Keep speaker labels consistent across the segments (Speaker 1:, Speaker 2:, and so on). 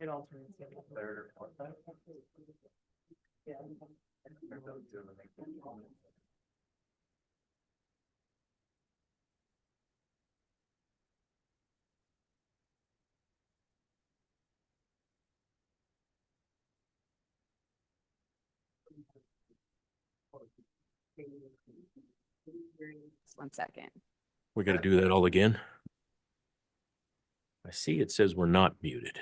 Speaker 1: It alternates.
Speaker 2: Just 1 second.
Speaker 3: We're going to do that all again. I see it says we're not muted.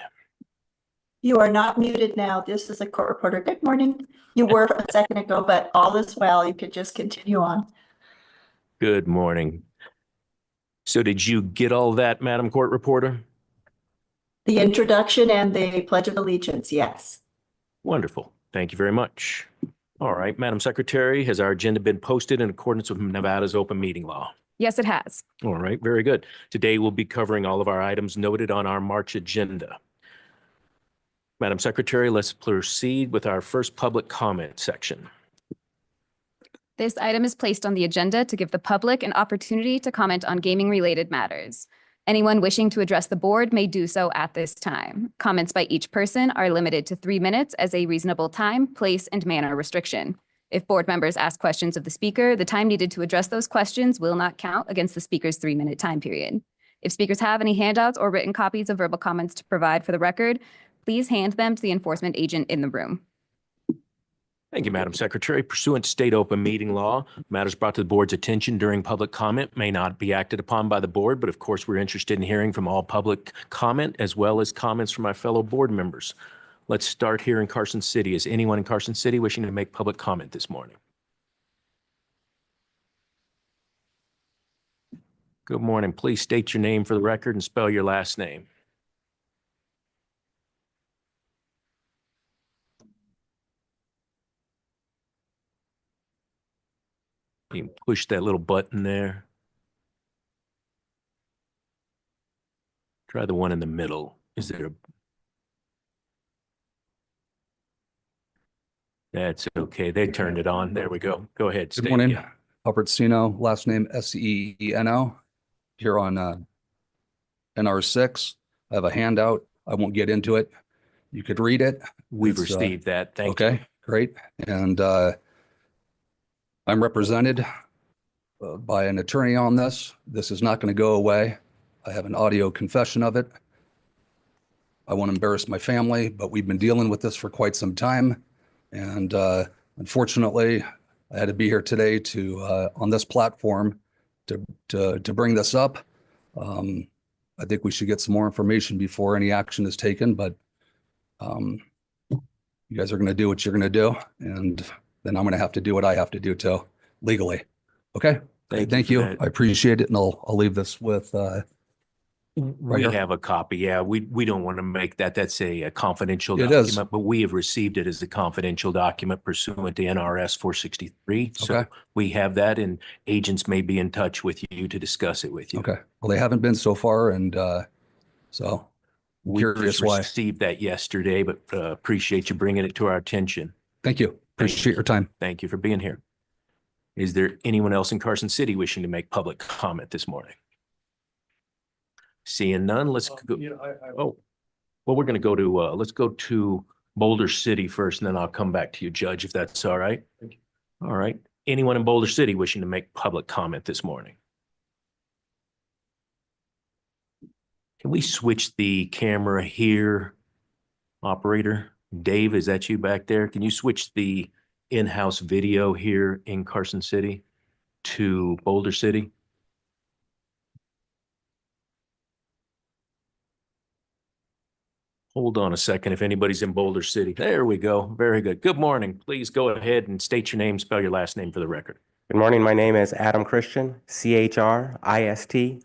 Speaker 4: You are not muted now. This is a court reporter. Good morning. You were a second ago, but all is well. You could just continue on.
Speaker 3: Good morning. So did you get all that, Madam Court Reporter?
Speaker 4: The introduction and the Pledge of Allegiance, yes.
Speaker 3: Wonderful. Thank you very much. All right, Madam Secretary, has our agenda been posted in accordance with Nevada's open meeting law?
Speaker 2: Yes, it has.
Speaker 3: All right, very good. Today we'll be covering all of our items noted on our March agenda. Madam Secretary, let's proceed with our first public comment section.
Speaker 2: This item is placed on the agenda to give the public an opportunity to comment on gaming-related matters. Anyone wishing to address the board may do so at this time. Comments by each person are limited to 3 minutes as a reasonable time, place, and manner restriction. If board members ask questions of the speaker, the time needed to address those questions will not count against the speaker's 3-minute time period. If speakers have any handouts or written copies of verbal comments to provide for the record, please hand them to the enforcement agent in the room.
Speaker 3: Thank you, Madam Secretary. Pursuant to state open meeting law, matters brought to the board's attention during public comment may not be acted upon by the board, but of course, we're interested in hearing from all public comment as well as comments from our fellow board members. Let's start here in Carson City. Is anyone in Carson City wishing to make public comment this morning? Good morning. Please state your name for the record and spell your last name. You can push that little button there. Try the one in the middle. Is there a... That's okay. They turned it on. There we go. Go ahead.
Speaker 5: Good morning. Albert Seno, last name Seeno, here on NR6. I have a handout. I won't get into it. You could read it.
Speaker 3: We've received that. Thank you.
Speaker 5: Okay, great. And I'm represented by an attorney on this. This is not going to go away. I have an audio confession of it. I won't embarrass my family, but we've been dealing with this for quite some time. And unfortunately, I had to be here today to on this platform to bring this up. I think we should get some more information before any action is taken, but you guys are going to do what you're going to do, and then I'm going to have to do what I have to do to legally. Okay. Thank you. I appreciate it. And I'll leave this with,
Speaker 3: we have a copy. Yeah. We don't want to make that. That's a confidential
Speaker 5: It
Speaker 3: document,
Speaker 5: is.
Speaker 3: but we have received it as a confidential document pursuant to NRS 463. So
Speaker 5: Okay.
Speaker 3: we have that, and agents may be in touch with you to discuss it with you.
Speaker 5: okay. Well, they haven't been so far. And so
Speaker 3: We
Speaker 5: curious
Speaker 3: just
Speaker 5: why.
Speaker 3: received that yesterday, but appreciate you bringing it to our attention.
Speaker 5: Thank you. Appreciate your time.
Speaker 3: Thank you for being here. Is there anyone else in Carson City wishing to make public comment this morning? Seeing none, let's go. Oh, well, we're going to go to, let's go to Boulder City first, and then I'll come back to you, Judge, if that's all right. All right. Anyone in Boulder City wishing to make public comment this morning? Can we switch the camera here, operator? Dave, is that you back there? Can you switch the in-house video here in Carson City to Boulder City? Hold on a second if anybody's in Boulder City. There we go. Very good. Good morning. Please go ahead and state your name, spell your last name for the record.
Speaker 6: Good morning. My name is Adam Christian, Christian.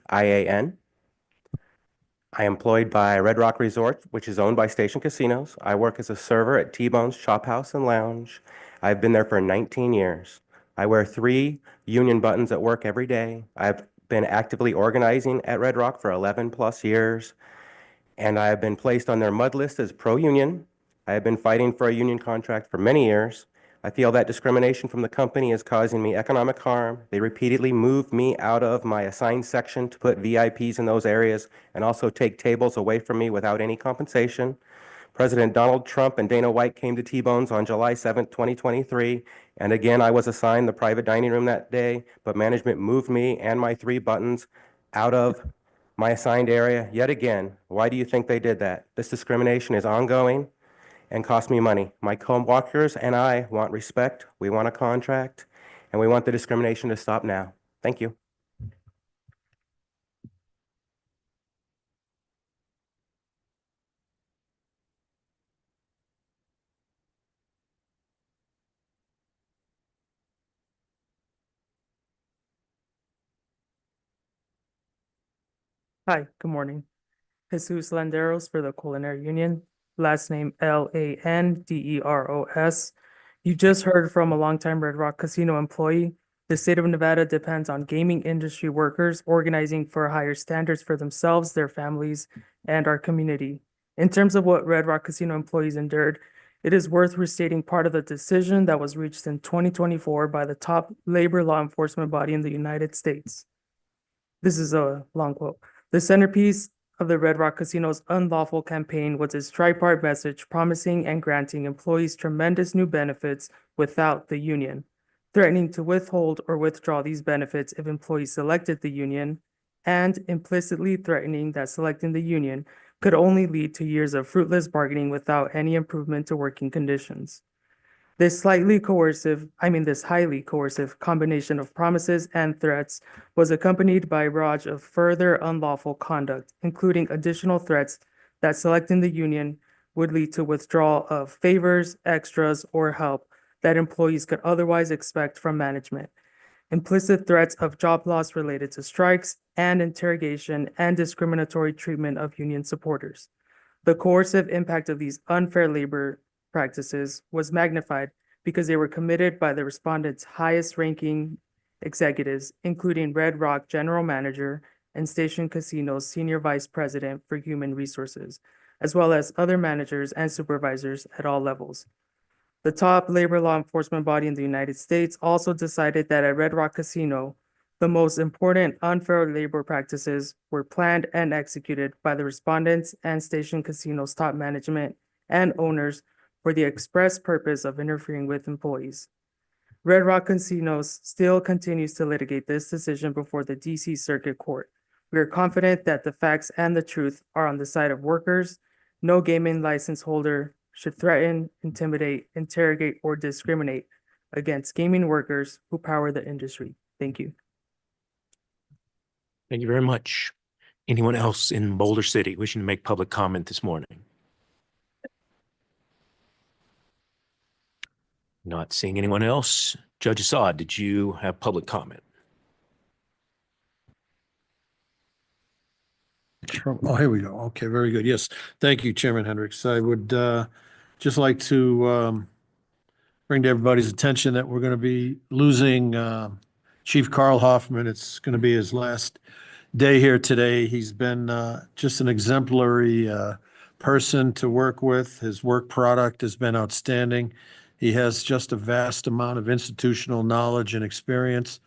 Speaker 6: I am employed by Red Rock Resort, which is owned by Station Casinos. I work as a server at T-Bone's Chop House and Lounge. I've been there for 19 years. I wear 3 union buttons at work every day. I've been actively organizing at Red Rock for 11 plus years, and I have been placed on their mud list as pro-union. I have been fighting for a union contract for many years. I feel that discrimination from the company is causing me economic harm. They repeatedly moved me out of my assigned section to put VIPs in those areas and also take tables away from me without any compensation. President Donald Trump and Dana White came to T-Bones on July 7th, 2023, and again, I was assigned the private dining room that day, but management moved me and my 3 buttons out of my assigned area yet again. Why do you think they did that? This discrimination is ongoing and cost me money. My co-workers and I want respect, we want a contract, and we want the discrimination to stop now. Thank you.
Speaker 1: Hi, good morning. Jesus Landeros for the Culinary Union, last name Landeros. You just heard from a longtime Red Rock Casino employee. The state of Nevada depends on gaming industry workers organizing for higher standards for themselves, their families, and our community. In terms of what Red Rock Casino employees endured, it is worth restating part of the decision that was reached in 2024 by the top labor law enforcement body in the United States. This is a long quote. The centerpiece of the Red Rock Casino's unlawful campaign was its tripart message promising and granting employees tremendous new benefits without the union, threatening to withhold or withdraw these benefits if employees selected the union, and implicitly threatening that selecting the union could only lead to years of fruitless bargaining without any improvement to working conditions. This highly coercive combination of promises and threats was accompanied by a barrage of further unlawful conduct, including additional threats that selecting the union would lead to withdrawal of favors, extras, or help that employees could otherwise expect from management, implicit threats of job loss related to strikes, and interrogation and discriminatory treatment of union supporters. The coercive impact of these unfair labor practices was magnified because they were committed by the respondents' highest ranking executives, including Red Rock General Manager and Station Casino's Senior Vice President for Human Resources, as well as other managers and supervisors at all levels. The top labor law enforcement body in the United States also decided that at Red Rock Casino, the most important unfair labor practices were planned and executed by the respondents and Station Casino's top management and owners for the express purpose of interfering with employees. Red Rock Casinos still continues to litigate this decision before the DC Circuit Court. We are confident that the facts and the truth are on the side of workers. No gaming license holder should threaten, intimidate, interrogate, or discriminate against gaming workers who power the industry. Thank you.
Speaker 3: Thank you very much. Anyone else in Boulder City wishing to make public comment this morning? Not seeing anyone else. Judge Assad, did you have public comment?
Speaker 7: Sure. Oh, here we go. Okay, very good. Yes, thank you, Chairman Hendricks. I would just like to bring to everybody's attention that we're going to be losing Chief Carl Hoffman. It's going to be his last day here today. He's been just an exemplary person to work with. His work product has been outstanding. He has just a vast amount of institutional knowledge and experience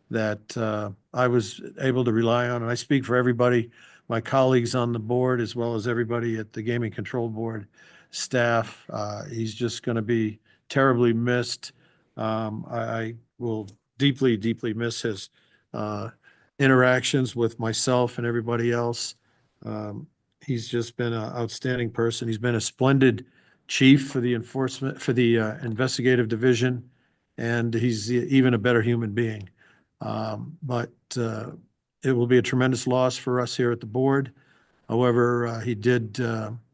Speaker 7: that I was able to rely on. And I speak for everybody, my colleagues on the board, as well as everybody at the Gaming Control Board staff. He's just going to be terribly missed. I will deeply, deeply miss his interactions with myself and everybody else. He's just been an outstanding person. He's been a splendid chief for the investigative division, and he's even a better human being. But it will be a tremendous loss for us here at the board. However, he did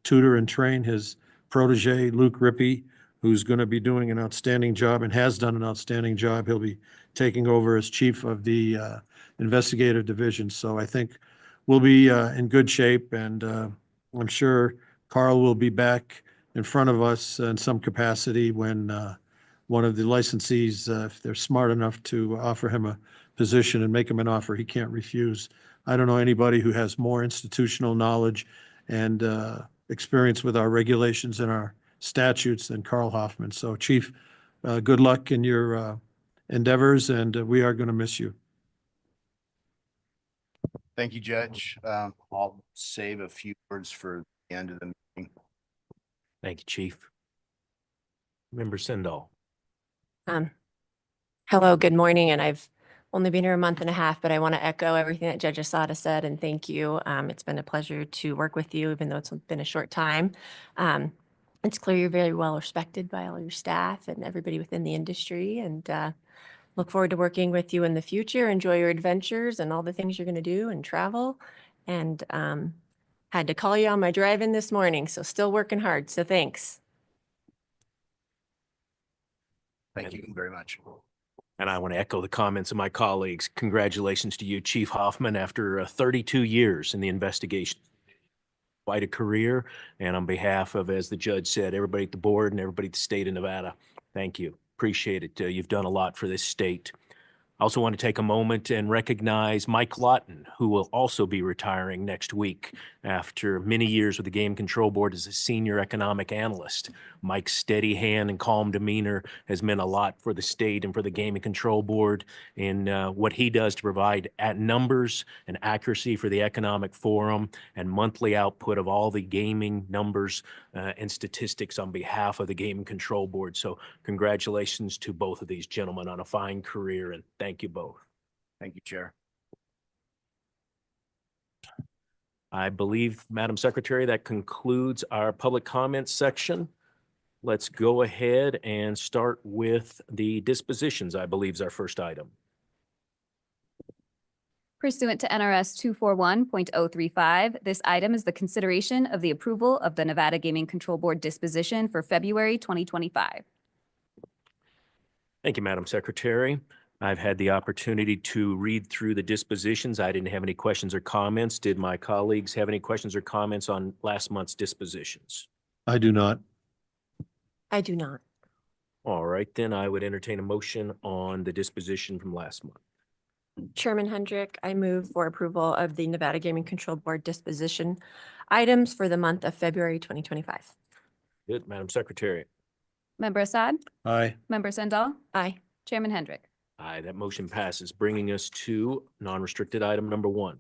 Speaker 7: tutor and train his protege, Luke Rippey, who's going to be doing an outstanding job and has done an outstanding job. He'll be taking over as chief of the investigative division. So I think we'll be in good shape, and I'm sure Carl will be back in front of us in some capacity when one of the licensees, if they're smart enough to offer him a position and make him an offer he can't refuse. I don't know anybody who has more institutional knowledge and experience with our regulations and our statutes than Carl Hoffman. So Chief, good luck in your endeavors, and we are going to miss you.
Speaker 8: Thank you, Judge. I'll save a few words for the end of the meeting.
Speaker 3: Thank you, Chief. Member Sindall.
Speaker 9: Hello, good morning, and I've only been here a month and a half, but I want to echo everything that Judge Asada said, and thank you. It's been a pleasure to work with you, even though it's been a short time. It's clear you're very well respected by all your staff and everybody within the industry, and look forward to working with you in the future. Enjoy your adventures and all the things you're going to do and travel. And had to call you on my drive-in this morning, so still working hard, so thanks.
Speaker 8: Thank you very much.
Speaker 3: And I want to echo the comments of my colleagues. Congratulations to you, Chief Hoffman, after 32 years in the investigation. Quite a career. And on behalf of, as the judge said, everybody at the board and everybody at the state of Nevada, thank you. Appreciate it. You've done a lot for this state. I also want to take a moment and recognize Mike Lawton, who will also be retiring next week after many years with the Game Control Board as a senior economic analyst. Mike's steady hand and calm demeanor has meant a lot for the state and for the Gaming Control Board in what he does to provide numbers and accuracy for the Economic Forum and monthly output of all the gaming numbers and statistics on behalf of the Gaming Control Board. So congratulations to both of these gentlemen on a fine career, and thank you both.
Speaker 8: Thank you, Chair.
Speaker 3: I believe, Madam Secretary, that concludes our public comments section. Let's go ahead and start with the dispositions, I believe is our first item.
Speaker 2: Pursuant to NRS 241.035, this item is the consideration of the approval of the Nevada Gaming Control Board disposition for February 2025.
Speaker 3: Thank you, Madam Secretary. I've had the opportunity to read through the dispositions. I didn't have any questions or comments. Did my colleagues have any questions or comments on last month's dispositions?
Speaker 7: I do not.
Speaker 9: I do not.
Speaker 3: All right, then I would entertain a motion on the disposition from last month.
Speaker 9: Chairman Hendrick, I move for approval of the Nevada Gaming Control Board disposition items for the month of February 2025.
Speaker 3: Good, Madam Secretary.
Speaker 2: Member Assad?
Speaker 7: Aye.
Speaker 2: Member Sendall?
Speaker 9: Aye.
Speaker 2: Chairman Hendrick?
Speaker 3: Aye, that motion passes, bringing us to non-restricted item number 1.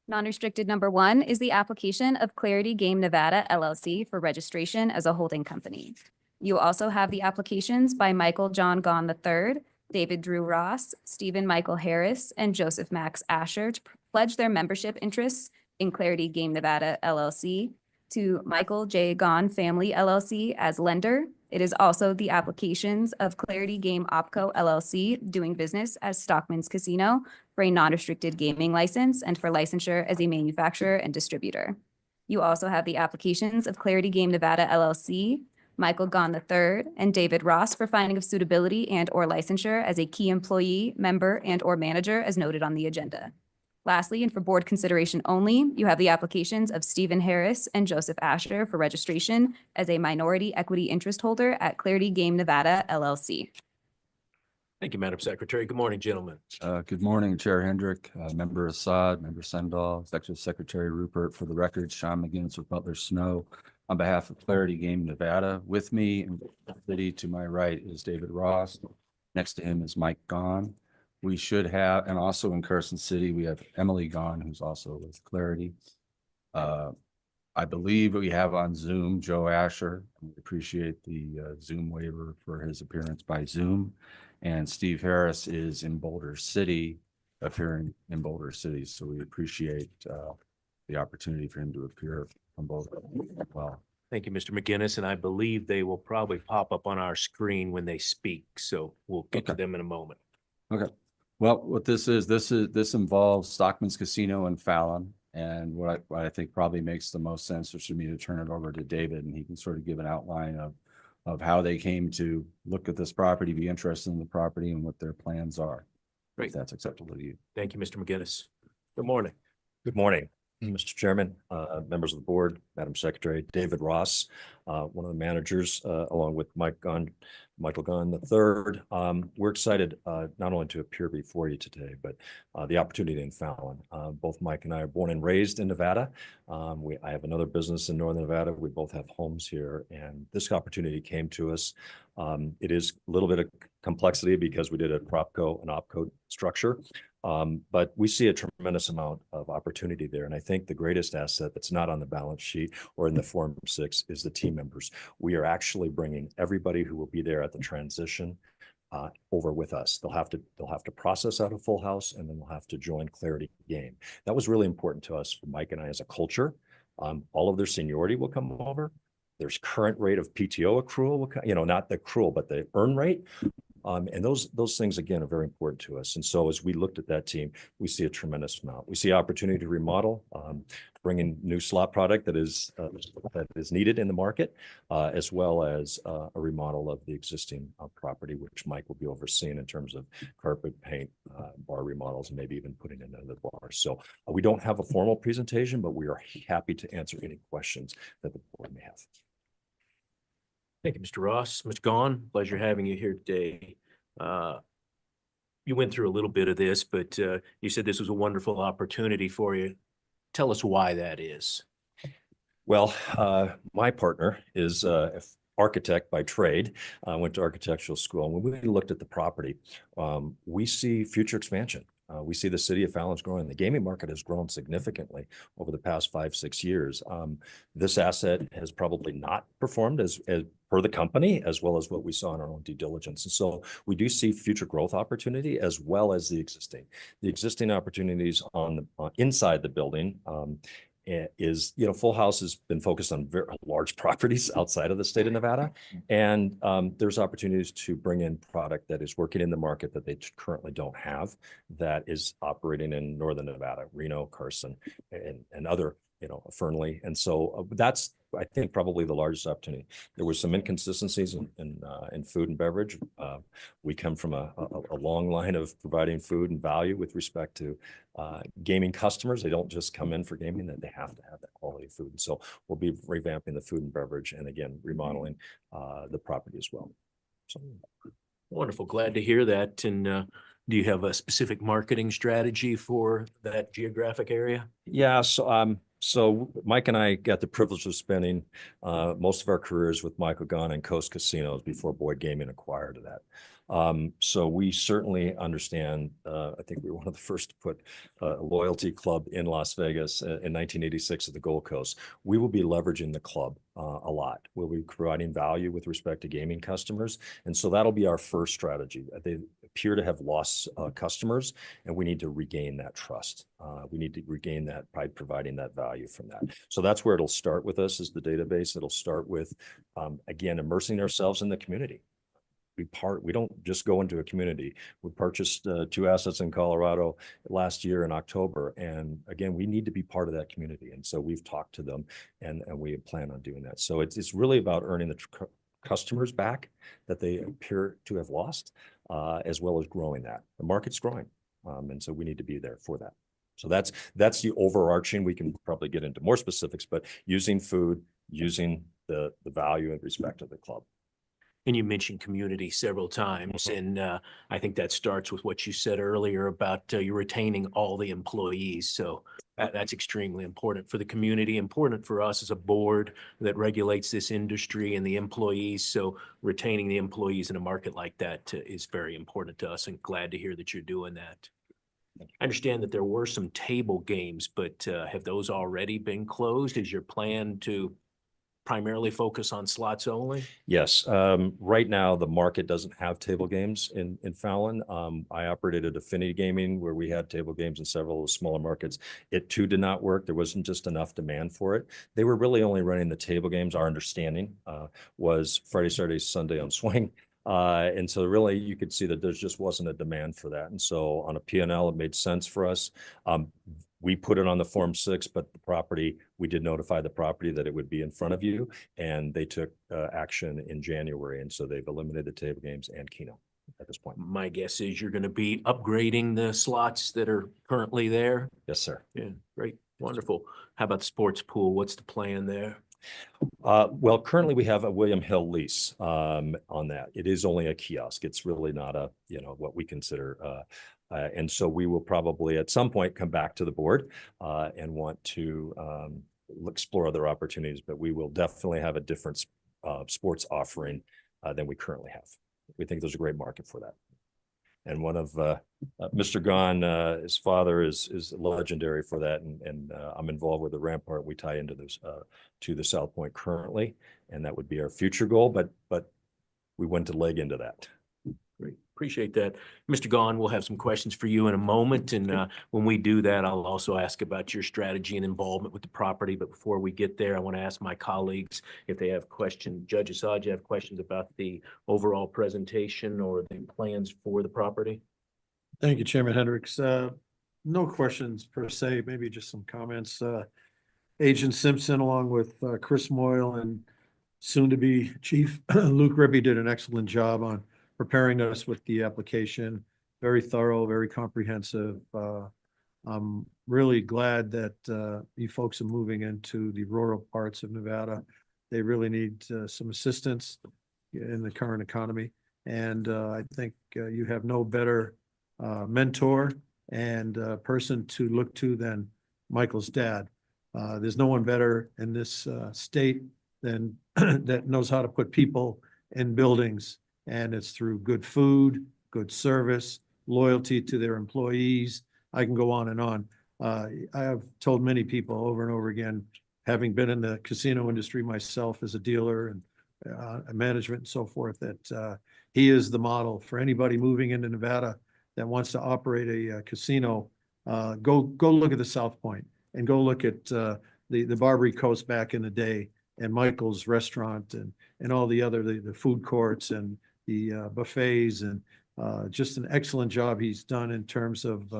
Speaker 2: Non-restricted number 1 is the application of Clarity Game Nevada LLC for registration as a holding company. You also have the applications by Michael John Gahn III, David Drew Ross, Stephen Michael Harris, and Joseph Max Asher to pledge their membership interests in Clarity Game Nevada LLC to Michael J. Gahn Family LLC as lender. It is also the applications of Clarity Game Opco LLC doing business as Stockman's Casino for a non-restricted gaming license and for licensure as a manufacturer and distributor. You also have the applications of Clarity Game Nevada LLC, Michael Gahn III, and David Ross for finding of suitability and or licensure as a key employee, member, and or manager as noted on the agenda. Lastly, and for board consideration only, you have the applications of Stephen Harris and Joseph Asher for registration as a minority equity interest holder at Clarity Game Nevada LLC.
Speaker 3: Thank you, Madam Secretary. Good morning, gentlemen.
Speaker 5: Good morning, Chair Hendrick, Member Assad, Member Sendall, Executive Secretary Rupert. For the record, Sean McGinnis with Butler Snow on behalf of Clarity Game Nevada. With me in the city to my right is David Ross. Next to him is Mike Gahn. We should have, and also in Carson City, we have Emily Gahn, who's also with Clarity. I believe we have on Zoom Joe Asher. We appreciate the Zoom waiver for his appearance by Zoom. And Steve Harris is in Boulder City, appearing in Boulder City. So we appreciate the opportunity for him to appear from Boulder as well.
Speaker 3: Thank you, Mr. McGinnis, and I believe they will probably pop up on our screen when they speak, so we'll get to them in a moment.
Speaker 5: Okay. Well, what this involves Stockman's Casino and Fallon. And what I think probably makes the most sense is for me to turn it over to David, and he can sort of give an outline of how they came to look at this property, be interested in the property, and what their plans are.
Speaker 3: Great.
Speaker 5: If that's acceptable to you.
Speaker 3: Thank you, Mr. McGinnis. Good morning.
Speaker 10: Good morning, Mr. Chairman, members of the board, Madam Secretary, David Ross. one of the managers, along with Michael Gunn III. We're excited not only to appear before you today, but the opportunity in Fallon. Both Mike and I are born and raised in Nevada. I have another business in Northern Nevada. We both have homes here, and this opportunity came to us. It is a little bit of complexity because we did a PropCo and OpCo structure. But we see a tremendous amount of opportunity there. And I think the greatest asset that's not on the balance sheet or in the Form 6 is the team members. We are actually bringing everybody who will be there at the transition over with us. They'll have to process out a full house, and then they'll have to join Clarity Game. That was really important to us, for Mike and I, as a culture. All of their seniority will come over. There's current rate of PTO accrual, not the accrual, but the earn rate. And those things, again, are very important to us. And so as we looked at that team, we see a tremendous amount. We see opportunity to remodel, bring in new slot product that is needed in the market, as well as a remodel of the existing property, which Mike will be overseeing in terms of carpet, paint, bar remodels, and maybe even putting in another bar. So we don't have a formal presentation, but we are happy to answer any questions that the board may have.
Speaker 3: Thank you, Mr. Ross. Mr. Gahn, pleasure having you here today. You went through a little bit of this, but you said this was a wonderful opportunity for you. Tell us why that is.
Speaker 10: Well, my partner is an architect by trade. I went to architectural school. And when we looked at the property, we see future expansion. We see the city of Fallon's growing. The gaming market has grown significantly over the past 5-6 years. This asset has probably not performed as per the company, as well as what we saw in our own due diligence. And so we do see future growth opportunity as well as the existing. The existing opportunities on the inside the building is, Full House has been focused on very large properties outside of the state of Nevada. And there's opportunities to bring in product that is working in the market that they currently don't have, that is operating in Northern Nevada, Reno, Carson, and other, Fernley. And so that's, I think, probably the largest opportunity. There were some inconsistencies in food and beverage. We come from a long line of providing food and value with respect to gaming customers. They don't just come in for gaming, that they have to have that quality of food. And so we'll be revamping the food and beverage, and again, remodeling the property as well. So
Speaker 3: Wonderful. Glad to hear that. And do you have a specific marketing strategy for that geographic area?
Speaker 10: Yeah, so Mike and I got the privilege of spending most of our careers with Michael Gunn and Coast Casinos before Boyd Gaming acquired that. So we certainly understand. I think we were one of the first to put a loyalty club in Las Vegas in 1986 at the Gold Coast. We will be leveraging the club a lot. We'll be providing value with respect to gaming customers. And so that'll be our first strategy. They appear to have lost customers, and we need to regain that trust. We need to regain that by providing that value from that. So that's where it'll start with us, is the database. It'll start with, again, immersing ourselves in the community. We don't just go into a community. We purchased 2 assets in Colorado last year in October. And again, we need to be part of that community. And so we've talked to them, and we plan on doing that. So it's really about earning the customers back that they appear to have lost, as well as growing that. The market's growing. And so we need to be there for that. So that's the overarching. We can probably get into more specifics, but using food, using the value and respect of the club.
Speaker 3: And you mentioned community several times, and I think that starts with what you said earlier about you retaining all the employees. So that's extremely important for the community, important for us as a board that regulates this industry and the employees. So retaining the employees in a market like that is very important to us, and glad to hear that you're doing that. I understand that there were some table games, but have those already been closed? Is your plan to primarily focus on slots only?
Speaker 10: Yes. Right now, the market doesn't have table games in Fallon. I operated at Affinity Gaming, where we had table games in several of the smaller markets. It too did not work. There wasn't just enough demand for it. They were really only running the table games. Our understanding was Friday, Saturday, Sunday on swing. And so really you could see that there just wasn't a demand for that. And so on a P&L, it made sense for us. We put it on the Form 6, but the property, we did notify the property that it would be in front of you, and they took action in January. And so they've eliminated the table games and Keno at this point.
Speaker 3: My guess is you're going to be upgrading the slots that are currently there.
Speaker 10: Yes, sir.
Speaker 3: Yeah, great. Wonderful. How about the sports pool? What's the plan there?
Speaker 10: Well, currently we have a William Hill lease on that. It is only a kiosk. It's really not a, what we consider. And so we will probably at some point come back to the board and want to explore other opportunities, but we will definitely have a different sports offering than we currently have. We think there's a great market for that. And one of Mr. Gahn, his father is legendary for that, and I'm involved with the Rampart. We tie into this to the South Point currently, and that would be our future goal. But we went to leg into that.
Speaker 3: Great. Appreciate that. Mr. Gahn, we'll have some questions for you in a moment. And when we do that, I'll also ask about your strategy and involvement with the property. But before we get there, I want to ask my colleagues if they have questions. Judge Assad, you have questions about the overall presentation or the plans for the property?
Speaker 7: Thank you, Chairman Hendricks. No questions per se, maybe just some comments. Agent Simpson, along with Chris Moyle and soon-to-be Chief Luke Ribby, did an excellent job on preparing us with the application. Very thorough, very comprehensive. I'm really glad that you folks are moving into the rural parts of Nevada. They really need some assistance in the current economy. And I think you have no better mentor and person to look to than Michael's dad. There's no one better in this state than that knows how to put people in buildings. And it's through good food, good service, loyalty to their employees. I can go on and on. I have told many people over and over again, having been in the casino industry myself as a dealer and management and so forth, that he is the model for anybody moving into Nevada that wants to operate a casino. Go look at the South Point and go look at the Barbary Coast back in the day, and Michael's restaurant and all the other the food courts and the buffets, and just an excellent job he's done in terms of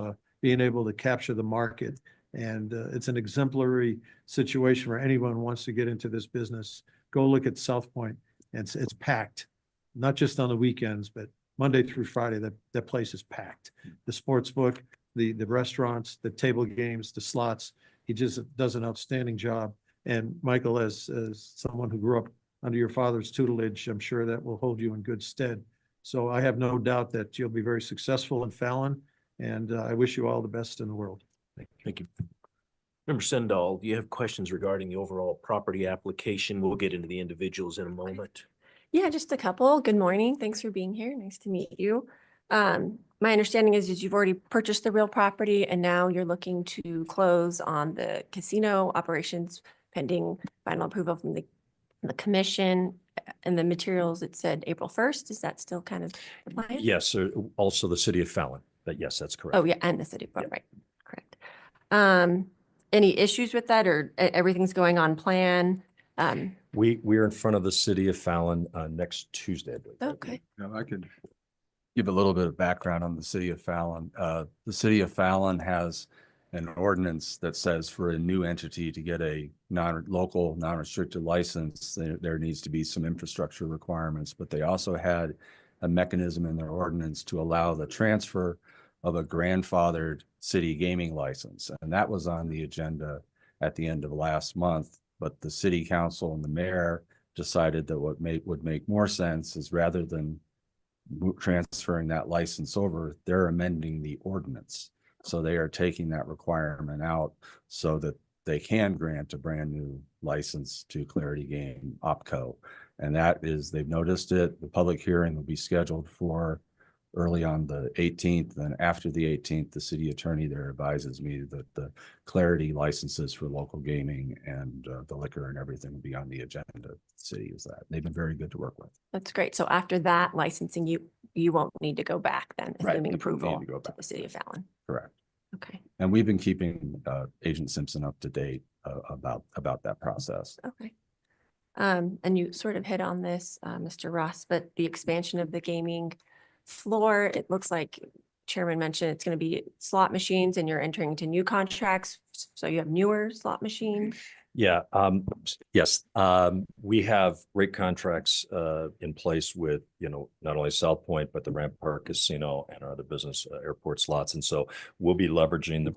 Speaker 7: being able to capture the market. And it's an exemplary situation where anyone wants to get into this business. Go look at South Point, and it's packed, not just on the weekends, but Monday through Friday. That place is packed. The sports book, the restaurants, the table games, the slots. He just does an outstanding job. And Michael, as someone who grew up under your father's tutelage, I'm sure that will hold you in good stead. So I have no doubt that you'll be very successful in Fallon, and I wish you all the best in the world.
Speaker 3: Thank you. Member Sendall, do you have questions regarding the overall property application? We'll get into the individuals in a moment.
Speaker 9: Yeah, just a couple. Good morning. Thanks for being here. Nice to meet you. My understanding is you've already purchased the real property and now you're looking to close on the casino operations pending final approval from the commission. And the materials, it said April 1st. Is that still kind of the plan?
Speaker 10: Yes, also the city of Fallon, but yes, that's correct.
Speaker 9: Oh, yeah, and the city, yeah. Right, correct. Any issues with that, or everything's going on plan?
Speaker 10: We're in front of the city of Fallon next Tuesday, I believe.
Speaker 9: Okay.
Speaker 11: Yeah, I could give a little bit of background on the city of Fallon. The city of Fallon has an ordinance that says for a new entity to get a local non-restricted license, there needs to be some infrastructure requirements, but they also had a mechanism in their ordinance to allow the transfer of a grandfathered city gaming license. And that was on the agenda at the end of last month, but the city council and the mayor decided that what would make more sense is, rather than transferring that license over, they're amending the ordinance. So they are taking that requirement out so that they can grant a brand new license to Clarity Game OpCo. And that is, they've noticed it. The public hearing will be scheduled for early on the 18th. And after the 18th, the city attorney there advises me that the Clarity licenses for local gaming and the liquor and everything will be on the agenda. The city is that. They've been very good to work with.
Speaker 9: That's great. So after that licensing, you won't need to go back then,
Speaker 11: Right.
Speaker 9: assuming
Speaker 11: We don't
Speaker 9: approval
Speaker 11: need to go
Speaker 9: to
Speaker 11: back.
Speaker 9: the city of Fallon.
Speaker 11: Correct.
Speaker 9: Okay.
Speaker 11: And we've been keeping Agent Simpson up to date about that process.
Speaker 9: Okay. And you sort of hit on this, Mr. Ross, but the expansion of the gaming floor, it looks like Chairman mentioned it's going to be slot machines and you're entering into new contracts. So you have newer slot machines.
Speaker 10: Yeah, yes, we have great contracts in place with, not only South Point, but the Ramp Park Casino and our other business airport slots. And so we'll be leveraging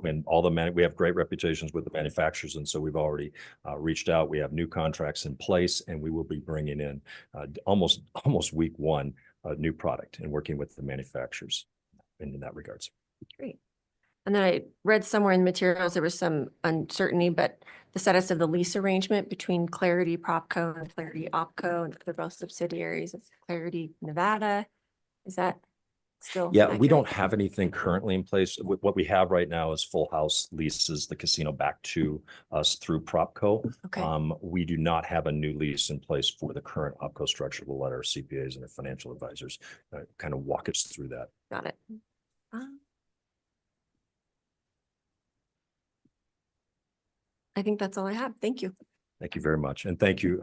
Speaker 10: we have great reputations with the manufacturers. And so we've already reached out. We have new contracts in place, and we will be bringing in almost week one, a new product and working with the manufacturers in that regards.
Speaker 9: Great. And then I read somewhere in the materials, there was some uncertainty, but the status of the lease arrangement between Clarity Propco and Clarity Opco, and they're both subsidiaries of Clarity Nevada. Is that still?
Speaker 10: Yeah, we
Speaker 9: accurate?
Speaker 10: don't have anything currently in place. What we have right now is full house leases the casino back to us through Propco.
Speaker 9: Okay.
Speaker 10: We do not have a new lease in place for the current Opco structure. We'll let our CPAs and our financial advisors kind of walk us through that.
Speaker 9: Got it. I think that's all I have. Thank you.
Speaker 10: Thank you very much. And thank you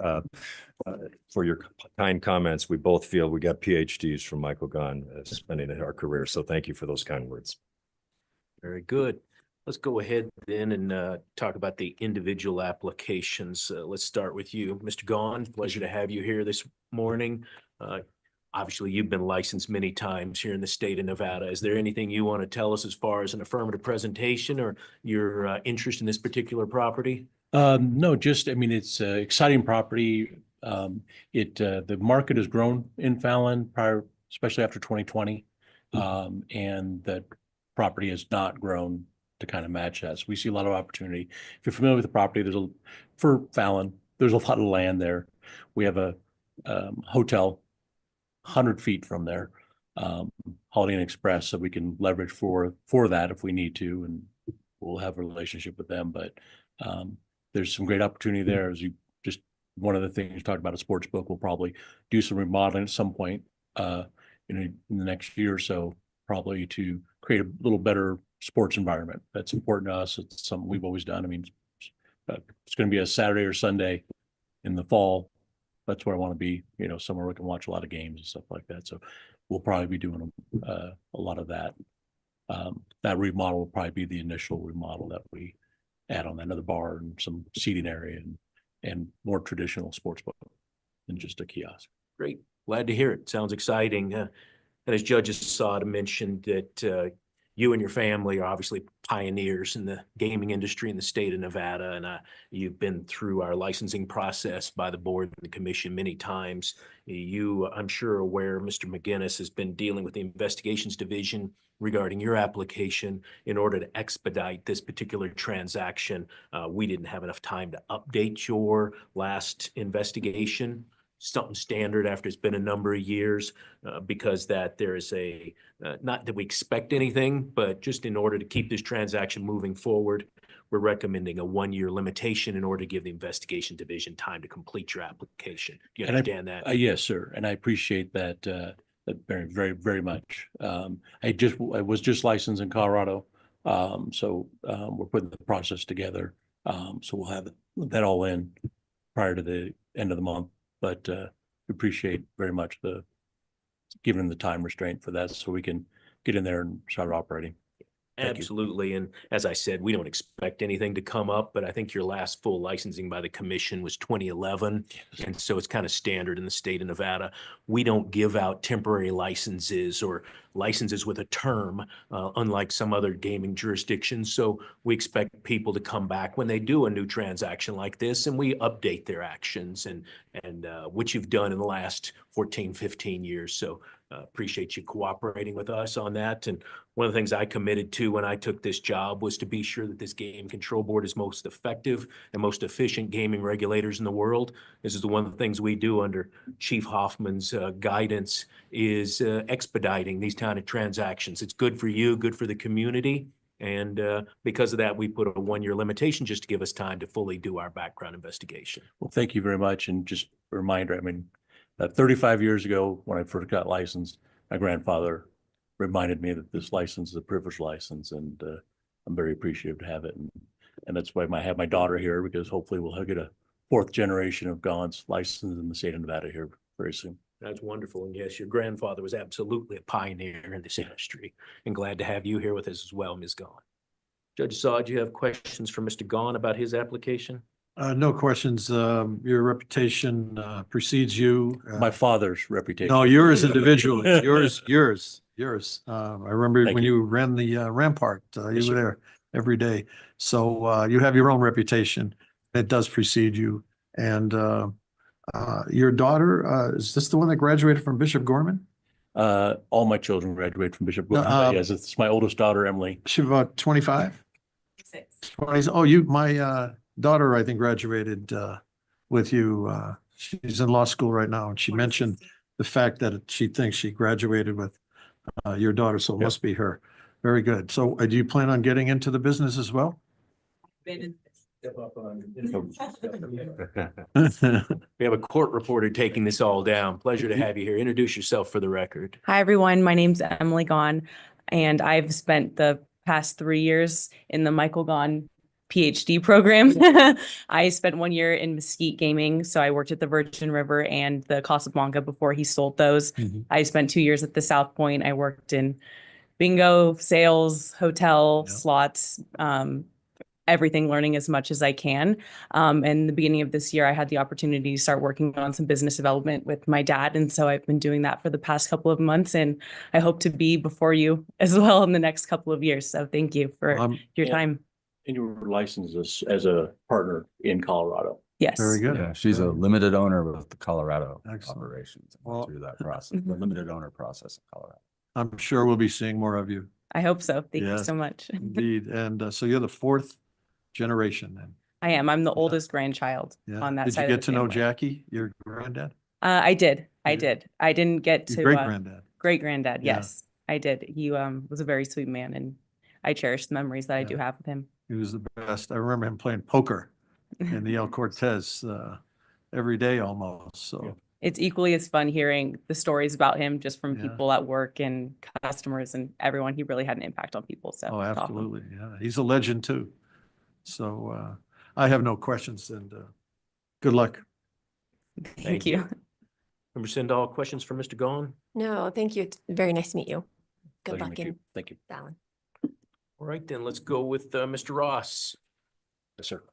Speaker 10: for your kind comments. We both feel we got PhDs from Michael Gunn spending our career. So thank you for those kind words.
Speaker 3: Very good. Let's go ahead then and talk about the individual applications. Let's start with you, Mr. Gahn. Pleasure to have you here this morning. Obviously, you've been licensed many times here in the state of Nevada. Is there anything you want to tell us as far as an affirmative presentation or your interest in this particular property?
Speaker 12: No, just, I mean, it's an exciting property. The market has grown in Fallon especially after 2020. And that property has not grown to kind of match that. So we see a lot of opportunity. If you're familiar with the property, for Fallon, there's a lot of land there. We have a hotel 100 feet from there, Holiday Inn Express, so we can leverage for that if we need to, and we'll have a relationship with them. But there's some great opportunity there. One of the things you talked about, a sports book, we'll probably do some remodeling at some point in the next year or so, probably to create a little better sports environment. That's important to us. It's something we've always done. I mean, it's going to be a Saturday or Sunday in the fall. That's where I want to be, somewhere we can watch a lot of games and stuff like that. So we'll probably be doing a lot of that. That remodel will probably be the initial remodel that we add on another bar and some seating area and more traditional sports book than just a kiosk.
Speaker 3: Great. Glad to hear it. Sounds exciting. And as Judge Assad mentioned that you and your family are obviously pioneers in the gaming industry in the state of Nevada, and you've been through our licensing process by the board and the commission many times. I'm sure, are aware Mr. McGinnis has been dealing with the investigations division regarding your application in order to expedite this particular transaction. We didn't have enough time to update your last investigation. Something standard after it's been a number of years, because that there is not that we expect anything, but just in order to keep this transaction moving forward, we're recommending a 1-year limitation in order to give the investigation division time to complete your application. Do you understand that?
Speaker 12: Yes, sir. And I appreciate that very, very, very much. I was just licensed in Colorado. So we're putting the process together. So we'll have that all in prior to the end of the month. But we appreciate very much giving the time restraint for that so we can get in there and start operating.
Speaker 3: Absolutely. And as I said, we don't expect anything to come up, but I think your last full licensing by the commission was 2011. Yes. And so it's kind of standard in the state of Nevada. We don't give out temporary licenses or licenses with a term, unlike some other gaming jurisdictions. So we expect people to come back when they do a new transaction like this, and we update their actions and which you've done in the last 14, 15 years. So appreciate you cooperating with us on that. And one of the things I committed to when I took this job was to be sure that this game control board is most effective and most efficient gaming regulators in the world. This is one of the things we do under Chief Hoffman's guidance is expediting these kind of transactions. It's good for you, good for the community. And because of that, we put a 1-year limitation just to give us time to fully do our background investigation.
Speaker 12: Well, thank you very much. And just a reminder, I mean, 35 years ago, when I first got licensed, my grandfather reminded me that this license is a privileged license, and I'm very appreciative to have it. And that's why I have my daughter here, because hopefully we'll get a 4th generation of Gaun's license in the state of Nevada here very soon.
Speaker 3: That's wonderful. And yes, your grandfather was absolutely a pioneer in this industry, and glad to have you here with us as well, Ms. Gaun. Judge Assad, do you have questions for Mr. Gaun about his application?
Speaker 7: No questions. Your reputation precedes you.
Speaker 12: My father's reputation.
Speaker 7: No, yours individually, yours. I remember
Speaker 12: Thank
Speaker 7: when
Speaker 12: you.
Speaker 7: you ran the Rampart,
Speaker 12: Yes,
Speaker 7: you
Speaker 12: sir.
Speaker 7: were there every day. So you have your own reputation. It does precede you. And your daughter, is this the one that graduated from Bishop Gorman?
Speaker 12: All my children graduated from Bishop
Speaker 7: No,
Speaker 12: Gorman. But yes, it's my oldest daughter, Emily.
Speaker 7: She about 25? 20. Oh, my daughter, I think, graduated with you. She's in law school right now, and she mentioned the fact that she thinks she graduated with your daughter, so it
Speaker 12: Yep.
Speaker 7: must be her. Very good. So do you plan on getting into the business as well?
Speaker 3: We have a court reporter taking this all down. Pleasure to have you here. Introduce yourself for the record.
Speaker 13: Hi, everyone. My name's Emily Gahn, and I've spent the past 3 years in the Michael Gahn PhD program. I spent 1 year in Mesquite Gaming, so I worked at the Virgin River and the Casablanca before he sold those. I spent 2 years at the South Point. I worked in bingo, sales, hotel,
Speaker 7: Yeah.
Speaker 13: slots, everything, learning as much as I can. In the beginning of this year, I had the opportunity to start working on some business development with my dad. And so I've been doing that for the past couple of months, and I hope to be before you as well in the next couple of years. So thank you for your
Speaker 12: and-
Speaker 13: time.
Speaker 12: And you were licensed as a partner in Colorado.
Speaker 13: Yes.
Speaker 7: Very good.
Speaker 11: Yeah, she's a
Speaker 7: Very good.
Speaker 11: limited owner with the Colorado
Speaker 7: Excellent.
Speaker 11: operations.
Speaker 7: Well-
Speaker 11: Through that process, the limited owner process in Colorado.
Speaker 7: I'm sure we'll be seeing more of you.
Speaker 13: I hope so. Thank you
Speaker 7: Yes.
Speaker 13: so much.
Speaker 7: Indeed. And so you're the fourth generation then.
Speaker 13: I am. I'm the oldest grandchild
Speaker 7: Yeah.
Speaker 13: on that
Speaker 7: Did
Speaker 13: side
Speaker 7: you
Speaker 13: of
Speaker 7: get
Speaker 13: the
Speaker 7: to know
Speaker 13: family.
Speaker 7: Jackie, your granddad?
Speaker 13: I did. I
Speaker 7: You did?
Speaker 13: did. I didn't get
Speaker 7: Your
Speaker 13: to
Speaker 7: great granddad?
Speaker 13: great granddad.
Speaker 7: Yeah.
Speaker 13: Yes, I did. He was a very sweet man, and I cherish the memories that I do
Speaker 7: Yeah.
Speaker 13: have with him.
Speaker 7: He was the best. I remember him playing poker in the El Cortez every day almost. So
Speaker 13: It's equally as fun hearing the stories about him just from
Speaker 7: Yeah.
Speaker 13: people at work and customers and everyone. He really had an impact on people. So
Speaker 7: oh,
Speaker 13: it's awesome.
Speaker 7: absolutely. Yeah, he's a legend too. So I have no questions, and good luck.
Speaker 13: Thank you.
Speaker 3: Member Sindall, questions for Mr. Gahn?
Speaker 9: No, thank you. It's very nice to meet you. Good
Speaker 12: Pleasure to
Speaker 9: luck
Speaker 12: meet you.
Speaker 9: in
Speaker 12: Thank you.
Speaker 9: Fallon.
Speaker 3: All right, then let's go with Mr. Ross.
Speaker 12: Yes, sir.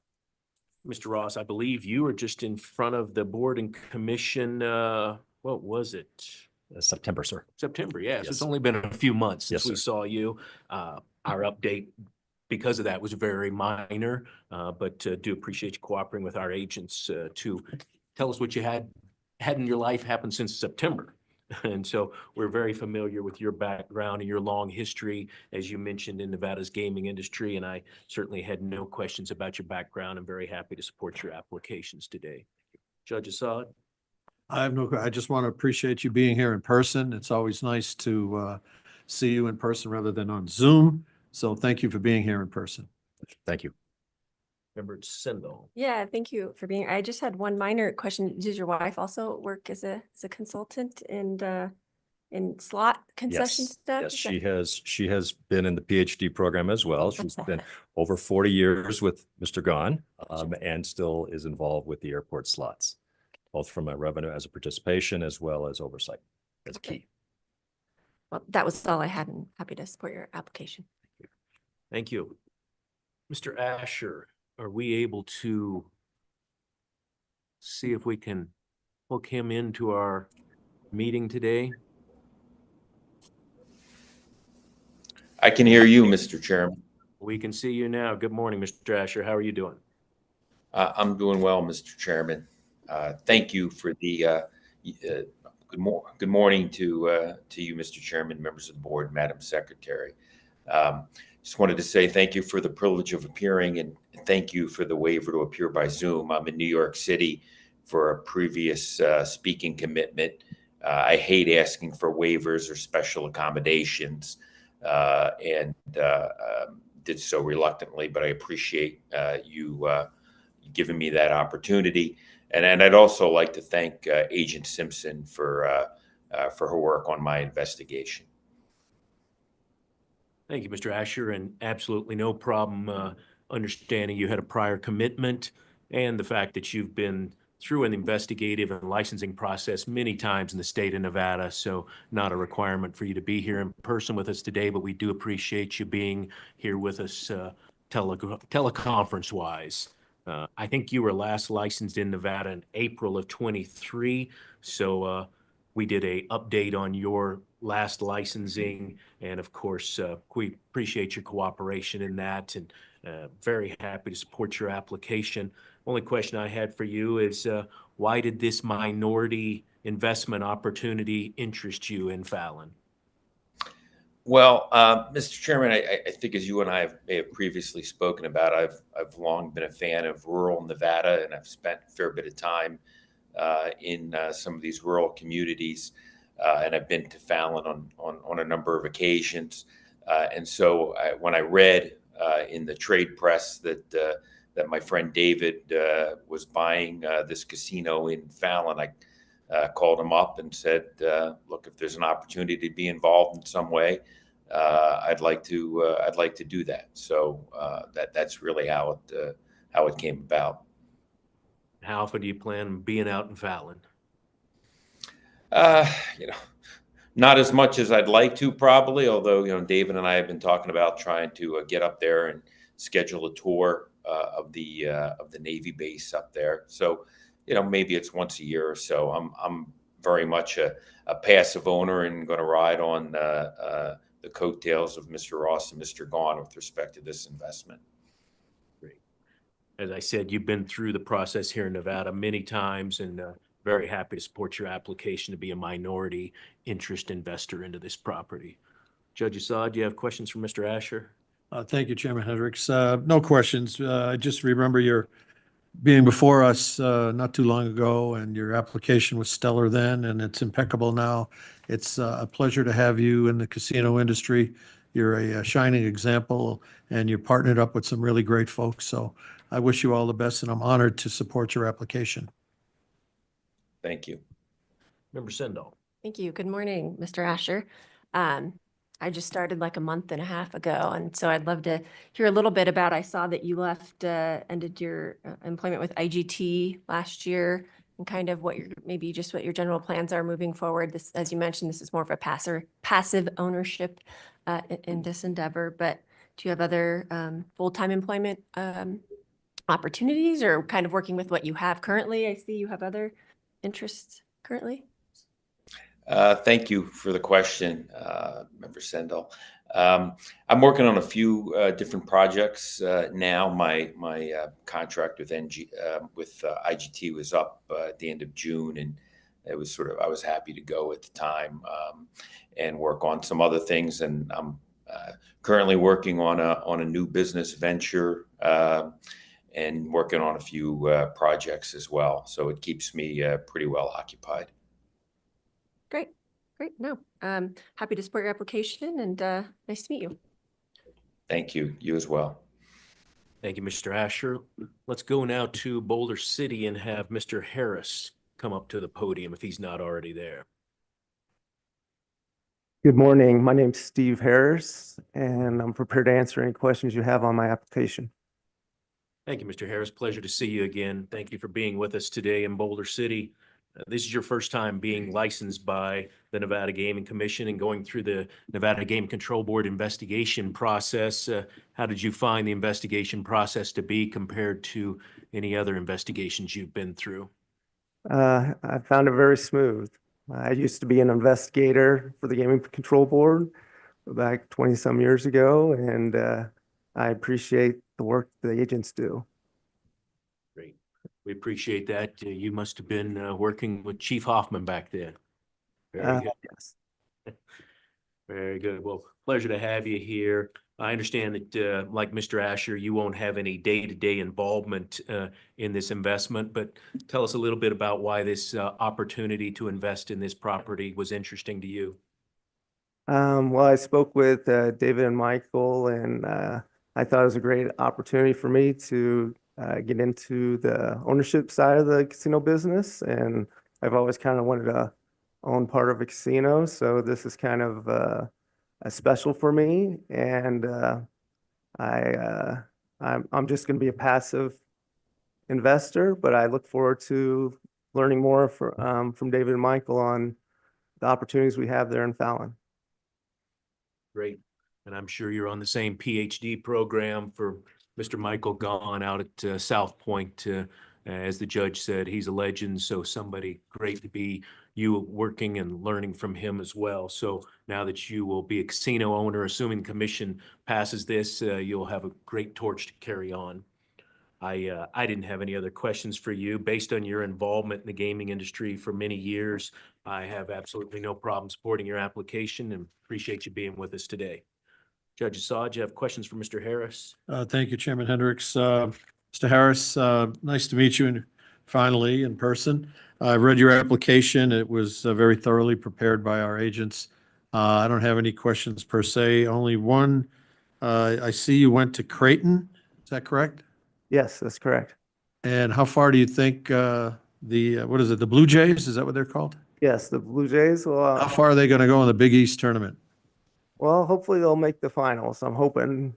Speaker 3: Mr. Ross, I believe you were just in front of the board and commission, what was it?
Speaker 10: September, sir.
Speaker 3: September, yes.
Speaker 10: Yes.
Speaker 3: It's only been a few months
Speaker 10: Yes,
Speaker 3: since we
Speaker 10: sir.
Speaker 3: saw you. Our update because of that was very minor, but do appreciate you cooperating with our agents to tell us what you had in your life happen since September. And so we're very familiar with your background and your long history, as you mentioned, in Nevada's gaming industry. And I certainly had no questions about your background. I'm very happy to support your applications today. Judge Assad?
Speaker 7: I just want to appreciate you being here in person. It's always nice to see you in person rather than on Zoom. So thank you for being here in person.
Speaker 10: Thank you.
Speaker 3: Member Sindall?
Speaker 9: Yeah, thank you for being. I just had one minor question. Does your wife also work as a consultant and in slot concession
Speaker 10: Yes,
Speaker 9: stuff?
Speaker 10: yes,
Speaker 9: Is that-
Speaker 10: she has been in the PhD program as well. She's been over 40 years with Mr. Gahn, and still is involved with the airport slots, both from a revenue as a participation as well as oversight as
Speaker 9: Okay.
Speaker 10: key.
Speaker 9: Well, that was all I had, and happy to support your application.
Speaker 3: Thank you. Mr. Asher, are we able to see if we can hook him into our meeting today?
Speaker 14: I can hear you, Mr. Chairman.
Speaker 3: We can see you now. Good morning, Mr. Asher. How are you doing?
Speaker 14: I'm doing well, Mr. Chairman. Thank you for the good morning to you, Mr. Chairman, members of the board, Madam Secretary. Just wanted to say thank you for the privilege of appearing, and thank you for the waiver to appear by Zoom. I'm in New York City for a previous speaking commitment. I hate asking for waivers or special accommodations, and did so reluctantly, but I appreciate you giving me that opportunity. And I'd also like to thank Agent Simpson for her work on my investigation.
Speaker 3: Thank you, Mr. Asher, and absolutely no problem understanding you had a prior commitment and the fact that you've been through an investigative and licensing process many times in the state of Nevada, so not a requirement for you to be here in person with us today, but we do appreciate you being here with us teleconference-wise. I think you were last licensed in Nevada in April of 23. So we did a update on your last licensing. And of course, we appreciate your cooperation in that and very happy to support your application. Only question I had for you is why did this minority investment opportunity interest you in Fallon?
Speaker 14: Well, Mr. Chairman, I think as you and I may have previously spoken about, I've long been a fan of rural Nevada, and I've spent a fair bit of time in some of these rural communities, and I've been to Fallon on a number of occasions. And so when I read in the trade press that that my friend David was buying this casino in Fallon, I called him up and said, "Look, if there's an opportunity to be involved in some way, I'd like to do that." So that's really how it came about.
Speaker 3: How often do you plan on being out in Fallon?
Speaker 14: You know, not as much as I'd like to, probably. Although David and I have been talking about trying to get up there and schedule a tour of the Navy base up there. So maybe it's once a year or so. I'm very much a passive owner and going to ride on the coattails of Mr. Ross and Mr. Gahn with respect to this investment.
Speaker 3: Great. As I said, you've been through the process here in Nevada many times, and very happy to support your application to be a minority interest investor into this property. Judge Assad, do you have questions for Mr. Asher?
Speaker 7: Thank you, Chairman Hendricks. No questions. I just remember your being before us not too long ago, and your application was stellar then, and it's impeccable now. It's a pleasure to have you in the casino industry. You're a shining example, and you're partnered up with some really great folks. So I wish you all the best, and I'm honored to support your application.
Speaker 14: Thank you.
Speaker 3: Member Sendall.
Speaker 9: Thank you. Good morning, Mr. Asher. I just started like a month and a half ago, and so I'd love to hear a little bit about, I saw that you ended your employment with IGT last year, and kind of what maybe just what your general plans are moving forward. This, as you mentioned, this is more of a passive ownership in this endeavor, but do you have other full-time employment opportunities, or kind of working with what you have currently? I see you have other interests currently.
Speaker 14: Thank you for the question, Member Sendall. I'm working on a few different projects now. My contract with IGT was up at the end of June, and it was I was happy to go at the time and work on some other things. And I'm currently working on a new business venture and working on a few projects as well. So it keeps me pretty well occupied.
Speaker 9: Great. No, happy to support your application, and nice to meet you.
Speaker 14: Thank you. You as well.
Speaker 3: Thank you, Mr. Asher. Let's go now to Boulder City and have Mr. Harris come up to the podium if he's not already there.
Speaker 15: Good morning. My name's Steve Harris, and I'm prepared to answer any questions you have on my application.
Speaker 3: Thank you, Mr. Harris. Pleasure to see you again. Thank you for being with us today in Boulder City. This is your first time being licensed by the Nevada Gaming Commission and going through the Nevada Game Control Board investigation process. How did you find the investigation process to be compared to any other investigations you've been through?
Speaker 15: I found it very smooth. I used to be an investigator for the Gaming Control Board back 20-some years ago, and I appreciate the work the agents do.
Speaker 3: Great. We appreciate that. You must have been working with Chief Hoffman back then. Very good.
Speaker 15: Yes.
Speaker 3: Very good. Well, pleasure to have you here. I understand that, like Mr. Asher, you won't have any day-to-day involvement in this investment, but tell us a little bit about why this opportunity to invest in this property was interesting to you.
Speaker 15: Well, I spoke with David and Michael, and I thought it was a great opportunity for me to get into the ownership side of the casino business, and I've always kind of wanted to own part of a casino, so this is kind of a special for me, and I'm just going to be a passive investor, but I look forward to learning more from David and Michael on the opportunities we have there in Fallon.
Speaker 3: Great. And I'm sure you're on the same PhD program for Mr. Michael Gahn out at South Point. As the judge said, he's a legend, so somebody great to be you working and learning from him as well. So now that you will be a casino owner, assuming the commission passes this, you'll have a great torch to carry on. I didn't have any other questions for you. Based on your involvement in the gaming industry for many years, I have absolutely no problem supporting your application and appreciate you being with us today. Judge Assad, you have questions for Mr. Harris?
Speaker 7: Thank you, Chairman Hendricks. Mr. Harris, nice to meet you finally in person. I read your application. It was very thoroughly prepared by our agents. I don't have any questions per se, only one. I see you went to Creighton. Is that correct?
Speaker 15: Yes, that's correct.
Speaker 7: And how far do you think what is it, the Blue Jays? Is that what they're called?
Speaker 15: Yes, the Blue Jays will.
Speaker 7: How far are they going to go in the Big East tournament?
Speaker 15: Well, hopefully they'll make the finals. I'm hoping.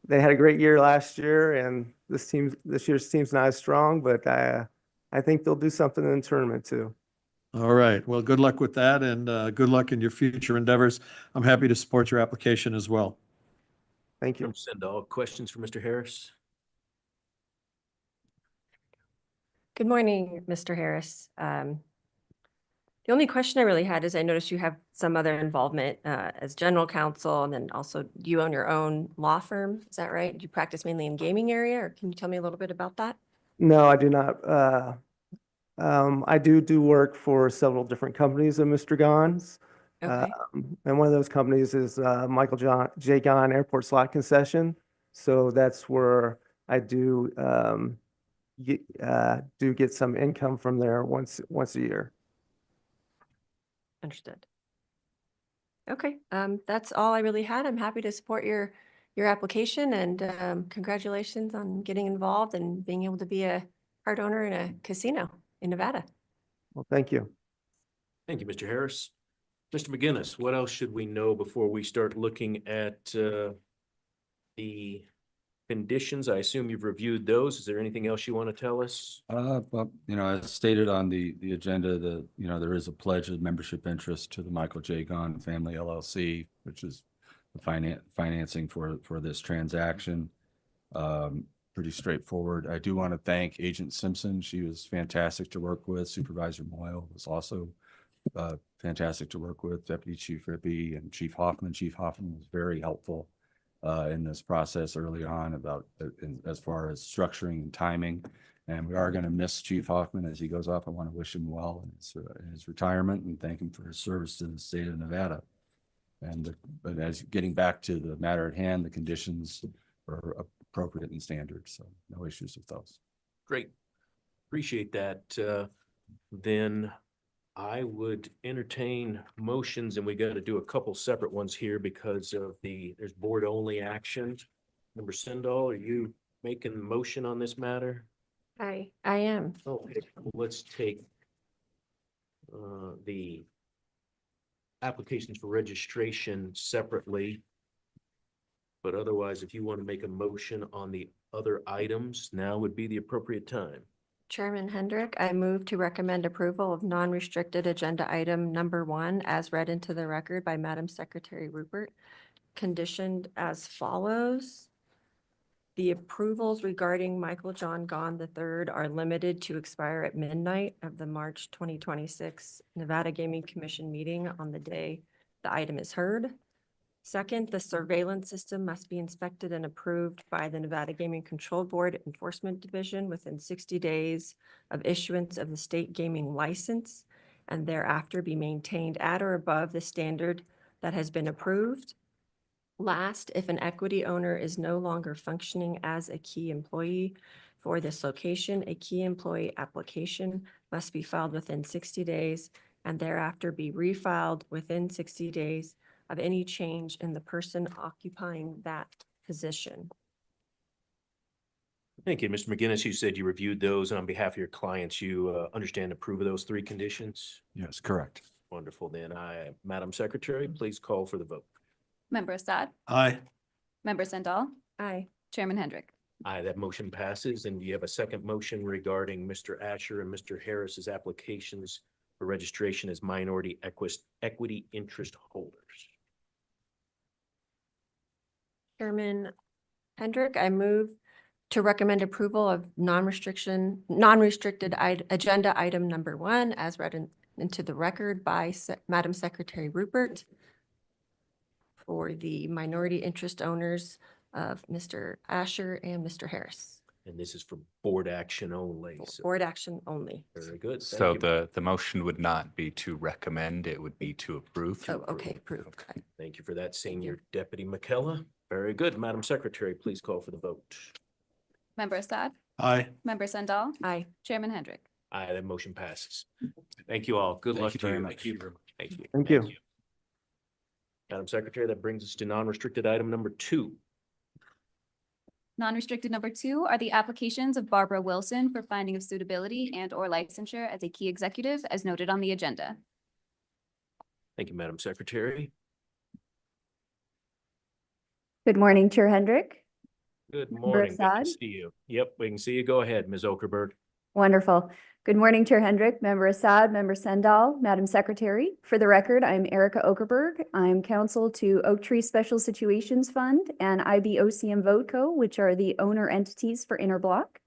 Speaker 15: They had a great year last year, and this year's team's not as strong, but I think they'll do something in the tournament too.
Speaker 7: All right. Well, good luck with that, and good luck in your future endeavors. I'm happy to support your application as well.
Speaker 15: Thank you.
Speaker 3: Send all questions for Mr. Harris.
Speaker 9: Good morning, Mr. Harris. The only question I really had is I noticed you have some other involvement as general counsel, and then also you own your own law firm. Is that right? Do you practice mainly in gaming area, or can you tell me a little bit about that?
Speaker 15: No, I do not. I do work for several different companies of Mr. Gahn's.
Speaker 9: Okay.
Speaker 15: And one of those companies is Michael J. Gahn Airport Slot Concession. So that's where I do get some income from there once a year.
Speaker 9: Understood. Okay, that's all I really had. I'm happy to support your application, and congratulations on getting involved and being able to be a part owner in a casino in Nevada.
Speaker 15: Well, thank you.
Speaker 3: Thank you, Mr. Harris. Mr. McGinnis, what else should we know before we start looking at the conditions? I assume you've reviewed those. Is there anything else you want to tell us?
Speaker 11: Well, as stated on the agenda, there is a pledge of membership interest to the Michael J. Gahn Family LLC, which is the financing for this transaction. Pretty straightforward. I do want to thank Agent Simpson. She was fantastic to work with. Supervisor Moyle was also fantastic to work with. Deputy Chief Rippey and Chief Hoffman. Chief Hoffman was very helpful in this process early on about as far as structuring and timing. And we are going to miss Chief Hoffman as he goes off. I want to wish him well in his retirement and thank him for his service to the state of Nevada. But as getting back to the matter at hand, the conditions are appropriate and standard, so no issues with those.
Speaker 3: Great. Appreciate that. Then I would entertain motions, and we got to do a couple separate ones here because of there's board only action. Member Sendall, are you making the motion on this matter?
Speaker 9: I am.
Speaker 3: Okay, let's take the applications for registration separately. But otherwise, if you want to make a motion on the other items, now would be the appropriate time.
Speaker 9: Chairman Hendrick, I move to recommend approval of non-restricted agenda item number 1 as read into the record by Madam Secretary Rupert, conditioned as follows. The approvals regarding Michael John Gahn III are limited to expire at midnight of the March 2026 Nevada Gaming Commission meeting on the day the item is heard. Second, the surveillance system must be inspected and approved by the Nevada Gaming Control Board Enforcement Division within 60 days of issuance of the state gaming license, and thereafter be maintained at or above the standard that has been approved. Last, if an equity owner is no longer functioning as a key employee for this location, a key employee application must be filed within 60 days and thereafter be refiled within 60 days of any change in the person occupying that position.
Speaker 3: Thank you, Mr. McGinnis. You said you reviewed those, and on behalf of your clients, you understand and approve of those 3 conditions?
Speaker 11: Yes, correct.
Speaker 3: Wonderful. Then Madam Secretary, please call for the vote.
Speaker 2: Member Assad?
Speaker 7: Aye.
Speaker 2: Member Sendall?
Speaker 9: Aye.
Speaker 2: Chairman Hendrick?
Speaker 3: Aye, that motion passes. And you have a second motion regarding Mr. Asher and Mr. Harris's applications for registration as minority equity interest holders.
Speaker 9: Chairman Hendrick, I move to recommend approval of agenda item number 1 as read into the record by Madam Secretary Rupert for the minority interest owners of Mr. Asher and Mr. Harris.
Speaker 3: And this is for board action only. So
Speaker 9: Board action only.
Speaker 3: very good.
Speaker 16: So
Speaker 3: Thank you.
Speaker 16: the motion would not be to recommend, it would be to approve.
Speaker 9: Oh, okay, approved.
Speaker 16: Okay.
Speaker 3: Thank you for that, Senior Deputy McKellar. Very good. Madam Secretary, please call for the vote.
Speaker 2: Member Assad?
Speaker 7: Aye.
Speaker 2: Member Sandal?
Speaker 9: Aye.
Speaker 2: Chairman Hendrick?
Speaker 3: Aye, that motion passes. Thank you all. Good
Speaker 11: Thank
Speaker 3: luck
Speaker 11: you
Speaker 3: to
Speaker 11: very
Speaker 3: you.
Speaker 11: much.
Speaker 3: Thank you. Thank you.
Speaker 15: Thank you.
Speaker 3: Madam Secretary, that brings us to non-restricted item number 2.
Speaker 2: Non-restricted number 2 are the applications of Barbara Wilson for finding of suitability and/or licensure as a key executive as noted on the agenda.
Speaker 3: Thank you, Madam Secretary.
Speaker 17: Good morning, Chair Hendrick.
Speaker 3: Good
Speaker 17: Member
Speaker 3: morning. Good to
Speaker 17: Assad?
Speaker 3: see you. Yep, we can see you. Go ahead, Ms. Okerberg.
Speaker 17: Wonderful. Good morning, Chair Hendrick, Member Assad, Member Sandal, Madam Secretary. For the record, I'm Erica Okerberg. I'm counsel to Oak Tree Special Situations Fund and IBOCM Voco, which are the owner entities for Interblock.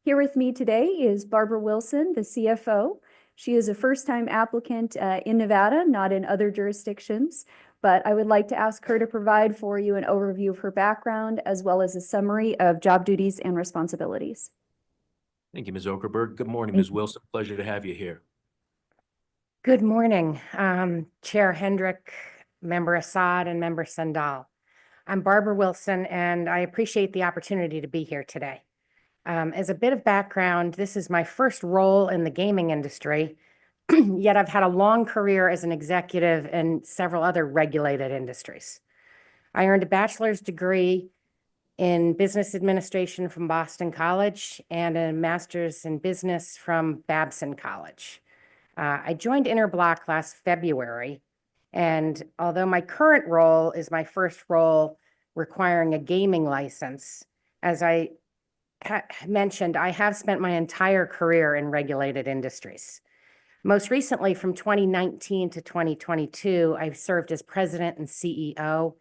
Speaker 17: Here with me today is Barbara Wilson, the CFO. She is a first-time applicant in Nevada, not in other jurisdictions, but I would like to ask her to provide for you an overview of her background as well as a summary of job duties and responsibilities.
Speaker 3: Thank you, Ms. Okerberg. Good morning,
Speaker 17: Thank
Speaker 3: Ms. Wilson. Pleasure to have you here.
Speaker 18: Good morning, Chair Hendrick, Member Assad, and Member Sandal. I'm Barbara Wilson, and I appreciate the opportunity to be here today. As a bit of background, this is my first role in the gaming industry, yet I've had a long career as an executive in several other regulated industries. I earned a bachelor's degree in business administration from Boston College and a master's in business from Babson College. I joined Interblock last February, and although my current role is my first role requiring a gaming license, as I mentioned, I have spent my entire career in regulated industries. Most recently, from 2019 to 2022, I've served as president and CEO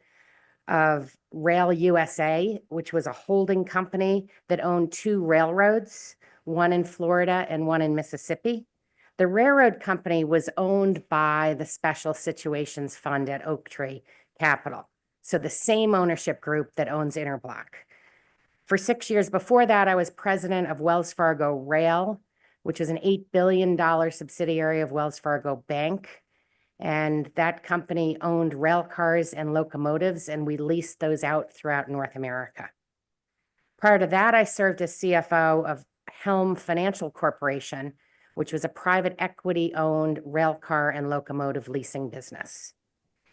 Speaker 18: of Rail USA, which was a holding company that owned 2 railroads, one in Florida and one in Mississippi. The railroad company was owned by the Special Situations Fund at Oak Tree Capital, so the same ownership group that owns Interblock. For 6 years before that, I was president of Wells Fargo Rail, which was an $8 billion subsidiary of Wells Fargo Bank. And that company owned rail cars and locomotives, and we leased those out throughout North America. Prior to that, I served as CFO of Helm Financial Corporation, which was a private equity-owned rail car and locomotive leasing business.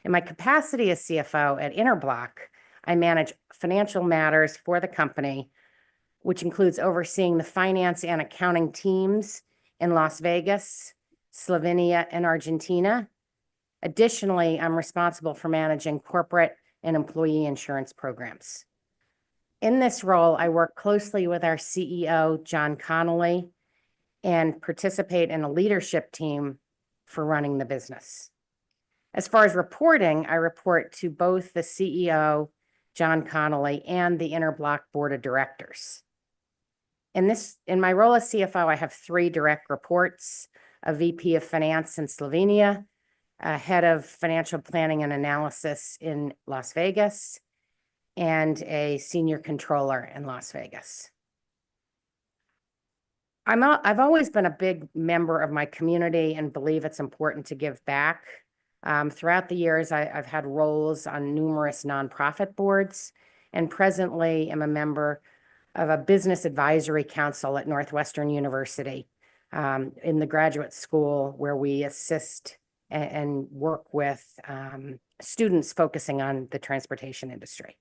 Speaker 18: In my capacity as CFO at Interblock, I manage financial matters for the company, which includes overseeing the finance and accounting teams in Las Vegas, Slovenia, and Argentina. Additionally, I'm responsible for managing corporate and employee insurance programs. In this role, I work closely with our CEO, John Connolly, and participate in a leadership team for running the business. As far as reporting, I report to both the CEO, John Connolly, and the Interblock Board of Directors. In my role as CFO, I have 3 direct reports: a VP of Finance in Slovenia, a head of financial planning and analysis in Las Vegas, and a senior controller in Las Vegas. I've always been a big member of my community and believe it's important to give back. Throughout the years, I've had roles on numerous nonprofit boards, and presently am a member of a business advisory council at Northwestern University in the graduate school, where we assist and work with students focusing on the transportation industry.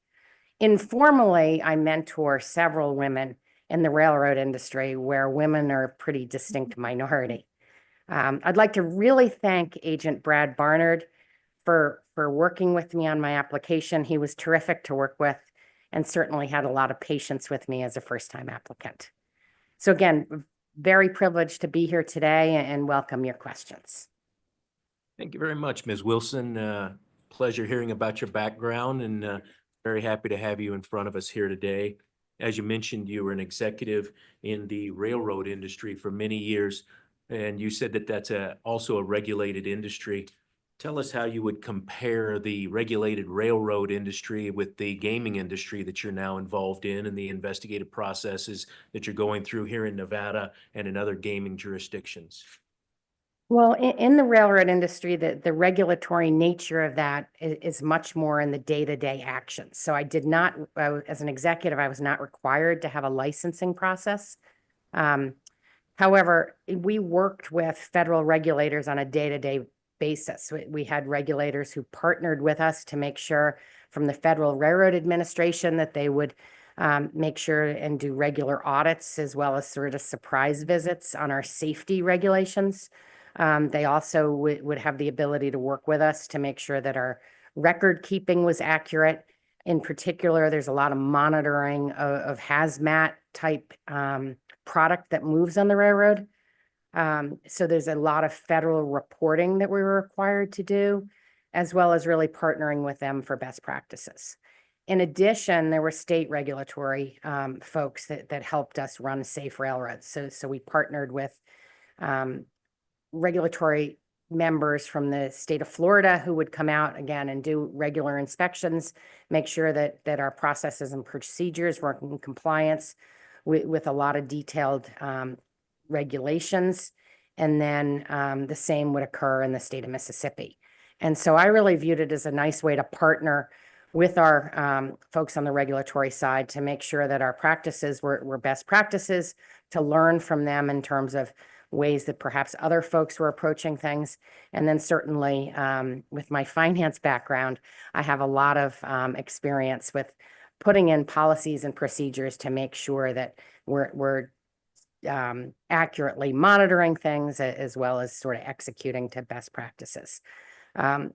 Speaker 18: Informally, I mentor several women in the railroad industry, where women are a pretty distinct minority. I'd like to really thank Agent Brad Barnard for working with me on my application. He was terrific to work with and certainly had a lot of patience with me as a first-time applicant. So again, very privileged to be here today and welcome your questions.
Speaker 3: Thank you very much, Ms. Wilson. Pleasure hearing about your background, and Very happy to have you in front of us here today. As you mentioned, you were an executive in the railroad industry for many years, and you said that that's also a regulated industry. Tell us how you would compare the regulated railroad industry with the gaming industry that you're now involved in and the investigative processes that you're going through here in Nevada and in other gaming jurisdictions.
Speaker 18: Well, in the railroad industry, the regulatory nature of that is much more in the day-to-day actions. So I did not, as an executive, I was not required to have a licensing process. However, we worked with federal regulators on a day-to-day basis. We had regulators who partnered with us to make sure from the Federal Railroad Administration that they would make sure and do regular audits as well as sort of surprise visits on our safety regulations. They also would have the ability to work with us to make sure that our record keeping was accurate. In particular, there's a lot of monitoring of hazmat type product that moves on the railroad. So there's a lot of federal reporting that we were required to do, as well as really partnering with them for best practices. In addition, there were state regulatory folks that helped us run safe railroads. So we partnered with regulatory members from the state of Florida who would come out again and do regular inspections, make sure that our processes and procedures were in compliance with a lot of detailed regulations. And then the same would occur in the state of Mississippi. And so I really viewed it as a nice way to partner with our folks on the regulatory side to make sure that our practices were best practices, to learn from them in terms of ways that perhaps other folks were approaching things. And then certainly with my finance background, I have a lot of experience with putting in policies and procedures to make sure that we're accurately monitoring things as well as sort of executing to best practices. And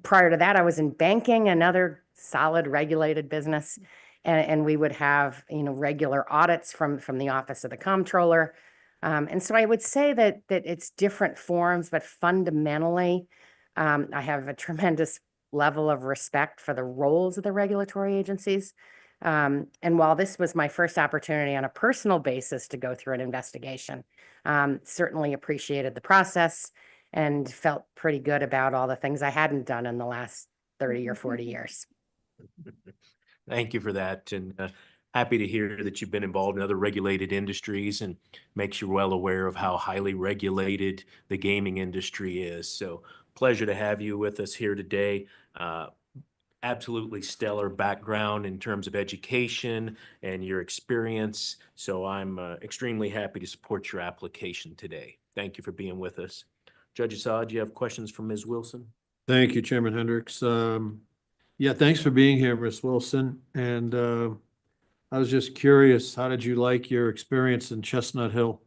Speaker 18: prior to that, I was in banking, another solid regulated business, and we would have regular audits from the Office of the Comptroller. And so I would say that it's different forms, but fundamentally, I have a tremendous level of respect for the roles of the regulatory agencies. And while this was my first opportunity on a personal basis to go through an investigation, certainly appreciated the process and felt pretty good about all the things I hadn't done in the last 30 or 40 years.
Speaker 3: Thank you for that. And happy to hear that you've been involved in other regulated industries and makes you well aware of how highly regulated the gaming industry is. So pleasure to have you with us here today. Absolutely stellar background in terms of education and your experience. So I'm extremely happy to support your application today. Thank you for being with us. Judge Assad, do you have questions for Ms. Wilson?
Speaker 7: Thank you, Chairman Hendricks. Yeah, thanks for being here, Ms. Wilson. And I was just curious, how did you like your experience in Chestnut Hill?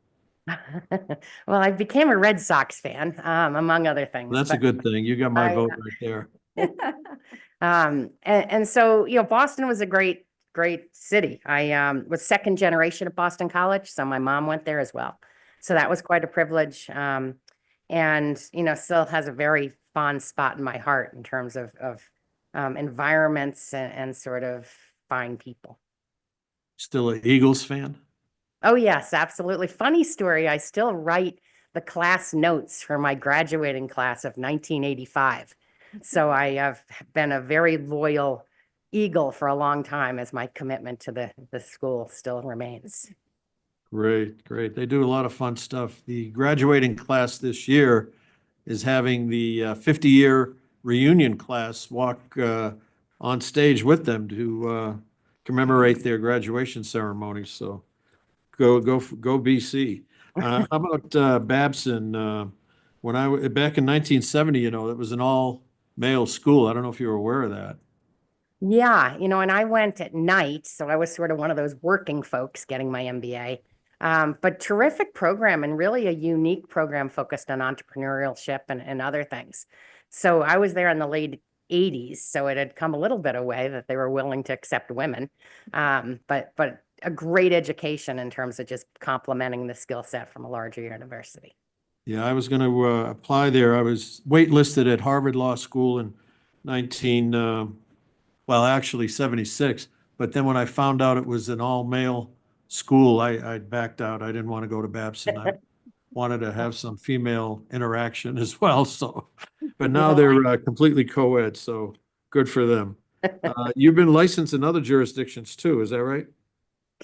Speaker 18: Well, I became a Red Sox fan, among other things.
Speaker 7: That's a good thing. You got my vote right there.
Speaker 18: And so, Boston was a great city. I was second generation at Boston College, so my mom went there as well. So that was quite a privilege. And, still has a very fond spot in my heart in terms of environments and sort of fine people.
Speaker 7: Still an Eagles fan?
Speaker 18: Oh, yes, absolutely. Funny story. I still write the class notes for my graduating class of 1985. So I have been a very loyal Eagle for a long time, as my commitment to the school still remains.
Speaker 7: Great, great. They do a lot of fun stuff. The graduating class this year is having the 50-year reunion class walk on stage with them to commemorate their graduation ceremony. So go BC. How about Babson? Back in 1970, it was an all-male school. I don't know if you were aware of that.
Speaker 18: Yeah, and I went at night, so I was sort of one of those working folks getting my MBA. But terrific program, and really a unique program focused on entrepreneurship and other things. So I was there in the late 80s, so it had come a little bit away that they were willing to accept women. But a great education in terms of just complementing the skill set from a larger university.
Speaker 7: Yeah, I was going to apply there. I was waitlisted at Harvard Law School in 19 well, actually 76. But then when I found out it was an all-male school, I backed out. I didn't want to go to Babson. I wanted to have some female interaction as well, so. But now they're completely co-ed, so good for them. You've been licensed in other jurisdictions too, is that right?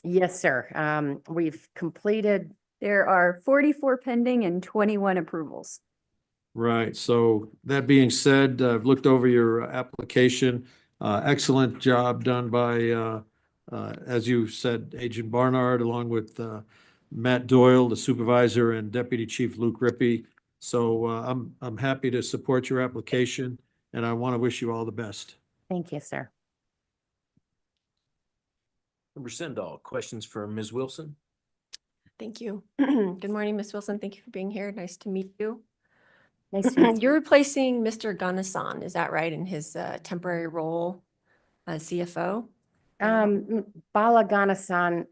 Speaker 18: Yes, sir. We've completed,
Speaker 17: There are 44 pending and 21 approvals.
Speaker 7: Right. So that being said, I've looked over your application. Excellent job done by, as you said, Agent Barnard, along with Matt Doyle, the supervisor, and Deputy Chief Luke Rippey. So I'm happy to support your application, and I want to wish you all the best.
Speaker 18: thank you, sir.
Speaker 3: Member Sendall, questions for Ms. Wilson?
Speaker 9: Thank you. Good morning, Ms. Wilson. Thank you for being here. Nice to meet you.
Speaker 18: Nice to meet you.
Speaker 9: You're replacing Mr. Gunasan, is that right, in his temporary role as CFO?
Speaker 18: Bala Ganasan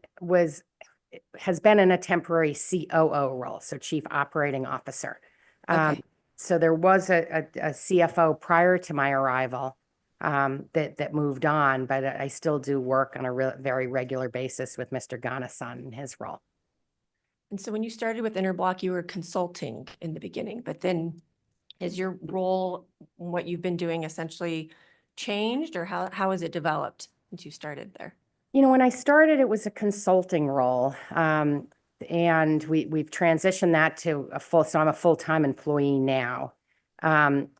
Speaker 18: has been in a temporary COO role, so Chief Operating Officer.
Speaker 9: Okay.
Speaker 18: So there was a CFO prior to my arrival that moved on, but I still do work on a very regular basis with Mr. Ganasan in his role.
Speaker 9: And so when you started with Interblock, you were consulting in the beginning, but then is your role, what you've been doing, essentially changed, or how has it developed since you started there?
Speaker 18: You know, when I started, it was a consulting role, and we've transitioned that to so I'm a full-time employee now.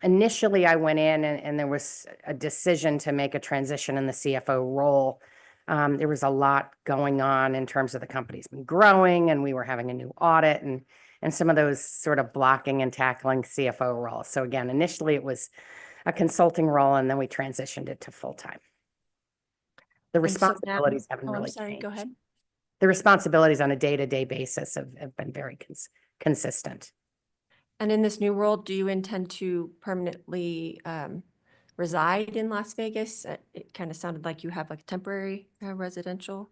Speaker 18: Initially, I went in and there was a decision to make a transition in the CFO role. There was a lot going on in terms of the company's been growing, and we were having a new audit and some of those sort of blocking and tackling CFO roles. So again, initially it was a consulting role, and then we transitioned it to full-time. The responsibilities haven't
Speaker 9: I'm
Speaker 18: really
Speaker 9: sorry,
Speaker 18: changed.
Speaker 9: go ahead.
Speaker 18: The responsibilities on a day-to-day basis have been very consistent.
Speaker 9: And in this new role, do you intend to permanently reside in Las Vegas? It kind of sounded like you have like temporary residential.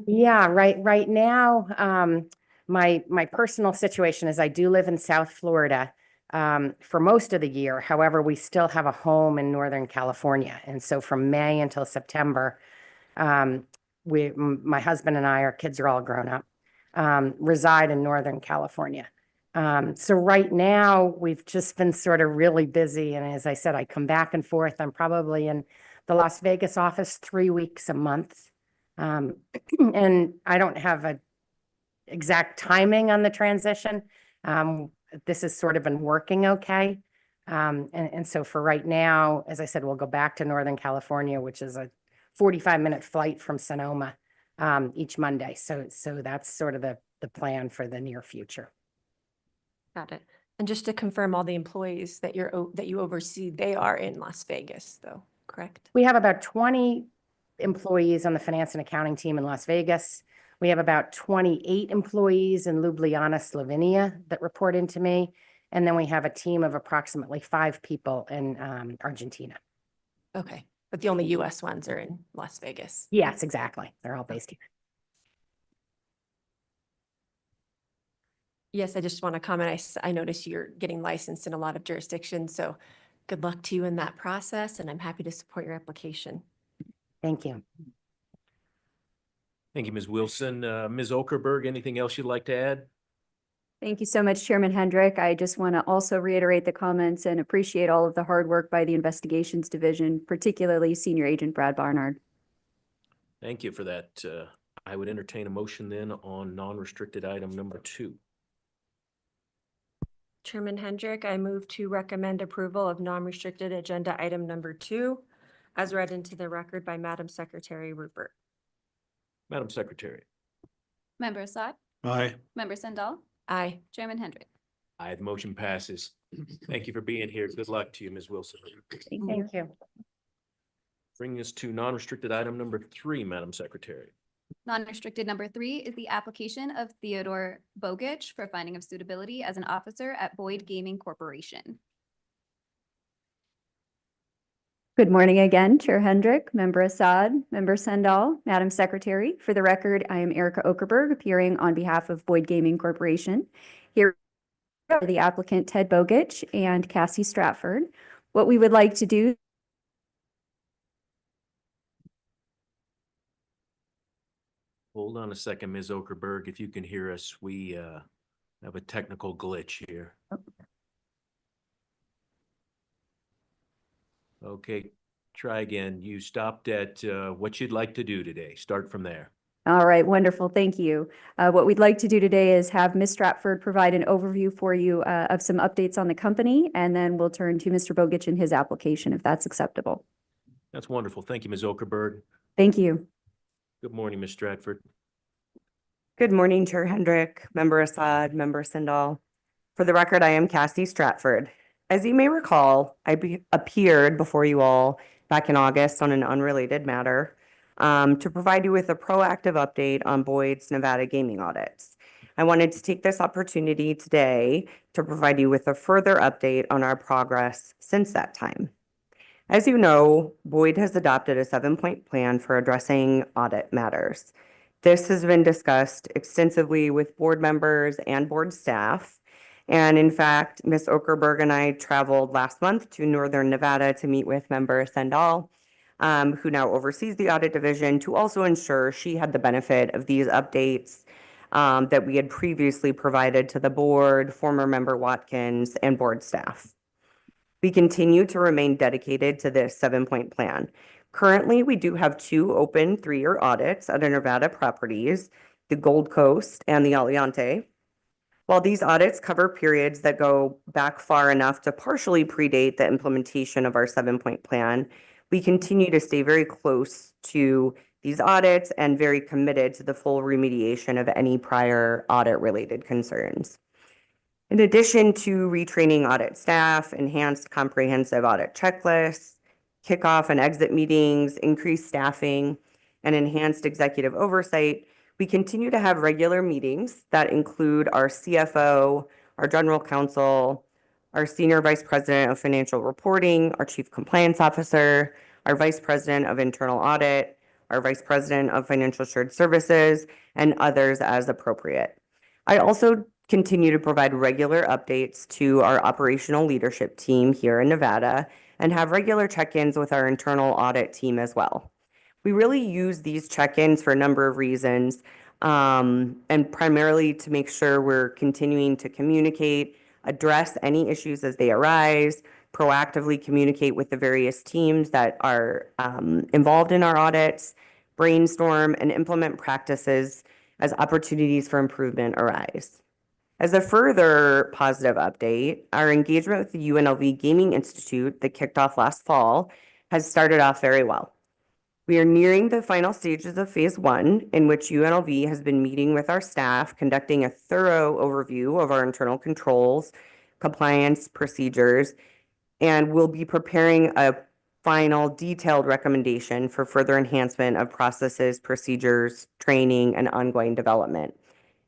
Speaker 18: Yeah, right now, my personal situation is I do live in South Florida for most of the year. However, we still have a home in Northern California. And so from May until September, my husband and I, our kids are all grown up, reside in Northern California. So right now we've just been sort of really busy. And as I said, I come back and forth. I'm probably in the Las Vegas office 3 weeks a month. And I don't have a exact timing on the transition. This has sort of been working okay. And so for right now, as I said, we'll go back to Northern California, which is a 45-minute flight from Sonoma each Monday. So that's sort of the plan for the near future.
Speaker 9: Got it. And just to confirm, all the employees that you oversee, they are in Las Vegas, though, correct?
Speaker 18: We have about 20 employees on the finance and accounting team in Las Vegas. We have about 28 employees in Ljubljana, Slovenia that report into me. And then we have a team of approximately 5 people in Argentina.
Speaker 9: Okay, but the only US ones are in Las Vegas.
Speaker 18: Yes, exactly. They're all based here.
Speaker 9: Yes, I just want to comment. I noticed you're getting licensed in a lot of jurisdictions, so good luck to you in that process, and I'm happy to support your application.
Speaker 18: Thank you.
Speaker 3: Thank you, Ms. Wilson. Ms. Okerberg, anything else you'd like to add?
Speaker 17: Thank you so much, Chairman Hendrick. I just want to also reiterate the comments and appreciate all of the hard work by the Investigations Division, particularly Senior Agent Brad Barnard.
Speaker 3: Thank you for that. I would entertain a motion then on non-restricted item number 2.
Speaker 9: Chairman Hendrick, I move to recommend approval of non-restricted agenda item number 2, as read into the record by Madam Secretary Rupert.
Speaker 3: Madam Secretary.
Speaker 2: Member Assad?
Speaker 7: Aye.
Speaker 2: Member Sendall?
Speaker 9: Aye.
Speaker 2: Chairman Hendrick?
Speaker 3: Aye, the motion passes. Thank you for being here. Good luck to you, Ms. Wilson.
Speaker 18: Thank you.
Speaker 3: Bringing us to non-restricted item number 3, Madam Secretary.
Speaker 2: Non-restricted number 3 is the application of Theodore Bogich for finding of suitability as an officer at Boyd Gaming Corporation.
Speaker 17: Good morning again, Chair Hendrick, Member Assad, Member Sendall, Madam Secretary. For the record, I am Erica Okerberg, appearing on behalf of Boyd Gaming Corporation. Here are the applicant Ted Bogich and Cassie Stratford. What we would like to do
Speaker 3: Hold on a second, Ms. Okerberg. If you can hear us, we have a technical glitch here. Okay, try again. You stopped at what you'd like to do today. Start from there.
Speaker 17: All right, wonderful. Thank you. What we'd like to do today is have Ms. Stratford provide an overview for you of some updates on the company, and then we'll turn to Mr. Bogich and his application, if that's acceptable.
Speaker 3: That's wonderful. Thank you, Ms. Okerberg.
Speaker 17: Thank you.
Speaker 3: Good morning, Ms. Stratford.
Speaker 19: Good morning, Chair Hendrick, Member Assad, Member Sindall. For the record, I am Cassie Stratford. As you may recall, appeared before you all back in August on an unrelated matter to provide you with a proactive update on Boyd's Nevada gaming audits. I wanted to take this opportunity today to provide you with a further update on our progress since that time. As you know, Boyd has adopted a 7-point plan for addressing audit matters. This has been discussed extensively with board members and board staff. And in fact, Ms. Okerberg and I traveled last month to Northern Nevada to meet with Member Sendall, who now oversees the audit division, to also ensure she had the benefit of these updates that we had previously provided to the board, former Member Watkins, and board staff. We continue to remain dedicated to this 7-point plan. Currently, we do have 2 open 3-year audits at our Nevada properties, the Gold Coast and the Aliante. While these audits cover periods that go back far enough to partially predate the implementation of our 7-point plan, we continue to stay very close to these audits and very committed to the full remediation of any prior audit-related concerns. In addition to retraining audit staff, enhanced comprehensive audit checklists, kickoff and exit meetings, increased staffing, and enhanced executive oversight, we continue to have regular meetings that include our CFO, our general counsel, our senior vice president of financial reporting, our chief compliance officer, our vice president of internal audit, our vice president of financial assured services, and others as appropriate. I also continue to provide regular updates to our operational leadership team here in Nevada and have regular check-ins with our internal audit team as well. We really use these check-ins for a number of reasons, and primarily to make sure we're continuing to communicate, address any issues as they arise, proactively communicate with the various teams that are involved in our audits, brainstorm and implement practices as opportunities for improvement arise. As a further positive update, our engagement with the UNLV Gaming Institute that kicked off last fall has started off very well. We are nearing the final stages of phase 1, in which UNLV has been meeting with our staff, conducting a thorough overview of our internal controls, compliance procedures, and will be preparing a final detailed recommendation for further enhancement of processes, procedures, training, and ongoing development.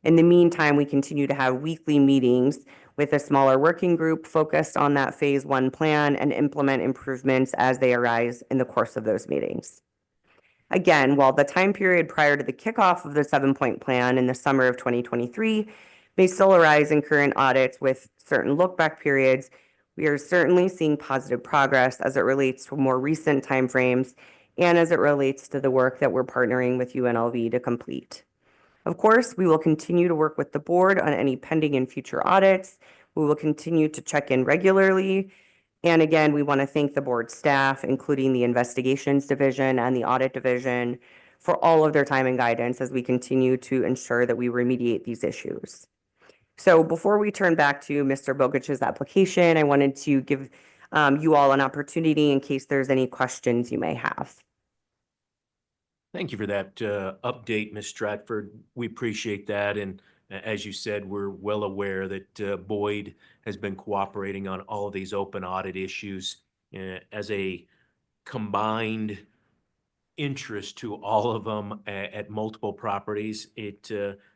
Speaker 19: In the meantime, we continue to have weekly meetings with a smaller working group focused on that phase 1 plan and implement improvements as they arise in the course of those meetings. Again, while the time period prior to the kickoff of the 7-point plan in the summer of 2023 may still arise in current audits with certain look-back periods, we are certainly seeing positive progress as it relates to more recent timeframes and as it relates to the work that we're partnering with UNLV to complete. Of course, we will continue to work with the board on any pending and future audits. We will continue to check in regularly. And again, we want to thank the board staff, including the investigations division and the audit division, for all of their time and guidance as we continue to ensure that we remediate these issues. So before we turn back to Mr. Bogich's application, I wanted to give you all an opportunity in case there's any questions you may have.
Speaker 3: Thank you for that update, Ms. Stratford. We appreciate that. And as you said, we're well aware that Boyd has been cooperating on all of these open audit issues as a combined interest to all of them at multiple properties. It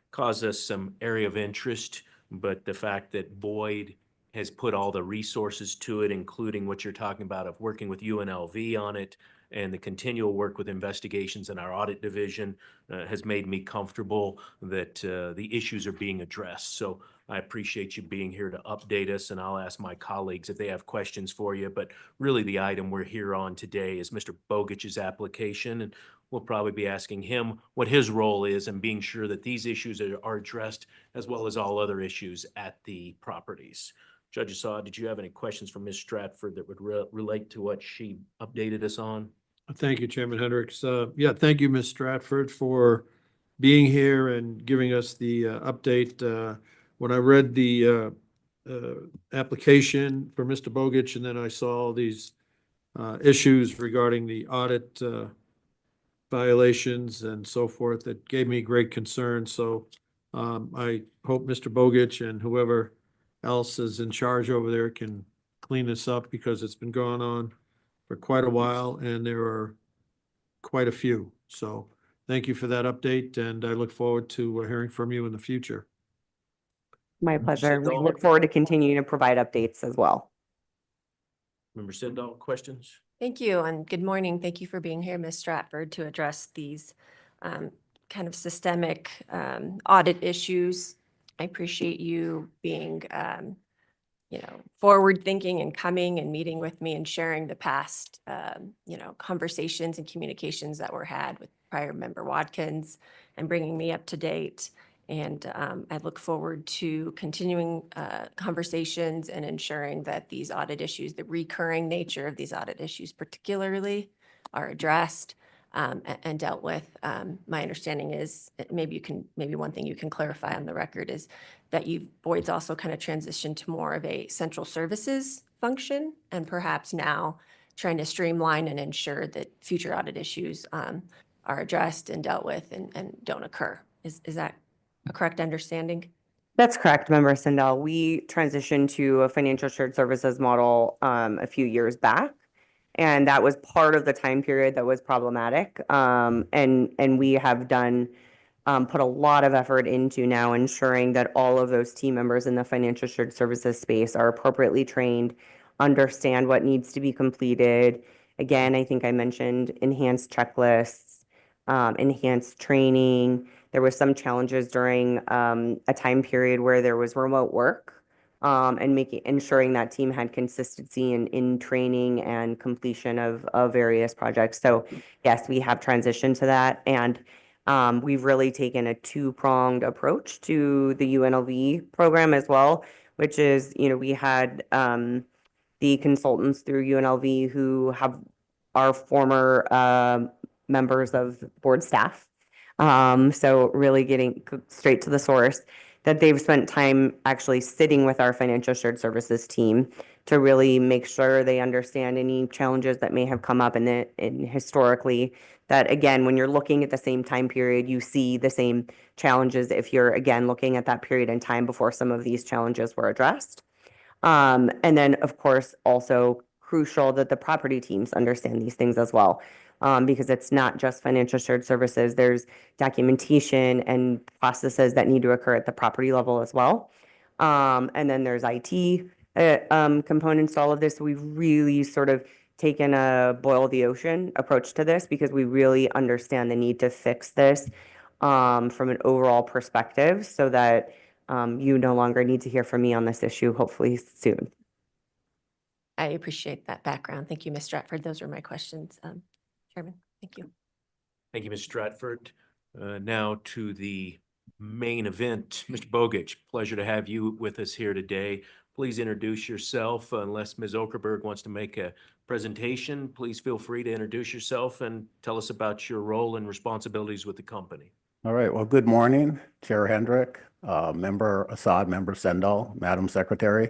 Speaker 3: caused us some area of interest, but the fact that Boyd has put all the resources to it, including what you're talking about of working with UNLV on it, and the continual work with investigations in our audit division has made me comfortable that the issues are being addressed. So I appreciate you being here to update us, and I'll ask my colleagues if they have questions for you. But really the item we're here on today is Mr. Bogich's application, and we'll probably be asking him what his role is in being sure that these issues are addressed, as well as all other issues at the properties. Judge Assad, did you have any questions for Ms. Stratford that would relate to what she updated us on?
Speaker 7: Thank you, Chairman Hendricks. Yeah, thank you, Ms. Stratford, for being here and giving us the update. When I read the application for Mr. Bogich, and then I saw these issues regarding the audit violations and so forth, it gave me great concern. So I hope Mr. Bogich and whoever else is in charge over there can clean this up, because it's been going on for quite a while and there are quite a few. So thank you for that update, and I look forward to hearing from you in the future.
Speaker 19: My pleasure. We look forward to continuing to provide updates as well.
Speaker 3: Member Sindall, questions?
Speaker 9: Thank you, and good morning. Thank you for being here, Ms. Stratford, to address these kind of systemic audit issues. I appreciate you being, forward thinking and coming and meeting with me and sharing the past, conversations and communications that were had with prior member Watkins and bringing me up to date. And I look forward to continuing conversations and ensuring that these audit issues, the recurring nature of these audit issues particularly, are addressed and dealt with. My understanding is, maybe one thing you can clarify on the record is that Boyd's also kind of transitioned to more of a central services function, and perhaps now trying to streamline and ensure that future audit issues are addressed and dealt with and don't occur. Is that a correct understanding?
Speaker 19: That's correct, Member Sindall. We transitioned to a financial shared services model a few years back, and that was part of the time period that was problematic. And we have done put a lot of effort into now ensuring that all of those team members in the financial shared services space are appropriately trained, understand what needs to be completed. Again, I think I mentioned enhanced checklists, enhanced training. There was some challenges during a time period where there was remote work, and ensuring that team had consistency in training and completion of various projects. So yes, we have transitioned to that, and we've really taken a two-pronged approach to the UNLV program as well, which is, we had the consultants through UNLV who are former members of board staff. So really getting straight to the source, that they've spent time actually sitting with our financial shared services team to really make sure they understand any challenges that may have come up in historically. That again, when you're looking at the same time period, you see the same challenges if you're again looking at that period in time before some of these challenges were addressed. And then of course, also crucial that the property teams understand these things as well. Because it's not just financial shared services, there's documentation and processes that need to occur at the property level as well. And then there's IT components to all of this. We've really sort of taken a boil the ocean approach to this, because we really understand the need to fix this from an overall perspective, so that you no longer need to hear from me on this issue, hopefully soon.
Speaker 9: I appreciate that background. Thank you, Ms. Stratford. Those are my questions. Chairman, thank you.
Speaker 3: Thank you, Ms. Stratford. Now to the main event. Mr. Bogich, pleasure to have you with us here today. Please introduce yourself. Unless Ms. Okerberg wants to make a presentation, please feel free to introduce yourself and tell us about your role and responsibilities with the company.
Speaker 20: All right. Well, good morning, Chair Hendrick, Member Assad, Member Sendall, Madam Secretary.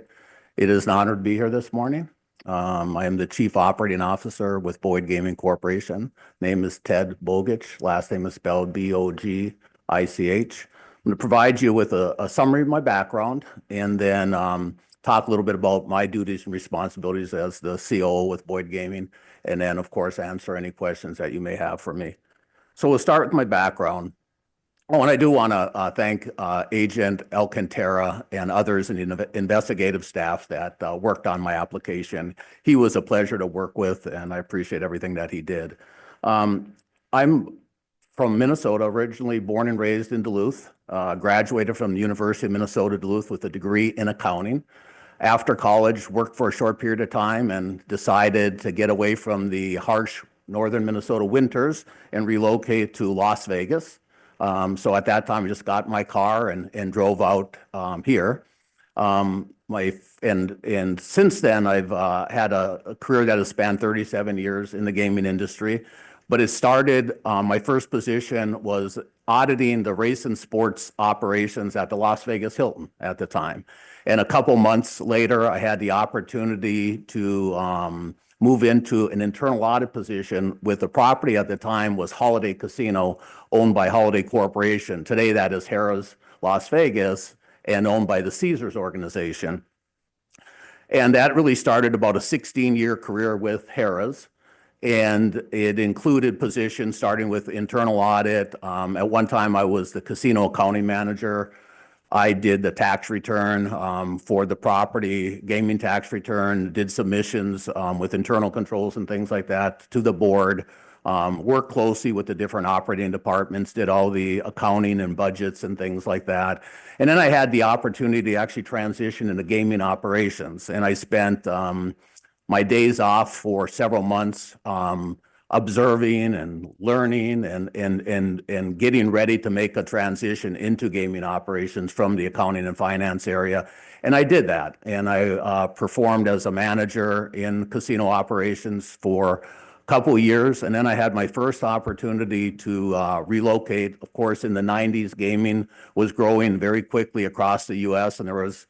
Speaker 20: It is an honor to be here this morning. I am the Chief Operating Officer with Boyd Gaming Corporation. Name is Ted Bogich. Last name is spelled B-O-G-I-C-H. I'm going to provide you with a summary of my background, and then talk a little bit about my duties and responsibilities as the COO with Boyd Gaming, and then, of course, answer any questions that you may have for me. So we'll start with my background. Oh, and I do want to thank Agent Alcantara and others in the investigative staff that worked on my application. He was a pleasure to work with, and I appreciate everything that he did. I'm from Minnesota, originally born and raised in Duluth, graduated from the University of Minnesota Duluth with a degree in accounting. After college, worked for a short period of time and decided to get away from the harsh northern Minnesota winters and relocate to Las Vegas. So at that time, I just got in my car and drove out here. And since then, I've had a career that has spanned 37 years in the gaming industry. But it started, my first position was auditing the race and sports operations at the Las Vegas Hilton at the time. And a couple months later, I had the opportunity to move into an internal audit position with the property at the time was Holiday Casino, owned by Holiday Corporation. Today, that is Harrah's Las Vegas and owned by the Caesars organization. And that really started about a 16-year career with Harrah's. And it included positions starting with internal audit. At one time, I was the casino accounting manager. I did the tax return for the property, gaming tax return, did submissions with internal controls and things like that to the board, worked closely with the different operating departments, did all the accounting and budgets and things like that. And then I had the opportunity to actually transition into gaming operations. And I spent my days off for several months observing and learning and getting ready to make a transition into gaming operations from the accounting and finance area. And I did that. And I performed as a manager in casino operations for a couple of years. And then I had my first opportunity to relocate. Of course, in the 90s, gaming was growing very quickly across the US, and there was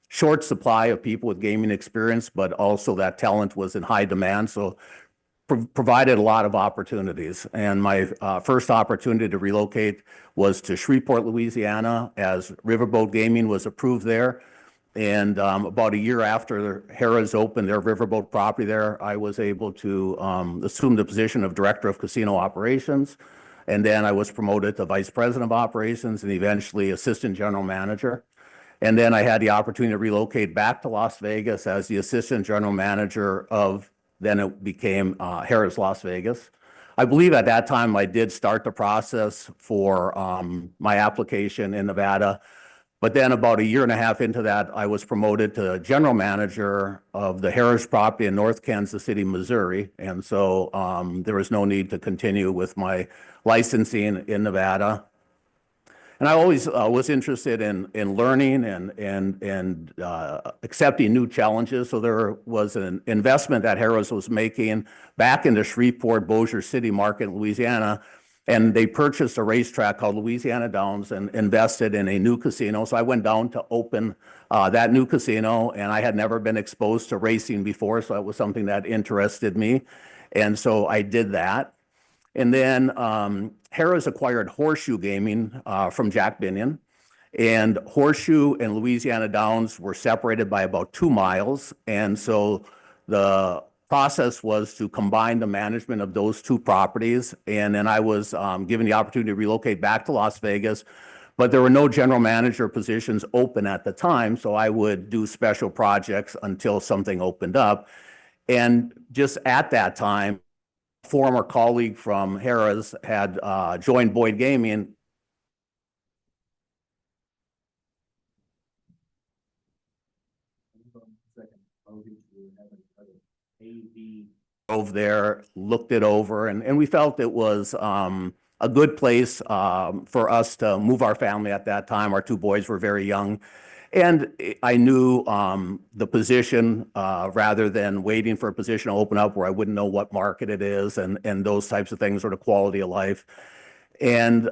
Speaker 20: short supply of people with gaming experience, but also that talent was in high demand. So provided a lot of opportunities. And my first opportunity to relocate was to Shreveport, Louisiana, as Riverboat Gaming was approved there. And about a year after Harrah's opened their Riverboat property there, I was able to assume the position of Director of Casino Operations. And then I was promoted to Vice President of Operations and eventually Assistant General Manager. And then I had the opportunity to relocate back to Las Vegas as the Assistant General Manager of, then it became Harrah's Las Vegas. I believe at that time I did start the process for my application in Nevada. But then about a year and a half into that, I was promoted to General Manager of the Harrah's property in North Kansas City, Missouri. And so there was no need to continue with my licensing in Nevada. And I always was interested in learning and accepting new challenges. So there was an investment that Harrah's was making back in the Shreveport, Bossier City market in Louisiana. And they purchased a racetrack called Louisiana Downs and invested in a new casino. So I went down to open that new casino, and I had never been exposed to racing before. So it was something that interested me. And so I did that. And then Harrah's acquired Horseshoe Gaming from Jack Binion. And Horseshoe and Louisiana Downs were separated by about 2 miles. And so the process was to combine the management of those two properties. And then I was given the opportunity to relocate back to Las Vegas. But there were no general manager positions open at the time. So I would do special projects until something opened up. And just at that time, former colleague from Harrah's had joined Boyd Gaming. Over there, looked it over, and we felt it was a good place for us to move our family at that time. Our 2 boys were very young. And I knew the position rather than waiting for a position to open up where I wouldn't know what market it is and those types of things, or the quality of life. And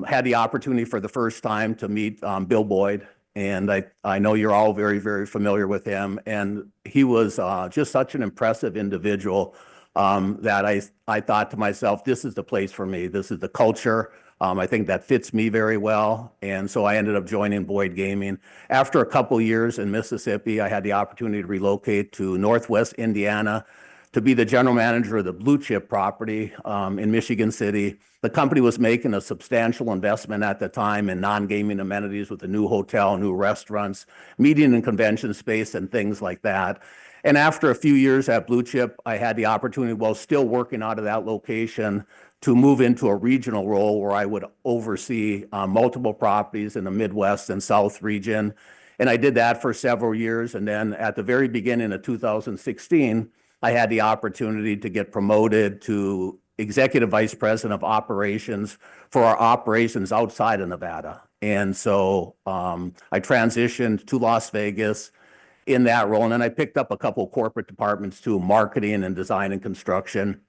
Speaker 20: had the opportunity for the first time to meet Bill Boyd. And I know you're all very, very familiar with him. And he was just such an impressive individual that I thought to myself, this is the place for me. This is the culture. I think that fits me very well. And so I ended up joining Boyd Gaming. After a couple years in Mississippi, I had the opportunity to relocate to Northwest Indiana to be the general manager of the Blue Chip property in Michigan City. The company was making a substantial investment at the time in non-gaming amenities with a new hotel, new restaurants, meeting and convention space, and things like that. And after a few years at Blue Chip, I had the opportunity, while still working out of that location, to move into a regional role where I would oversee multiple properties in the Midwest and South region. And I did that for several years. And then at the very beginning of 2016, I had the opportunity to get promoted to Executive Vice President of Operations for our operations outside of Nevada. And so I transitioned to Las Vegas in that role. And then I picked up a couple of corporate departments too, marketing and design and construction.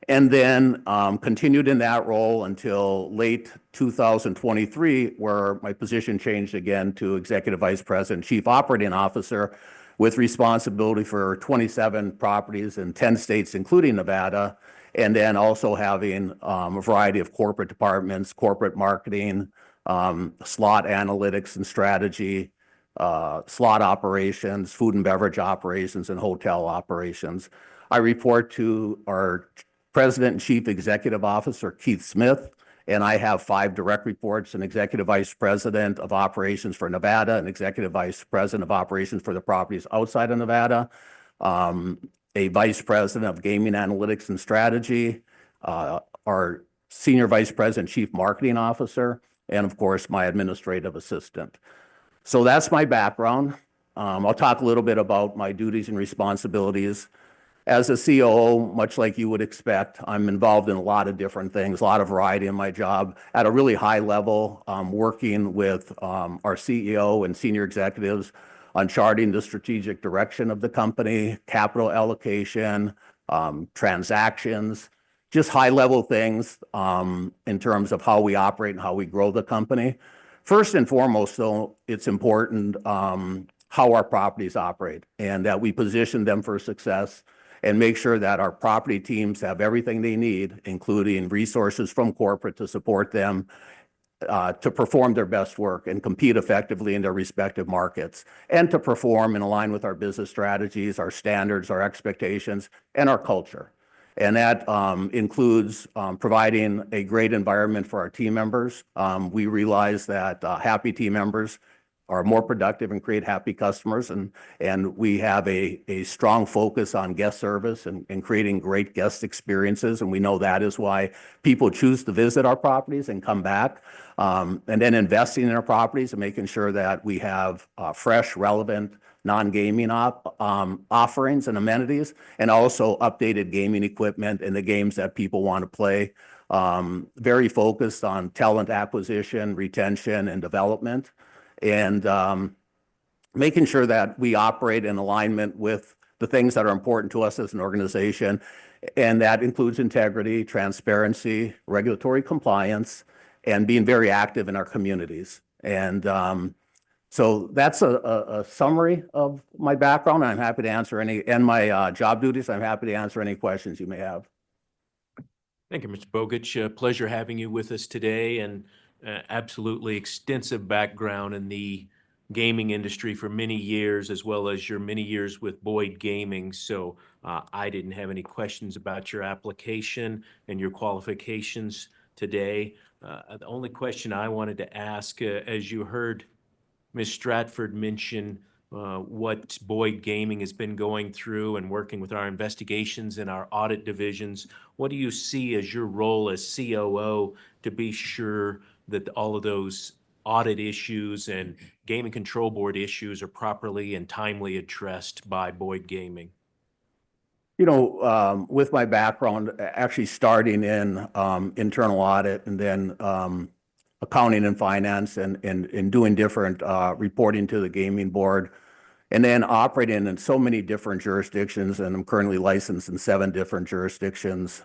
Speaker 20: And then continued in that role until late 2023, where my position changed again to Executive Vice President, Chief Operating Officer, with responsibility for 27 properties in 10 states, including Nevada, and then also having a variety of corporate departments, corporate marketing, slot analytics and strategy, slot operations, food and beverage operations, and hotel operations. I report to our President and Chief Executive Officer, Keith Smith, and I have 5 direct reports: an Executive Vice President of Operations for Nevada, an Executive Vice President of Operations for the properties outside of Nevada, a Vice President of Gaming Analytics and Strategy, our Senior Vice President, Chief Marketing Officer, and of course, my administrative assistant. So that's my background. I'll talk a little bit about my duties and responsibilities. As a COO, much like you would expect, I'm involved in a lot of different things, a lot of variety in my job. At a really high level, working with our CEO and senior executives on charting the strategic direction of the company, capital allocation, transactions, just high-level things in terms of how we operate and how we grow the company. First and foremost, though, it's important how our properties operate and that we position them for success and make sure that our property teams have everything they need, including resources from corporate to support them to perform their best work and compete effectively in their respective markets, and to perform and align with our business strategies, our standards, our expectations, and our culture. And that includes providing a great environment for our team members. We realize that happy team members are more productive and create happy customers. And we have a strong focus on guest service and creating great guest experiences. And we know that is why people choose to visit our properties and come back. And then investing in our properties and making sure that we have fresh, relevant, non-gaming offerings and amenities, and also updated gaming equipment and the games that people want to play. Very focused on talent acquisition, retention, and development. And making sure that we operate in alignment with the things that are important to us as an organization. And that includes integrity, transparency, regulatory compliance, and being very active in our communities. And so that's a summary of my background. I'm happy to answer and my job duties. I'm happy to answer any questions you may have.
Speaker 3: Thank you, Mr. Bogich. Pleasure having you with us today, and absolutely extensive background in the gaming industry for many years, as well as your many years with Boyd Gaming. So I didn't have any questions about your application and your qualifications today. The only question I wanted to ask, as you heard Ms. Stratford mention what Boyd Gaming has been going through and working with our investigations and our audit divisions, what do you see as your role as COO to be sure that all of those audit issues and Gaming Control Board issues are properly and timely addressed by Boyd Gaming?
Speaker 20: You know, with my background, actually starting in internal audit and then accounting and finance and doing different reporting to the gaming board, and then operating in so many different jurisdictions, and I'm currently licensed in 7 different jurisdictions.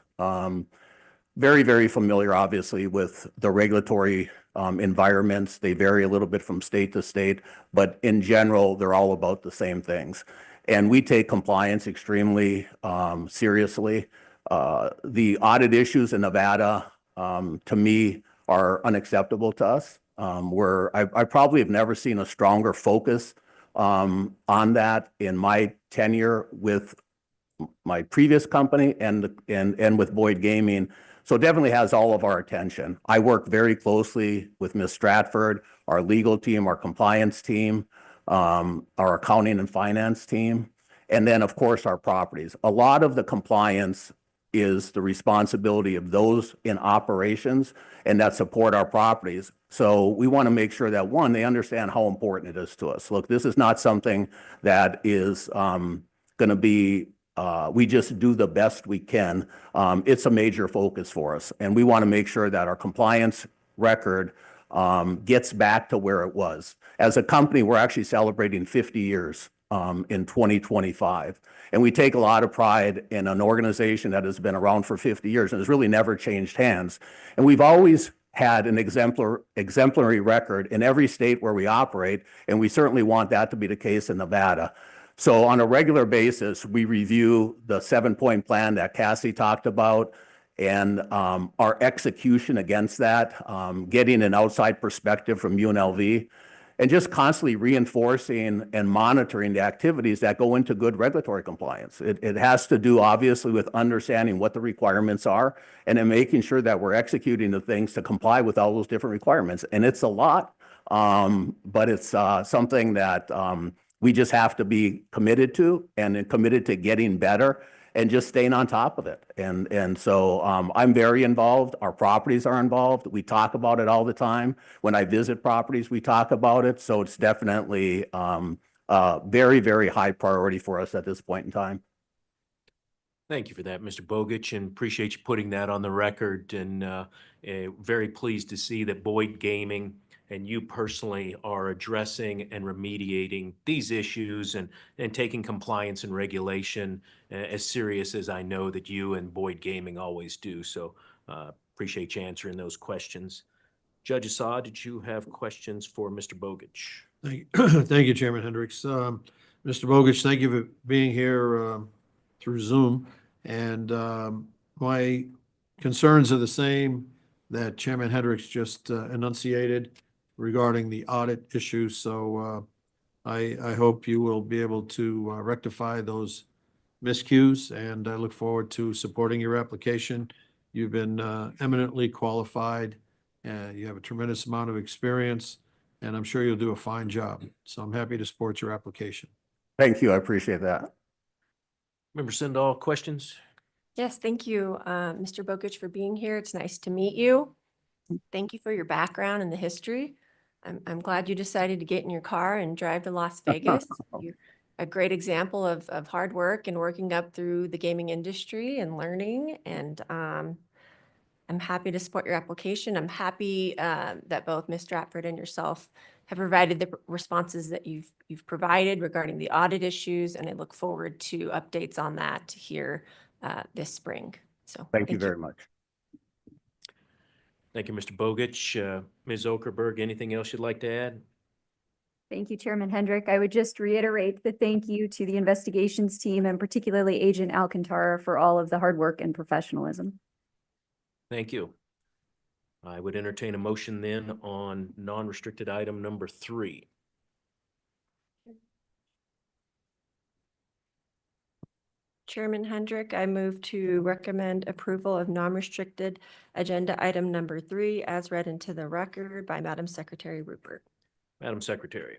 Speaker 20: Very, very familiar, obviously, with the regulatory environments. They vary a little bit from state to state, but in general, they're all about the same things. And we take compliance extremely seriously. The audit issues in Nevada, to me, are unacceptable to us. I probably have never seen a stronger focus on that in my tenure with my previous company and with Boyd Gaming. So it definitely has all of our attention. I work very closely with Ms. Stratford, our legal team, our compliance team, our accounting and finance team, and then, of course, our properties. A lot of the compliance is the responsibility of those in operations and that support our properties. So we want to make sure that, one, they understand how important it is to us. Look, this is not something that is going to be we just do the best we can. It's a major focus for us, and we want to make sure that our compliance record gets back to where it was. As a company, we're actually celebrating 50 years in 2025. And we take a lot of pride in an organization that has been around for 50 years and has really never changed hands. And we've always had an exemplary record in every state where we operate, and we certainly want that to be the case in Nevada. So on a regular basis, we review the 7-point plan that Cassie talked about and our execution against that, getting an outside perspective from UNLV, and just constantly reinforcing and monitoring the activities that go into good regulatory compliance. It has to do obviously with understanding what the requirements are and then making sure that we're executing the things to comply with all those different requirements. And it's a lot, but it's something that we just have to be committed to and then committed to getting better and just staying on top of it. And so I'm very involved. Our properties are involved. We talk about it all the time. When I visit properties, we talk about it. So it's definitely very, very high priority for us at this point in time.
Speaker 3: Thank you for that, Mr. Bogich, and appreciate you putting that on the record. And very pleased to see that Boyd Gaming and you personally are addressing and remediating these issues and taking compliance and regulation as serious as I know that you and Boyd Gaming always do. So appreciate you answering those questions. Judge Assad, did you have questions for Mr. Bogich?
Speaker 7: Thank you, Chairman Hendricks. Mr. Bogich, thank you for being here through Zoom. And my concerns are the same that Chairman Hendricks just enunciated regarding the audit issues. So I hope you will be able to rectify those miscues, and I look forward to supporting your application. You've been eminently qualified, and you have a tremendous amount of experience, and I'm sure you'll do a fine job. So I'm happy to support your application.
Speaker 20: Thank you. I appreciate that.
Speaker 3: Member Sindall, questions?
Speaker 9: Yes, thank you, Mr. Bogich, for being here. It's nice to meet you. Thank you for your background and the history. I'm glad you decided to get in your car and drive to Las Vegas. You're a great example of hard work and working up through the gaming industry and learning. And I'm happy to support your application. I'm happy that both Ms. Stratford and yourself have provided the responses that you've provided regarding the audit issues, and I look forward to updates on that here this spring. So
Speaker 20: thank you very much.
Speaker 3: Thank you, Mr. Bogich. Ms. Okerberg, anything else you'd like to add?
Speaker 17: Thank you, Chairman Hendrick. I would just reiterate the thank you to the investigations team and particularly Agent Alcantara for all of the hard work and professionalism.
Speaker 3: Thank you. I would entertain a motion then on non-restricted item number 3.
Speaker 9: Chairman Hendrick, I move to recommend approval of non-restricted agenda item number 3 as read into the record by Madam Secretary Rupert.
Speaker 3: Madam Secretary.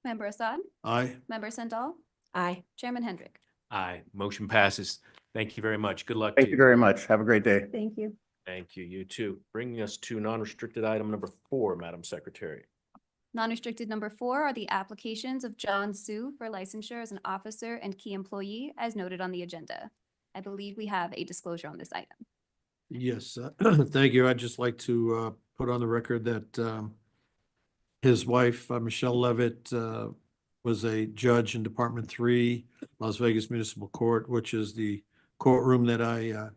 Speaker 2: Member Assad?
Speaker 7: Aye.
Speaker 2: Member Sandal?
Speaker 9: Aye.
Speaker 2: Chairman Hendrick?
Speaker 3: Aye. Motion passes. Thank you very much. Good luck to you.
Speaker 20: Thank you very much. Have a great day.
Speaker 17: Thank you.
Speaker 3: Thank you. You too. Bringing us to non-restricted item number 4, Madam Secretary.
Speaker 2: Non-restricted number 4 are the applications of John Sue for licensure as an officer and key employee as noted on the agenda. I believe we have a disclosure on this item.
Speaker 7: Yes, thank you. I'd just like to put on the record that his wife, Michelle Levitt, was a judge in Department 3, Las Vegas Municipal Court, which is the courtroom that I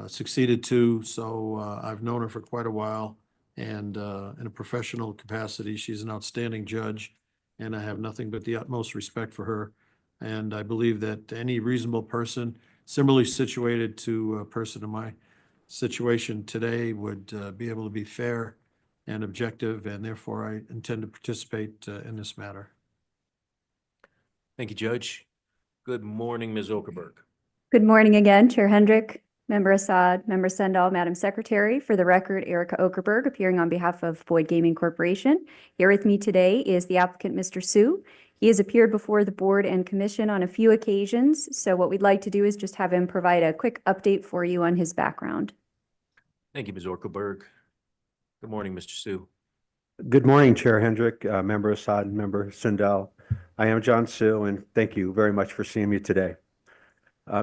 Speaker 7: succeeded to. So I've known her for quite a while, and in a professional capacity, she's an outstanding judge, and I have nothing but the utmost respect for her. And I believe that any reasonable person similarly situated to a person in my situation today would be able to be fair and objective, and therefore I intend to participate in this matter.
Speaker 3: Thank you, Judge. Good morning, Ms. Okerberg.
Speaker 17: Good morning again, Chair Hendrick, Member Assad, Member Sendall, Madam Secretary. For the record, Erica Okerberg, appearing on behalf of Boyd Gaming Corporation. Here with me today is the applicant, Mr. Sue. He has appeared before the board and commission on a few occasions, so what we'd like to do is just have him provide a quick update for you on his background.
Speaker 3: Thank you, Ms. Okerberg. Good morning, Mr. Sue.
Speaker 21: Good morning, Chair Hendrick, Member Assad, and Member Sindel. I am John Sue, and thank you very much for seeing me today.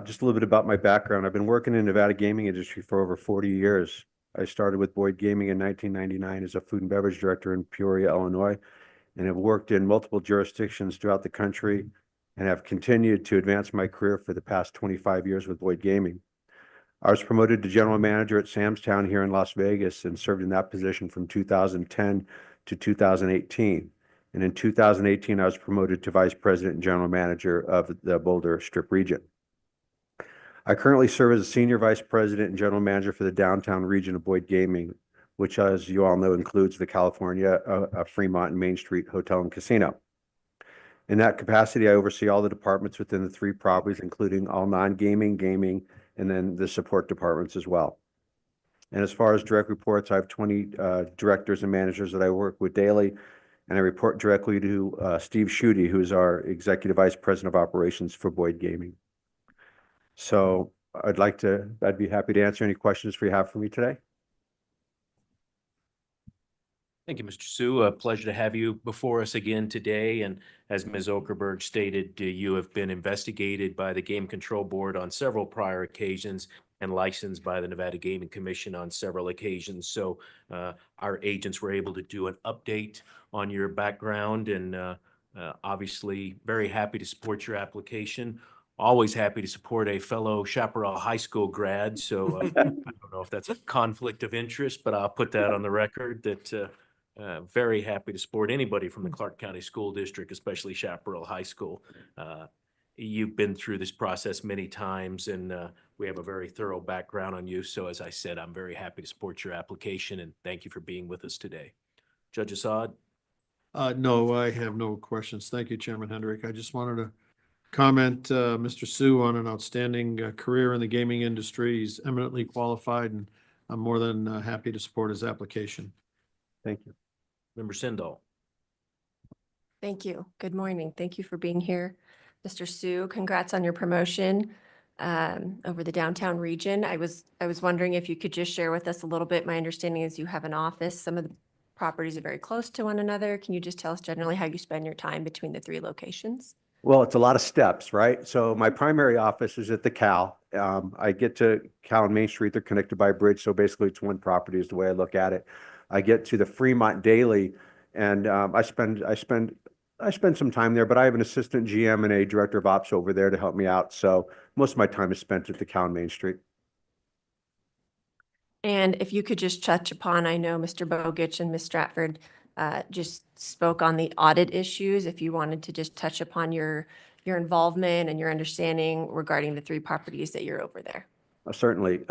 Speaker 21: Just a little bit about my background. I've been working in the Nevada gaming industry for over 40 years. I started with Boyd Gaming in 1999 as a food and beverage director in Peoria, Illinois, and have worked in multiple jurisdictions throughout the country and have continued to advance my career for the past 25 years with Boyd Gaming. I was promoted to general manager at Sam's Town here in Las Vegas and served in that position from 2010 to 2018. And in 2018, I was promoted to vice president and general manager of the Boulder Strip region. I currently serve as a senior vice president and general manager for the downtown region of Boyd Gaming, which, as you all know, includes the California, Fremont, and Main Street Hotel and Casino. In that capacity, I oversee all the departments within the 3 properties, including all non-gaming, gaming, and then the support departments as well. And as far as direct reports, I have 20 directors and managers that I work with daily, and I report directly to Steve Schutte, who is our executive vice president of operations for Boyd Gaming. So I'd be happy to answer any questions you have for me today.
Speaker 3: Thank you, Mr. Sue. A pleasure to have you before us again today. And as Ms. Okerberg stated, you have been investigated by the Game Control Board on several prior occasions and licensed by the Nevada Gaming Commission on several occasions. So our agents were able to do an update on your background, and obviously very happy to support your application. Always happy to support a fellow Chaparral High School grad. So I don't know if that's a conflict of interest, but I'll put that on the record that very happy to support anybody from the Clark County School District, especially Chaparral High School. You've been through this process many times, and we have a very thorough background on you. So as I said, I'm very happy to support your application, and thank you for being with us today. Judge Assad?
Speaker 7: No, I have no questions. Thank you, Chairman Hendrick. I just wanted to comment, Mr. Sue, on an outstanding career in the gaming industry. He's eminently qualified, and I'm more than happy to support his application.
Speaker 21: Thank you.
Speaker 3: Member Sindall?
Speaker 9: Thank you. Good morning. Thank you for being here. Mr. Sue, congrats on your promotion over the downtown region. I was wondering if you could just share with us a little bit. My understanding is you have an office. Some of the properties are very close to one another. Can you just tell us generally how you spend your time between the 3 locations?
Speaker 21: Well, it's a lot of steps, right? So my primary office is at the Cal. I get to Cal and Main Street. They're connected by a bridge. So basically it's one property is the way I look at it. I get to the Fremont daily, and I spend some time there, but I have an assistant GM and a director of ops over there to help me out. So most of my time is spent at the Cal and Main Street.
Speaker 9: And if you could just touch upon, I know Mr. Bogich and Ms. Stratford just spoke on the audit issues. If you wanted to just touch upon your involvement and your understanding regarding the 3 properties that you're over there.
Speaker 21: Certainly.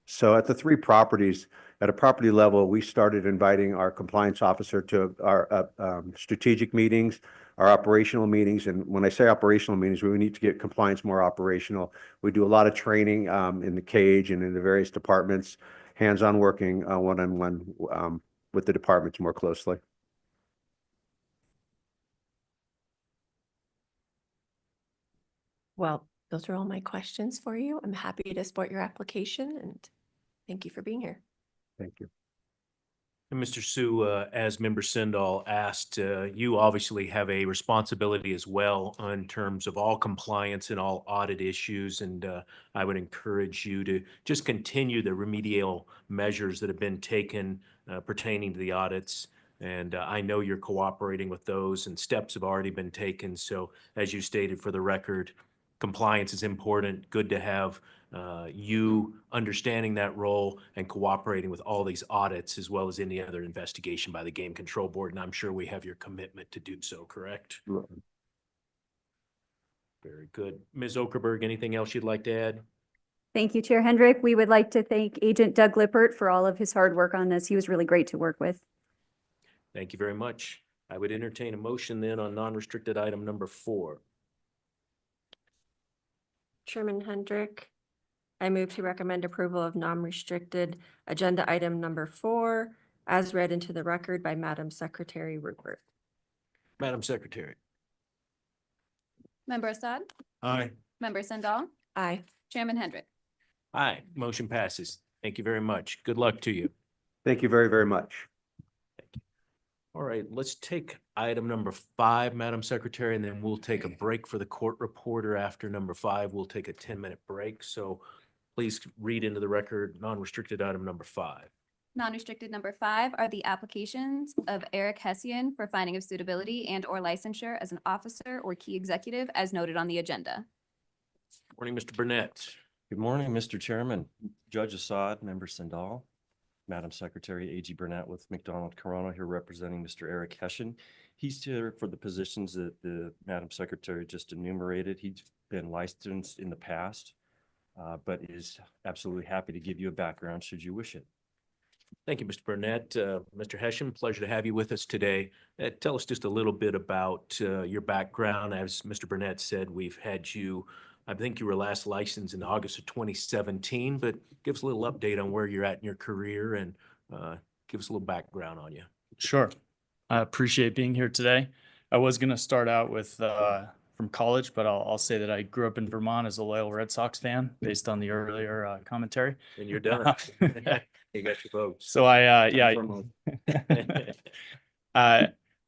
Speaker 21: So at the 3 properties, at a property level, we started inviting our compliance officer to our strategic meetings, our operational meetings. And when I say operational meetings, we need to get compliance more operational. We do a lot of training in the cage and in the various departments, hands-on working one-on-one with the departments more closely.
Speaker 9: Well, those are all my questions for you. I'm happy to support your application, and thank you for being here.
Speaker 21: Thank you.
Speaker 3: And Mr. Sue, as Member Sindall asked, you obviously have a responsibility as well in terms of all compliance and all audit issues. And I would encourage you to just continue the remedial measures that have been taken pertaining to the audits. And I know you're cooperating with those, and steps have already been taken. So as you stated, for the record, compliance is important. Good to have you understanding that role and cooperating with all these audits, as well as any other investigation by the Game Control Board. And I'm sure we have your commitment to do so, correct?
Speaker 21: Right.
Speaker 3: Very good. Ms. Okerberg, anything else you'd like to add?
Speaker 17: Thank you, Chair Hendrick. We would like to thank Agent Doug Lippert for all of his hard work on this. He was really great to work with.
Speaker 3: Thank you very much. I would entertain a motion then on non-restricted item number 4.
Speaker 9: Chairman Hendrick, I move to recommend approval of non-restricted agenda item number 4 as read into the record by Madam Secretary Rupert.
Speaker 3: Madam Secretary.
Speaker 2: Member Assad?
Speaker 7: Aye.
Speaker 2: Member Sindall?
Speaker 9: Aye.
Speaker 2: Chairman Hendrick?
Speaker 3: Aye, motion passes. Thank you very much. Good luck to you.
Speaker 21: Thank you very, very much.
Speaker 3: All right, let's take item number 5, Madam Secretary, and then we'll take a break for the court reporter. After number 5, we'll take a 10-minute break. So please read into the record non-restricted item number 5.
Speaker 2: Non-restricted number 5 are the applications of Eric Hessian for finding of suitability and or licensure as an officer or key executive as noted on the agenda.
Speaker 3: Morning, Mr. Burnett.
Speaker 4: Good morning, Mr. Chairman, Judge Assad, Member Sandal, Madam Secretary A.G. Burnett with McDonald Corona here representing Mr. Eric Hessian. He's here for the positions that the Madam Secretary just enumerated. He's been licensed in the past, but is absolutely happy to give you a background should you wish it.
Speaker 3: Thank you, Mr. Burnett. Mr. Hessian, pleasure to have you with us today. Tell us just a little bit about your background. As Mr. Burnett said, we've had you, I think you were last licensed in August of 2017, but give us a little update on where you're at in your career and give us a little background on you.
Speaker 22: Sure. I appreciate being here today. I was going to start out with from college, but I'll say that I grew up in Vermont as a loyal Red Sox fan based on the earlier commentary.
Speaker 3: And you're done. You got your votes.
Speaker 22: So I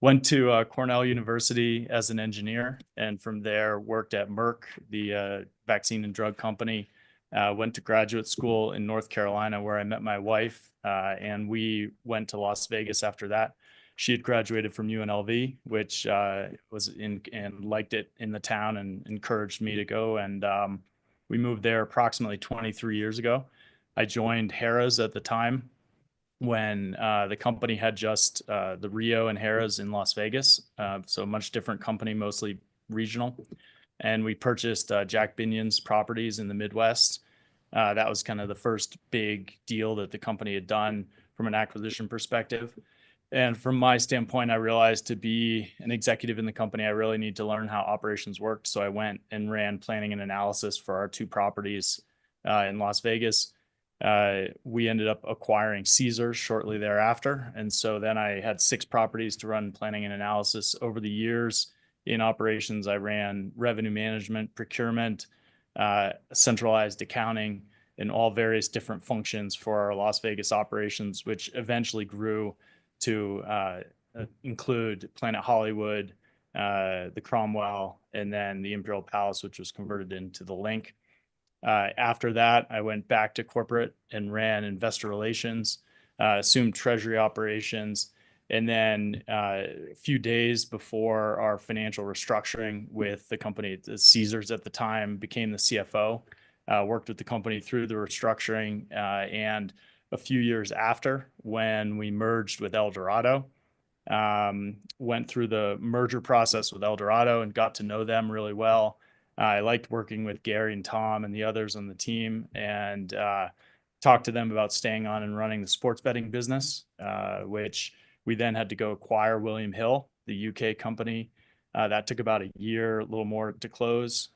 Speaker 22: went to Cornell University as an engineer, and from there worked at Merck, the vaccine and drug company. Went to graduate school in North Carolina where I met my wife, and we went to Las Vegas after that. She had graduated from UNLV, which was and liked it in the town and encouraged me to go. And we moved there approximately 23 years ago. I joined Harrah's at the time when the company had just the Rio and Harrah's in Las Vegas. So a much different company, mostly regional. And we purchased Jack Binion's properties in the Midwest. That was kind of the first big deal that the company had done from an acquisition perspective. And from my standpoint, I realized to be an executive in the company, I really need to learn how operations worked. So I went and ran planning and analysis for our 2 properties in Las Vegas. We ended up acquiring Caesars shortly thereafter. And so then I had 6 properties to run planning and analysis. Over the years in operations, I ran revenue management, procurement, centralized accounting, and all various different functions for our Las Vegas operations, which eventually grew to include Planet Hollywood, the Cromwell, and then the Imperial Palace, which was converted into the Link. After that, I went back to corporate and ran investor relations, assumed treasury operations, and then a few days before our financial restructuring with the company, the Caesars at the time, became the CFO, worked with the company through the restructuring, and a few years after, when we merged with Eldorado, went through the merger process with Eldorado and got to know them really well. I liked working with Gary and Tom and the others on the team, and talked to them about staying on and running the sports betting business, which we then had to go acquire William Hill, the UK company. That took about a year, a little more to close.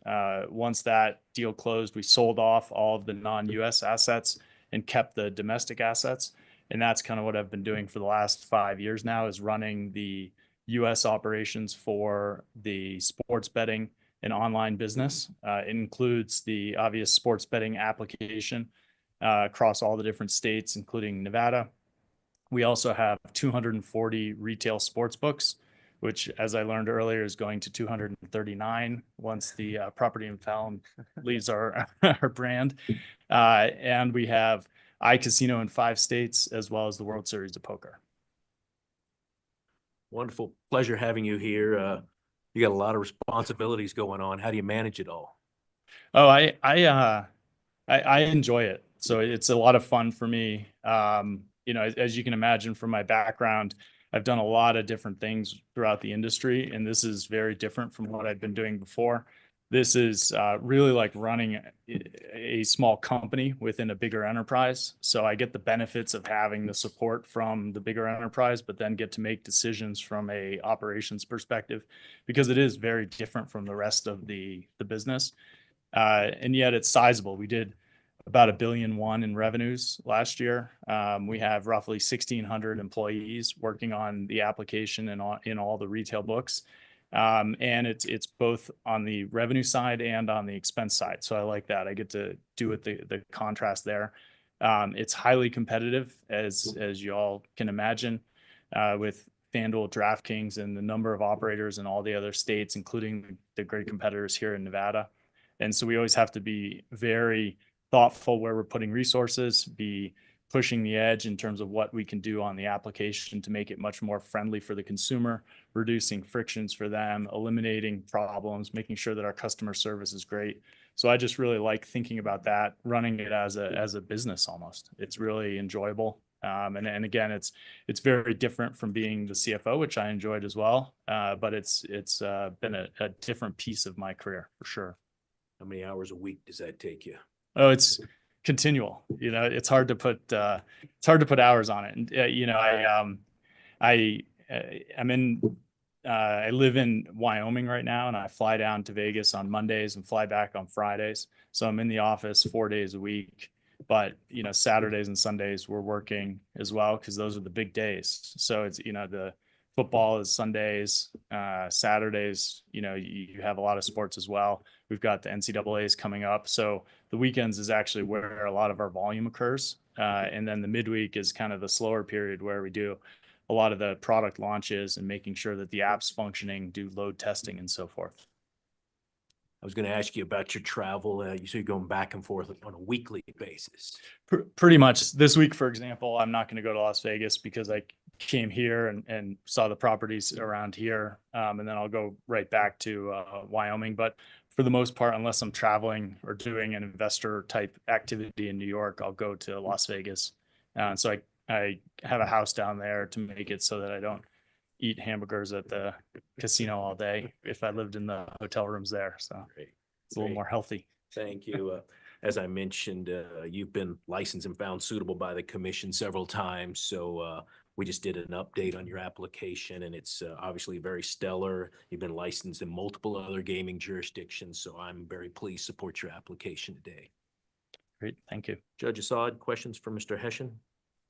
Speaker 22: Once that deal closed, we sold off all of the non-US assets and kept the domestic assets. And that's kind of what I've been doing for the last 5 years now, is running the US operations for the sports betting and online business. It includes the obvious sports betting application across all the different states, including Nevada. We also have 240 retail sports books, which, as I learned earlier, is going to 239 once the property in Fallon leaves our brand. And we have iCasino in 5 states, as well as the World Series of Poker.
Speaker 3: Wonderful. Pleasure having you here. You got a lot of responsibilities going on. How do you manage it all?
Speaker 22: Oh, I enjoy it. So it's a lot of fun for me. You know, as you can imagine from my background, I've done a lot of different things throughout the industry, and this is very different from what I've been doing before. This is really like running a small company within a bigger enterprise. So I get the benefits of having the support from the bigger enterprise, but then get to make decisions from a operations perspective, because it is very different from the rest of the business. And yet it's sizable. We did about $1.1 billion in revenues last year. We have roughly 1,600 employees working on the application and in all the retail books. And it's both on the revenue side and on the expense side. So I like that. I get to do it, the contrast there. It's highly competitive, as you all can imagine, with FanDuel, DraftKings, and the number of operators in all the other states, including the great competitors here in Nevada. And so we always have to be very thoughtful where we're putting resources, be pushing the edge in terms of what we can do on the application to make it much more friendly for the consumer, reducing frictions for them, eliminating problems, making sure that our customer service is great. So I just really like thinking about that, running it as a business almost. It's really enjoyable. And again, it's very different from being the CFO, which I enjoyed as well. But it's been a different piece of my career for sure.
Speaker 3: How many hours a week does that take you?
Speaker 22: Oh, it's continual. You know, it's hard to put hours on it. And you know, I live in Wyoming right now, and I fly down to Vegas on Mondays and fly back on Fridays. So I'm in the office 4 days a week. But you know, Saturdays and Sundays we're working as well because those are the big days. So it's, you know, the football is Sundays, Saturdays. You know, you have a lot of sports as well. We've got the NCAA's coming up, so the weekends is actually where a lot of our volume occurs, and then the midweek is kind of the slower period where we do a lot of the product launches and making sure that the app's functioning, do load testing and so forth.
Speaker 3: I was going to ask you about your travel. You say you're going back and forth on a weekly basis.
Speaker 22: Pretty much. This week, for example, I'm not going to go to Las Vegas because I came here and saw the properties around here. And then I'll go right back to Wyoming. But for the most part, unless I'm traveling or doing an investor type activity in New York, I'll go to Las Vegas. And so I have a house down there to make it so that I don't eat hamburgers at the casino all day if I lived in the hotel rooms there. So it's a little more healthy.
Speaker 3: Thank you. As I mentioned, you've been licensed and found suitable by the commission several times. So we just did an update on your application, and it's obviously very stellar. You've been licensed in multiple other gaming jurisdictions. So I'm very pleased to support your application today.
Speaker 22: Great. Thank you.
Speaker 3: Judge Assad, questions for Mr. Hession?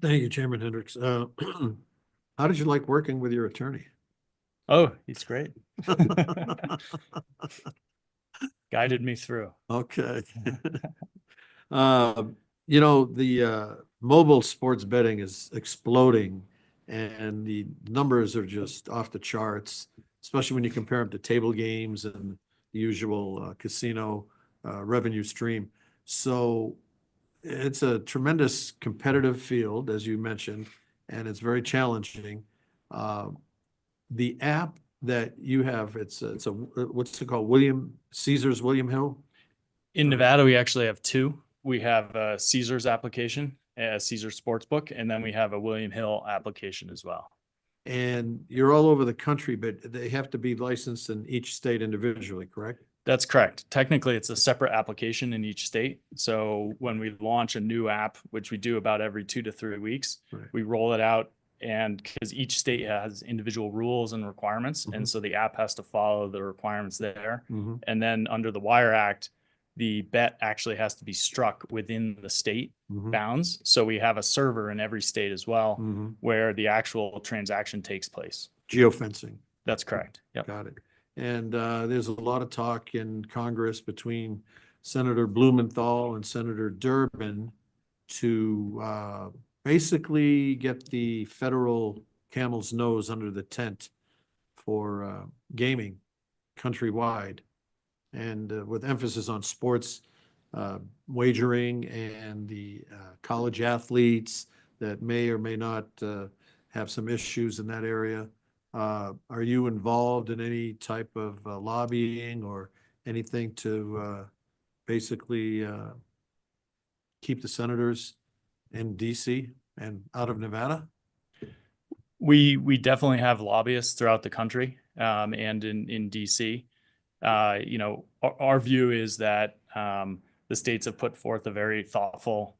Speaker 7: Thank you, Chairman Hendricks. How did you like working with your attorney?
Speaker 22: Oh, he's great. Guided me through.
Speaker 7: Okay. You know, the mobile sports betting is exploding, and the numbers are just off the charts, especially when you compare them to table games and the usual casino revenue stream. So it's a tremendous competitive field, as you mentioned, and it's very challenging. The app that you have, it's a what's it called? Caesars William Hill?
Speaker 22: In Nevada, we actually have two. We have a Caesars application, a Caesars Sportsbook, and then we have a William Hill application as well.
Speaker 7: And you're all over the country, but they have to be licensed in each state individually, correct?
Speaker 22: That's correct. Technically, it's a separate application in each state. So when we launch a new app, which we do about every 2 to 3 weeks, we roll it out, and because each state has individual rules and requirements, and so the app has to follow the requirements there. And then under the Wire Act, the bet actually has to be struck within the state bounds. So we have a server in every state as well, where the actual transaction takes place.
Speaker 7: Geofencing.
Speaker 22: That's correct. Yep.
Speaker 7: Got it. And there's a lot of talk in Congress between Senator Blumenthal and Senator Durbin to basically get the federal camel's nose under the tent for gaming countrywide, and with emphasis on sports wagering and the college athletes that may or may not have some issues in that area. Are you involved in any type of lobbying or anything to basically keep the senators in DC and out of Nevada?
Speaker 22: We definitely have lobbyists throughout the country, and in DC. You know, our view is that the states have put forth a very thoughtful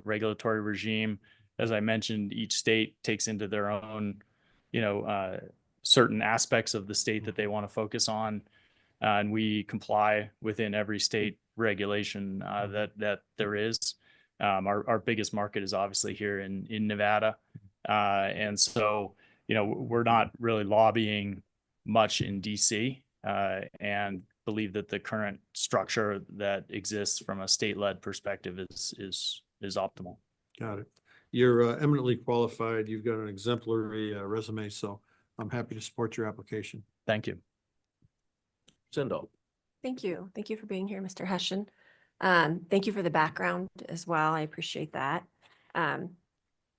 Speaker 22: regulatory regime. As I mentioned, each state takes into their own, you know, certain aspects of the state that they want to focus on, and we comply within every state regulation that there is. Our biggest market is obviously here in Nevada, and so, you know, we're not really lobbying much in DC, and believe that the current structure that exists from a state-led perspective is optimal.
Speaker 7: Got it. you're eminently qualified. You've got an exemplary resume, so I'm happy to support your application.
Speaker 22: Thank you.
Speaker 3: Sendall.
Speaker 9: Thank you. Thank you for being here, Mr. Hessian. Thank you for the background as well. I appreciate that.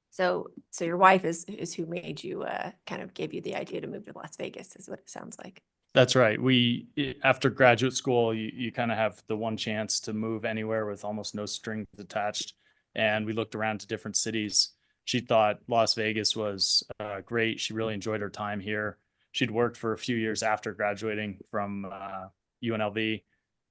Speaker 9: So your wife is who made you, kind of gave you the idea to move to Las Vegas, is what it sounds like.
Speaker 22: That's right. After graduate school, you kind of have the one chance to move anywhere with almost no strings attached. And we looked around to different cities. She thought Las Vegas was great. She really enjoyed her time here. She'd worked for a few years after graduating from UNLV.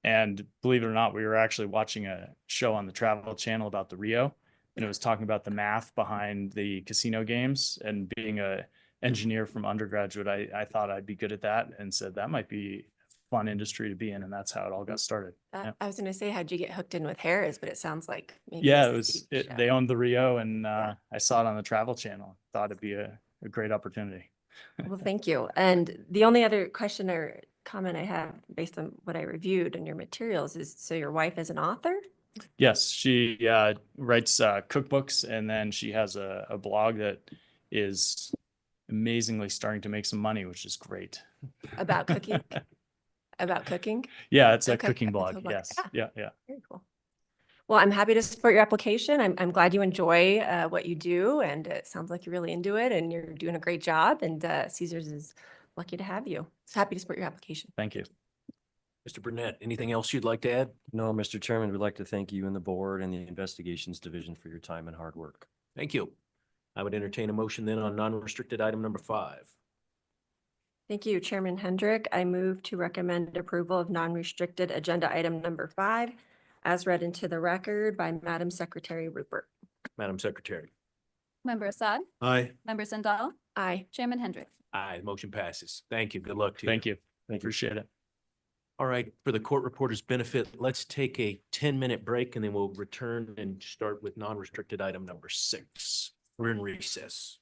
Speaker 22: And believe it or not, we were actually watching a show on the Travel Channel about the Rio. And it was talking about the math behind the casino games. And being a engineer from undergraduate, I thought I'd be good at that, and said that might be a fun industry to be in. And that's how it all got started. Yeah.
Speaker 9: I was going to say, how'd you get hooked in with Harris? But it sounds like maybe
Speaker 22: Yeah,
Speaker 9: this
Speaker 22: they owned the Rio, and I saw it on the Travel Channel. Thought it'd be a great opportunity.
Speaker 9: Well, thank you. And the only other question or comment I have based on what I reviewed in your materials is, so your wife is an author?
Speaker 22: Yes, she writes cookbooks, and then she has a blog that is amazingly starting to make some money, which is great.
Speaker 9: About cooking? About cooking?
Speaker 22: Yeah, it's a
Speaker 9: Okay,
Speaker 22: cooking
Speaker 9: it's
Speaker 22: blog.
Speaker 9: a blog.
Speaker 22: Yes.
Speaker 9: Ah,
Speaker 22: Yeah.
Speaker 9: Very cool. Well, I'm happy to support your application. I'm glad you enjoy what you do, and it sounds like you're really into it, and you're doing a great job. And Caesars is lucky to have you. So happy to support your application.
Speaker 22: Thank you.
Speaker 3: Mr. Burnett, anything else you'd like to add?
Speaker 4: No, Mr. Chairman, we'd like to thank you and the board and the investigations division for your time and hard work.
Speaker 3: Thank you. I would entertain a motion then on non-restricted item number 5.
Speaker 9: Thank you, Chairman Hendrick. I move to recommend approval of non-restricted agenda item number 5, as read into the record by Madam Secretary Rupert.
Speaker 3: Madam Secretary.
Speaker 2: Member Assad?
Speaker 7: Aye.
Speaker 2: Member Sandal?
Speaker 9: Aye.
Speaker 2: Chairman Hendrick?
Speaker 3: Aye, motion passes. Thank you. Good luck to you.
Speaker 22: Thank you. Appreciate it.
Speaker 3: All right, for the court reporter's benefit, let's take a 10-minute break and then we'll return and start with non-restricted item number 6. We're in recess.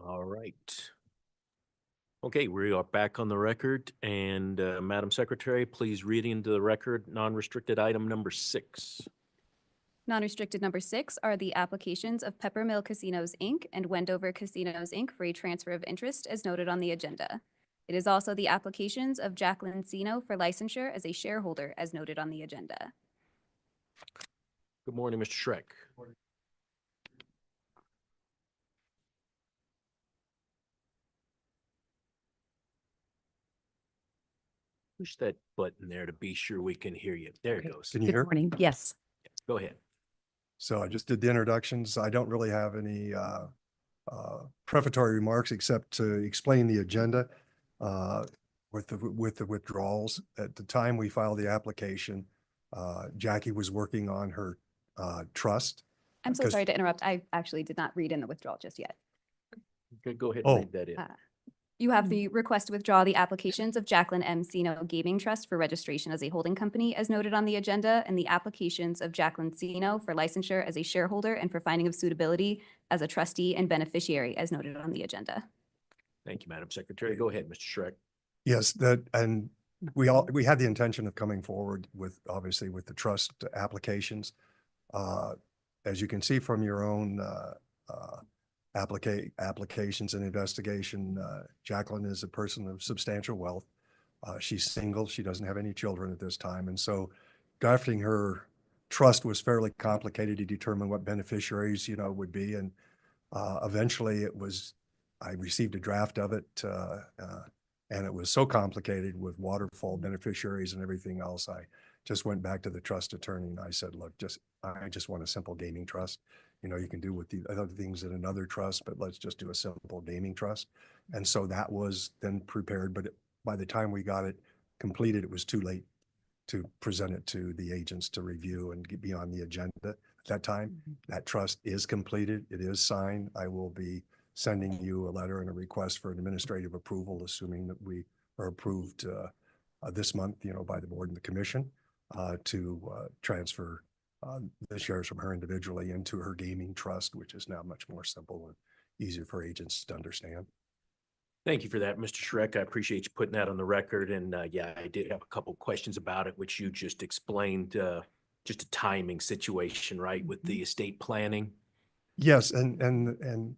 Speaker 3: All right. Okay, we are back on the record, and Madam Secretary, please read into the record non-restricted item number 6.
Speaker 2: Non-restricted number 6 are the applications of Peppermill Casinos, Inc. and Wendover Casinos, Inc. for a transfer of interest as noted on the agenda. It is also the applications of Jacqueline Sino for licensure as a shareholder as noted on the agenda.
Speaker 3: Good morning, Mr. Schreck. Push that button there to be sure we can hear you. There it goes.
Speaker 1: Can you hear?
Speaker 13: Morning. Yes.
Speaker 3: Go ahead.
Speaker 1: So I just did the introductions. I don't really have any prefatory remarks except to explain the agenda with the withdrawals. At the time we filed the application, Jackie was working on her trust.
Speaker 2: I'm so
Speaker 1: 'cause-
Speaker 2: sorry to interrupt. I actually did not read in the withdrawal just yet.
Speaker 3: Okay, go ahead
Speaker 1: Oh.
Speaker 3: and read that in.
Speaker 2: You have the request to withdraw the applications of Jacqueline M. Sino Gaming Trust for registration as a holding company as noted on the agenda, and the applications of Jacqueline Sino for licensure as a shareholder and for finding of suitability as a trustee and beneficiary as noted on the agenda.
Speaker 3: Thank you, Madam Secretary. Go ahead, Mr. Schreck.
Speaker 1: Yes, and we had the intention of coming forward with, obviously, with the trust applications. as you can see from your own applications and investigation, Jacqueline is a person of substantial wealth. She's single. She doesn't have any children at this time. And so drafting her trust was fairly complicated to determine what beneficiaries, would be. And eventually I received a draft of it, and it was so complicated with waterfall beneficiaries and everything else. I just went back to the trust attorney and I said, look, I just want a simple gaming trust. You can do with the other things in another trust, but let's just do a simple gaming trust. And so that was then prepared, but by the time we got it completed, it was too late to present it to the agents to review and be on the agenda at that time. That trust is completed. It is signed. I will be sending you a letter and a request for an administrative approval, assuming that we are approved this month, by the board and the commission to transfer the shares from her individually into her gaming trust, which is now much more simple and easier for agents to understand.
Speaker 3: Thank you for that, Mr. Schreck. I appreciate you putting that on the record. And yeah, I did have a couple questions about it, which you just explained, just a timing situation, right, with the estate planning.
Speaker 1: Yes, and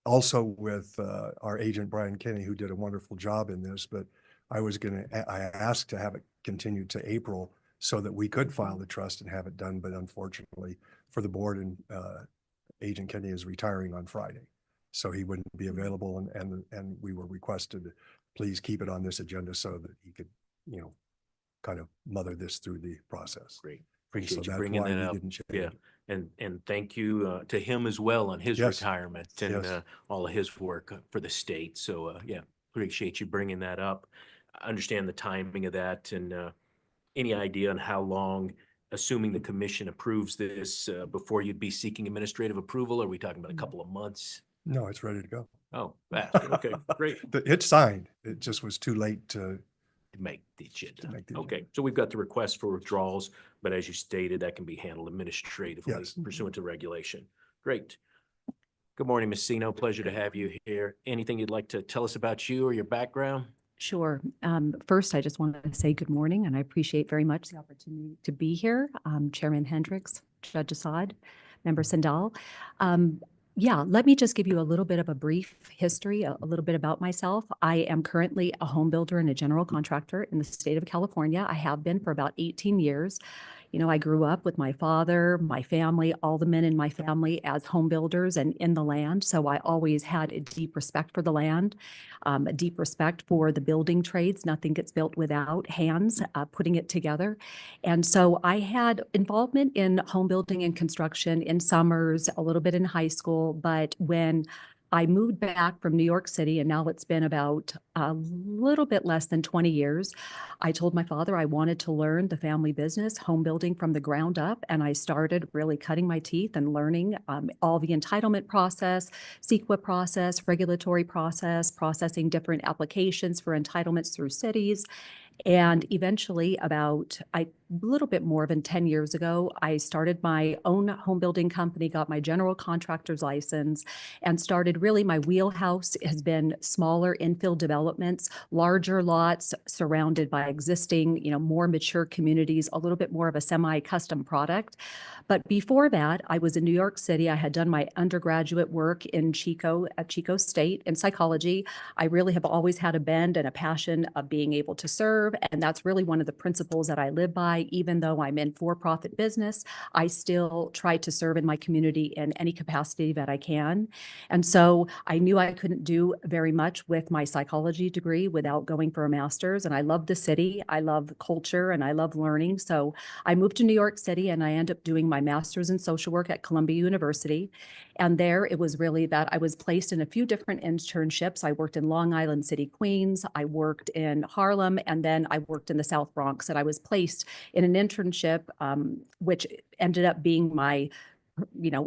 Speaker 1: also with our agent, Brian Kinney, who did a wonderful job in this, but I asked to have it continued to April so that we could file the trust and have it done. But unfortunately for the board, and Agent Kinney is retiring on Friday, so he wouldn't be available. And we were requested to please keep it on this agenda so that he could, kind of mother this through the process.
Speaker 3: Great.
Speaker 1: So
Speaker 3: Appreciate you
Speaker 1: that's
Speaker 3: bringing
Speaker 1: why
Speaker 3: that
Speaker 1: we
Speaker 3: up.
Speaker 1: didn't change
Speaker 3: Yeah.
Speaker 1: it.
Speaker 3: And thank you to him as well on his
Speaker 1: Yes.
Speaker 3: retirement and
Speaker 1: Yes.
Speaker 3: all of his work for the state. So yeah, appreciate you bringing that up. I understand the timing of that, and any idea on how long, assuming the commission approves this, before you'd be seeking administrative approval? Are we talking about a couple of months?
Speaker 1: No, it's ready to go.
Speaker 3: Oh, fast. Okay, great.
Speaker 1: It's signed. It just was too late to
Speaker 3: Make the agenda.
Speaker 1: make the
Speaker 3: Okay, so we've got the request for withdrawals, but as you stated, that can be handled administratively
Speaker 1: Yes.
Speaker 3: pursuant to regulation. Great. Good morning, Ms. Sino. Pleasure to have you here. Anything you'd like to tell us about you or your background?
Speaker 6: Sure. First, I just want to say good morning, and I appreciate very much the opportunity to be here. Chairman Hendricks, Judge Assad, Member Sandal. Yeah, let me just give you a little bit of a brief history, a little bit about myself. I am currently a home builder and a general contractor in the state of California. I have been for about 18 years. I grew up with my father, my family, all the men in my family as home builders and in the land. So I always had a deep respect for the land, a deep respect for the building trades. Nothing gets built without hands putting it together. And so I had involvement in home building and construction in summers, a little bit in high school. But when I moved back from New York City, and now it's been about a little bit less than 20 years. I told my father I wanted to learn the family business, home building from the ground up, and I started really cutting my teeth and learning all the entitlement process, CEQA process, regulatory process, processing different applications for entitlements through cities. And eventually, about a little bit more than 10 years ago, I started my own home building company, got my general contractor's license, and started really my wheelhouse has been smaller infill developments, larger lots surrounded by existing, more mature communities, a little bit more of a semi-custom product. But before that, I was in New York City. I had done my undergraduate work in Chico, at Chico State in psychology. I really have always had a bend and a passion of being able to serve. And that's really one of the principles that I live by. Even though I'm in for-profit business, I still try to serve in my community in any capacity that I can. And so I knew I couldn't do very much with my psychology degree without going for a master's. And I love the city, I love culture, and I love learning. So I moved to New York City and I ended up doing my master's in social work at Columbia University. And there it was really that I was placed in a few different internships. I worked in Long Island City, Queens. I worked in Harlem, and then I worked in the South Bronx. And I was placed in an internship, which ended up being my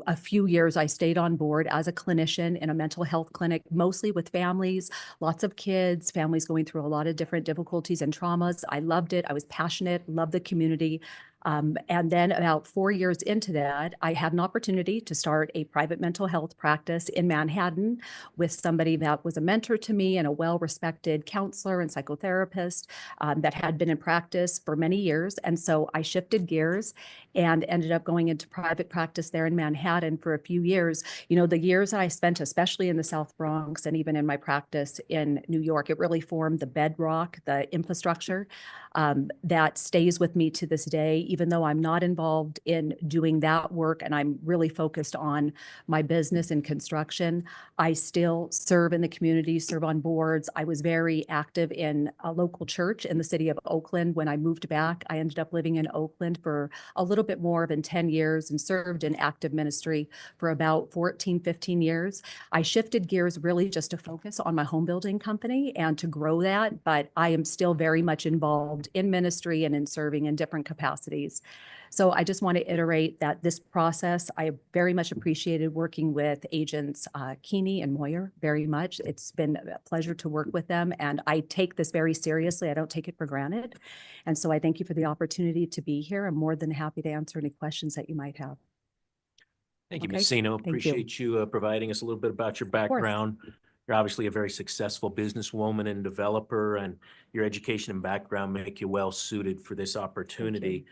Speaker 6: a few years I stayed on board as a clinician in a mental health clinic, mostly with families, lots of kids, families going through a lot of different difficulties and traumas. I loved it. I was passionate, loved the community. And then about 4 years into that, I had an opportunity to start a private mental health practice in Manhattan with somebody that was a mentor to me and a well-respected counselor and psychotherapist that had been in practice for many years. And so I shifted gears and ended up going into private practice there in Manhattan for a few years. You know, the years that I spent, especially in the South Bronx and even in my practice in New York, it really formed the bedrock, the infrastructure that stays with me to this day, even though I'm not involved in doing that work and I'm really focused on my business and construction. I still serve in the community, serve on boards. I was very active in a local church in the city of Oakland. When I moved back, I ended up living in Oakland for a little bit more than 10 years and served in active ministry for about 14, 15 years. I shifted gears really just to focus on my home building company and to grow that, but I am still very much involved in ministry and in serving in different capacities. So I just want to iterate that this process, I very much appreciated working with agents Keeney and Moyer very much. It's been a pleasure to work with them, and I take this very seriously. I don't take it for granted. And so I thank you for the opportunity to be here. I'm more than happy to answer any questions that you might have.
Speaker 3: Thank you,
Speaker 6: Okay,
Speaker 3: Ms. Sino.
Speaker 6: thank you.
Speaker 3: Appreciate you providing us a little bit about your background. You're obviously a very successful businesswoman and developer, and your education and background make you well suited for this opportunity.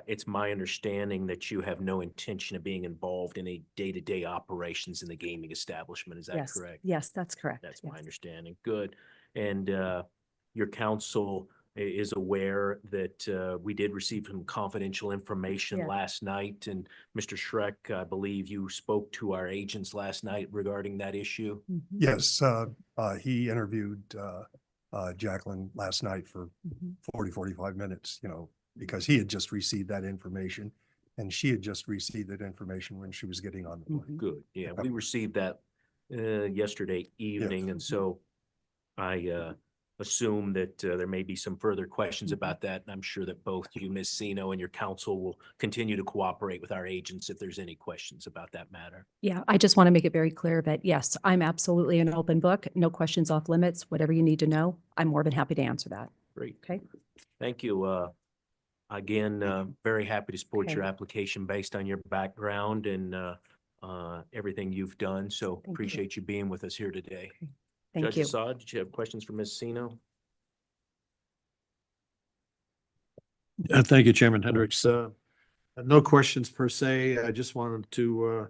Speaker 3: It's my understanding that you have no intention of being involved in a day-to-day operations in the gaming establishment. Is that
Speaker 6: Yes,
Speaker 3: correct?
Speaker 6: yes, that's correct.
Speaker 3: That's
Speaker 6: Yes.
Speaker 3: my understanding. Good. And your counsel is aware that we did receive some confidential information
Speaker 6: Yeah.
Speaker 3: last night. And Mr. Schreck, I believe you spoke to our agents last night regarding that issue.
Speaker 1: Yes, he interviewed Jacqueline last night for 45 minutes, you know, because he had just received that information and she had just received that information when she was getting on the plane.
Speaker 3: Good. Yeah, we received that yesterday evening. And so I assume that there may be some further questions about that. And I'm sure that both you, Ms. Sino, and your counsel will continue to cooperate with our agents if there's any questions about that matter.
Speaker 6: Yeah, I just want to make it very clear that yes, I'm absolutely an open book, no questions off limits, whatever you need to know, I'm more than happy to answer that.
Speaker 3: Great.
Speaker 6: Okay.
Speaker 3: Thank you. Again, very happy to support
Speaker 6: Okay.
Speaker 3: your application based on your background and everything you've done. So
Speaker 6: Thank you.
Speaker 3: appreciate you being with us here today.
Speaker 6: Thank
Speaker 3: Judge
Speaker 6: you.
Speaker 3: Assad, did you have questions for Ms. Sino?
Speaker 7: Thank you, Chairman Hendricks. No questions per se. I just wanted to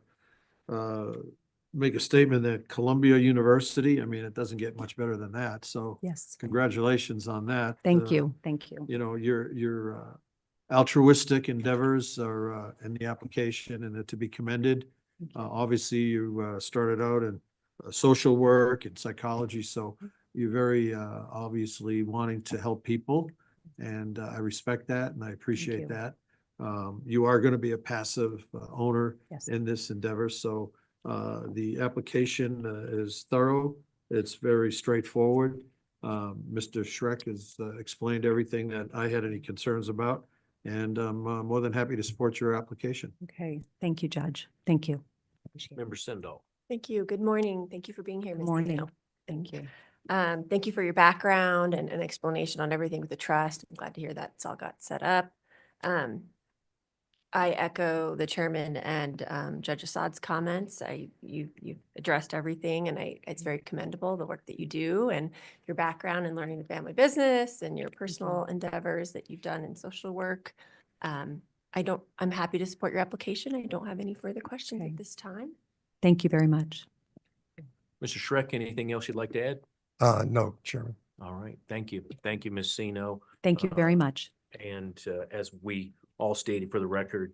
Speaker 7: make a statement that Columbia University, I mean, it doesn't get much better than that. So
Speaker 6: Yes.
Speaker 7: congratulations on that.
Speaker 6: Thank you. Thank you.
Speaker 7: You know, your altruistic endeavors are in the application and they're to be commended. Obviously, you started out in social work and psychology, so you're very obviously wanting to help people. And I respect that and I appreciate that. You are going to be a passive owner in this endeavor. So the application is thorough. It's very straightforward. Mr. Schreck has explained everything that I had any concerns about. And I'm more than happy to support your application.
Speaker 6: Okay. Thank you, Judge. Thank you.
Speaker 3: Member Sindall.
Speaker 9: Thank you. Good morning. Thank you for being here,
Speaker 6: Good
Speaker 9: Ms.
Speaker 6: morning.
Speaker 9: Sino.
Speaker 6: Thank you.
Speaker 9: Thank you for your background and an explanation on everything with the trust. I'm glad to hear that's all got set up. I echo the chairman and Judge Assad's comments. You've addressed everything, and it's very commendable, the work that you do and your background in learning the family business and your personal endeavors that you've done in social work. I'm happy to support your application. I don't have any further questions at this time.
Speaker 6: Thank you very much.
Speaker 3: Mr. Schreck, anything else you'd like to add?
Speaker 1: No, Chairman.
Speaker 3: All right. Thank you. Thank you, Ms. Sino.
Speaker 6: Thank you very much.
Speaker 3: And as we all stated for the record,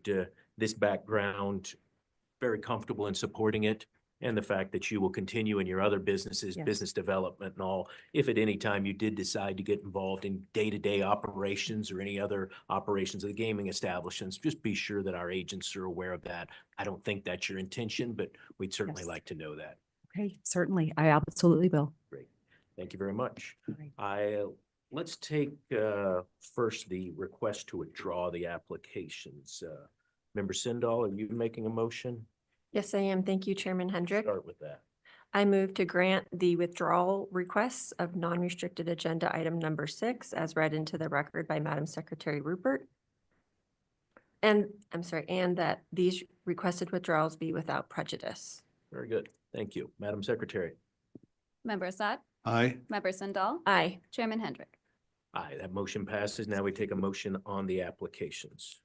Speaker 3: this background, very comfortable in supporting it, and the fact that you will continue in your other businesses, business development and all. If at any time you did decide to get involved in day-to-day operations or any other operations of the gaming establishments, just be sure that our agents are aware of that. I don't think that's your intention, but we'd certainly like to know that.
Speaker 6: Okay, certainly. I absolutely will.
Speaker 3: Great. Thank you very much.
Speaker 6: Right.
Speaker 3: Let's take first the request to withdraw the applications. Member Sindall, are you making a motion?
Speaker 9: Yes, I am. Thank you, Chairman Hendrick.
Speaker 3: Start with that.
Speaker 9: I move to grant the withdrawal requests of non-restricted agenda item number 6 as read into the record by Madam Secretary Rupert. And I'm sorry, and that these requested withdrawals be without prejudice.
Speaker 3: Very good. Thank you. Madam Secretary.
Speaker 2: Member Assad?
Speaker 7: Aye.
Speaker 2: Member Sandal?
Speaker 9: Aye.
Speaker 2: Chairman Hendrick?
Speaker 3: Aye, that motion passes. Now we take a motion on the applications.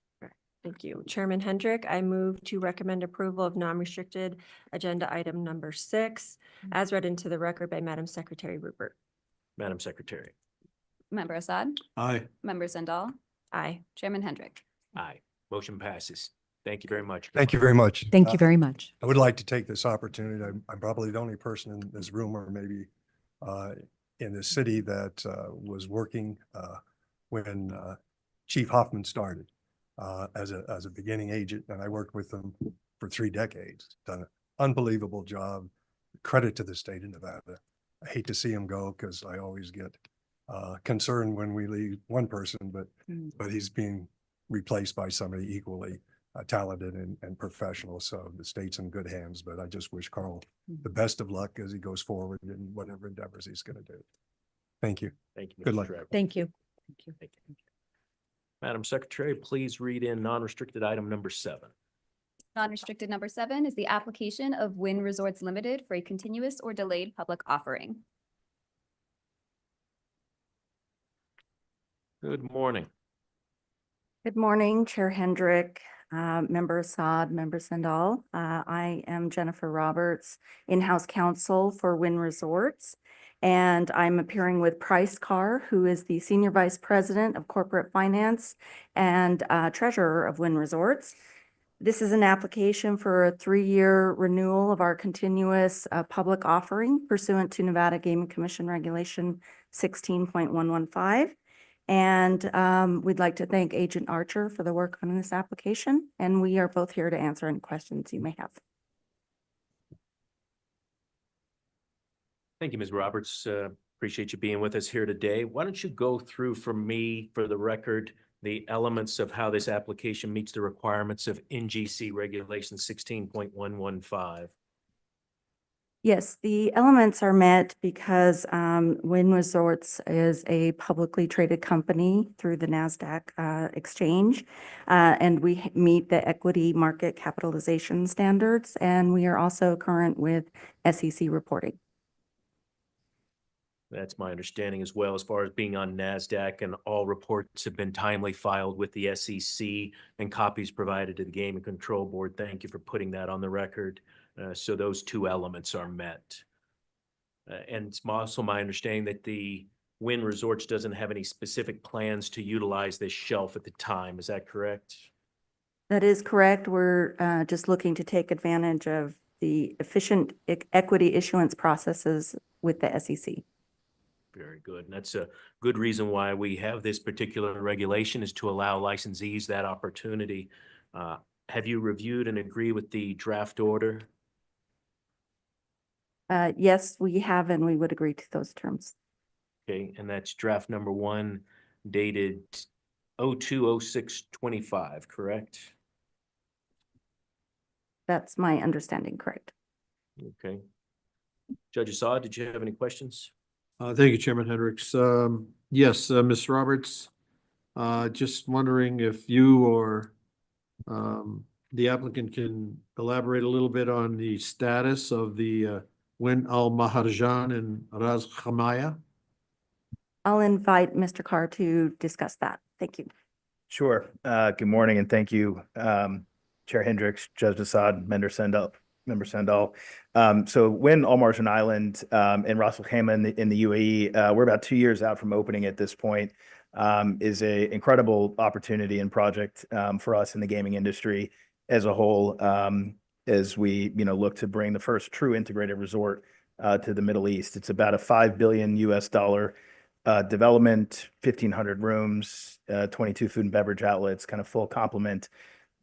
Speaker 9: Thank you. Chairman Hendrick, I move to recommend approval of non-restricted agenda item number 6, as read into the record by Madam Secretary Rupert.
Speaker 3: Madam Secretary.
Speaker 2: Member Assad?
Speaker 7: Aye.
Speaker 2: Member Sandal?
Speaker 9: Aye.
Speaker 2: Chairman Hendrick?
Speaker 3: Aye, motion passes. Thank you very much.
Speaker 1: Thank you very much.
Speaker 6: Thank you very much.
Speaker 1: I would like to take this opportunity. I'm probably the only person in this room or maybe in the city that was working when Chief Hoffman started as a beginning agent. And I worked with him for 3 decades, done an unbelievable job. Credit to the state of Nevada. I hate to see him go because I always get concerned when we leave one person, but he's being replaced by somebody equally talented and professional. So the state's in good hands, but I just wish Carl the best of luck as he goes forward in whatever endeavors he's going to do. Thank you.
Speaker 3: Thank you.
Speaker 1: Good
Speaker 3: Mr.
Speaker 1: luck.
Speaker 3: Trevor.
Speaker 6: Thank you.
Speaker 3: Thank you. Madam Secretary, please read in non-restricted item number 7.
Speaker 2: Non-restricted number 7 is the application of Wynn Resorts Limited for a continuous or delayed public offering.
Speaker 3: Good morning.
Speaker 5: Good morning, Chair Hendrick, Member Assad, Member Sandal. I am Jennifer Roberts, in-house counsel for Wynn Resorts, and I'm appearing with Price Carr, who is the Senior Vice President of Corporate Finance and Treasurer of Wynn Resorts. This is an application for a 3-year renewal of our continuous public offering pursuant to Nevada Gaming Commission Regulation 16.115. And we'd like to thank Agent Archer for the work on this application, and we are both here to answer any questions you may have.
Speaker 3: Thank you, Ms. Roberts. Appreciate you being with us here today. Why don't you go through for me, for the record, the elements of how this application meets the requirements of NGC Regulation 16.115.
Speaker 5: Yes, the elements are met because Wynn Resorts is a publicly traded company through the NASDAQ exchange, and we meet the equity market capitalization standards, and we are also current with SEC reporting.
Speaker 3: That's my understanding as well, as far as being on NASDAQ, and all reports have been timely filed with the SEC and copies provided to the Gaming Control Board. Thank you for putting that on the record. So those 2 elements are met. And it's also my understanding that the Wynn Resorts doesn't have any specific plans to utilize this shelf at the time. Is that correct?
Speaker 5: That is correct. We're just looking to take advantage of the efficient equity issuance processes with the SEC.
Speaker 3: Very good. And that's a good reason why we have this particular regulation, is to allow licensees that opportunity. Have you reviewed and agree with the draft order?
Speaker 5: Yes, we have, and we would agree to those terms.
Speaker 3: Okay, and that's draft number 1 dated 02/06/25, correct?
Speaker 5: That's my understanding, correct?
Speaker 3: Okay. Judge Assad, did you have any questions?
Speaker 7: Thank you, Chairman Hendricks. Yes, Ms. Roberts, just wondering if you or the applicant can elaborate a little bit on the status of the Wynn Al Maharjan and Ras Khamaya.
Speaker 5: I'll invite Mr. Carr to discuss that. Thank you.
Speaker 8: Sure. Good morning, and thank you, Chair Hendricks, Judge Assad, Member Sandal. So Wynn Al Maharjan Island and Ras Al Khaimah in the UAE, we're about 2 years out from opening at this point, is a incredible opportunity and project for us in the gaming industry as a whole, as we look to bring the first true integrated resort to the Middle East. It's about a $5 billion development, 1,500 rooms, 22 food and beverage outlets, kind of full complement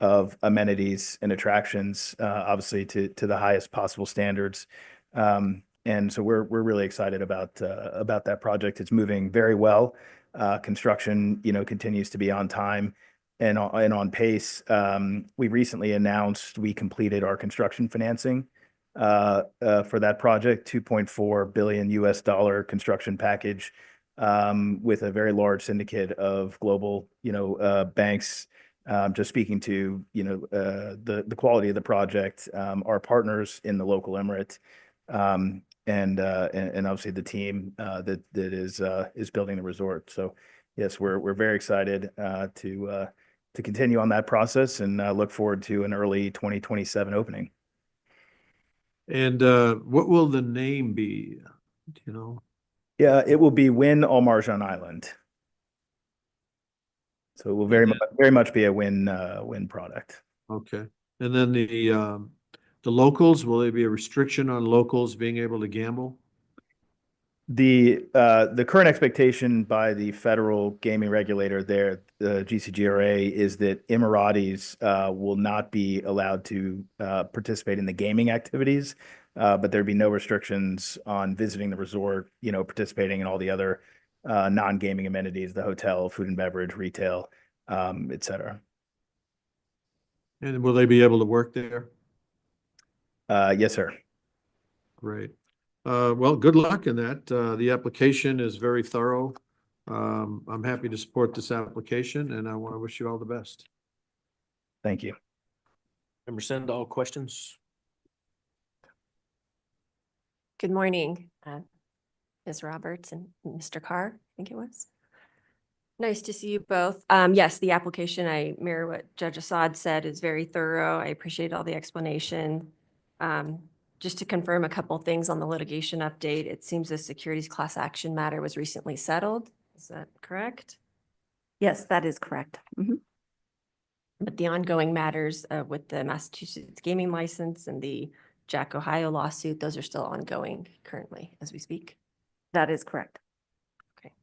Speaker 8: of amenities and attractions, obviously to the highest possible standards. And so we're really excited about that project. It's moving very well. Construction, continues to be on time and on pace. We recently announced we completed our construction financing for that project, $2.4 billion construction package, with a very large syndicate of global, banks, just speaking to, the quality of the project, our partners in the local emirate, and obviously the team that is building the resort. So yes, we're very excited to continue on that process and look forward to an early 2027 opening.
Speaker 7: And what will the name be? Do you know?
Speaker 8: Yeah, it will be Wynn Au Marjan Island. So it will very much be a Wynn product.
Speaker 7: Okay. And then the locals, will there be a restriction on locals being able to gamble?
Speaker 8: The current expectation by the federal gaming regulator there, the GCGRA, is that Emiratis will not be allowed to participate in the gaming activities, but there'd be no restrictions on visiting the resort, participating in all the other non-gaming amenities, the hotel, food and beverage, retail, et cetera.
Speaker 7: And will they be able to work there?
Speaker 8: Yes, sir.
Speaker 7: Great. Well, good luck in that. The application is very thorough. I'm happy to support this application, and I want to wish you all the best.
Speaker 8: Thank you.
Speaker 3: Member Sendall, questions?
Speaker 9: Good morning, Ms. Roberts and Mr. Carr, I think it was. Nice to see you both. Yes, the application, I mirror what Judge Assad said, is very thorough. I appreciate all the explanation. Just to confirm a couple things on the litigation update, it seems the securities class action matter was recently settled. Is that correct?
Speaker 5: Yes, that is correct.
Speaker 9: But the ongoing matters with the Massachusetts gaming license and the Jack Ohio lawsuit, those are still ongoing currently as we speak?
Speaker 5: That is correct.
Speaker 9: Okay.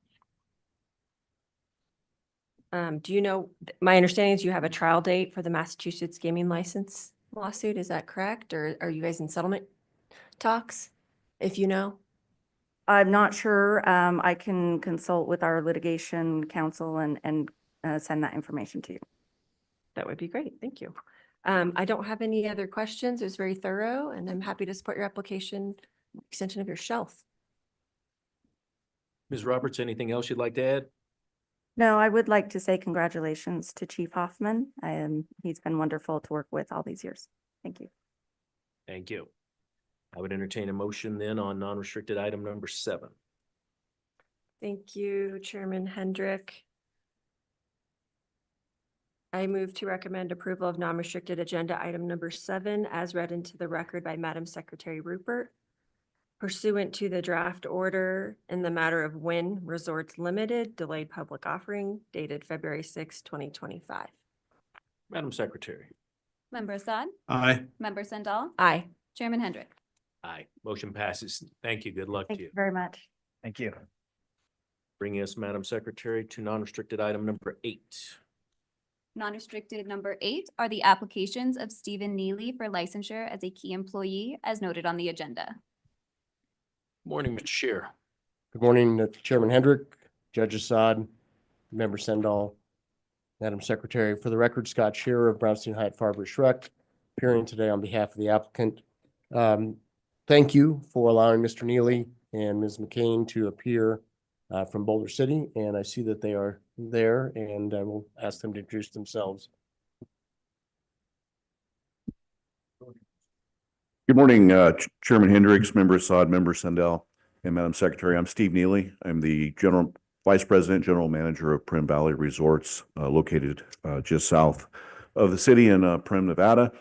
Speaker 9: Do you know, my understanding is you have a trial date for the Massachusetts gaming license lawsuit, is that correct? Or are you guys in settlement talks, if you know?
Speaker 5: I'm not sure. I can consult with our litigation counsel and send that information to you.
Speaker 9: That would be great. Thank you. I don't have any other questions. It was very thorough, and I'm happy to support your application, extension of your shelf.
Speaker 3: Ms. Roberts, anything else you'd like to add?
Speaker 5: No, I would like to say congratulations to Chief Hoffman. He's been wonderful to work with all these years. Thank you.
Speaker 3: Thank you. I would entertain a motion then on non-restricted item number 7.
Speaker 9: Thank you, Chairman Hendrick. I move to recommend approval of non-restricted agenda item number 7 as read into the record by Madam Secretary Rupert, pursuant to the draft order in the matter of Wynn Resorts Limited delayed public offering dated February 6, 2025.
Speaker 3: Madam Secretary.
Speaker 2: Member Assad?
Speaker 7: Aye.
Speaker 2: Member Sendall?
Speaker 9: Aye.
Speaker 2: Chairman Hendrick?
Speaker 3: Aye. Motion passes. Thank you. Good luck
Speaker 5: Thank
Speaker 3: to
Speaker 5: you
Speaker 3: you.
Speaker 5: very much.
Speaker 8: Thank you.
Speaker 3: Bringing us, Madam Secretary, to non-restricted item number 8.
Speaker 2: Non-restricted number 8 are the applications of Stephen Neely for licensure as a key employee as noted on the agenda.
Speaker 3: Morning, Mr. Shear.
Speaker 10: Good morning, Chairman Hendrick, Judge Assad, Member Sendall, Madam Secretary. For the record, Scott Shearer of Brownstein Hyatt Farber Schreck, appearing today on behalf of the applicant. Thank you for allowing Mr. Neely and Ms. McCain to appear from Boulder City, and I see that they are there, and I will ask them to introduce themselves.
Speaker 12: Good morning, Chairman Hendricks, Member Assad, Member Sendell, and Madam Secretary. I'm Steve Neely. I'm the Vice President, General Manager of Primm Valley Resorts, located just south of the city in Primm, Nevada.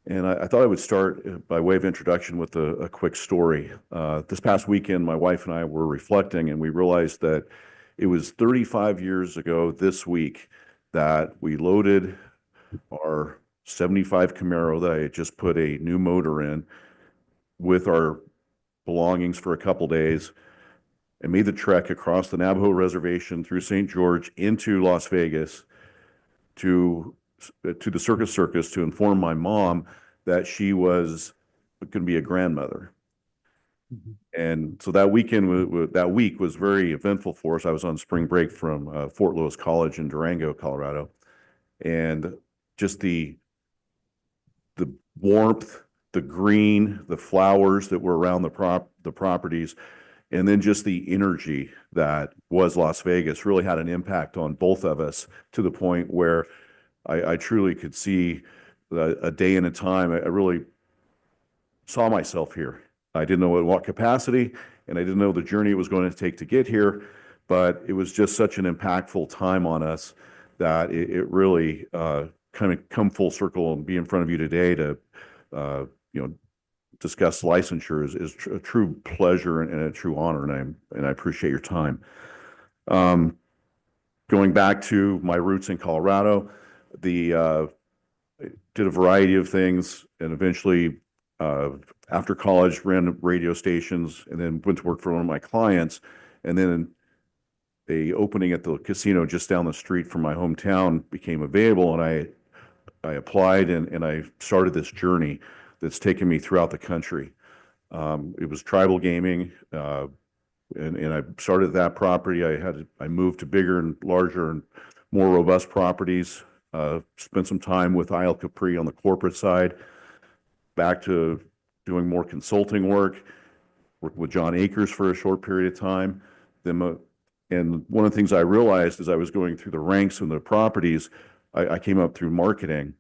Speaker 12: And I thought I would start by way of introduction with a quick story. This past weekend, my wife and I were reflecting, and we realized that it was 35 years ago this week that we loaded our 75 Camaro that I had just put a new motor in with our belongings for a couple days and made the trek across the Navajo Reservation through St. George into Las Vegas to the Circus to inform my mom that she was going to be a grandmother. And so that weekend, that week was very eventful for us. I was on spring break from Fort Lewis College in Durango, Colorado, and just the warmth, the green, the flowers that were around the properties, and then just the energy that was Las Vegas really had an impact on both of us, to the point where I truly could see a day and a time. I really saw myself here. I didn't know in what capacity, and I didn't know the journey it was going to take to get here, but it was just such an impactful time on us that it really kind of come full circle and be in front of you today to, discuss licensure is a true pleasure and a true honor, and I appreciate your time. Going back to my roots in Colorado, did a variety of things, and eventually, after college, ran radio stations, and then went to work for one of my clients, and then a opening at the casino just down the street from my hometown became available, and I applied and I started this journey that's taken me throughout the country. It was tribal gaming, and I started that property. I moved to bigger and larger and more robust properties. Spent some time with Isle Capri on the corporate side, back to doing more consulting work, worked with John Akers for a short period of time. Then, and one of the things I realized as I was going through the ranks and the properties, I came up through marketing,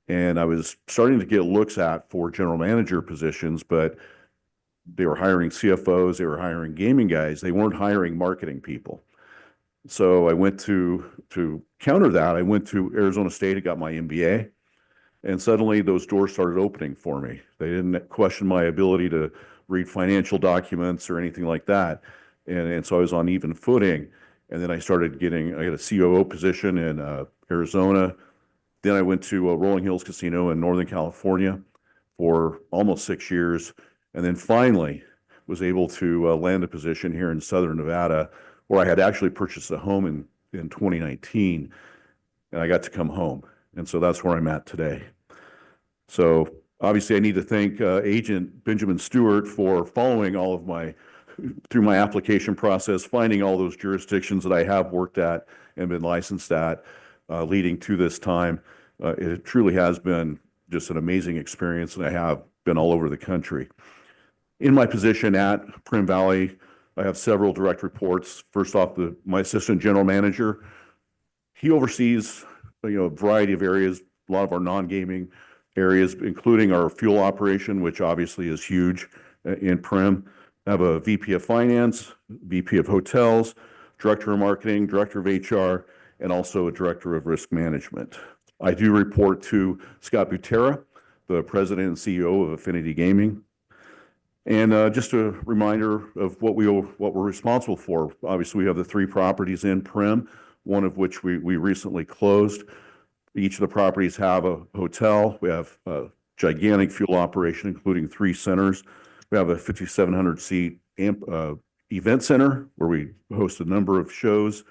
Speaker 12: and I was starting to get looks at for general manager positions, but they were hiring CFOs, they were hiring gaming guys, they weren't hiring marketing people. So I went to counter that. I went to Arizona State, I got my MBA, and suddenly those doors started opening for me. They didn't question my ability to read financial documents or anything like that. And so I was on even footing. And then I got a COO position in Arizona. Then I went to Rolling Hills Casino in Northern California for almost 6 years. And then finally was able to land a position here in Southern Nevada, where I had actually purchased a home in 2019, and I got to come home. And so that's where I'm at today. So obviously I need to thank Agent Benjamin Stewart for following through my application process, finding all those jurisdictions that I have worked at and been licensed at, leading to this time. It truly has been just an amazing experience, and I have been all over the country. In my position at Prim Valley, I have several direct reports. First off, my assistant general manager. He oversees a variety of areas, a lot of our non-gaming areas, including our fuel operation, which obviously is huge in Prim. I have a VP of Finance, VP of Hotels, Director of Marketing, Director of HR, and also a Director of Risk Management. I do report to Scott Butera, the President and CEO of Affinity Gaming. And just a reminder of what we're responsible for. Obviously, we have the 3 properties in Prim, one of which we recently closed. Each of the properties have a hotel. We have a gigantic fuel operation, including 3 centers. We have a 5,700-seat event center where we host a number of shows,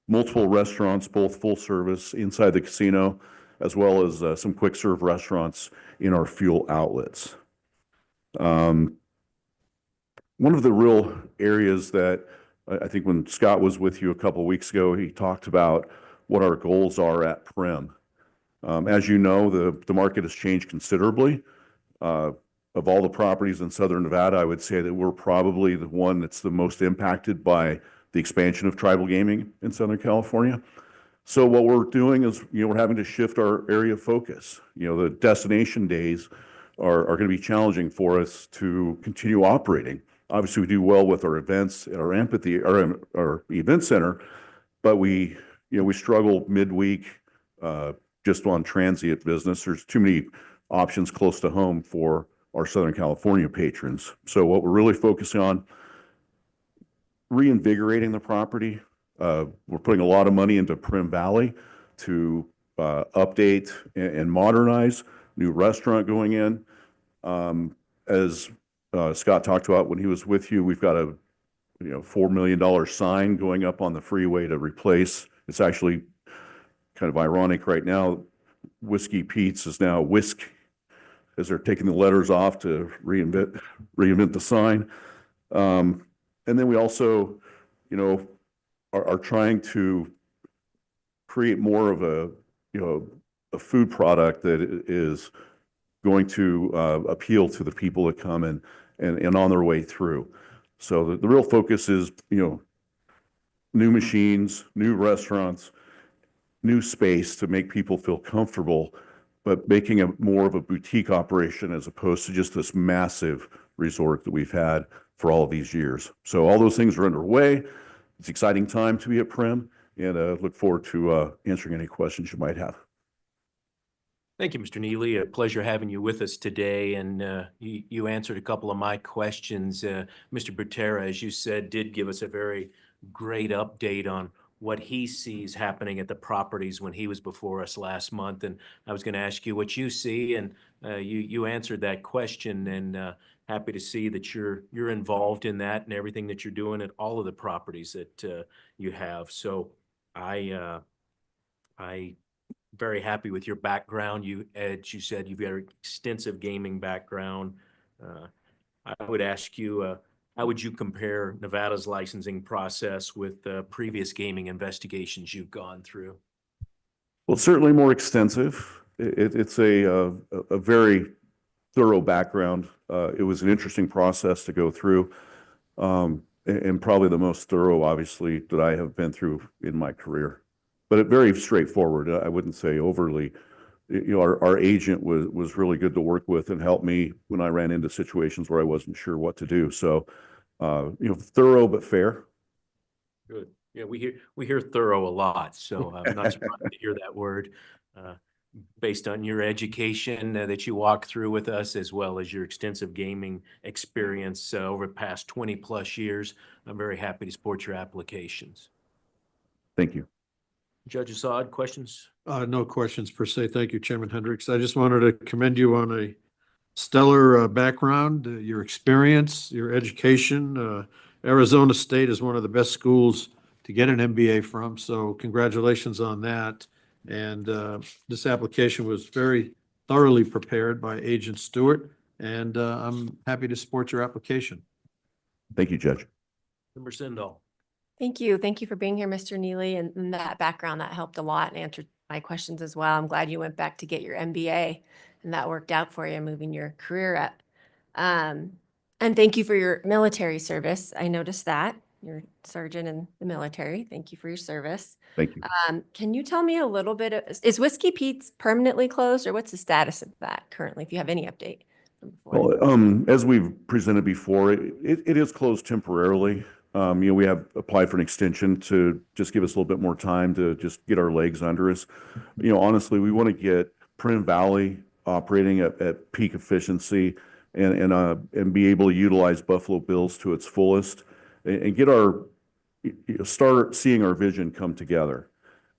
Speaker 12: multiple restaurants, both full service inside the casino, as well as some quick serve restaurants in our fuel outlets. One of the real areas that I think when Scott was with you a couple of weeks ago, he talked about what our goals are at Prim. As you know, the market has changed considerably. Of all the properties in Southern Nevada, I would say that we're probably the one that's the most impacted by the expansion of tribal gaming in Southern California. So what we're doing is, we're having to shift our area of focus. The destination days are going to be challenging for us to continue operating. Obviously, we do well with our events at our event center, but we struggle midweek just on transient business. There's too many options close to home for our Southern California patrons. So what we're really focusing on, reinvigorating the property. We're putting a lot of money into Prim Valley to update and modernize. New restaurant going in. As Scott talked about when he was with you, we've got a $4 million sign going up on the freeway to replace. It's actually kind of ironic right now. Whiskey Pete's is now Whisk, as they're taking the letters off to reinvent the sign. And then we also, are trying to create more of a food product that is going to appeal to the people that come and on their way through. So the real focus is, new machines, new restaurants, new space to make people feel comfortable, but making it more of a boutique operation as opposed to just this massive resort that we've had for all of these years. So all those things are underway. It's an exciting time to be at Prim, and look forward to answering any questions you might have.
Speaker 3: Thank you, Mr. Neely. A pleasure having you with us today, and you answered a couple of my questions. Mr. Butera, as you said, did give us a very great update on what he sees happening at the properties when he was before us last month. And I was going to ask you what you see, and you answered that question, and happy to see that you're involved in that and everything that you're doing at all of the properties that you have. So I very happy with your background. As you said, you've got an extensive gaming background. I would ask you, how would you compare Nevada's licensing process with previous gaming investigations you've gone through?
Speaker 12: Well, certainly more extensive. It's a very thorough background. It was an interesting process to go through, and probably the most thorough, obviously, that I have been through in my career. But very straightforward. I wouldn't say overly. Our agent was really good to work with and helped me when I ran into situations where I wasn't sure what to do. So, thorough but fair.
Speaker 3: Good. Yeah, we hear thorough a lot, so I'm not surprised to hear that word. Based on your education that you walked through with us, as well as your extensive gaming experience over the past 20 plus years, I'm very happy to support your applications.
Speaker 12: Thank you.
Speaker 3: Judge Assad, questions?
Speaker 7: No questions per se. Thank you, Chairman Hendricks. I just wanted to commend you on a stellar background, your experience, your education. Arizona State is one of the best schools to get an MBA from, so congratulations on that. And this application was very thoroughly prepared by Agent Stewart, and I'm happy to support your application.
Speaker 12: Thank you, Judge.
Speaker 3: Member Sindall.
Speaker 9: Thank you. Thank you for being here, Mr. Neely, and that background, that helped a lot and answered my questions as well. I'm glad you went back to get your MBA and that worked out for you, moving your career up. And thank you for your military service. I noticed that. You're a sergeant in the military. Thank you for your service.
Speaker 12: Thank you.
Speaker 9: Can you tell me a little bit, is Whiskey Pete's permanently closed, or what's the status of that currently, if you have any update?
Speaker 12: Well, as we've presented before, it is closed temporarily. We have applied for an extension to just give us a little bit more time to just get our legs under us. Honestly, we want to get Prim Valley operating at peak efficiency and be able to utilize Buffalo Bills to its fullest and get start seeing our vision come together.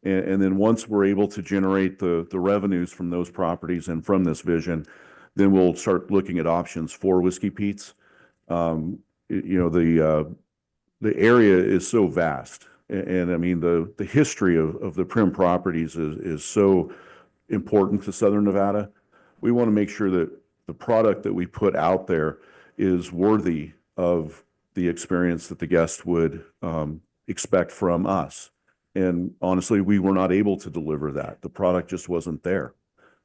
Speaker 12: And then once we're able to generate the revenues from those properties and from this vision, then we'll start looking at options for Whiskey Pete's. The area is so vast, and I mean the history of the Prim properties is so important to Southern Nevada. We want to make sure that the product that we put out there is worthy of the experience that the guest would expect from us. And honestly, we were not able to deliver that. The product just wasn't there.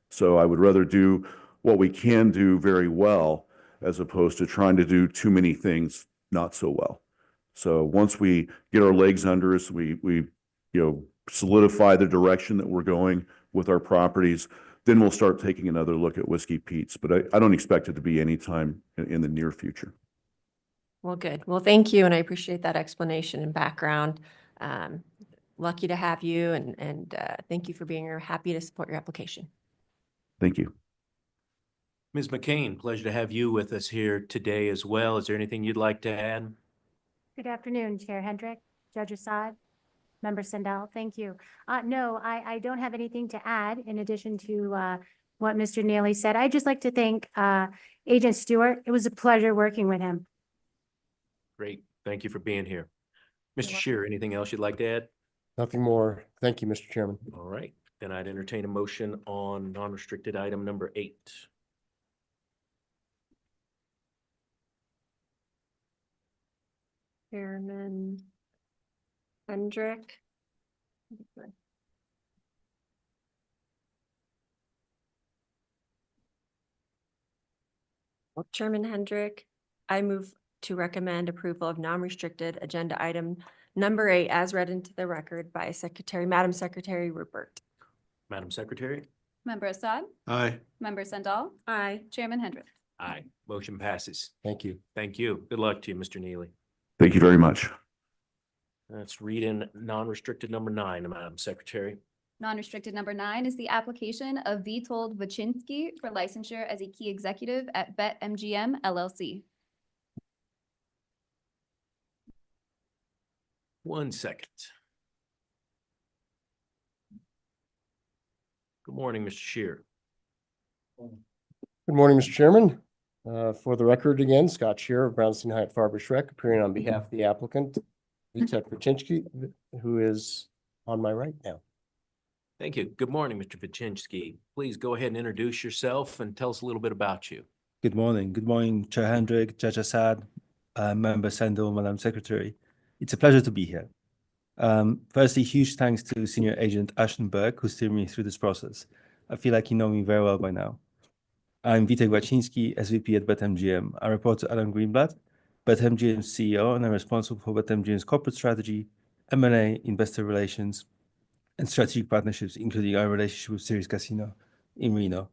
Speaker 12: So I would rather do what we can do very well as opposed to trying to do too many things not so well. So once we get our legs under us, we solidify the direction that we're going with our properties, then we'll start taking another look at Whiskey Pete's. But I don't expect it to be anytime in the near future.
Speaker 9: Well, good. Well, thank you. And I appreciate that explanation and background. Lucky to have you, and thank you for being here. Happy to support your application.
Speaker 12: Thank you.
Speaker 3: Ms. McCain, pleasure to have you with us here today as well. Is there anything you'd like to add?
Speaker 14: Good afternoon, Chair Hendrick, Judge Assad, Member Sindall. Thank you. No, I don't have anything to add in addition to what Mr. Neely said. I'd just like to thank Agent Stewart. It was a pleasure working with him.
Speaker 3: Great. Thank you for being here. Mr. Shear, anything else you'd like to add?
Speaker 10: Nothing more. Thank you, Mr. Chairman.
Speaker 3: All right. Then I'd entertain a motion on non-restricted item number 8.
Speaker 9: Chairman Hendrick. Chairman Hendrick, I move to recommend approval of non-restricted agenda item Number 8, as read into the record by Madam Secretary Rupert.
Speaker 3: Madam Secretary?
Speaker 2: Member Assad?
Speaker 7: Aye.
Speaker 2: Member Sandal?
Speaker 9: Aye.
Speaker 2: Chairman Hendrick?
Speaker 3: Aye. Motion passes.
Speaker 10: Thank you.
Speaker 3: Thank you. Good luck to you, Mr. Neely.
Speaker 12: Thank you very much.
Speaker 3: Let's read in non-restricted number 9, Madam Secretary.
Speaker 2: Non-restricted number 9 is the application of Witold Waczynski for licensure as a key executive at BetMGM LLC.
Speaker 3: 1 second. Good morning, Mr. Shear.
Speaker 10: Good morning, Mr. Chairman. For the record again, Scott Shearer of Brownstein Hyatt Farber Schreck, appearing on behalf of the applicant, Witold Waczynski, who is on my right now.
Speaker 3: Thank you. Good morning, Mr. Waczynski. Please go ahead and introduce yourself and tell us a little bit about you.
Speaker 11: Good morning. Good morning, Chair Hendrick, Judge Assad, Member Sandal, Madam Secretary. It's a pleasure to be here. Firstly, huge thanks to Senior Agent Ashtenberg, who steered me through this process. I feel like you know me very well by now. I'm Witold Waczynski, SVP at BetMGM. I report to Adam Greenblatt, BetMGM's CEO, and I'm responsible for BetMGM's corporate strategy, M&A, investor relations, and strategic partnerships, including our relationship with Sirius Casino in Reno.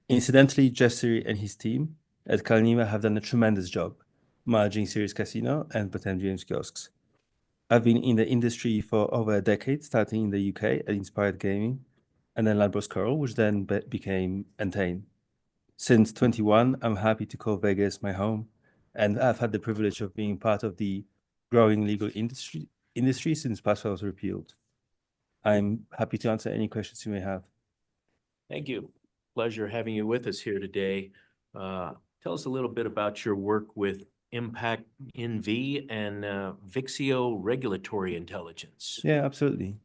Speaker 11: Incidentally, Jeff Siri and his team at Kalnima have done a tremendous job managing Sirius Casino and BetMGM's kiosks. I've been in the industry for over a decade, starting in the UK at Inspired Gaming, and then Ladbrokes Coral, which then became Entain. Since 21, I'm happy to call Vegas my home, and I've had the privilege of being part of the growing legal industry since PASPA was repealed. I'm happy to answer any questions you may have.
Speaker 3: Thank you. Pleasure having you with us here today. Tell us a little bit about your work with Impact NV and Vixio Regulatory Intelligence.
Speaker 11: Yeah, absolutely.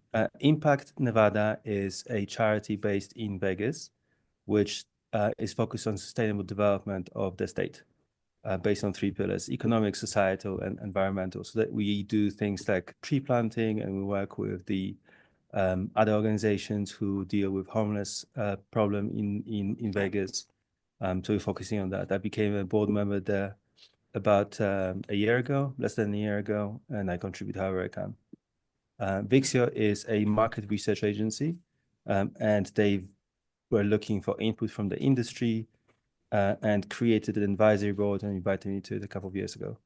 Speaker 11: Impact Nevada is a charity based in Vegas, which is focused on sustainable development of the state, based on 3 pillars: economic, societal, and environmental. So that we do things like tree planting, and we work with the other organizations who deal with homeless problem in Vegas. So we're focusing on that. I became a board member there about a year ago, less than a year ago, and I contribute however I can. Vixio is a market research agency, and they were looking for input from the industry and created an advisory board and invited me to it a couple of years ago.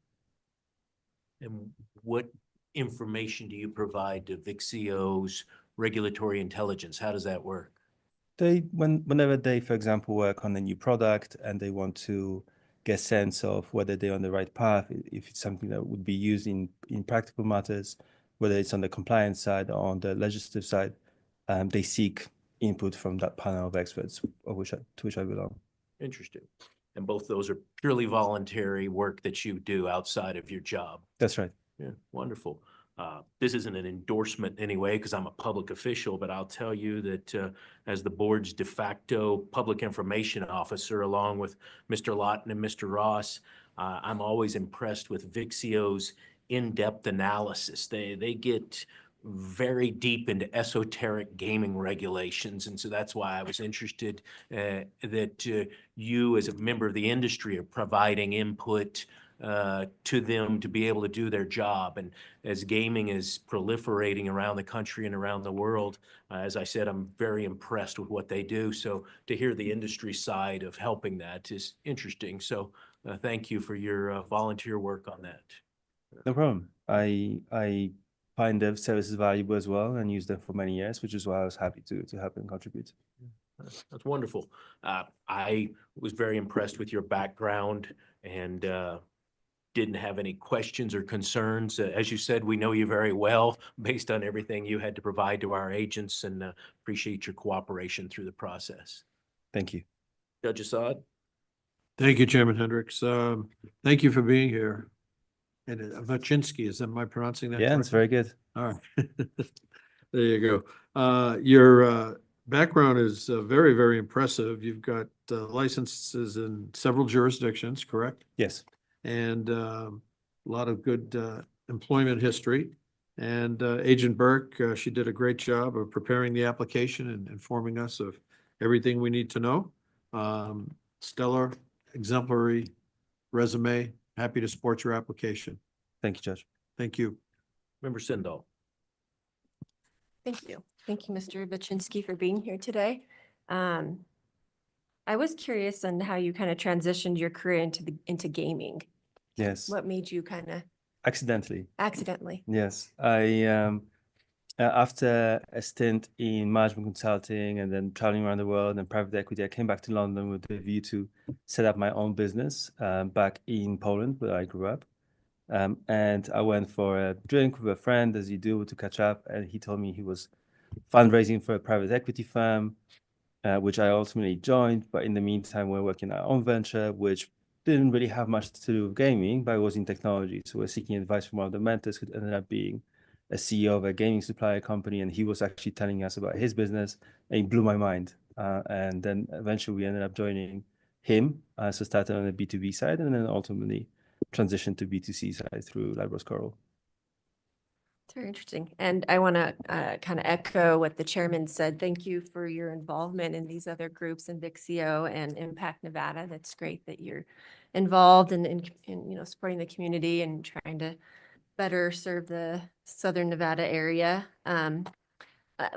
Speaker 3: And what information do you provide to Vixio's Regulatory Intelligence? How does that work?
Speaker 11: Whenever they, for example, work on a new product and they want to get a sense of whether they're on the right path, if it's something that would be used in practical matters, whether it's on the compliance side or on the legislative side, they seek input from that panel of experts to which I belong.
Speaker 3: Interesting. And both those are purely voluntary work that you do outside of your job.
Speaker 11: That's right.
Speaker 3: Yeah, wonderful. This isn't an endorsement anyway, because I'm a public official, but I'll tell you that as the board's de facto public information officer, along with Mr. Lawton and Mr. Ross, I'm always impressed with Vixio's in-depth analysis. They get very deep into esoteric gaming regulations. And so that's why I was interested that you, as a member of the industry, are providing input to them to be able to do their job. And as gaming is proliferating around the country and around the world, as I said, I'm very impressed with what they do. So to hear the industry side of helping that is interesting. So thank you for your volunteer work on that.
Speaker 11: No problem. I find their services valuable as well and use them for many years, which is why I was happy to help and contribute.
Speaker 3: That's wonderful. I was very impressed with your background and didn't have any questions or concerns. As you said, we know you very well based on everything you had to provide to our agents, and appreciate your cooperation through the process.
Speaker 11: Thank you.
Speaker 3: Judge Assad?
Speaker 7: Thank you, Chairman Hendricks. Thank you for being here. And Waczynski, am I pronouncing that?
Speaker 11: Yeah, it's very good.
Speaker 7: All right. There you go. Your background is very, very impressive. You've got licenses in several jurisdictions, correct?
Speaker 11: Yes.
Speaker 7: And a lot of good employment history. And Agent Burke, she did a great job of preparing the application and informing us of everything we need to know. Stellar, exemplary resume. Happy to support your application.
Speaker 11: Thank you, Judge.
Speaker 7: Thank you.
Speaker 3: Member Sindall.
Speaker 9: Thank you. Thank you, Mr. Baczynski, for being here today. I was curious on how you kind of transitioned your career into gaming.
Speaker 11: Yes.
Speaker 9: What made you kind of
Speaker 11: Accidentally.
Speaker 9: accidentally?
Speaker 11: Yes. I after a stint in management consulting and then traveling around the world and private equity, I came back to London with the view to set up my own business back in Poland, where I grew up. And I went for a drink with a friend, as you do, to catch up. And he told me he was fundraising for a private equity firm, which I ultimately joined. But in the meantime, we're working our own venture, which didn't really have much to do with gaming, but it was in technology. So we're seeking advice from one of the mentors who ended up being a CEO of a gaming supplier company. And he was actually telling us about his business, and it blew my mind. And then eventually we ended up joining him. So started on the B2B side and then ultimately transitioned to B2C side through Libros Coral.
Speaker 9: It's very interesting. And I want to kind of echo what the chairman said. Thank you for your involvement in these other groups in Vixio and Impact Nevada. That's great that you're involved in supporting the community and trying to better serve the Southern Nevada area.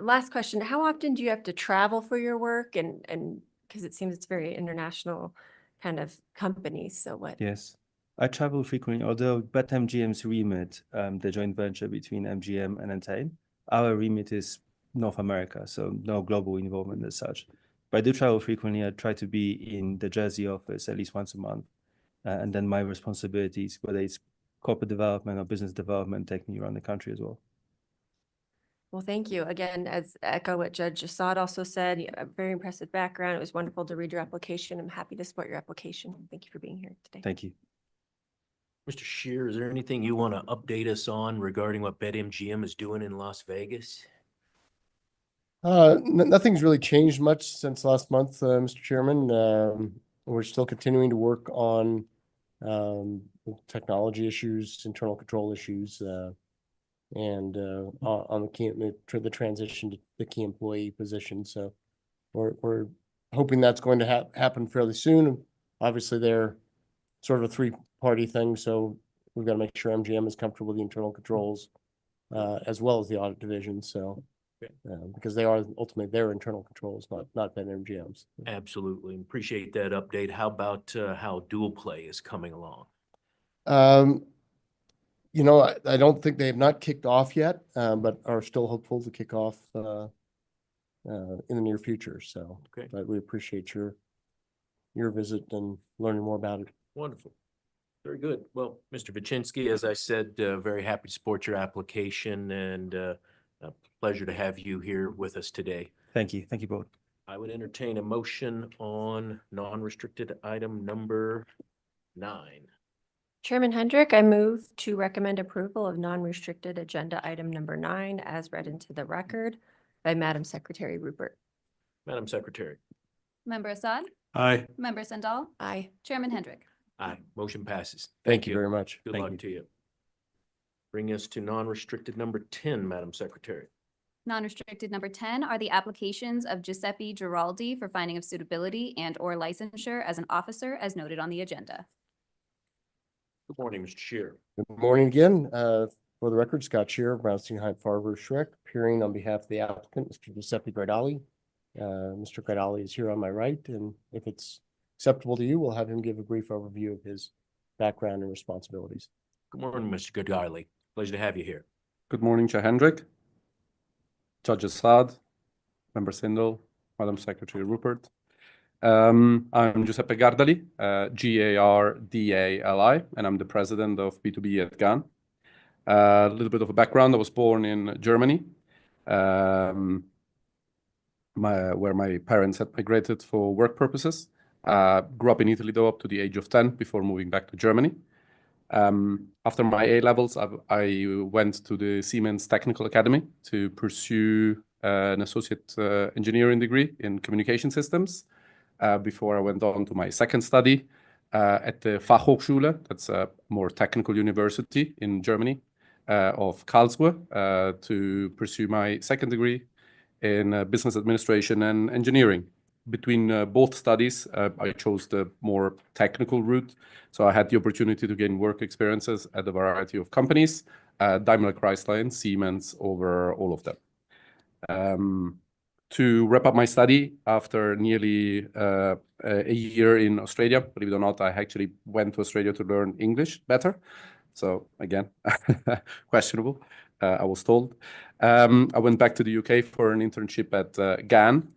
Speaker 9: Last question, how often do you have to travel for your work? And because it seems it's very international kind of companies. So what?
Speaker 11: Yes. I travel frequently, although BetMGM's remit, the joint venture between MGM and Entain, our remit is North America, so no global involvement as such. But I do travel frequently. I try to be in the Jersey office at least once a month. And then my responsibilities, whether it's corporate development or business development, take me around the country as well.
Speaker 9: Well, thank you. Again, as echo what Judge Assad also said, you have a very impressive background. It was wonderful to read your application. I'm happy to support your application. Thank you for being here today.
Speaker 11: Thank you.
Speaker 3: Mr. Shear, is there anything you want to update us on regarding what BetMGM is doing in Las Vegas?
Speaker 10: Nothing's really changed much since last month, Mr. Chairman. We're still continuing to work on technology issues, internal control issues, and on the transition to the key employee position. So we're hoping that's going to happen fairly soon. Obviously, they're sort of a three-party thing, so we've got to make sure MGM is comfortable with the internal controls as well as the audit division. So because they are ultimately their internal controls, not BetMGM's.
Speaker 3: Absolutely. Appreciate that update. How about how dual play is coming along?
Speaker 10: I don't think they have not kicked off yet, but are still hopeful to kick off in the near future. So,
Speaker 3: Okay.
Speaker 10: but we appreciate your visit and learning more about it.
Speaker 3: Wonderful. Very good. Well, Mr. Baczynski, as I said, very happy to support your application and a pleasure to have you here with us today.
Speaker 11: Thank you. Thank you both.
Speaker 3: I would entertain a motion on non-restricted item number 9.
Speaker 9: Chairman Hendrick, I move to recommend approval of non-restricted agenda item number 9 as read into the record by Madam Secretary Rupert.
Speaker 3: Madam Secretary.
Speaker 2: Member Assad?
Speaker 7: Aye.
Speaker 2: Member Sandal?
Speaker 9: Aye.
Speaker 2: Chairman Hendrick?
Speaker 3: Aye. Motion passes.
Speaker 10: Thank you very much.
Speaker 3: Good
Speaker 10: Thank
Speaker 3: luck
Speaker 10: you.
Speaker 3: to you. Bring us to non-restricted number 10, Madam Secretary.
Speaker 2: Non-restricted number 10 are the applications of Giuseppe Giraldi for finding of suitability and/or licensure as an officer as noted on the agenda.
Speaker 3: Good morning, Mr. Shear.
Speaker 10: Good morning again. For the record, Scott Shear, Brownstein Height Farber Schreck, appearing on behalf of the applicant, Mr. Giuseppe Gradali. Mr. Gradali is here on my right, and if it's acceptable to you, we'll have him give a brief overview of his background and responsibilities.
Speaker 3: Good morning, Mr. Gradali. Pleasure to have you here.
Speaker 15: Good morning, Chair Hendrick, Judge Assad, Member Sindel, Madam Secretary Rupert. I'm Giuseppe Gardali, Gardali, and I'm the president of B2B at GAN. A little bit of a background, I was born in Germany, where my parents had migrated for work purposes. Grew up in Italy, though, up to the age of 10 before moving back to Germany. After my A-levels, I went to the Siemens Technical Academy to pursue an associate engineering degree in communication systems before I went on to my second study at the Fachhochschule, that's a more technical university in Germany, of Karlsruhe, to pursue my second degree in business administration and engineering. Between both studies, I chose the more technical route. So I had the opportunity to gain work experiences at a variety of companies, Daimler Chrysler and Siemens over all of them. To wrap up my study, after nearly a year in Australia, believe it or not, I actually went to Australia to learn English better. So again, questionable, I was told. I went back to the UK for an internship at GAN,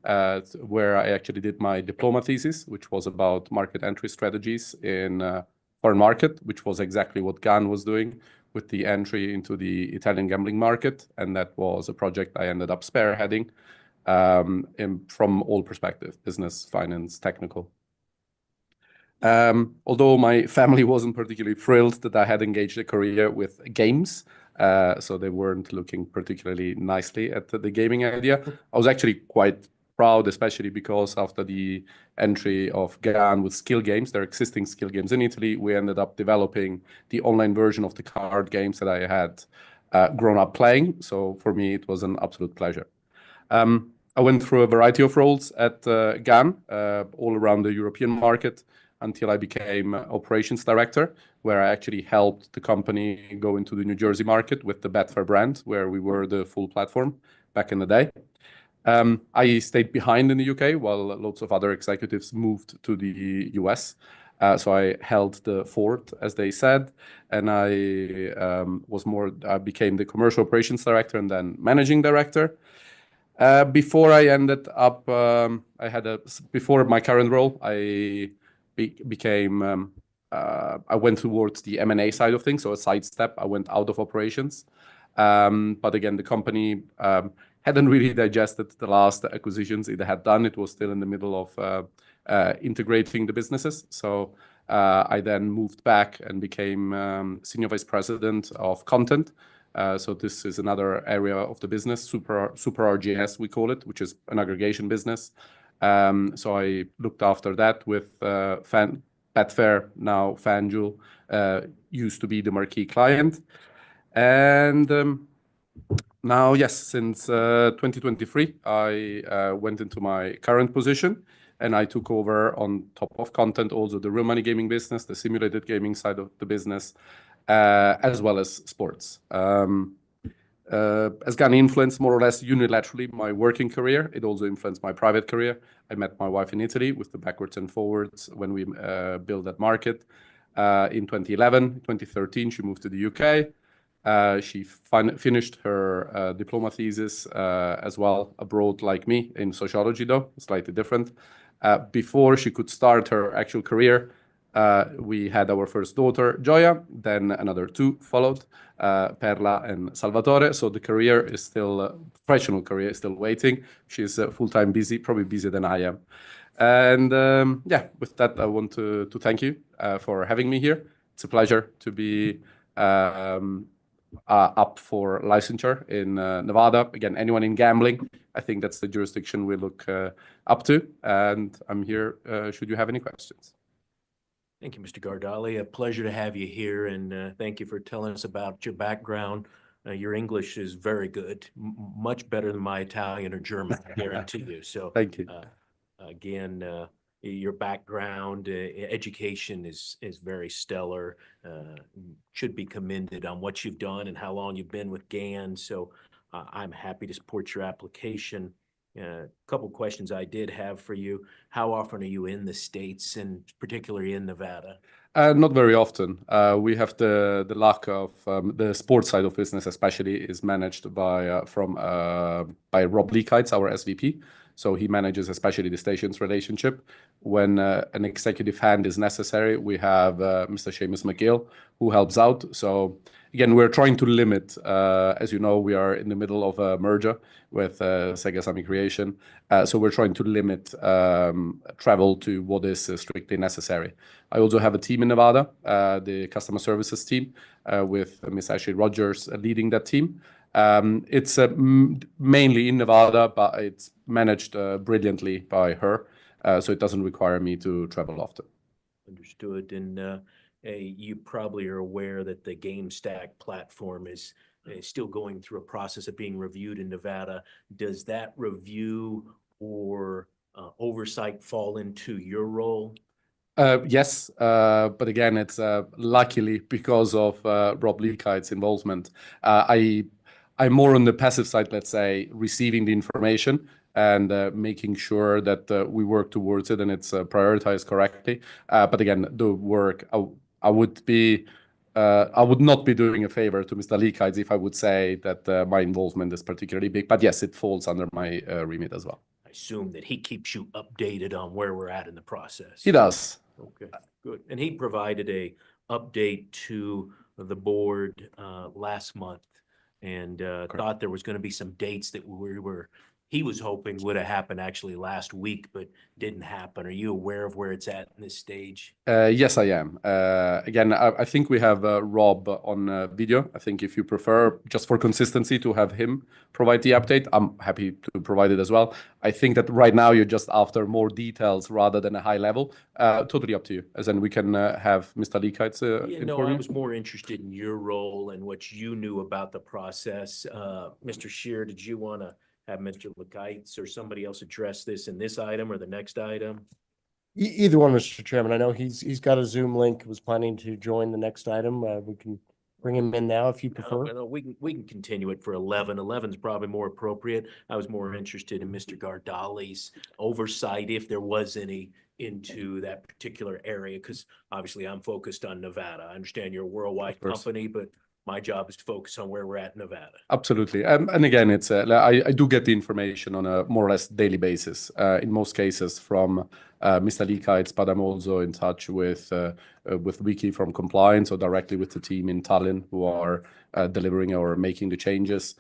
Speaker 15: where I actually did my diploma thesis, which was about market entry strategies in foreign market, which was exactly what GAN was doing with the entry into the Italian gambling market. And that was a project I ended up spearheading from all perspectives, business, finance, technical. Although my family wasn't particularly thrilled that I had engaged a career with games, so they weren't looking particularly nicely at the gaming idea, I was actually quite proud, especially because after the entry of GAN with skill games, their existing skill games in Italy, we ended up developing the online version of the card games that I had grown up playing. So for me, it was an absolute pleasure. I went through a variety of roles at GAN, all around the European market, until I became operations director, where I actually helped the company go into the New Jersey market with the Betfair brand, where we were the full platform back in the day. I stayed behind in the UK while lots of other executives moved to the US. So I held the fort, as they said, and I became the commercial operations director and then managing director. Before I ended up, before my current role, I went towards the M&A side of things, so a sidestep. I went out of operations. But again, the company hadn't really digested the last acquisitions it had done. It was still in the middle of integrating the businesses. So I then moved back and became Senior Vice President of Content. So this is another area of the business, Super RGS, we call it, which is an aggregation business. So I looked after that with Betfair, now FanDuel, used to be the marquee client. And now, yes, since 2023, I went into my current position and I took over on top of content, also the real money gaming business, the simulated gaming side of the business, as well as sports. As GAN influenced more or less unilaterally my working career, it also influenced my private career. I met my wife in Italy with the backwards and forwards when we built that market. In 2011, 2013, she moved to the UK. She finished her diploma thesis as well abroad like me in sociology, though, slightly different. Before she could start her actual career, we had our first daughter, Gioia, then another two followed, Perla and Salvatore. So the career is still, professional career is still waiting. She's full-time busy, probably busier than I am. And yeah, with that, I want to thank you for having me here. It's a pleasure to be up for licensure in Nevada. Again, anyone in gambling, I think that's the jurisdiction we look up to. And I'm here should you have any questions.
Speaker 3: Thank you, Mr. Gardali. A pleasure to have you here, and thank you for telling us about your background. Your English is very good, much better than my Italian or German, I guarantee you. So
Speaker 15: thank you.
Speaker 3: Again, your background, education is very stellar. Should be commended on what you've done and how long you've been with GAN. So I'm happy to support your application. A couple questions I did have for you. How often are you in the States, and particularly in Nevada?
Speaker 15: Not very often. We have the luck of the sports side of business, especially, is managed by Rob Leakites, our SVP. So he manages especially the stations relationship. When an executive hand is necessary, we have Mr. Seamus McGill, who helps out. So again, we're trying to limit, as you know, we are in the middle of a merger with Sega Sammy Creation. So we're trying to limit travel to what is strictly necessary. I also have a team in Nevada, the customer services team, with Miss Ashley Rogers leading that team. It's mainly in Nevada, but it's managed brilliantly by her. So it doesn't require me to travel often.
Speaker 3: Understood. And you probably are aware that the GameStack platform is still going through a process of being reviewed in Nevada. Does that review or oversight fall into your role?
Speaker 15: Yes, but again, it's luckily because of Rob Leakite's involvement. I'm more on the passive side, let's say, receiving the information and making sure that we work towards it and it's prioritized correctly. But again, the work, I would be, I would not be doing a favor to Mr. Leakite if I would say that my involvement is particularly big. But yes, it falls under my remit as well.
Speaker 3: I assume that he keeps you updated on where we're at in the process.
Speaker 15: He does.
Speaker 3: Okay, good. And he provided a update to the board last month and thought there was going to be some dates that he was hoping would have happened actually last week, but didn't happen. Are you aware of where it's at in this stage?
Speaker 15: Yes, I am. Again, I think we have Rob on video. I think if you prefer, just for consistency, to have him provide the update, I'm happy to provide it as well. I think that right now you're just after more details rather than a high level. Totally up to you. As in we can have Mr. Leakite
Speaker 3: I was more interested in your role and what you knew about the process. Mr. Shear, did you want to have Mr. Leakite or somebody else address this in this item or the next item?
Speaker 10: Either one, Mr. Chairman. I know he's got a Zoom link, was planning to join the next item. We can bring him in now if you prefer.
Speaker 3: No, we can continue it for 11. 11's probably more appropriate. I was more interested in Mr. Gardali's oversight, if there was any, into that particular area, because obviously I'm focused on Nevada. I understand you're a worldwide company, but my job is to focus on where we're at in Nevada.
Speaker 15: Absolutely. And again, it's I do get the information on a more or less daily basis, in most cases from Mr. Leakite, but I'm also in touch with Vicky from compliance or directly with the team in Tallinn who are delivering or making the changes.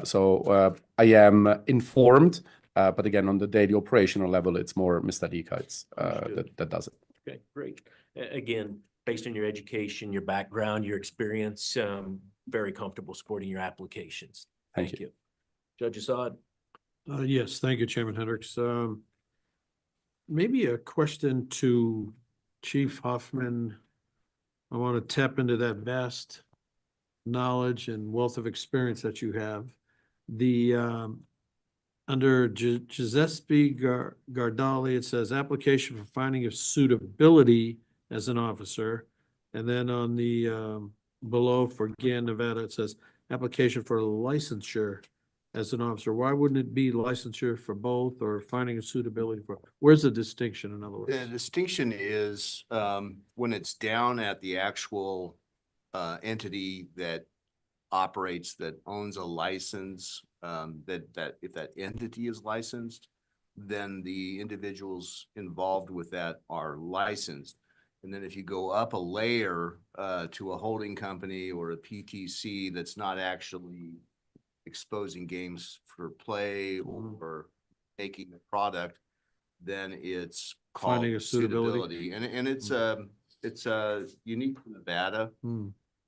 Speaker 15: So I am informed, but again, on the daily operational level, it's more Mr. Leakite that does it.
Speaker 3: Okay, great. Again, based on your education, your background, your experience, very comfortable supporting your applications. Thank you. Judge Assad.
Speaker 7: Yes, thank you, Chairman Hendricks. Maybe a question to Chief Hoffman. I want to tap into that vast knowledge and wealth of experience that you have. Under Giuseppe Gardali, it says application for finding of suitability as an officer. And then on the below for Gann, Nevada, it says application for licensure as an officer. Why wouldn't it be licensure for both or finding a suitability for? Where's the distinction, in other words?
Speaker 16: The distinction is when it's down at the actual entity that operates, that owns a license, that if that entity is licensed, then the individuals involved with that are licensed. And then if you go up a layer to a holding company or a PTC that's not actually exposing games for play or making a product, then it's called
Speaker 7: Finding a suitability.
Speaker 16: And it's unique to Nevada.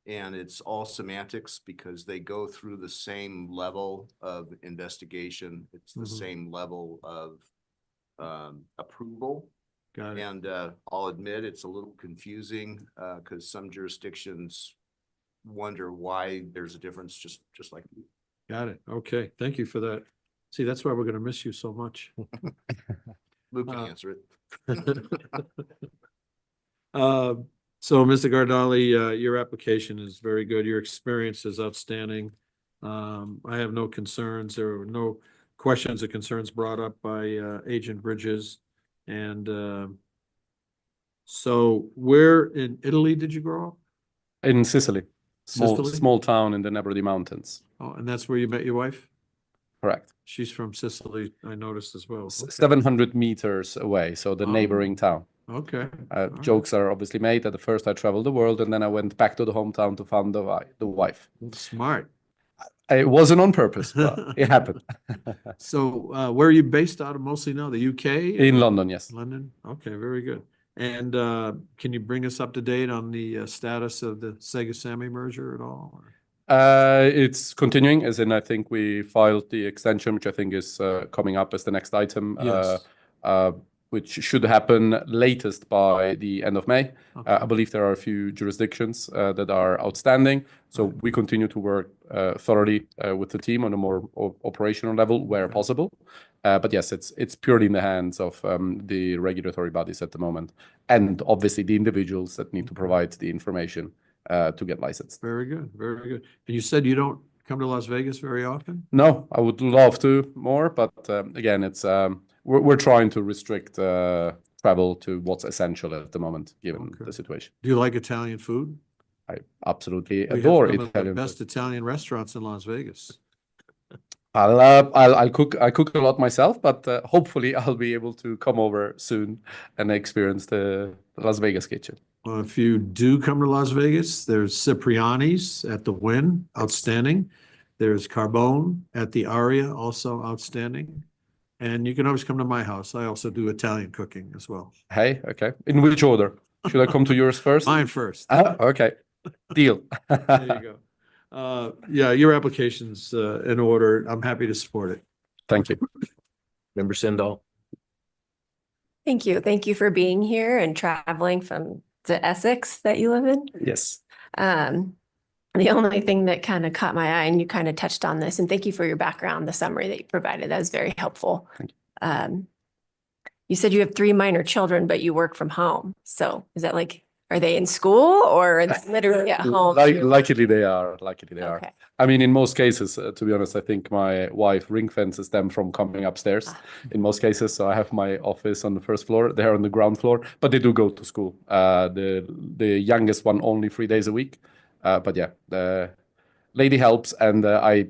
Speaker 16: And it's all semantics because they go through the same level of investigation. It's the same level of approval.
Speaker 7: Got it.
Speaker 16: And I'll admit it's a little confusing because some jurisdictions wonder why there's a difference, just like you.
Speaker 7: Got it. Okay. Thank you for that. See, that's why we're going to miss you so much.
Speaker 16: Luke can answer it.
Speaker 7: So, Mr. Gardali, your application is very good. Your experience is outstanding. I have no concerns. There were no questions or concerns brought up by Agent Bridges. And so where in Italy did you grow up?
Speaker 15: In Sicily.
Speaker 7: Sicily?
Speaker 15: Small town in the Nebrodi Mountains.
Speaker 7: Oh, and that's where you met your wife?
Speaker 15: Correct.
Speaker 7: She's from Sicily, I noticed as well. Okay.
Speaker 15: 700 meters away, so the neighboring town.
Speaker 7: Okay.
Speaker 15: Jokes are obviously made that at first I traveled the world and then I went back to the hometown to find the wife.
Speaker 7: Smart.
Speaker 15: It wasn't on purpose, but it happened.
Speaker 7: So where are you based out of mostly now? The UK?
Speaker 15: In London, yes.
Speaker 7: London? Okay, very good. And can you bring us up to date on the status of the Sega Sammy merger at all?
Speaker 15: It's continuing, as in I think we filed the extension, which I think is coming up as the next item.
Speaker 7: Yes.
Speaker 15: Which should happen latest by the end of May.
Speaker 7: Okay.
Speaker 15: I believe there are a few jurisdictions that are outstanding. So we continue to work thoroughly with the team on a more operational level where possible. But yes, it's purely in the hands of the regulatory bodies at the moment, and obviously the individuals that need to provide the information to get licensed.
Speaker 7: Very good, very good. And you said you don't come to Las Vegas very often?
Speaker 15: No, I would love to more, but again, it's we're trying to restrict travel to what's essential at the moment, given the situation.
Speaker 7: Do you like Italian food?
Speaker 15: I absolutely
Speaker 7: We
Speaker 15: adore
Speaker 7: have some of the
Speaker 15: Italian
Speaker 7: best
Speaker 15: food.
Speaker 7: Italian restaurants in Las Vegas.
Speaker 15: I'll cook. I cook a lot myself, but hopefully I'll be able to come over soon and experience the Las Vegas kitchen.
Speaker 7: Well, if you do come to Las Vegas, there's Cipriani's at the Wynn, outstanding. There's Carbone at the Aria, also outstanding. And you can always come to my house. I also do Italian cooking as well.
Speaker 15: Hey, okay. In which order? Should I come to yours first?
Speaker 7: Mine first.
Speaker 15: Okay. Deal.
Speaker 7: There you go. Yeah, your application's in order. I'm happy to support it.
Speaker 15: Thank you.
Speaker 3: Member Sendall.
Speaker 9: Thank you. Thank you for being here and traveling from the Essex that you live in.
Speaker 15: Yes.
Speaker 9: The only thing that kind of caught my eye, and you kind of touched on this, and thank you for your background, the summary that you provided. That was very helpful.
Speaker 15: Thank you.
Speaker 9: You said you have 3 minor children, but you work from home. So is that like, are they in school or are they literally at home?
Speaker 15: Luckily they are. Luckily they are.
Speaker 9: Okay.
Speaker 15: I mean, in most cases, to be honest, I think my wife ring fences them from coming upstairs. In most cases, so I have my office on the first floor. They're on the ground floor, but they do go to school. The youngest one only 3 days a week. But yeah, the lady helps, and I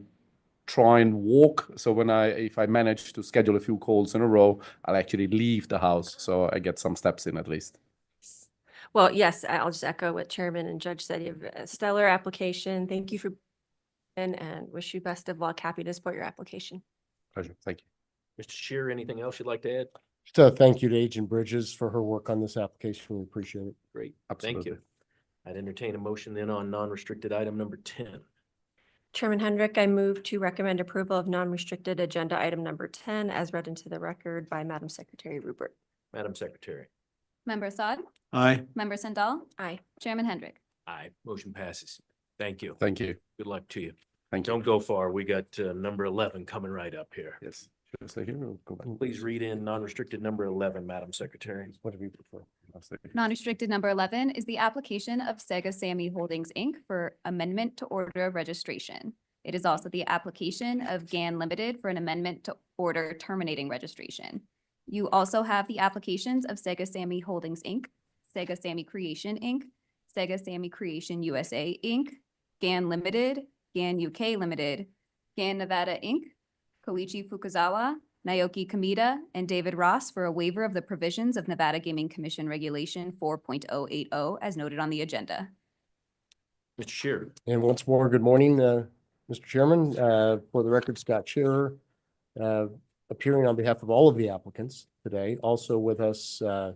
Speaker 15: try and walk. So if I manage to schedule a few calls in a row, I'll actually leave the house, so I get some steps in at least.
Speaker 9: Well, yes, I'll just echo what Chairman and Judge said. You have a stellar application. Thank you for and wish you best of luck. Happy to support your application.
Speaker 15: Pleasure. Thank you.
Speaker 3: Mr. Shear, anything else you'd like to add?
Speaker 10: So thank you to Agent Bridges for her work on this application. We appreciate it.
Speaker 3: Great.
Speaker 15: Absolutely.
Speaker 3: Thank you. I'd entertain a motion then on non-restricted item number 10.
Speaker 9: Chairman Hendrick, I move to recommend approval of non-restricted agenda item number 10 as read into the record by Madam Secretary Rupert.
Speaker 3: Madam Secretary.
Speaker 2: Member Assad?
Speaker 7: Aye.
Speaker 2: Member Sendall?
Speaker 9: Aye.
Speaker 2: Chairman Hendrick?
Speaker 3: Aye. Motion passes. Thank you.
Speaker 15: Thank you.
Speaker 3: Good luck to you.
Speaker 15: Thank you.
Speaker 3: Don't go far. We got number 11 coming right up here.
Speaker 15: Yes. Should I stay here or go back?
Speaker 3: Please read in non-restricted number 11, Madam Secretary.
Speaker 15: What do we prefer? I'll stay here.
Speaker 2: Non-restricted number 11 is the application of Sega Sammy Holdings, Inc. for amendment to order of registration. It is also the application of GAN Limited for an amendment to order terminating registration. You also have the applications of Sega Sammy Holdings, Inc., Sega Sammy Creation, Inc., Sega Sammy Creation USA, Inc., GAN Limited, GAN UK Limited, GAN Nevada, Inc., Koichi Fukuzawa, Naoki Kamita, and David Ross for a waiver of the provisions of Nevada Gaming Commission Regulation 4.080 as noted on the agenda.
Speaker 3: Mr. Shear.
Speaker 10: And once more, good morning, Mr. Chairman. For the record, Scott Shearer, appearing on behalf of all of the applicants today. Also with us, Mr.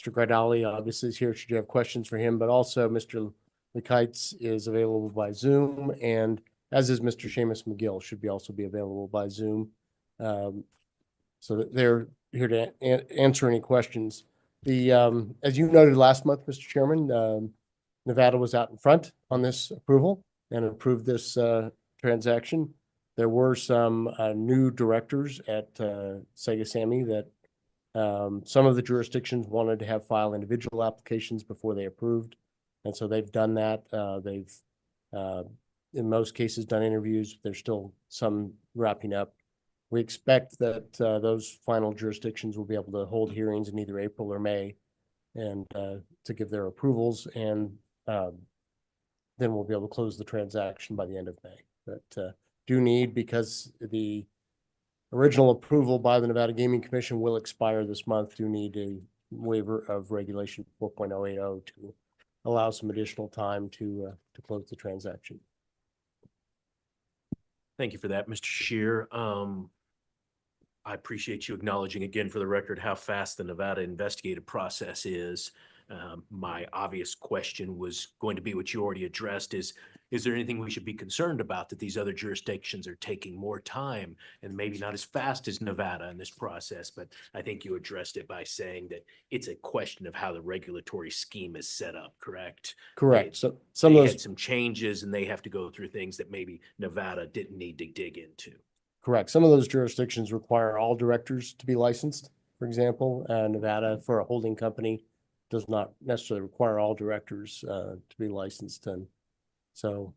Speaker 10: Gridali obviously is here should you have questions for him, but also Mr. Lekites is available by Zoom, and as is Mr. Seamus McGill, should also be available by Zoom. So that they're here to answer any questions. As you noted last month, Mr. Chairman, Nevada was out in front on this approval and approved this transaction. There were some new directors at Sega Sammy that some of the jurisdictions wanted to have file individual applications before they approved. And so they've done that. They've, in most cases, done interviews. There's still some wrapping up. We expect that those final jurisdictions will be able to hold hearings in either April or May and to give their approvals. And then we'll be able to close the transaction by the end of May. But do need, because the original approval by the Nevada Gaming Commission will expire this month, do need a waiver of regulation 4.080 to allow some additional time to close the transaction.
Speaker 3: Thank you for that, Mr. Shear. I appreciate you acknowledging again for the record how fast the Nevada investigative process is. My obvious question was going to be what you already addressed is there anything we should be concerned about that these other jurisdictions are taking more time and maybe not as fast as Nevada in this process? But I think you addressed it by saying that it's a question of how the regulatory scheme is set up, correct?
Speaker 10: Correct.
Speaker 3: They,
Speaker 10: So some
Speaker 3: they
Speaker 10: of those,
Speaker 3: had some changes and they have to go through things that maybe Nevada didn't need to dig into.
Speaker 10: Correct. Some of those jurisdictions require all directors to be licensed, for example. Nevada, for a holding company, does not necessarily require all directors to be licensed. And so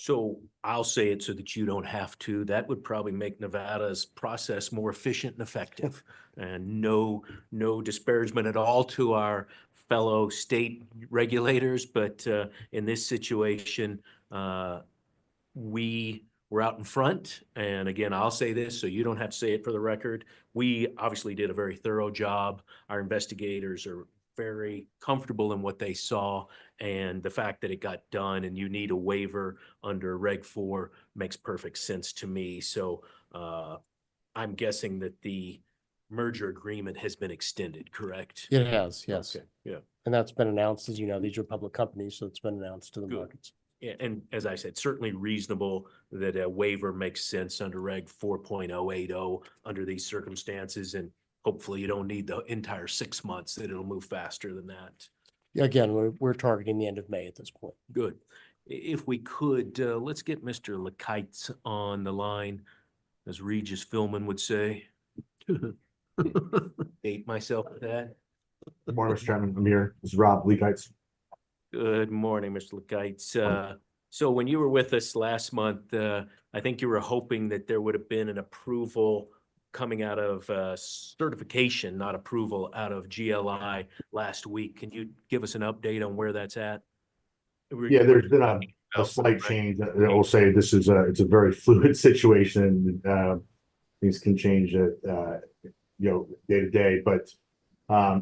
Speaker 3: So I'll say it so that you don't have to. That would probably make Nevada's process more efficient and effective. And no disparagement at all to our fellow state regulators, but in this situation, we were out in front. And again, I'll say this so you don't have to say it for the record. We obviously did a very thorough job. Our investigators are very comfortable in what they saw, and the fact that it got done and you need a waiver under Reg 4 makes perfect sense to me. So I'm guessing that the merger agreement has been extended, correct?
Speaker 10: it has, yes.
Speaker 3: Okay, yeah.
Speaker 10: And that's been announced. As you know, these are public companies, so it's been announced to the
Speaker 3: Good.
Speaker 10: markets.
Speaker 3: Yeah, and as I said, certainly reasonable that a waiver makes sense under Reg 4.080 under these circumstances, and hopefully you don't need the entire 6 months, that it'll move faster than that.
Speaker 10: Again, we're targeting the end of May at this point.
Speaker 3: Good. If we could, let's get Mr. Lekites on the line, as Regis Philman would say. Date myself with that.
Speaker 18: Good morning, Mr. Chairman. I'm here. This is Rob Lekites.
Speaker 3: Good morning, Mr. Lekites. So when you were with us last month, I think you were hoping that there would have been an approval coming out of certification, not approval, out of GLI last week. Can you give us an update on where that's at?
Speaker 18: Yeah, there's been a slight change that I will say this is it's a very fluid situation. Things can change day to day, but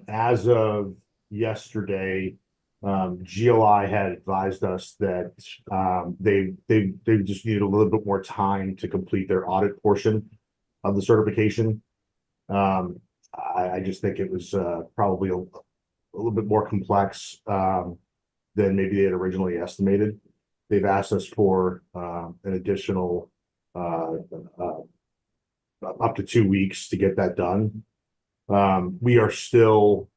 Speaker 18: as of yesterday, GLI had advised us that they just needed a little bit more time to complete their audit portion of the certification. I just think it was probably a little bit more complex than maybe they had originally estimated. They've asked us for an additional up to 2 weeks to get that done. We are still,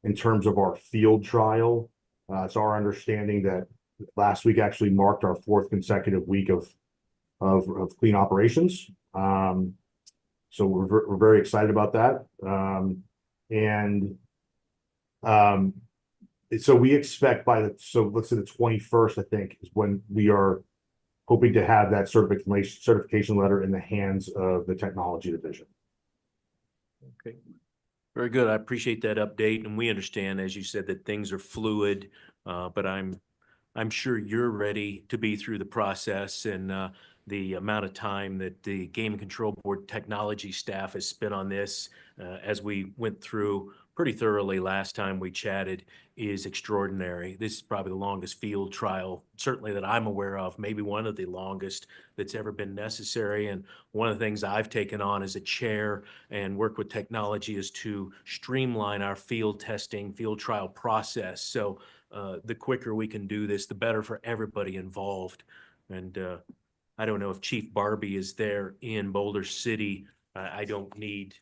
Speaker 18: in terms of our field trial, it's our understanding that last week actually marked our 4th consecutive week of clean operations. So we're very excited about that. So we expect let's say the 21st, I think, is when we are hoping to have that certification letter in the hands of the technology division.
Speaker 3: Okay. Very good. I appreciate that update. And we understand, as you said, that things are fluid, but I'm sure you're ready to be through the process, and the amount of time that the Game and Control Board technology staff has spent on this, as we went through pretty thoroughly last time we chatted, is extraordinary. This is probably the longest field trial, certainly that I'm aware of, maybe one of the longest that's ever been necessary. And one of the things I've taken on as a chair and work with technology is to streamline our field testing, field trial process. So the quicker we can do this, the better for everybody involved. And I don't know if Chief Barbie is there in Boulder City. I don't need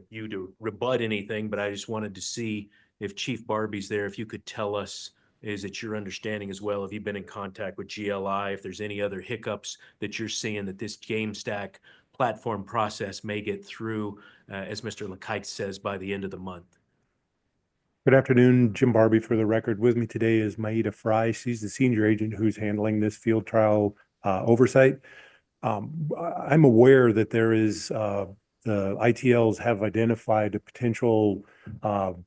Speaker 3: you to rebut anything, but I just wanted to see if Chief Barbie's there, if you could tell us, is it your understanding as well? Have you been in contact with GLI? If there's any other hiccups that you're seeing that this GameStack platform process may get through, as Mr. Lekites says, by the end of the month?
Speaker 19: Good afternoon, Jim Barbie for the record. With me today is Maida Fry. She's the senior agent who's handling this field trial oversight. I'm aware that there is the ITLs have identified a potential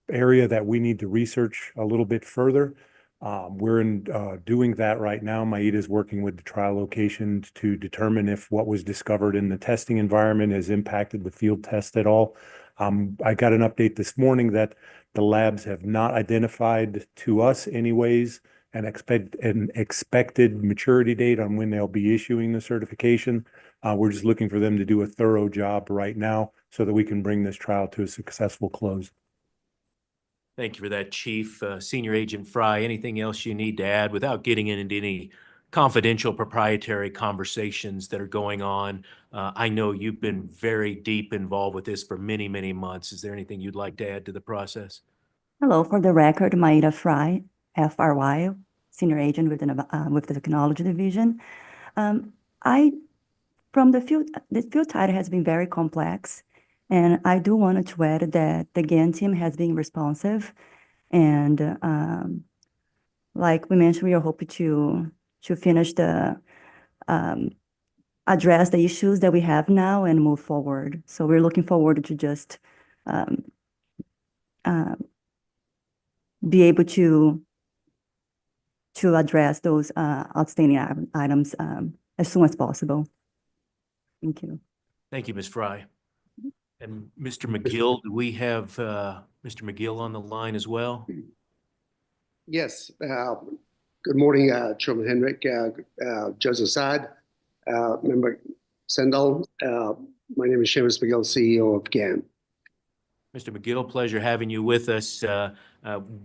Speaker 19: area that we need to research a little bit further. We're doing that right now. Maida is working with the trial locations to determine if what was discovered in the testing environment has impacted the field test at all. I got an update this morning that the labs have not identified to us anyways an expected maturity date on when they'll be issuing the certification. We're just looking for them to do a thorough job right now so that we can bring this trial to a successful close.
Speaker 3: Thank you for that, Chief. Senior Agent Fry, anything else you need to add without getting into any confidential proprietary conversations that are going on? I know you've been very deep involved with this for many, many months. Is there anything you'd like to add to the process?
Speaker 23: Hello, for the record, Maida Fry, FRY, senior agent with the technology division. I From the field title has been very complex, and I do want to add that the GAN team has been responsive, and like we mentioned, we are hoping to finish the address the issues that we have now and move forward. So we're looking forward to just be able to address those outstanding items as soon as possible. Thank you.
Speaker 3: Thank you, Ms. Fry. And Mr. McGill, do we have Mr. McGill on the line as well?
Speaker 17: Yes. Good morning, Chairman Hendrick, Judge Assad, Member Sendall. My name is Seamus McGill, CEO of GAN.
Speaker 3: Mr. McGill, pleasure having you with us.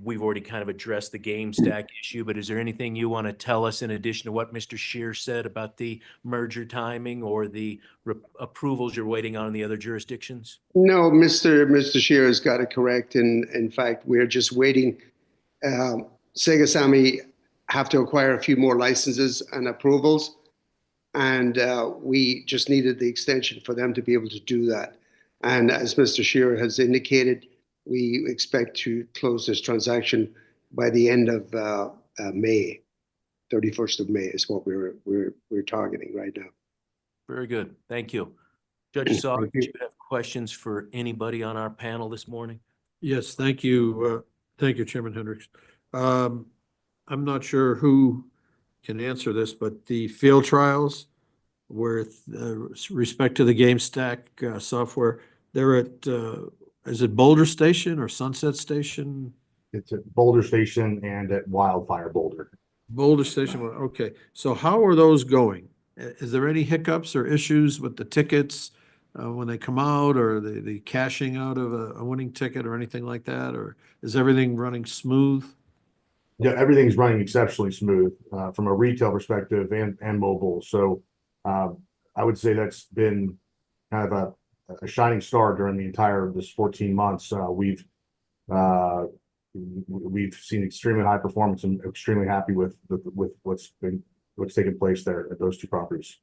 Speaker 3: We've already kind of addressed the game stack issue, but is there anything you want to tell us in addition to what Mr. Scheer said about the merger timing or the approvals you're waiting on in the other jurisdictions?
Speaker 17: No, Mr. Scheer has got it correct. In fact, we're just waiting. Sega Sammy have to acquire a few more licenses and approvals, and we just needed the extension for them to be able to do that. And as Mr. Scheer has indicated, we expect to close this transaction by the end of May. 31st of May is what we're targeting right now.
Speaker 3: Very good. Thank you. Judge Assad, do you have questions for anybody on our panel this morning?
Speaker 7: Yes, thank you. Thank you, Chairman Hendricks. I'm not sure who can answer this, but the field trials with respect to the game stack software, they're at, is it Boulder Station or Sunset Station?
Speaker 18: It's at Boulder Station and at Wildfire Boulder.
Speaker 7: Boulder Station, okay. So how are those going? Is there any hiccups or issues with the tickets when they come out, or the cashing out of a winning ticket or anything like that? Or is everything running smooth?
Speaker 18: Yeah, everything's running exceptionally smooth from a retail perspective and mobile. So I would say that's been kind of a shining star during the entire this 14 months. We've seen extremely high performance and extremely happy with what's taken place there at those two properties.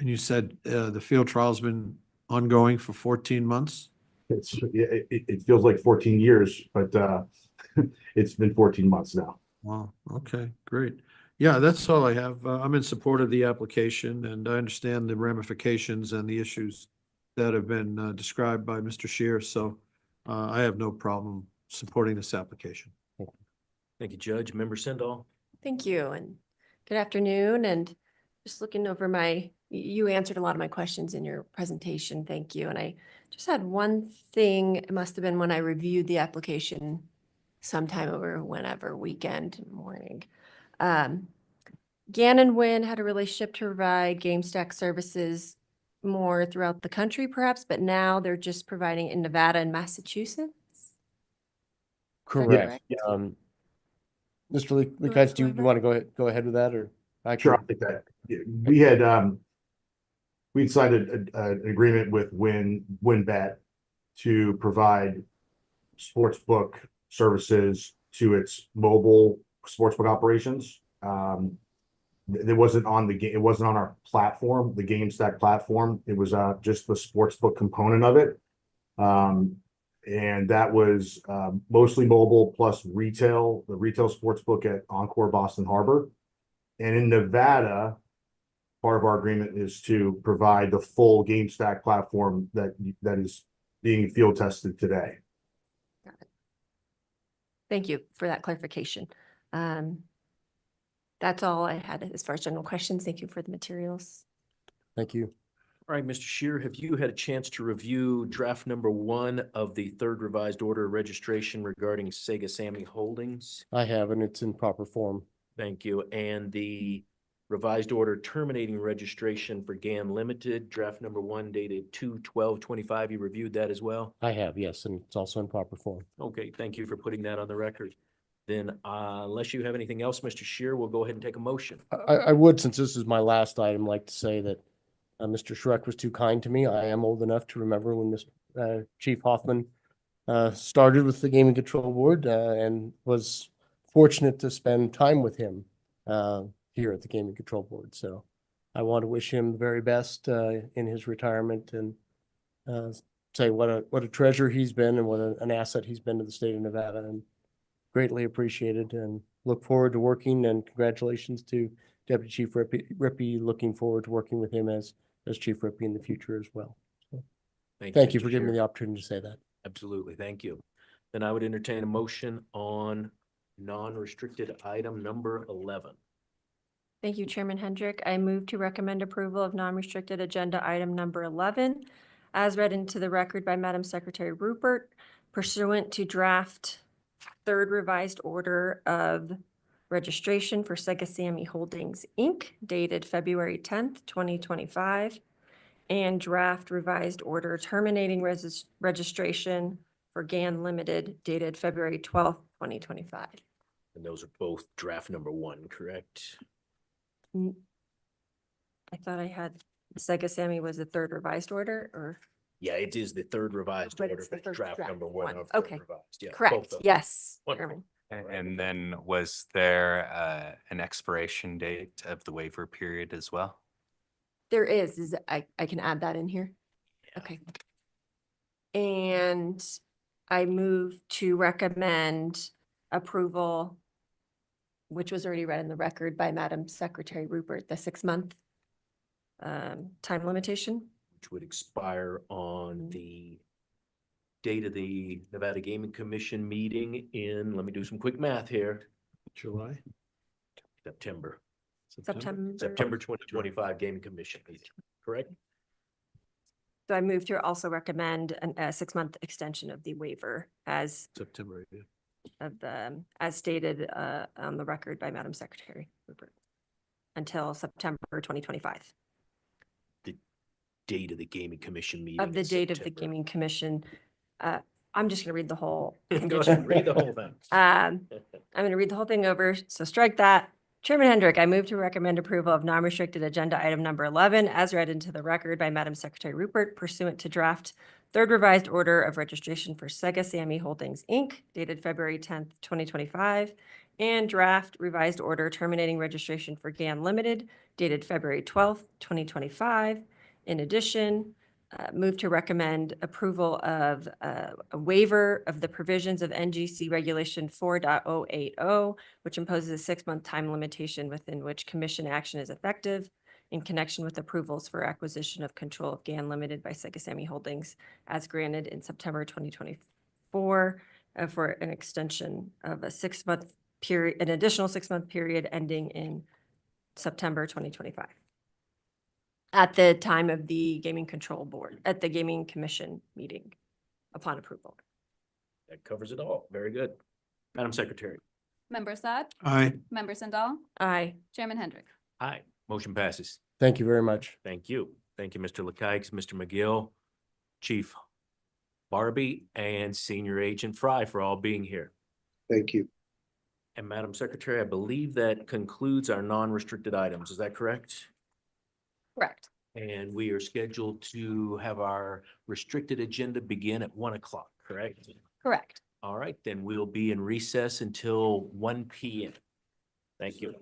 Speaker 7: And you said the field trial's been ongoing for 14 months?
Speaker 18: It feels like 14 years, but it's been 14 months now.
Speaker 7: Wow. Okay, great. Yeah, that's all I have. I'm in support of the application, and I understand the ramifications and the issues that have been described by Mr. Scheer. So I have no problem supporting this application.
Speaker 3: Thank you, Judge. Member Sendall.
Speaker 9: Thank you, and good afternoon. And just looking over you answered a lot of my questions in your presentation. Thank you. And I just had one thing. It must have been when I reviewed the application sometime over whenever, weekend morning. GAN and Win had a relationship to provide GameStack services more throughout the country, perhaps, but now they're just providing in Nevada and Massachusetts.
Speaker 10: Correct. Mr. Lucas, do you want to go ahead with that, or?
Speaker 18: Sure, I'll take that. We had we'd signed an agreement with WinBet to provide sportsbook services to its mobile sportsbook operations. It wasn't on it wasn't on our platform, the GameStack platform. It was just the sportsbook component of it. And that was mostly mobile plus retail, the retail sportsbook at Encore Boston Harbor. And in Nevada, part of our agreement is to provide the full GameStack platform that is being field tested today.
Speaker 9: Got it. Thank you for that clarification. That's all I had as far as general questions. Thank you for the materials.
Speaker 10: Thank you.
Speaker 3: All right, Mr. Scheer, have you had a chance to review draft number 1 of the third revised order of registration regarding Sega Sammy Holdings?
Speaker 10: I have, and it's in proper form.
Speaker 3: Thank you. And the revised order terminating registration for GAN Limited, draft number 1 dated 2/12/25. You reviewed that as well?
Speaker 10: I have, yes, and it's also in proper form.
Speaker 3: Okay, thank you for putting that on the record. Then unless you have anything else, Mr. Scheer, we'll go ahead and take a motion.
Speaker 10: I would, since this is my last item, like to say that Mr. Schreck was too kind to me. I am old enough to remember when Chief Hoffman started with the Gaming Control Board and was fortunate to spend time with him here at the Gaming Control Board. So I want to wish him the very best in his retirement and say what a treasure he's been and what an asset he's been to the state of Nevada, and greatly appreciated, and look forward to working, and congratulations to Deputy Chief Rippey. Looking forward to working with him as Chief Rippey in the future as well. So, thank you
Speaker 3: Mr.
Speaker 10: for giving me
Speaker 3: Chair.
Speaker 10: the opportunity to say that.
Speaker 3: Absolutely. Thank you. Then I would entertain a motion on non-restricted item number 11.
Speaker 9: Thank you, Chairman Hendrick. I move to recommend approval of non-restricted agenda item number 11 as read into the record by Madam Secretary Rupert pursuant to draft third revised order of registration for Sega Sammy Holdings, Inc., dated February 10th, 2025, and draft revised order terminating registration for GAN Limited, dated February 12th, 2025.
Speaker 3: And those are both draft number 1, correct?
Speaker 9: I thought I had Sega Sammy was the third revised order, or?
Speaker 3: Yeah, it is the third revised
Speaker 9: But
Speaker 3: order,
Speaker 9: it's the
Speaker 3: but it's
Speaker 9: first
Speaker 3: draft
Speaker 9: draft
Speaker 3: number 1
Speaker 9: one.
Speaker 3: of third
Speaker 9: Okay.
Speaker 3: revised. Yeah, both
Speaker 9: Correct,
Speaker 3: of them.
Speaker 9: yes,
Speaker 3: Wonderful.
Speaker 9: Chairman.
Speaker 4: And then was there an expiration date of the waiver period as well?
Speaker 9: There is I can add that in here? Okay. And I move to recommend approval, which was already read in the record by Madam Secretary Rupert, the 6-month time limitation.
Speaker 3: Which would expire on the date of the Nevada Gaming Commission meeting in, let me do some quick math here,
Speaker 7: July?
Speaker 3: September.
Speaker 9: September.
Speaker 3: 2025 Gaming Commission meeting, correct?
Speaker 9: So I move to also recommend a 6-month extension of the waiver as
Speaker 3: September, yeah.
Speaker 9: of the, as stated on the record by Madam Secretary Rupert until September 2025.
Speaker 3: The date of the Gaming Commission meeting.
Speaker 9: Of the
Speaker 3: in
Speaker 9: date of the
Speaker 3: September.
Speaker 9: Gaming Commission. I'm just gonna read the whole
Speaker 3: Go ahead,
Speaker 9: condition.
Speaker 3: read the whole thing.
Speaker 9: I'm gonna read the whole thing over, so strike that. Chairman Hendrick, I move to recommend approval of non-restricted agenda item number 11 as read into the record by Madam Secretary Rupert pursuant to draft third revised order of registration for Sega Sammy Holdings, Inc., dated February 10th, 2025, and draft revised order terminating registration for GAN Limited, dated February 12th, 2025. In addition, move to recommend approval of a waiver of the provisions of NGC Regulation 4.080, which imposes a 6-month time limitation within which commission action is effective in connection with approvals for acquisition of control of GAN Limited by Sega Sammy Holdings as granted in September 2024 for an extension of a 6-month period, an additional 6-month period ending in September 2025. At the time of the Gaming Control Board, at the Gaming Commission meeting upon approval.
Speaker 3: That covers it all. Very good. Madam Secretary.
Speaker 2: Member Assad?
Speaker 7: Aye.
Speaker 2: Member Sandal?
Speaker 9: Aye.
Speaker 2: Chairman Hendrick?
Speaker 3: Aye. Motion passes.
Speaker 10: Thank you very much.
Speaker 3: Thank you. Thank you, Mr. LeKikes, Mr. McGill, Chief Barbie, and Senior Agent Fry for all being here.
Speaker 17: Thank you.
Speaker 3: And Madam Secretary, I believe that concludes our non-restricted items. Is that correct?
Speaker 9: Correct.
Speaker 3: And we are scheduled to have our restricted agenda begin at 1 o'clock, correct?
Speaker 9: Correct.
Speaker 3: All right, then we'll be in recess until 1 p.m. Thank you.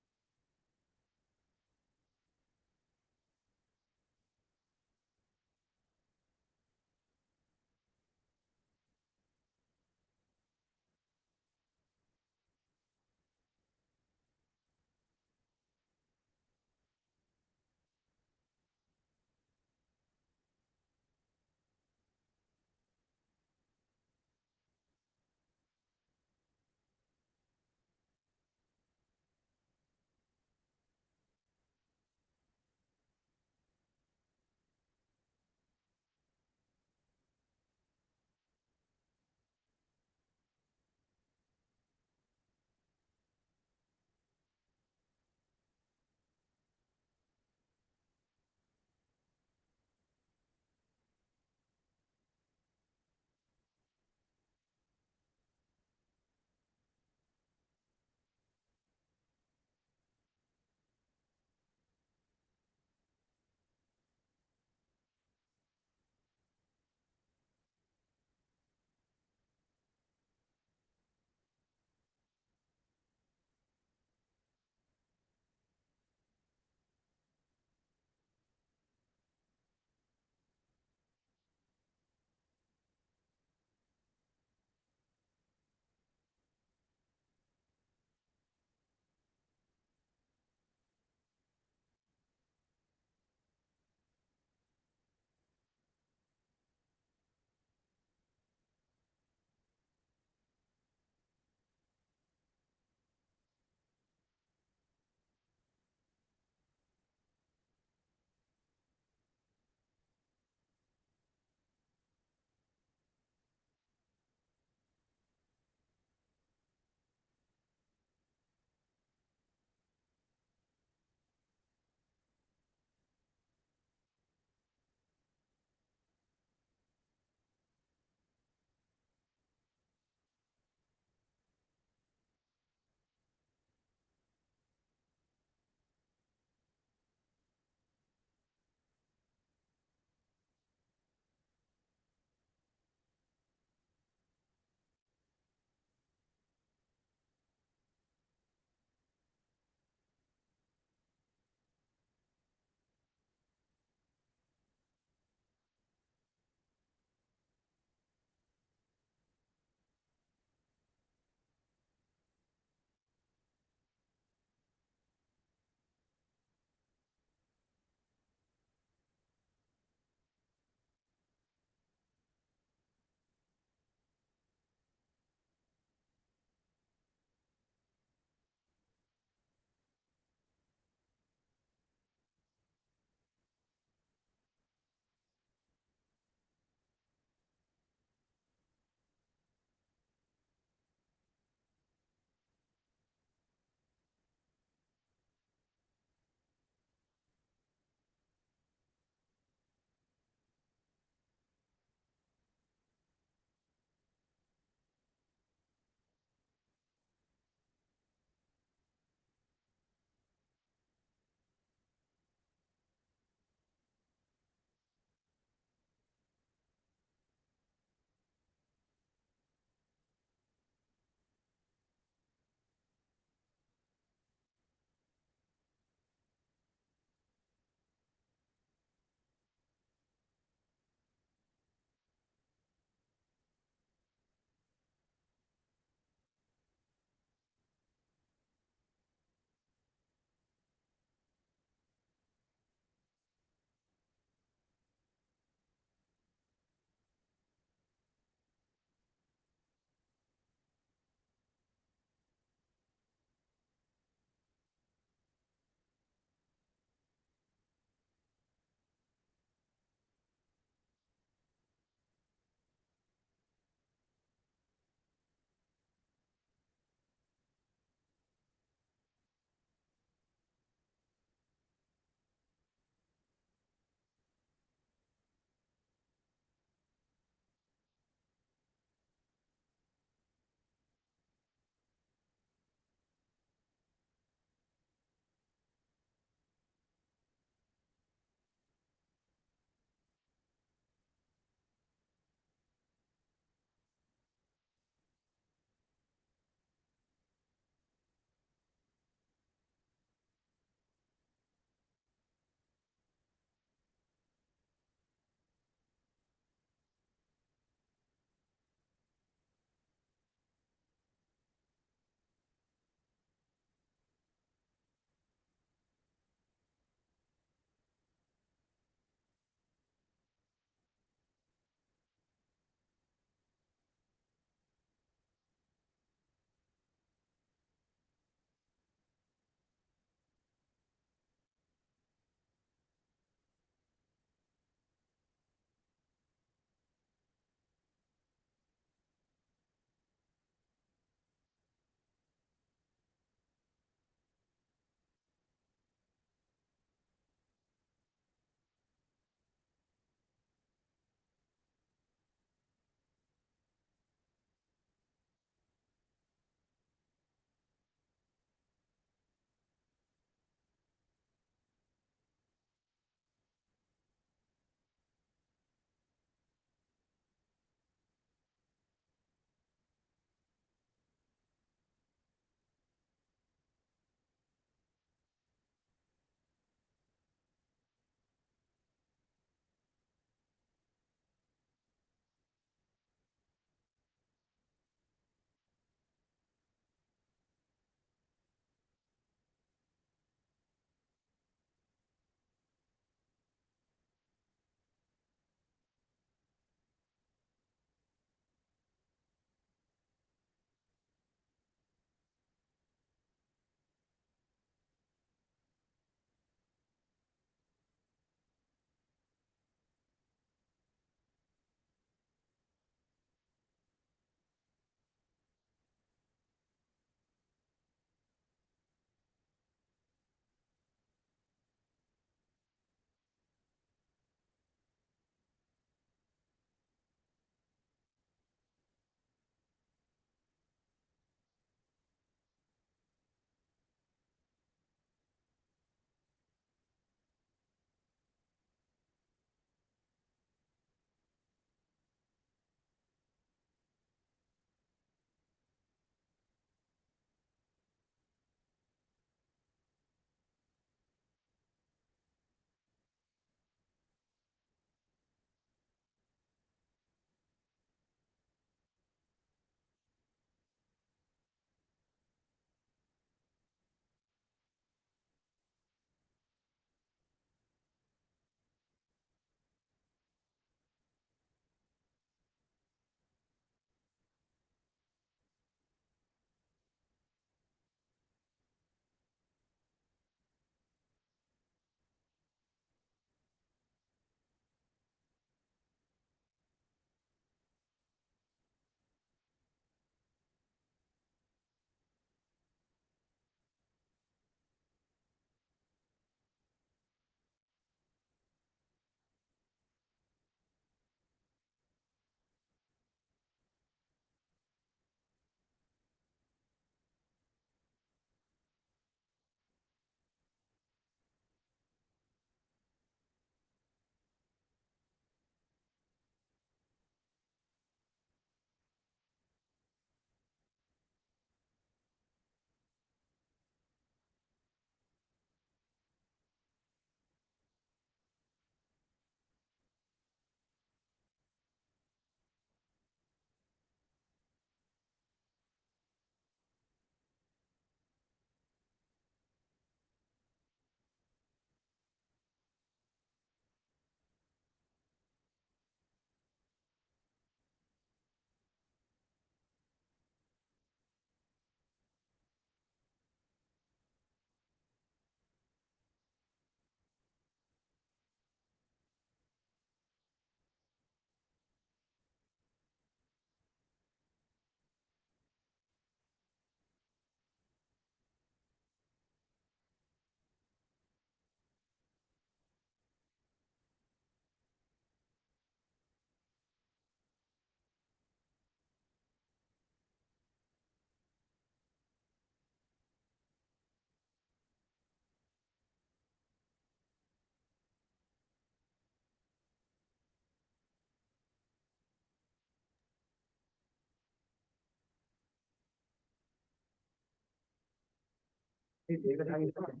Speaker 7: Hey, David, how you doing?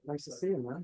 Speaker 7: Nice to see you, man.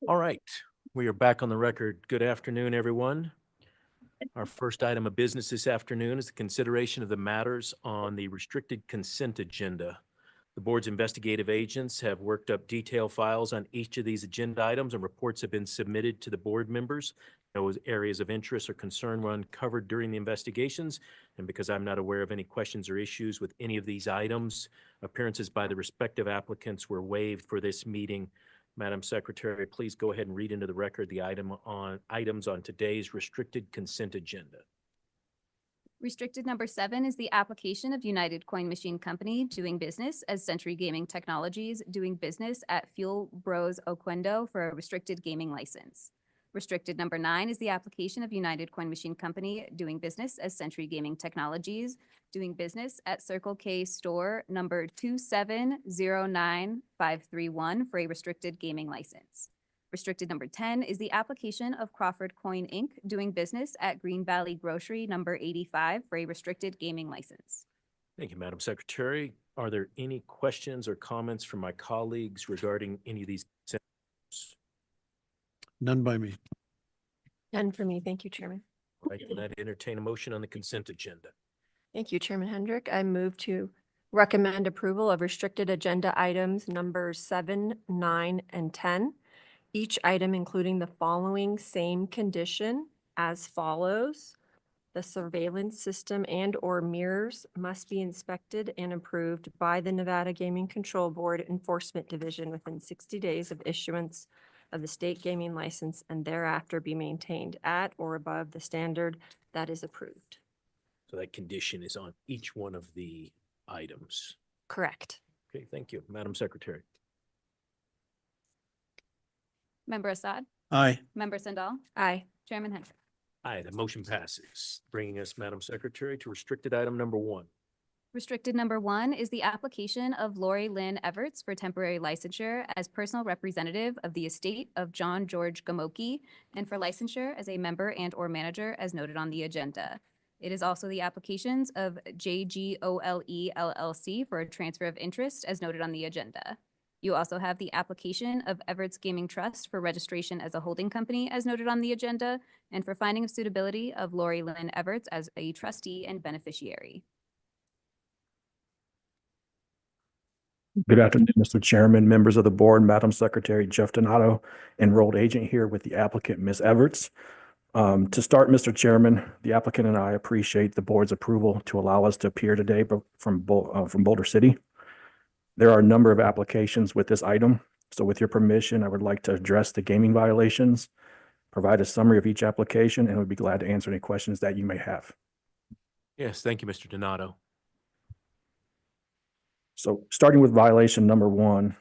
Speaker 3: All right, we are back on the record. Good afternoon, everyone. Our first item of business this afternoon is the consideration of the matters on the restricted consent agenda. The board's investigative agents have worked up detailed files on each of these agenda items, and reports have been submitted to the board members. Those areas of interest or concern were uncovered during the investigations, and because I'm not aware of any questions or issues with any of these items, appearances by the respective applicants were waived for this meeting. Madam Secretary, please go ahead and read into the record the items on today's restricted consent agenda.
Speaker 2: Restricted number 7 is the application of United Coin Machine Company doing business as Century Gaming Technologies doing business at Fuel Bros Oquendo for a restricted gaming license. Restricted number 9 is the application of United Coin Machine Company doing business as Century Gaming Technologies doing business at Circle K store number 2709531 for a restricted gaming license. Restricted number 10 is the application of Crawford Coin Inc. doing business at Green Valley Grocery number 85 for a restricted gaming license.
Speaker 3: Thank you, Madam Secretary. Are there any questions or comments from my colleagues regarding any of these consent items?
Speaker 7: None by me.
Speaker 9: None for me. Thank you, Chairman.
Speaker 3: I can entertain a motion on the consent agenda.
Speaker 9: Thank you, Chairman Hendrick. I move to recommend approval of restricted agenda items numbers 7, 9, and 10. Each item including the following same condition as follows. The surveillance system and/or mirrors must be inspected and approved by the Nevada Gaming Control Board Enforcement Division within 60 days of issuance of the state gaming license and thereafter be maintained at or above the standard that is approved.
Speaker 3: So that condition is on each one of the items.
Speaker 9: Correct.
Speaker 3: Okay, thank you. Madam Secretary.
Speaker 2: Member Assad?
Speaker 7: Aye.
Speaker 2: Member Sandal?
Speaker 9: Aye.
Speaker 2: Chairman Hendrick?
Speaker 3: Aye, the motion passes, bringing us, Madam Secretary, to restricted item number 1.
Speaker 2: Restricted number 1 is the application of Lori Lynn Everts for temporary licensure as personal representative of the estate of John George Gamoki and for licensure as a member and/or manager as noted on the agenda. It is also the applications of JGOLE LLC for a transfer of interest as noted on the agenda. You also have the application of Everts Gaming Trust for registration as a holding company as noted on the agenda and for finding of suitability of Lori Lynn Everts as a trustee and beneficiary.
Speaker 20: Good afternoon, Mr. Chairman, members of the board, Madam Secretary Jeff Donato, enrolled agent here with the applicant, Ms. Everts. To start, Mr. Chairman, the applicant and I appreciate the board's approval to allow us to appear today from Boulder City. There are a number of applications with this item, so with your permission, I would like to address the gaming violations, provide a summary of each application, and would be glad to answer any questions that you may have.
Speaker 3: Yes, thank you, Mr. Donato.
Speaker 20: So starting with violation number 1,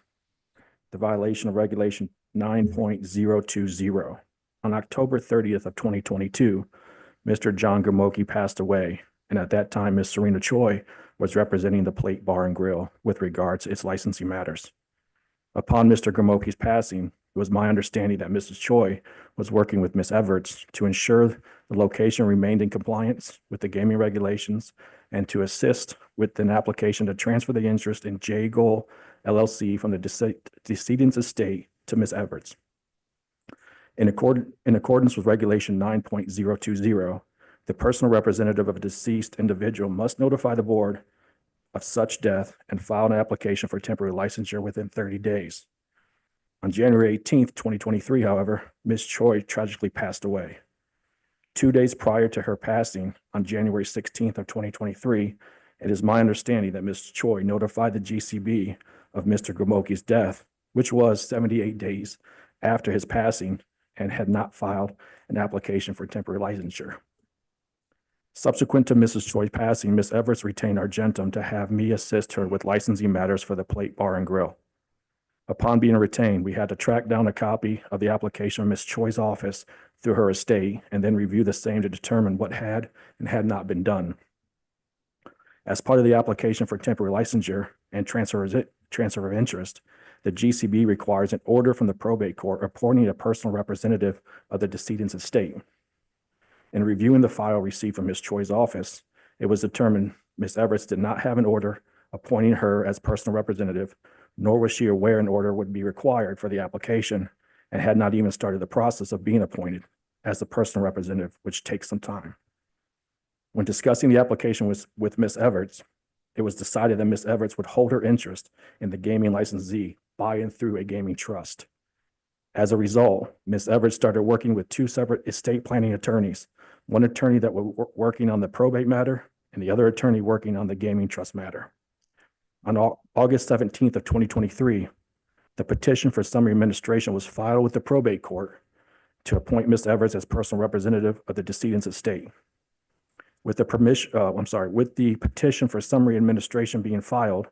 Speaker 20: the violation of regulation 9.020. On October 30th of 2022, Mr. John Gamoki passed away, and at that time, Ms. Serena Choi was representing the Plate Bar and Grill with regard to its licensing matters. Upon Mr. Gamoki's passing, it was my understanding that Mrs. Choi was working with Ms. Everts to ensure the location remained in compliance with the gaming regulations and to assist with an application to transfer the interest in J Goal LLC from the decedent's estate to Ms. Everts. In accordance with regulation 9.020, the personal representative of a deceased individual must notify the board of such death and file an application for temporary licensure within 30 days. On January 18th, 2023, however, Ms. Choi tragically passed away. 2 days prior to her passing, on January 16th of 2023, It is my understanding that Ms. Choi notified the GCB of Mr. Gramoki's death, which was 78 days after his passing, and had not filed an application for temporary licensure. Subsequent to Mrs. Choi's passing, Ms. Everts retained Argentum to have me assist her with licensing matters for the Plate Bar and Grill. Upon being retained, we had to track down a copy of the application from Ms. Choi's office through her estate and then review the same to determine what had and had not been done. As part of the application for temporary licensure and transfer of interest, the GCB requires an order from the probate court appointing a personal representative of the decedent's estate. In reviewing the file received from Ms. Choi's office, it was determined Ms. Everts did not have an order appointing her as personal representative, nor was she aware an order would be required for the application, and had not even started the process of being appointed as the personal representative, which takes some time. When discussing the application with Ms. Everts, it was decided that Ms. Everts would hold her interest in the gaming licensee by and through a gaming trust. As a result, Ms. Everts started working with two separate estate planning attorneys, one attorney that was working on the probate matter and the other attorney working on the gaming trust matter. On August 17th of 2023, the petition for summary administration was filed with the probate court to appoint Ms. Everts as personal representative of the decedent's estate. With the petition for summary administration being filed,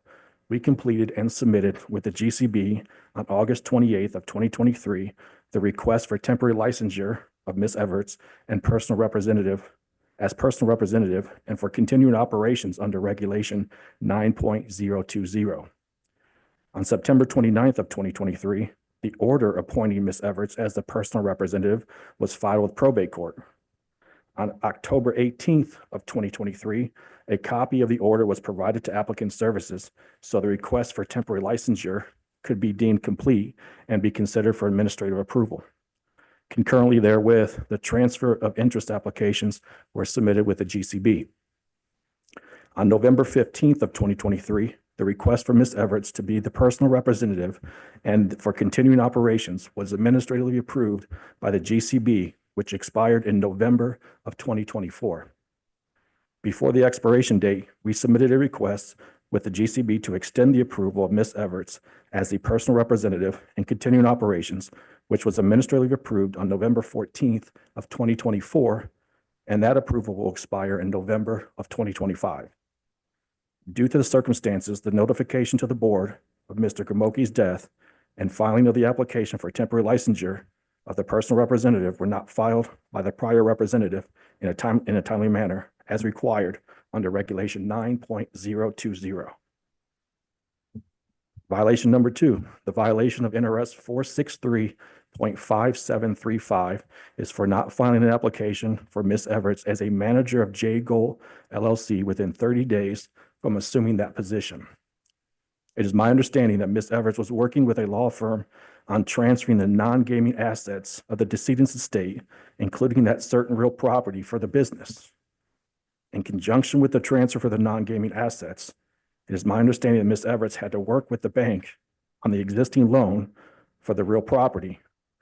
Speaker 20: we completed and submitted with the GCB on August 28th of 2023 the request for temporary licensure of Ms. Everts and personal representative and for continuing operations under Regulation 9.020. On September 29th of 2023, the order appointing Ms. Everts as the personal representative was filed with probate court. On October 18th of 2023, a copy of the order was provided to applicant services, so the request for temporary licensure could be deemed complete and be considered for administrative approval. Concurrently therewith, the transfer of interest applications were submitted with the GCB. On November 15th of 2023, the request for Ms. Everts to be the personal representative and for continuing operations was administratively approved by the GCB, which expired in November of 2024. Before the expiration date, we submitted a request with the GCB to extend the approval of Ms. Everts as the personal representative in continuing operations, which was administratively approved on November 14th of 2024, and that approval will expire in November of 2025. Due to the circumstances, the notification to the board of Mr. Gramoki's death and filing of the application for temporary licensure of the personal representative were not filed by the prior representative in a timely manner as required under Regulation 9.020. Violation number 2, the violation of NRS 463.5735 is for not filing an application for Ms. Everts as a manager of J Gold LLC within 30 days from assuming that position. It is my understanding that Ms. Everts was working with a law firm on transferring the non-gaming assets of the decedent's estate, including that certain real property for the business. In conjunction with the transfer for the non-gaming assets, it is my understanding that Ms. Everts had to work with the bank on the existing loan for the real property,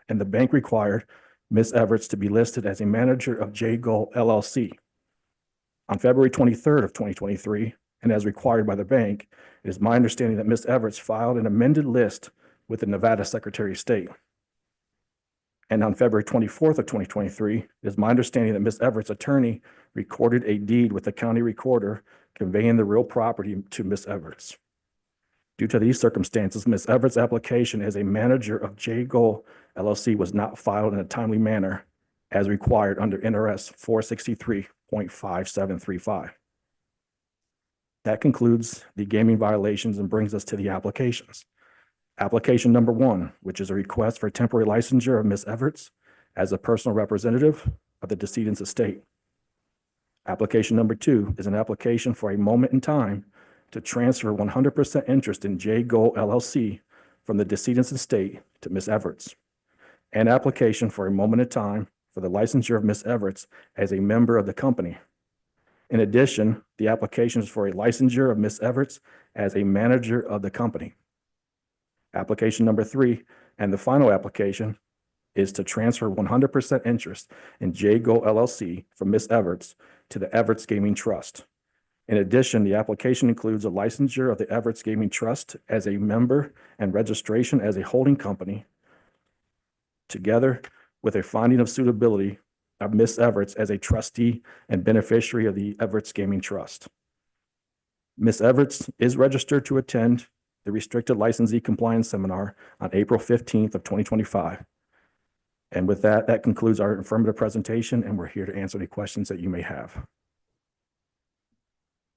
Speaker 20: and the bank required Ms. Everts to be listed as a manager of J Gold LLC. On February 23rd of 2023, and as required by the bank, it is my understanding that Ms. Everts filed an amended list with the Nevada Secretary of State. And on February 24th of 2023, it is my understanding that Ms. Everts' attorney recorded a deed with the county recorder conveying the real property to Ms. Everts. Due to these circumstances, Ms. Everts' application as a manager of J Gold LLC was not filed in a timely manner as required under NRS 463.5735. That concludes the gaming violations and brings us to the applications. Application number 1, which is a request for temporary licensure of Ms. Everts as a personal representative of the decedent's estate. Application number 2 is an application for a moment in time to transfer 100% interest in J Gold LLC from the decedent's estate to Ms. Everts. An application for a moment in time for the licensure of Ms. Everts as a member of the company. In addition, the application is for a licensure of Ms. Everts as a manager of the company. Application number 3, and the final application, is to transfer 100% interest in J Gold LLC from Ms. Everts to the Everts Gaming Trust. In addition, the application includes a licensure of the Everett's Gaming Trust as a member and registration as a holding company, together with a finding of suitability of Ms. Everett's as a trustee and beneficiary of the Everett's Gaming Trust. Ms. Everett's is registered to attend the Restricted Licensee Compliance Seminar on April 15th of 2025. And with that, that concludes our affirmative presentation, and we're here to answer any questions that you may have.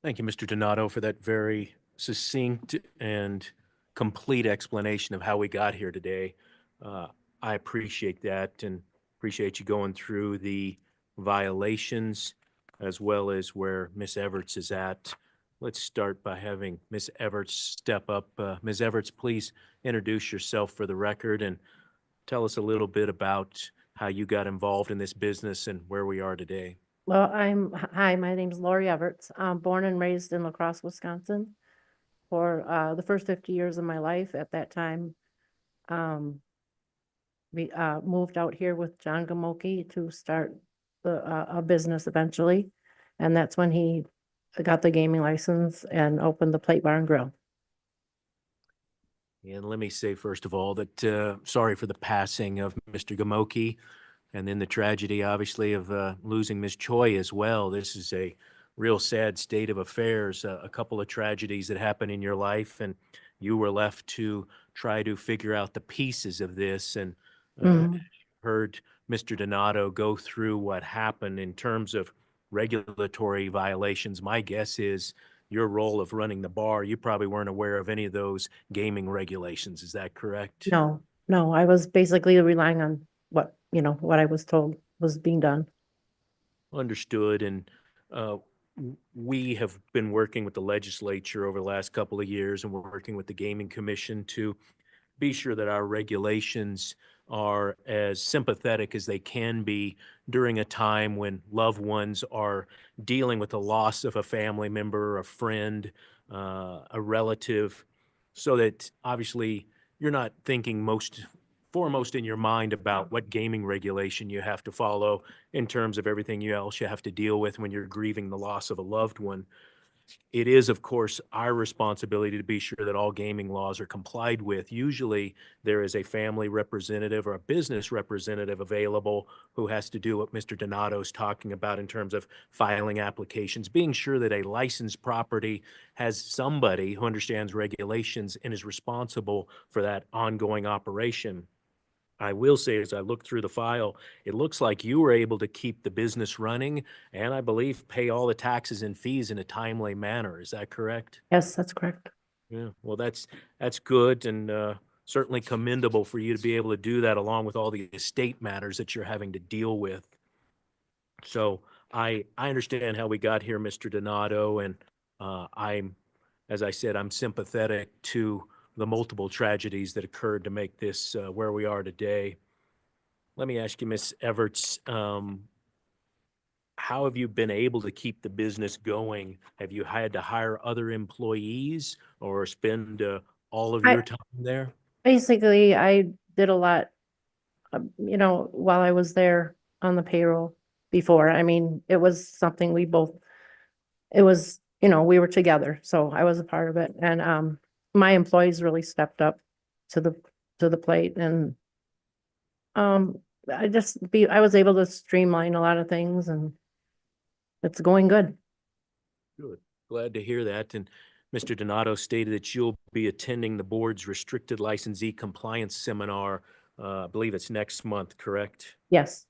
Speaker 3: Thank you, Mr. Donato, for that very succinct and complete explanation of how we got here today. I appreciate that and appreciate you going through the violations as well as where Ms. Everett's is at. Let's start by having Ms. Everett's step up. Ms. Everett's, please introduce yourself for the record and tell us a little bit about how you got involved in this business and where we are today.
Speaker 13: Well, hi, my name's Lori Everts. I'm born and raised in La Crosse, Wisconsin for the first 50 years of my life. At that time, we moved out here with John Gamoki to start a business eventually. And that's when he got the gaming license and opened the Plate Bar and Grill.
Speaker 3: And let me say, first of all, that sorry for the passing of Mr. Gamoki. And then the tragedy, obviously, of losing Ms. Choi as well. This is a real sad state of affairs, a couple of tragedies that happened in your life, and you were left to try to figure out the pieces of this. And heard Mr. Donato go through what happened in terms of regulatory violations. My guess is your role of running the bar, you probably weren't aware of any of those gaming regulations. Is that correct?
Speaker 13: No, I was basically relying on what I was told was being done.
Speaker 3: Understood. And we have been working with the legislature over the last couple of years, and we're working with the Gaming Commission to be sure that our regulations are as sympathetic as they can be during a time when loved ones are dealing with the loss of a family member, a friend, a relative, so that obviously you're not thinking foremost in your mind about what gaming regulation you have to follow in terms of everything else you have to deal with when you're grieving the loss of a loved one. It is, of course, our responsibility to be sure that all gaming laws are complied with. Usually there is a family representative or a business representative available who has to do what Mr. Donato's talking about in terms of filing applications, being sure that a licensed property has somebody who understands regulations and is responsible for that ongoing operation. I will say, as I look through the file, it looks like you were able to keep the business running and I believe pay all the taxes and fees in a timely manner. Is that correct?
Speaker 13: Yes, that's correct.
Speaker 3: Yeah, well, that's good and certainly commendable for you to be able to do that along with all the estate matters that you're having to deal with. So I understand how we got here, Mr. Donato, and as I said, I'm sympathetic to the multiple tragedies that occurred to make this where we are today. Let me ask you, Ms. Everts, how have you been able to keep the business going? Have you had to hire other employees or spend all of your time there?
Speaker 13: Basically, I did a lot, while I was there on the payroll before. I mean, it was something we were together, so I was a part of it. And my employees really stepped up to the plate, and I was able to streamline a lot of things, and it's going good.
Speaker 3: Good. Glad to hear that. And Mr. Donato stated that you'll be attending the board's restricted licensee compliance seminar. I believe it's next month, correct?
Speaker 13: Yes.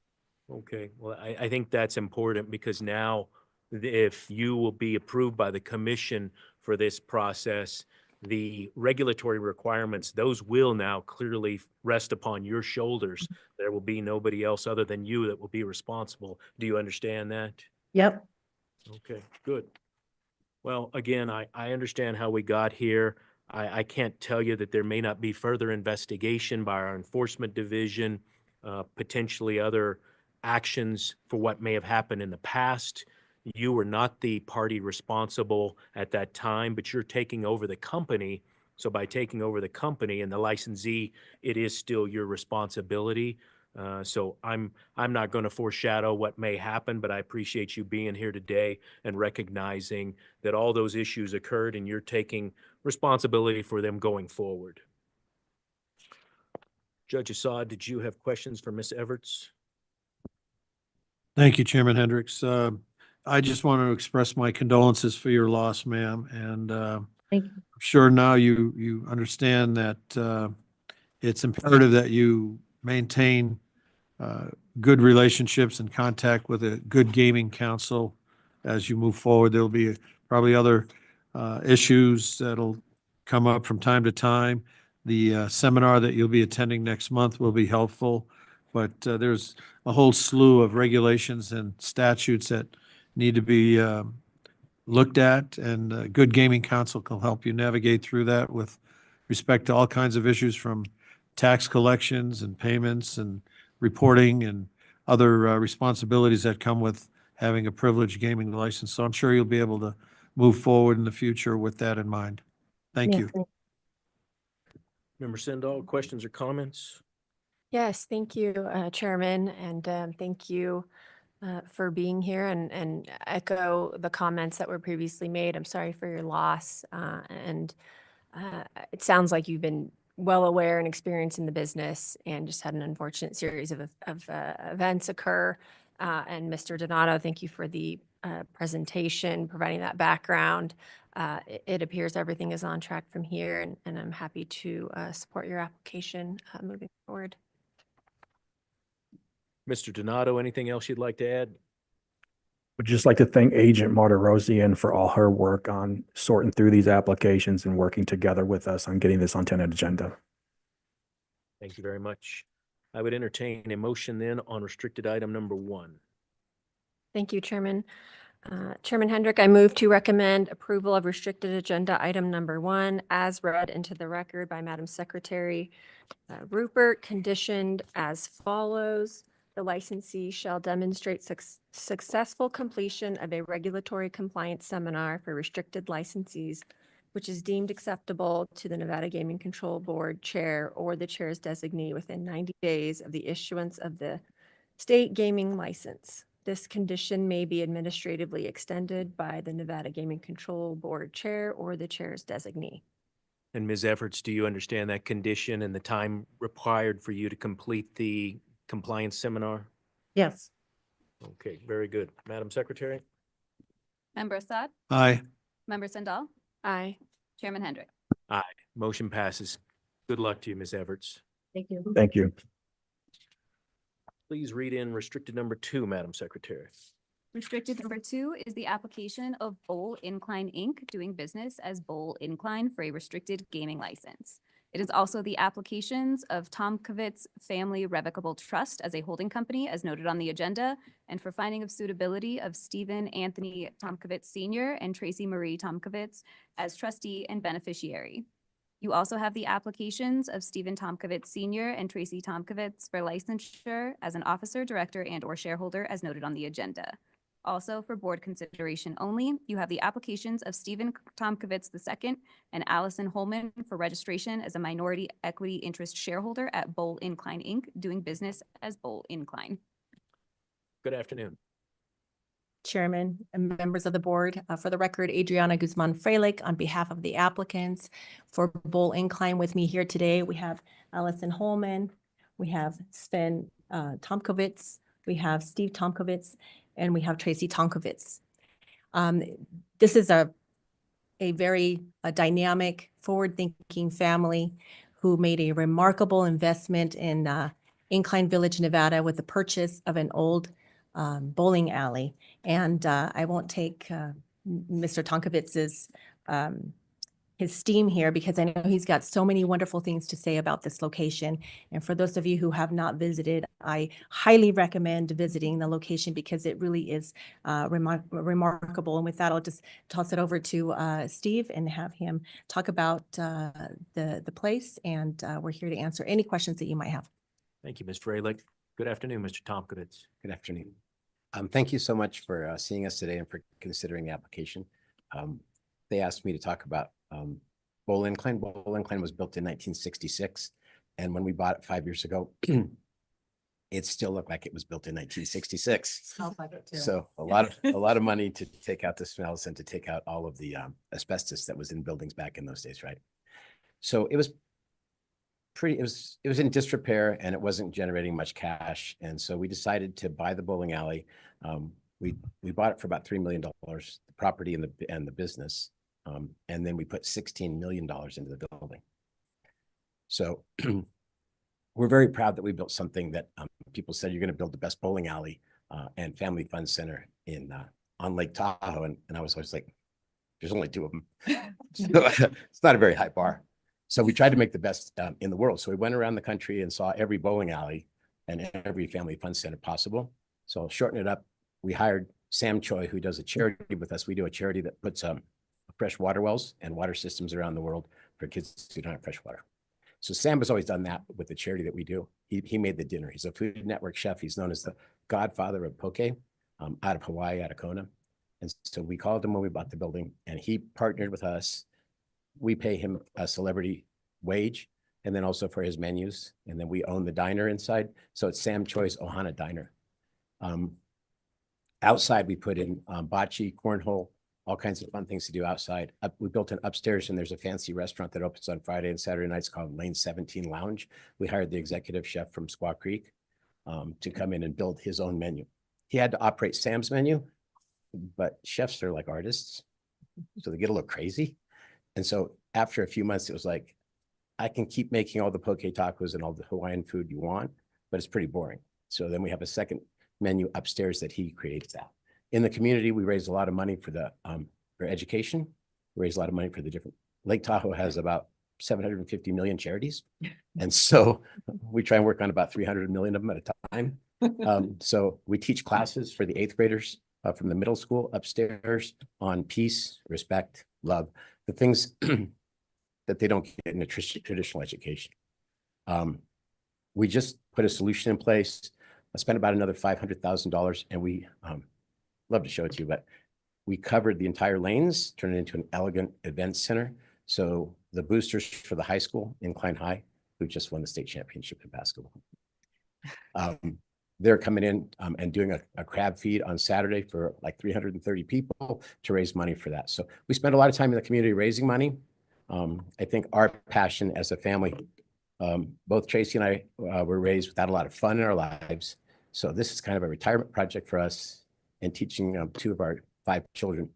Speaker 3: Okay. Well, I think that's important because now if you will be approved by the commission for this process, the regulatory requirements, those will now clearly rest upon your shoulders. There will be nobody else other than you that will be responsible. Do you understand that?
Speaker 13: Yep.
Speaker 3: Okay, good. Well, again, I understand how we got here. I can't tell you that there may not be further investigation by our enforcement division, potentially other actions for what may have happened in the past. You were not the party responsible at that time, but you're taking over the company. So by taking over the company and the licensee, it is still your responsibility. So I'm not going to foreshadow what may happen, but I appreciate you being here today and recognizing that all those issues occurred and you're taking responsibility for them going forward. Judge Assad, did you have questions for Ms. Everts?
Speaker 7: Thank you, Chairman Hendricks. I just want to express my condolences for your loss, ma'am. And
Speaker 13: Thank you.
Speaker 7: I'm sure now you understand that it's imperative that you maintain good relationships and contact with a good gaming council as you move forward. There'll be probably other issues that'll come up from time to time. The seminar that you'll be attending next month will be helpful, but there's a whole slew of regulations and statutes that need to be looked at, and a good gaming council can help you navigate through that with respect to all kinds of issues from tax collections and payments and reporting and other responsibilities that come with having a privileged gaming license. So I'm sure you'll be able to move forward in the future with that in mind. Thank
Speaker 13: Yes,
Speaker 7: you.
Speaker 3: Member Sindall, questions or comments?
Speaker 9: Yes, thank you, Chairman, and thank you for being here and echo the comments that were previously made. I'm sorry for your loss. And it sounds like you've been well aware and experienced in the business and just had an unfortunate series of events occur. And Mr. Donato, thank you for the presentation, providing that background. It appears everything is on track from here, and I'm happy to support your application moving forward.
Speaker 3: Mr. Donato, anything else you'd like to add?
Speaker 20: Would just like to thank Agent Marta Rosian for all her work on sorting through these applications and working together with us on getting this on tentative agenda.
Speaker 3: Thank you very much. I would entertain a motion then on restricted item number 1.
Speaker 9: Thank you, Chairman. Chairman Hendrick, I move to recommend approval of restricted agenda item number 1 as read into the record by Madam Secretary Rupert, conditioned as follows. The licensee shall demonstrate successful completion of a regulatory compliance seminar for restricted licensees, which is deemed acceptable to the Nevada Gaming Control Board Chair or the Chair's designee within 90 days of the issuance of the state gaming license. This condition may be administratively extended by the Nevada Gaming Control Board Chair or the Chair's designee.
Speaker 3: And Ms. Efforts, do you understand that condition and the time required for you to complete the compliance seminar?
Speaker 13: Yes.
Speaker 3: Okay, very good. Madam Secretary?
Speaker 2: Member Assad?
Speaker 7: Aye.
Speaker 2: Member Sindall?
Speaker 9: Aye.
Speaker 2: Chairman Hendrick?
Speaker 3: Aye. Motion passes. Good luck to you, Ms. Everts.
Speaker 13: Thank you.
Speaker 20: Thank you.
Speaker 3: Please read in restricted number 2, Madam Secretary.
Speaker 2: Restricted number 2 is the application of Bowl Incline Inc. doing business as Bowl Incline for a restricted gaming license. It is also the applications of Tomkovitz Family Revocable Trust as a holding company as noted on the agenda, and for finding of suitability of Stephen Anthony Tomkovitz Sr. and Tracy Marie Tomkovitz as trustee and beneficiary. You also have the applications of Stephen Tomkovitz Sr. and Tracy Tomkovitz for licensure as an officer, director, and/or shareholder as noted on the agenda. Also, for board consideration only, you have the applications of Stephen Tomkovitz II and Allison Holman for registration as a minority equity interest shareholder at Bowl Incline Inc., doing business as Bowl Incline.
Speaker 3: Good afternoon.
Speaker 1: Chairman and members of the board, for the record, Adriana Guzman Freilich on behalf of the applicants for Bowl Incline. With me here today, we have Allison Holman, we have Sven Tomkovitz, we have Steve Tomkovitz, and we have Tracy Tomkovitz. This is a very dynamic, forward-thinking family who made a remarkable investment in Incline Village, Nevada, with the purchase of an old bowling alley. And I won't take Mr. Tomkovitz's his steam here because I know he's got so many wonderful things to say about this location. And for those of you who have not visited, I highly recommend visiting the location because it really is remarkable. And with that, I'll just toss it over to Steve and have him talk about the place. And we're here to answer any questions that you might have.
Speaker 3: Thank you, Ms. Freilich. Good afternoon, Mr. Tomkovitz.
Speaker 21: Good afternoon. Thank you so much for seeing us today and for considering the application. They asked me to talk about Bowl Incline. Bowl Incline was built in 1966. And when we bought it 5 years ago, it still looked like it was built in 1966.
Speaker 1: Smells like it too.
Speaker 21: So a lot of money to take out the smells and to take out all of the asbestos that was in buildings back in those days, right? So it was in disrepair and it wasn't generating much cash. And so we decided to buy the bowling alley. We bought it for about $3 million, the property and the business. And then we put $16 million into the building. So we're very proud that we built something that people said, you're going to build the best bowling alley and family fun center on Lake Tahoe. And I was always like, there's only two of them. So it's not a very high bar. So we tried to make the best in the world. So we went around the country and saw every bowling alley and every family fun center possible. So I'll shorten it up. We hired Sam Choi, who does a charity with us. We do a charity that puts fresh water wells and water systems around the world for kids who don't have fresh water. So Sam has always done that with the charity that we do. He made the dinner. He's a Food Network chef. He's known as the godfather of poke out of Hawaii, out of Kona. And so we called him when we bought the building and he partnered with us. We pay him a celebrity wage and then also for his menus. And then we own the diner inside. So it's Sam Choi's Ohana Diner. Outside, we put in bocce, cornhole, all kinds of fun things to do outside. We built an upstairs and there's a fancy restaurant that opens on Friday and Saturday nights called Lane 17 Lounge. We hired the executive chef from Squaw Creek to come in and build his own menu. He had to operate Sam's menu, but chefs are like artists, so they get a little crazy. And so after a few months, it was like, I can keep making all the poke tacos and all the Hawaiian food you want, but it's pretty boring. So then we have a second menu upstairs that he creates out. In the community, we raise a lot of money for for education. We raise a lot of money for the different, Lake Tahoe has about 750 million charities. And so we try and work on about 300 million of them at a time. So we teach classes for the 8th graders from the middle school upstairs on peace, respect, love, the things that they don't get in a traditional education. We just put a solution in place. I spent about another $500,000 and we love to show it to you, but we covered the entire lanes, turned it into an elegant event center. So the boosters for the high school, Incline High, who just won the state championship in basketball. They're coming in and doing a crab feed on Saturday for like 330 people to raise money for that. So we spend a lot of time in the community raising money. I think our passion as a family, both Tracy and I were raised without a lot of fun in our lives. So this is kind of a retirement project for us and teaching 2 of our 5 children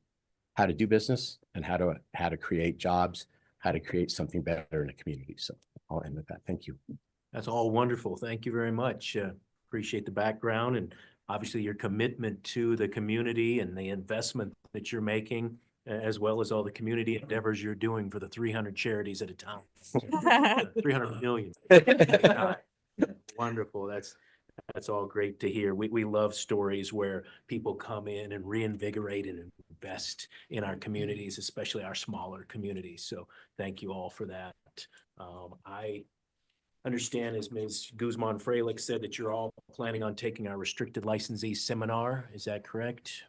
Speaker 21: how to do business and how to create jobs, how to create something better in a community. So I'll end with that. Thank you.
Speaker 3: That's all wonderful. Thank you very much. Appreciate the background and obviously your commitment to the community and the investment that you're making, as well as all the community endeavors you're doing for the 300 charities at a time. 300 million. Wonderful. That's all great to hear. We love stories where people come in and reinvigorate and invest in our communities, especially our smaller communities. So thank you all for that. I understand, as Ms. Guzman-Freilich said, that you're all planning on taking our restricted licensee seminar. Is that correct?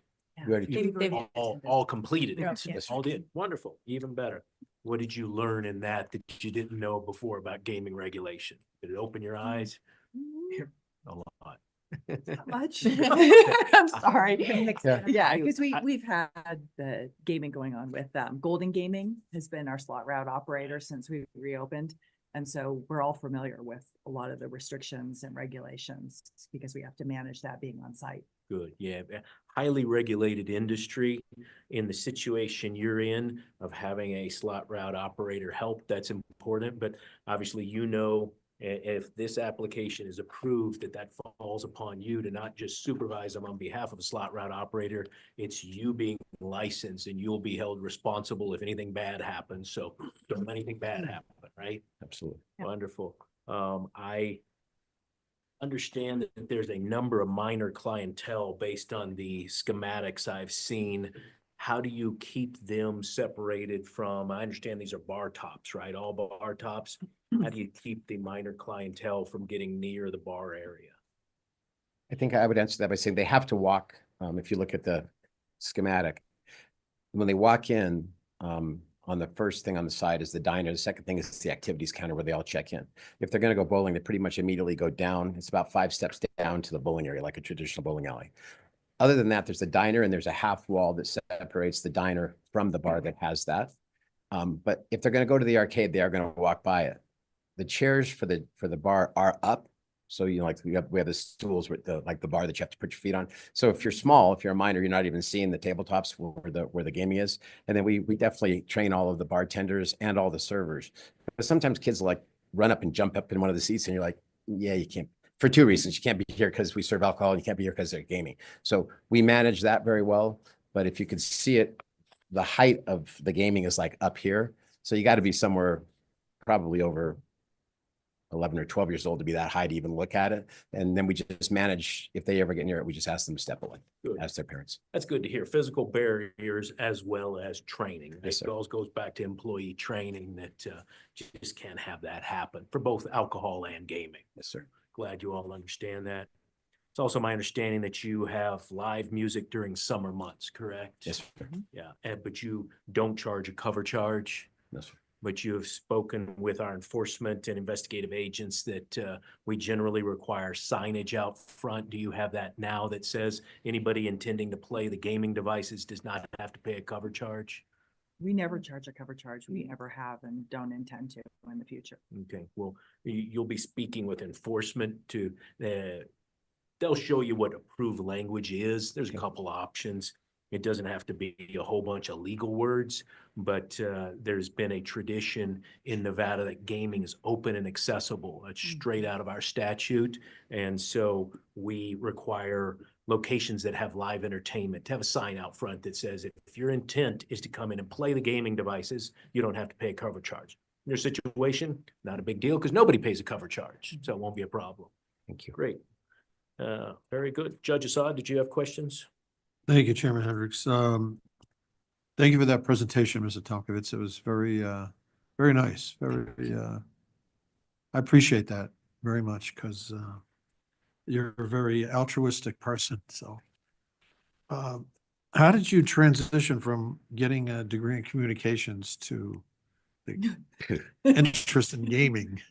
Speaker 21: We already
Speaker 3: All completed it.
Speaker 1: Yes.
Speaker 3: All did. Wonderful. Even better. What did you learn in that you didn't know before about gaming regulation? Did it open your eyes? A lot.
Speaker 5: Not much. I'm sorry.
Speaker 21: Yeah.
Speaker 5: Yeah, because we've had the gaming going on with Golden Gaming has been our slot route operator since we reopened. And so we're all familiar with a lot of the restrictions and regulations because we have to manage that being on site.
Speaker 3: Good. Yeah. Highly regulated industry. In the situation you're in of having a slot route operator help, that's important. But obviously, if this application is approved, that falls upon you to not just supervise them on behalf of a slot route operator. It's you being licensed and you'll be held responsible if anything bad happens. So don't let anything bad happen, right?
Speaker 21: Absolutely.
Speaker 3: Wonderful. I understand that there's a number of minor clientele based on the schematics I've seen. How do you keep them separated from, I understand these are bar tops, right? All bar tops. How do you keep the minor clientele from getting near the bar area?
Speaker 21: I think I would answer that by saying they have to walk. If you look at the schematic, when they walk in, on the first thing on the side is the diner. The second thing is the activities counter where they all check in. If they're going to go bowling, they pretty much immediately go down. It's about 5 steps down to the bowling area, like a traditional bowling alley. Other than that, there's a diner and there's a half wall that separates the diner from the bar that has that. But if they're going to go to the arcade, they are going to walk by it. The chairs for the bar are up. So, you know, like we have the stools with the bar that you have to put your feet on. So if you're small, if you're a minor, you're not even seeing the tabletops where the gaming is. And then we definitely train all of the bartenders and all the servers. But sometimes kids like run up and jump up in one of the seats and you're like, yeah, you can't, for 2 reasons. You can't be here because we serve alcohol, and you can't be here because they're gaming. So we manage that very well. But if you could see it, the height of the gaming is like up here. So you got to be somewhere probably over 11 or 12 years old to be that high to even look at it. And then we just manage, if they ever get near it, we just ask them to step away.
Speaker 3: Good.
Speaker 21: Ask their parents.
Speaker 3: That's good to hear. Physical barriers as well as training.
Speaker 21: Yes,
Speaker 3: It
Speaker 21: sir.
Speaker 3: all goes back to employee training that just can't have that happen for both alcohol and gaming.
Speaker 21: Yes, sir.
Speaker 3: Glad you all understand that. It's also my understanding that you have live music during summer months, correct?
Speaker 21: Yes, sir.
Speaker 3: Yeah, but you don't charge a cover charge?
Speaker 21: No, sir.
Speaker 3: But you have spoken with our enforcement and investigative agents that we generally require signage out front. Do you have that now that says anybody intending to play the gaming devices does not have to pay a cover charge?
Speaker 5: We never charge a cover charge. We never have and don't intend to in the future.
Speaker 3: Okay, well, you'll be speaking with enforcement to, they'll show you what approved language is. There's a couple options. It doesn't have to be a whole bunch of legal words, but there's been a tradition in Nevada that gaming is open and accessible. It's straight out of our statute. And so we require locations that have live entertainment to have a sign out front that says, if your intent is to come in and play the gaming devices, you don't have to pay a cover charge. In your situation, not a big deal because nobody pays a cover charge, so it won't be a problem.
Speaker 21: Thank you.
Speaker 3: Great. Very good. Judge Assad, did you have questions?
Speaker 7: Thank you, Chairman Hendricks. Thank you for that presentation, Mr. Tomkovich. It was very, very nice. I appreciate that very much because you're a very altruistic person. So, how did you transition from getting a degree in communications to the interest in gaming?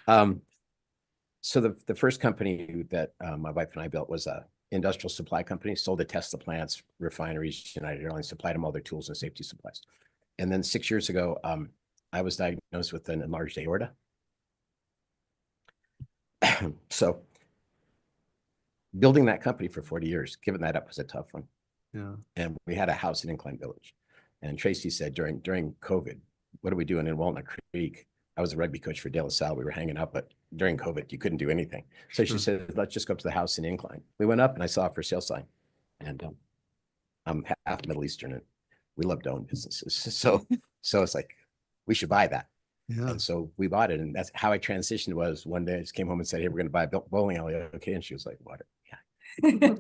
Speaker 21: So the first company that my wife and I built was a industrial supply company, sold to Tesla plants, refineries, United Airlines, supplied them all their tools and safety supplies. And then 6 years ago, I was diagnosed with an enlarged aorta. So building that company for 40 years, giving that up was a tough one.
Speaker 7: Yeah.
Speaker 21: And we had a house in Incline Village. And Tracy said during COVID, what are we doing in Walnut Creek? I was a rugby coach for De La Salle. We were hanging out, but during COVID, you couldn't do anything. So she said, let's just go up to the house in Incline. We went up and I saw a for sale sign. And I'm half Middle Eastern and we love to own businesses. So it's like, we should buy that.
Speaker 7: Yeah.
Speaker 21: And so we bought it. And that's how I transitioned was one day I just came home and said, hey, we're going to buy a bowling alley. Okay. And she was like, what? Yeah.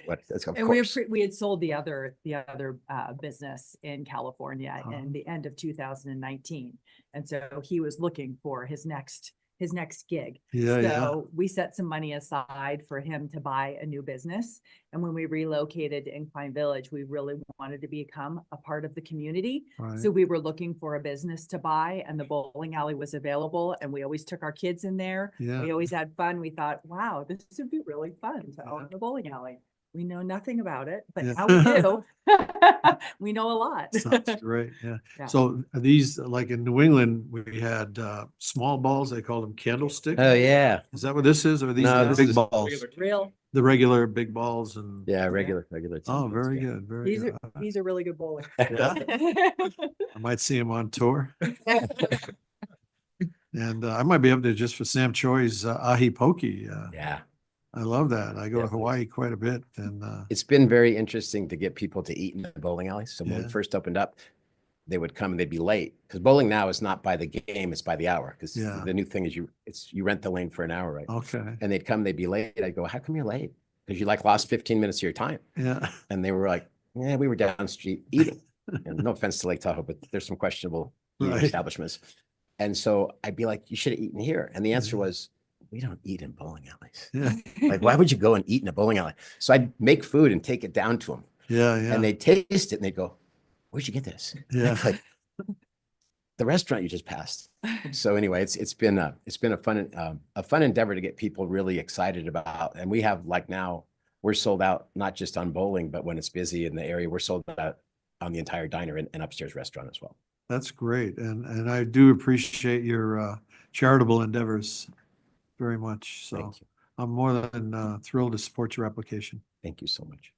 Speaker 21: What? That's, of
Speaker 5: And
Speaker 21: course.
Speaker 5: we had sold the other business in California in the end of 2019. And so he was looking for his next gig. So we set some money aside for him to buy a new business. And when we relocated to Incline Village, we really wanted to become a part of the community.
Speaker 7: Right.
Speaker 5: So we were looking for a business to buy and the bowling alley was available. And we always took our kids in there.
Speaker 7: Yeah.
Speaker 5: We always had fun. We thought, wow, this would be really fun to own the bowling alley. We know nothing about it, but
Speaker 7: Yeah.
Speaker 5: now we do. We know a lot.
Speaker 7: Sounds great. Yeah.
Speaker 5: Yeah.
Speaker 7: So these, like in New England, we had small balls. They call them candlesticks.
Speaker 21: Oh, yeah.
Speaker 7: Is that what this is? Or are these
Speaker 21: No,
Speaker 7: the
Speaker 21: this
Speaker 7: big
Speaker 21: is
Speaker 7: balls?
Speaker 5: Real.
Speaker 7: The regular big balls and.
Speaker 21: Yeah, regular.
Speaker 7: Oh, very good. Very good.
Speaker 5: He's a really good bowler.
Speaker 7: Yeah. I might see him on tour. And I might be up there just for Sam Choi's ahi pokey.
Speaker 21: Yeah.
Speaker 7: I love that. I go to Hawaii quite a bit and
Speaker 21: It's been very interesting to get people to eat in the bowling alley. So when
Speaker 7: Yeah.
Speaker 21: we first opened up, they would come and they'd be late because bowling now is not by the game, it's by the hour. Because
Speaker 7: Yeah.
Speaker 21: the new thing is you rent the lane for an hour, right?
Speaker 7: Okay.
Speaker 21: And they'd come, they'd be late. I'd go, how come you're late? Because you like lost 15 minutes of your time.
Speaker 7: Yeah.
Speaker 21: And they were like, yeah, we were down the street eating. And no offense to Lake Tahoe, but there's some questionable eating
Speaker 7: Right.
Speaker 21: establishments. And so I'd be like, you should have eaten here. And the answer was, we don't eat in bowling alleys.
Speaker 7: Yeah.
Speaker 21: Like, why would you go and eat in a bowling alley? So I'd make food and take it down to them.
Speaker 7: Yeah. Yeah.
Speaker 21: And they'd taste it and they'd go, where'd you get this?
Speaker 7: Yeah.
Speaker 21: Like, the restaurant you just passed. So anyway, it's been a fun endeavor to get people really excited about. And we have, like, now we're sold out, not just on bowling, but when it's busy in the area, we're sold out on the entire diner and upstairs restaurant as well.
Speaker 7: That's great. And I do appreciate your charitable endeavors very much. So
Speaker 21: Thank you.
Speaker 7: I'm more than thrilled to support your application.
Speaker 21: Thank you so much.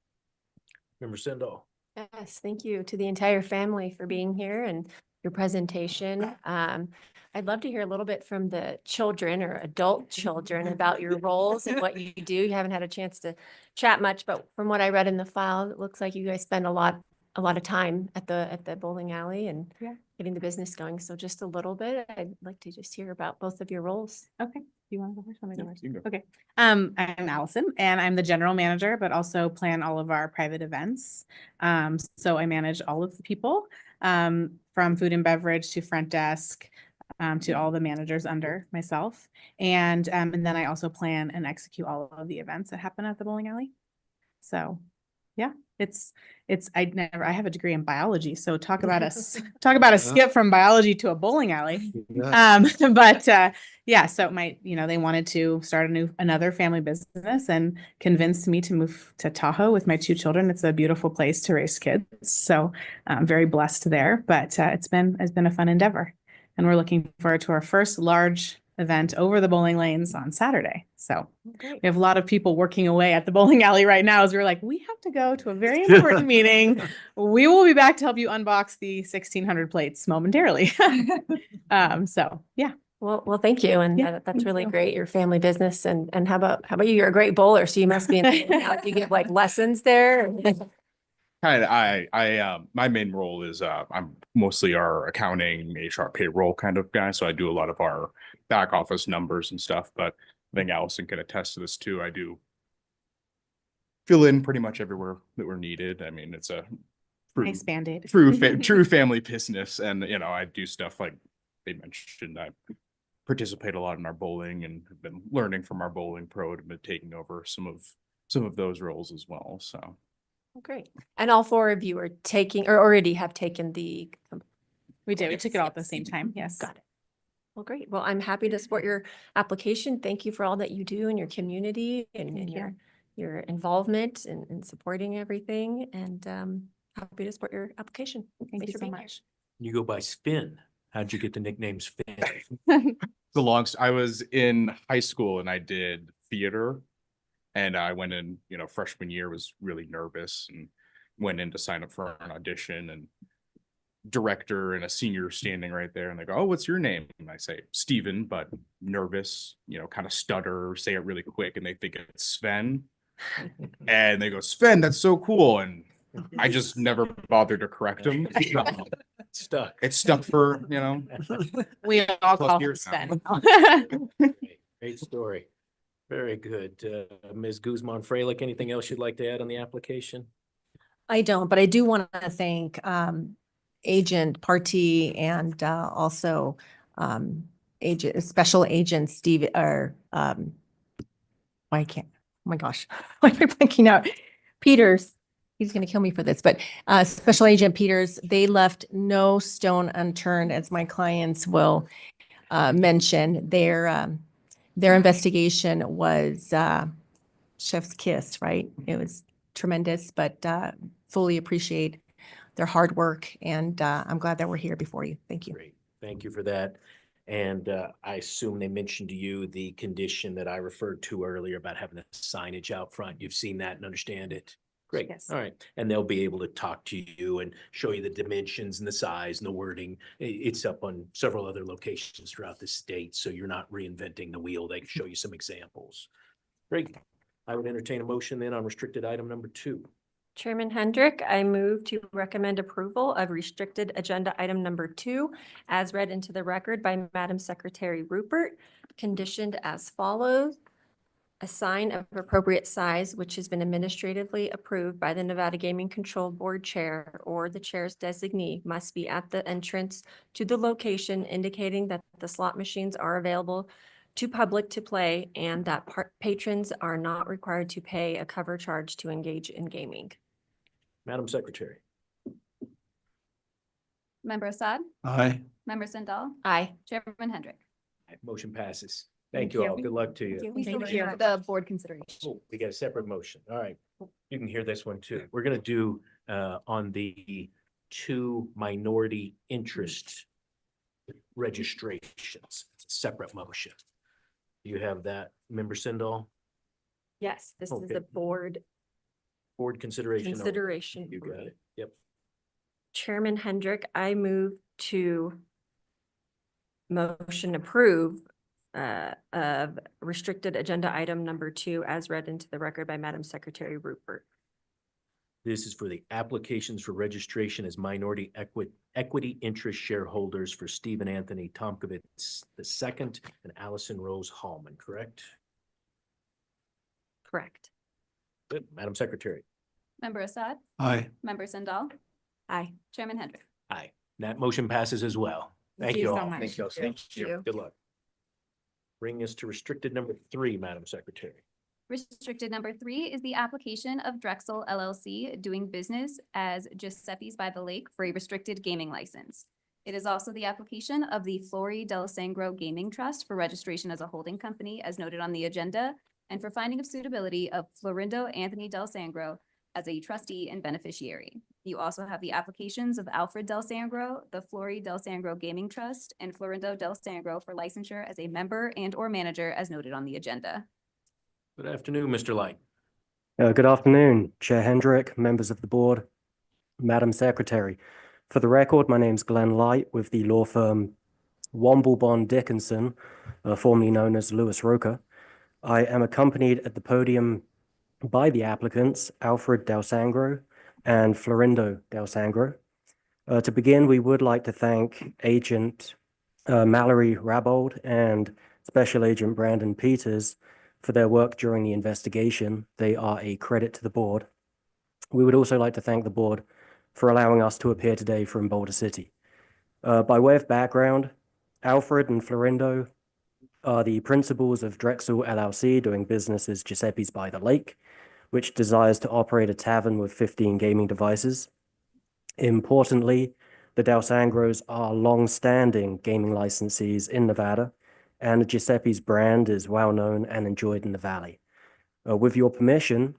Speaker 3: Member Sendall.
Speaker 9: Yes, thank you to the entire family for being here and your presentation. I'd love to hear a little bit from the children or adult children about your roles and what you do. You haven't had a chance to chat much, but from what I read in the file, it looks like you guys spend a lot of time at the bowling alley and getting the business going. So just a little bit, I'd like to just hear about both of your roles.
Speaker 6: Okay. You want to go first? Want me to go first?
Speaker 15: you can go.
Speaker 6: Okay. I'm Allison and I'm the general manager, but also plan all of our private events. So I manage all of the people, from food and beverage to front desk, to all the managers under myself. And then I also plan and execute all of the events that happen at the bowling alley. So yeah, I have a degree in biology. So talk about a skip from biology to a bowling alley.
Speaker 7: Yes.
Speaker 6: But yeah, so they wanted to start another family business and convinced me to move to Tahoe with my two children. It's a beautiful place to raise kids. So I'm very blessed there, but it's been a fun endeavor. And we're looking forward to our first large event over the bowling lanes on Saturday. So we have a lot of people working away at the bowling alley right now as we're like, we have to go to a very important meeting. We will be back to help you unbox the 1,600 plates momentarily. So yeah.
Speaker 9: Well, thank you. And that's
Speaker 6: thank
Speaker 9: really
Speaker 6: you.
Speaker 9: great, your family business. And how about you? You're a great bowler, so you must be do you give like lessons there?
Speaker 8: Kind of, my main role is I'm mostly our accounting, HR, payroll kind of guy. So I do a lot of our back office numbers and stuff. But I think Allison can attest to this too. I do fill in pretty much everywhere that we're needed. I mean, it's a
Speaker 6: Nice Band-Aid.
Speaker 8: true family business, and I do stuff like they mentioned. I participate a lot in our bowling and have been learning from our bowling pro and been taking over some of those roles as well. So.
Speaker 9: Great. And all four of you are taking or already have taken the.
Speaker 6: We did. We took it all at the same time. Yes.
Speaker 9: Got it. Well, great. Well, I'm happy to support your application. Thank you for all that you do in your community and your involvement in supporting everything. And happy to support your application.
Speaker 6: Thank you so much.
Speaker 3: You go by Spin. How'd you get the nickname Spin?
Speaker 8: I was in high school and I did theater. And I went in, freshman year, was really nervous and went in to sign up for an audition, and director and a senior standing right there. And they go, "Oh, what's your name?" And I say, "Steven," but nervous, kind of stutter, say it really quick. And they think it's Sven. And they go, "Sven, that's so cool." And I just never bothered to correct them. It's stuck for,
Speaker 6: We all call him
Speaker 8: years now.
Speaker 6: Sven.
Speaker 3: Great story. Very good. Ms. Guzman Freilich, anything else you'd like to add on the application?
Speaker 1: I don't, but I do want to thank Agent Party and also Special Agent Steve, or why can't, oh my gosh, why am I blanking out? Peters, he's going to kill me for this, but Special Agent Peters, they left no stone unturned, as my clients will mention. Their investigation was chef's kiss, right? It was tremendous, but fully appreciate their hard work. And I'm glad that we're here before you. Thank you.
Speaker 3: Great. Thank you for that. And I assume they mentioned to you the condition that I referred to earlier about having the signage out front. You've seen that and understand it. Great.
Speaker 6: Yes.
Speaker 3: All right. And they'll be able to talk to you and show you the dimensions and the size and the wording. It's up on several other locations throughout the state, so you're not reinventing the wheel. They can show you some examples. Great. I would entertain a motion then on restricted item number 2.
Speaker 9: Chairman Hendrick, I move to recommend approval of restricted agenda item number 2 as read into the record by Madam Secretary Rupert, conditioned as follows. A sign of appropriate size, which has been administratively approved by the Nevada Gaming Control Board Chair or the Chair's designee, must be at the entrance to the location indicating that the slot machines are available to public to play and that patrons are not required to pay a cover charge to engage in gaming.
Speaker 3: Madam Secretary.
Speaker 2: Member Assad?
Speaker 7: Aye.
Speaker 2: Member Sandal?
Speaker 9: Aye.
Speaker 2: Chairman Hendrick?
Speaker 3: Motion passes.
Speaker 1: Thank
Speaker 3: Thank you
Speaker 1: you.
Speaker 3: all. Good luck to you.
Speaker 2: We still
Speaker 1: Thank you.
Speaker 2: have the board consideration.
Speaker 3: Oh, we got a separate motion. All right. You can hear this one too. We're gonna do on the two minority interest registrations. It's a separate motion. You have that, Member Sindall?
Speaker 1: Yes, this is
Speaker 3: Okay.
Speaker 1: the board
Speaker 3: Board consideration. only.
Speaker 1: consideration.
Speaker 3: You got it. Yep.
Speaker 1: Chairman Hendrick, I move to motion approve of restricted agenda item number 2 as read into the record by Madam Secretary Rupert.
Speaker 3: This is for the applications for registration as minority equity interest shareholders for Stephen Anthony Tomkovitz II and Allison Rose Hallman, correct?
Speaker 1: Correct.
Speaker 3: Good. Madam Secretary.
Speaker 2: Member Assad?
Speaker 7: Aye.
Speaker 2: Member Sandal?
Speaker 1: Aye.
Speaker 2: Chairman Hendrick?
Speaker 3: Aye. That motion passes as well. Thank you all.
Speaker 1: Thank you.
Speaker 3: Thank you. Good luck. Bring us to restricted number 3, Madam Secretary.
Speaker 2: Restricted number 3 is the application of Drexel LLC doing business as Giuseppe's by the Lake for a restricted gaming license. It is also the application of the Flori del Sangro Gaming Trust for registration as a holding company as noted on the agenda, and for finding of suitability of Florindo Anthony del Sangro as a trustee and beneficiary. You also have the applications of Alfred del Sangro, the Flori del Sangro Gaming Trust, and Florindo del Sangro for licensure as a member and or manager as noted on the agenda.
Speaker 3: Good afternoon, Mr. Light.
Speaker 12: Good afternoon, Chair Hendrick, members of the board, Madam Secretary. For the record, my name's Glenn Light with the law firm Womblebond Dickinson, formerly known as Lewis Roker. I am accompanied at the podium by the applicants, Alfred del Sangro and Florindo del Sangro. To begin, we would like to thank Agent Mallory Rabold and Special Agent Brandon Peters for their work during the investigation. They are a credit to the board. We would also like to thank the board for allowing us to appear today from Boulder City. By way of background, Alfred and Florindo are the principals of Drexel LLC doing business as Giuseppe's by the Lake, which desires to operate a tavern with 15 gaming devices. Importantly, the Del Sangros are long-standing gaming licensees in Nevada, and the Giuseppe's brand is well-known and enjoyed in the Valley. With your permission,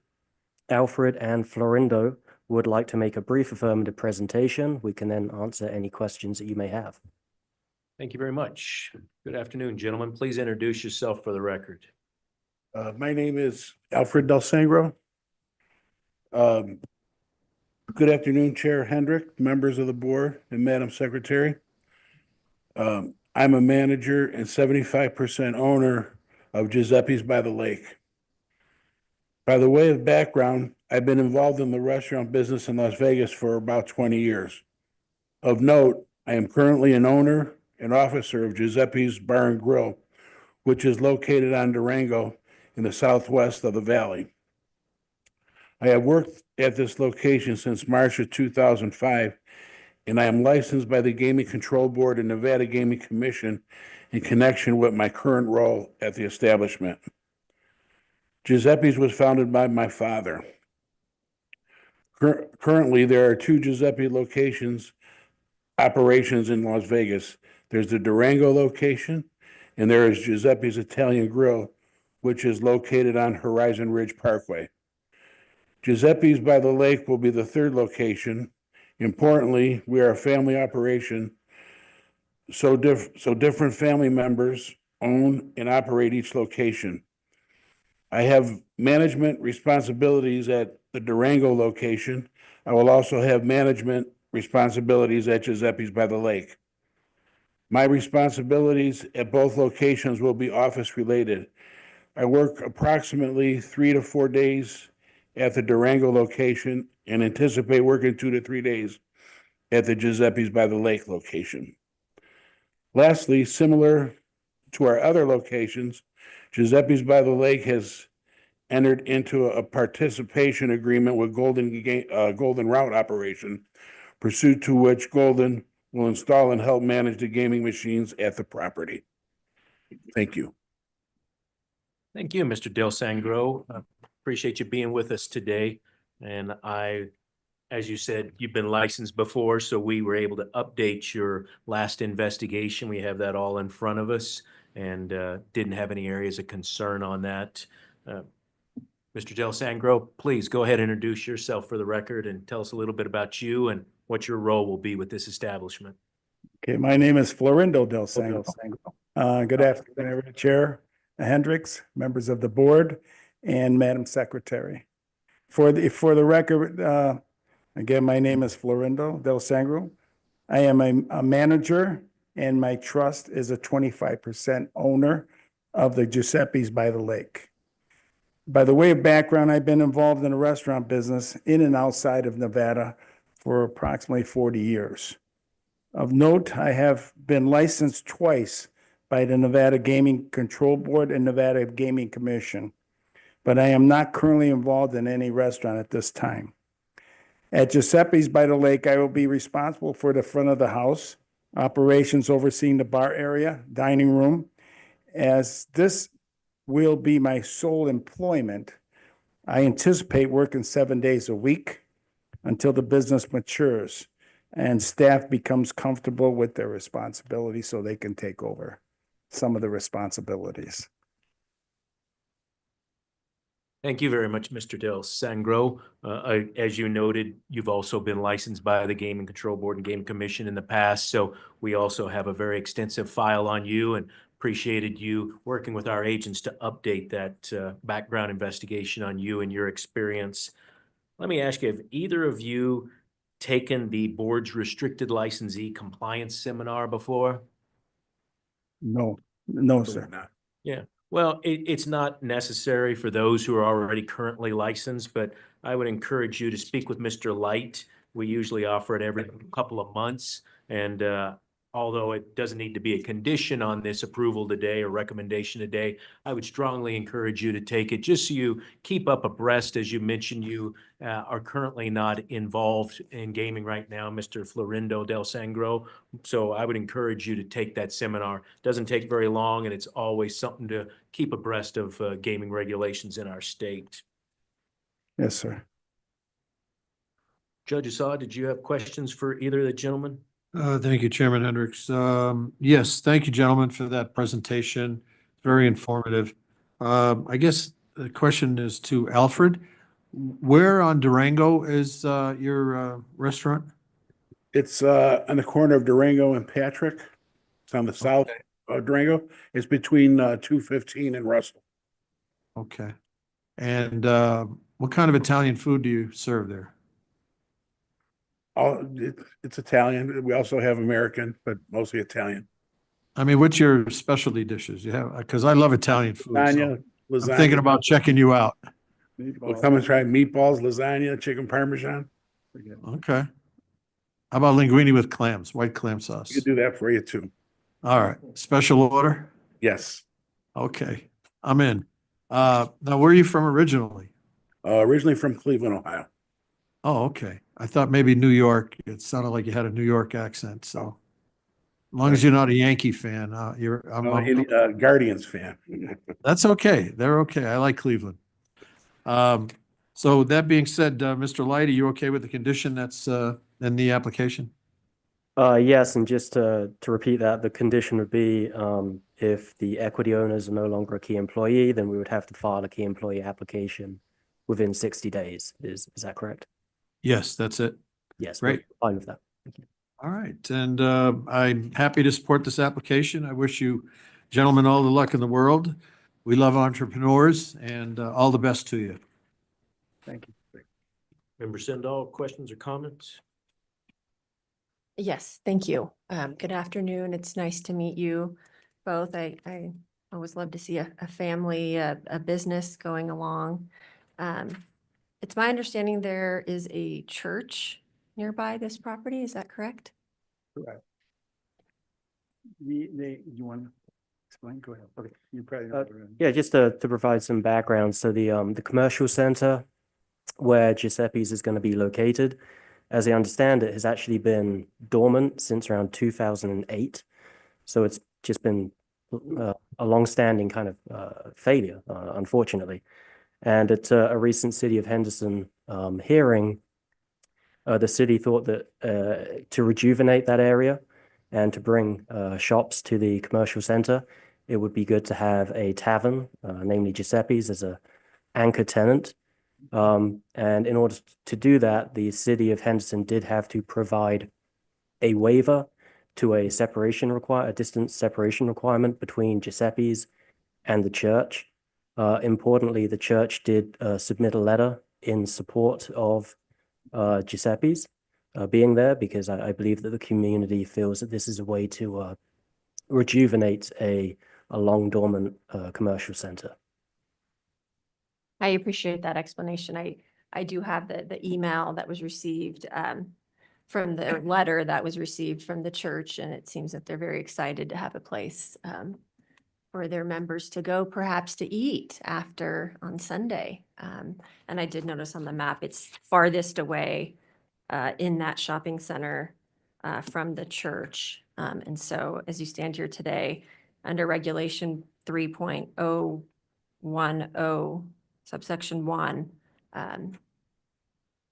Speaker 12: Alfred and Florindo would like to make a brief affirmative presentation. We can then answer any questions that you may have.
Speaker 3: Thank you very much. Good afternoon, gentlemen. Please introduce yourself for the record.
Speaker 14: My name is Alfred Del Sangro. Good afternoon, Chair Hendrick, members of the board, and Madam Secretary. I'm a manager and 75% owner of Giuseppe's by the Lake. By the way of background, I've been involved in the restaurant business in Las Vegas for about 20 years. Of note, I am currently an owner and officer of Giuseppe's Bar and Grill, which is located on Durango in the southwest of the valley. I have worked at this location since March of 2005, and I am licensed by the Gaming Control Board and Nevada Gaming Commission in connection with my current role at the establishment. Giuseppe's was founded by my father. Currently, there are 2 Giuseppe operations in Las Vegas. There's the Durango location, and there is Giuseppe's Italian Grill, which is located on Horizon Ridge Parkway. Giuseppe's by the Lake will be the 3rd location. Importantly, we are a family operation, so different family members own and operate each location. I have management responsibilities at the Durango location. I will also have management responsibilities at Giuseppe's by the Lake. My responsibilities at both locations will be office related. I work approximately 3 to 4 days at the Durango location and anticipate working 2 to 3 days at the Giuseppe's by the Lake location. Lastly, similar to our other locations, Giuseppe's by the Lake has entered into a participation agreement with Golden Route Operation, pursuant to which Golden will install and help manage the gaming machines at the property. Thank you.
Speaker 3: Thank you, Mr. Del Sangro. Appreciate you being with us today. And I as you said, you've been licensed before, so we were able to update your last investigation. We have that all in front of us and didn't have any areas of concern on that. Mr. Del Sangro, please go ahead and introduce yourself for the record and tell us a little bit about you and what your role will be with this establishment.
Speaker 11: Okay, my name is Florindo Del Sangro. Good afternoon, Chair Hendricks, members of the board, and Madam Secretary. For the record, again, my name is Florindo Del Sangro. I am a manager, and my trust is a 25% owner of the Giuseppe's by the Lake. By the way of background, I've been involved in the restaurant business in and outside of Nevada for approximately 40 years. Of note, I have been licensed twice by the Nevada Gaming Control Board and Nevada Gaming Commission, but I am not currently involved in any restaurant at this time. At Giuseppe's by the Lake, I will be responsible for the front of the house, operations overseeing the bar area, dining room. As this will be my sole employment, I anticipate working 7 days a week until the business matures and staff becomes comfortable with their responsibilities so they can take over some of the responsibilities.
Speaker 3: Thank you very much, Mr. Del Sangro. As you noted, you've also been licensed by the Gaming Control Board and Game Commission in the past, so we also have a very extensive file on you and appreciated you working with our agents to update that background investigation on you and your experience. Let me ask you, have either of you taken the board's restricted licensee compliance seminar before?
Speaker 11: No, sir.
Speaker 3: Yeah, well, it's not necessary for those who are already currently licensed, but I would encourage you to speak with Mr. Light. We usually offer it every couple of months, and although it doesn't need to be a condition on this approval today or recommendation today, I would strongly encourage you to take it just so you keep up abreast. As you mentioned, you are currently not involved in gaming right now, Mr. Florindo Del Sangro. So I would encourage you to take that seminar. Doesn't take very long, and it's always something to keep abreast of gaming regulations in our state.
Speaker 11: Yes, sir.
Speaker 3: Judge Assad, did you have questions for either of the gentlemen?
Speaker 7: Thank you, Chairman Hendricks. Yes, thank you, gentlemen, for that presentation. Very informative. I guess the question is to Alfred. Where on Durango is your restaurant?
Speaker 14: It's on the corner of Durango and Patrick. It's on the south of Durango. It's between 215 and Russell.
Speaker 7: Okay. And what kind of Italian food do you serve there?
Speaker 14: It's Italian. We also have American, but mostly Italian.
Speaker 7: I mean, what's your specialty dishes you have? Because I love Italian food.
Speaker 14: Lasagna,
Speaker 7: I'm thinking about checking you out.
Speaker 14: We'll come and try meatballs, lasagna, chicken parmesan.
Speaker 7: Okay. How about linguine with clams, white clam sauce?
Speaker 14: We could do that for you too.
Speaker 7: All right. Special order?
Speaker 14: Yes.
Speaker 7: Okay. I'm in. Now, where are you from originally?
Speaker 14: Originally from Cleveland, Ohio.
Speaker 7: Oh, okay. I thought maybe New York. It sounded like you had a New York accent. So as long as you're not a Yankee fan, I'm
Speaker 14: Guardians fan.
Speaker 7: That's okay. They're okay. I like Cleveland. So that being said, Mr. Light, are you okay with the condition that's in the application?
Speaker 12: Yes, and just to repeat that, the condition would be if the equity owners are no longer a key employee, then we would have to file a key employee application within 60 days. Is that correct?
Speaker 7: Yes, that's it.
Speaker 12: Yes,
Speaker 7: Great.
Speaker 12: we're fine with that. Thank you.
Speaker 7: All right. And I'm happy to support this application. I wish you gentlemen all the luck in the world. We love entrepreneurs, and all the best to you.
Speaker 11: Thank you.
Speaker 3: Member Sendall, questions or comments?
Speaker 9: Yes, thank you. Good afternoon. It's nice to meet you both. I always love to see a family, a business going along. It's my understanding there is a church nearby this property. Is that correct?
Speaker 11: Correct. You want to explain? Go ahead. Okay. You probably know.
Speaker 12: Yeah, just to provide some background. So the commercial center where Giuseppe's is going to be located, as I understand it, has actually been dormant since around 2008. So it's just been a long-standing kind of failure, unfortunately. And at a recent City of Henderson hearing, The city thought that to rejuvenate that area and to bring shops to the commercial center, it would be good to have a tavern, namely Giuseppe's, as a anchor tenant. And in order to do that, the city of Henderson did have to provide a waiver to a distance separation requirement between Giuseppe's and the church. Importantly, the church did submit a letter in support of Giuseppe's being there, because I believe that the community feels that this is a way to rejuvenate a long dormant commercial center.
Speaker 9: I appreciate that explanation. I do have the email that was received from the letter that was received from the church, and it seems that they're very excited to have a place for their members to go, perhaps to eat after on Sunday. And I did notice on the map, it's farthest away in that shopping center from the church. And so as you stand here today, under Regulation 3.010 subsection 1,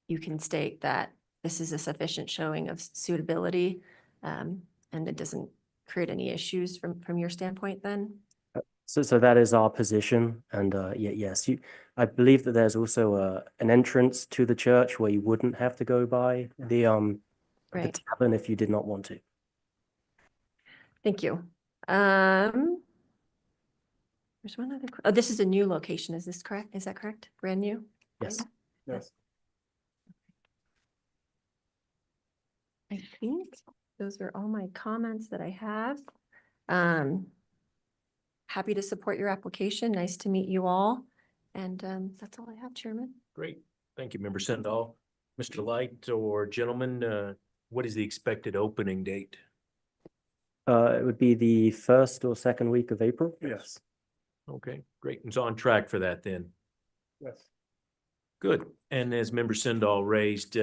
Speaker 9: you can state that this is a sufficient showing of suitability, and it doesn't create any issues from your standpoint then?
Speaker 12: So that is our position. And yes, I believe that there's also an entrance to the church where you wouldn't have to go by the tavern if you did not want to.
Speaker 9: Thank you. There's one other, oh, this is a new location. Is this correct? Is that correct? Brand new?
Speaker 12: Yes.
Speaker 11: Yes.
Speaker 9: I think those are all my comments that I have. Happy to support your application. Nice to meet you all. And that's all I have, Chairman.
Speaker 3: Great. Thank you, Member Sendall. Mr. Light or gentlemen, what is the expected opening date?
Speaker 12: It would be the first or second week of April.
Speaker 11: Yes.
Speaker 3: Okay, great. It's on track for that then.
Speaker 11: Yes.
Speaker 3: Good. And as Member Sendall raised,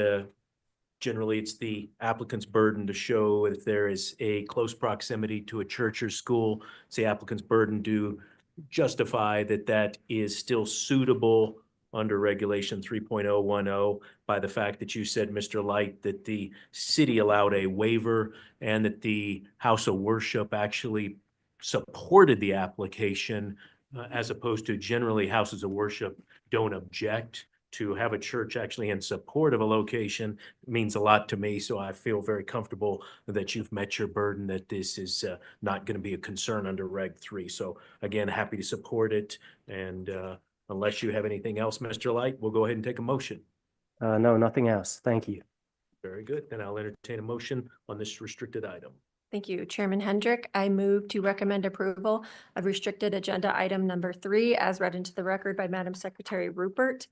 Speaker 3: generally it's the applicant's burden to show if there is a close proximity to a church or school. It's the applicant's burden to justify that that is still suitable under Regulation 3.010 by the fact that you said, Mr. Light, that the city allowed a waiver and that the House of Worship actually supported the application, as opposed to generally houses of worship don't object. To have a church actually in support of a location means a lot to me. So I feel very comfortable that you've met your burden, that this is not going to be a concern under Reg 3. So again, happy to support it. And unless you have anything else, Mr. Light, we'll go ahead and take a motion.
Speaker 12: No, nothing else. Thank you.
Speaker 3: Very good. Then I'll entertain a motion on this restricted item.
Speaker 9: Thank you, Chairman Hendrick. I move to recommend approval of restricted agenda item number 3 as read into the record by Madam Secretary Rupert.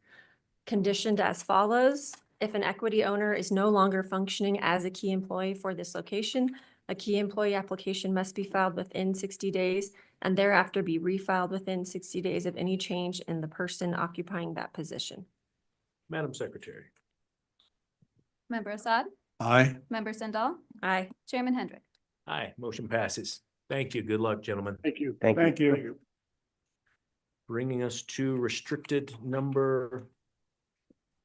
Speaker 9: Conditioned as follows: if an equity owner is no longer functioning as a key employee for this location, a key employee application must be filed within 60 days and thereafter be refiled within 60 days of any change in the person occupying that position.
Speaker 3: Madam Secretary.
Speaker 2: Member Assad?
Speaker 7: Aye.
Speaker 2: Member Sendall?
Speaker 9: Aye.
Speaker 2: Chairman Hendrick?
Speaker 3: Aye, motion passes. Thank you. Good luck, gentlemen.
Speaker 11: Thank you.
Speaker 12: Thank you.
Speaker 11: Thank you.
Speaker 3: Bringing us to restricted number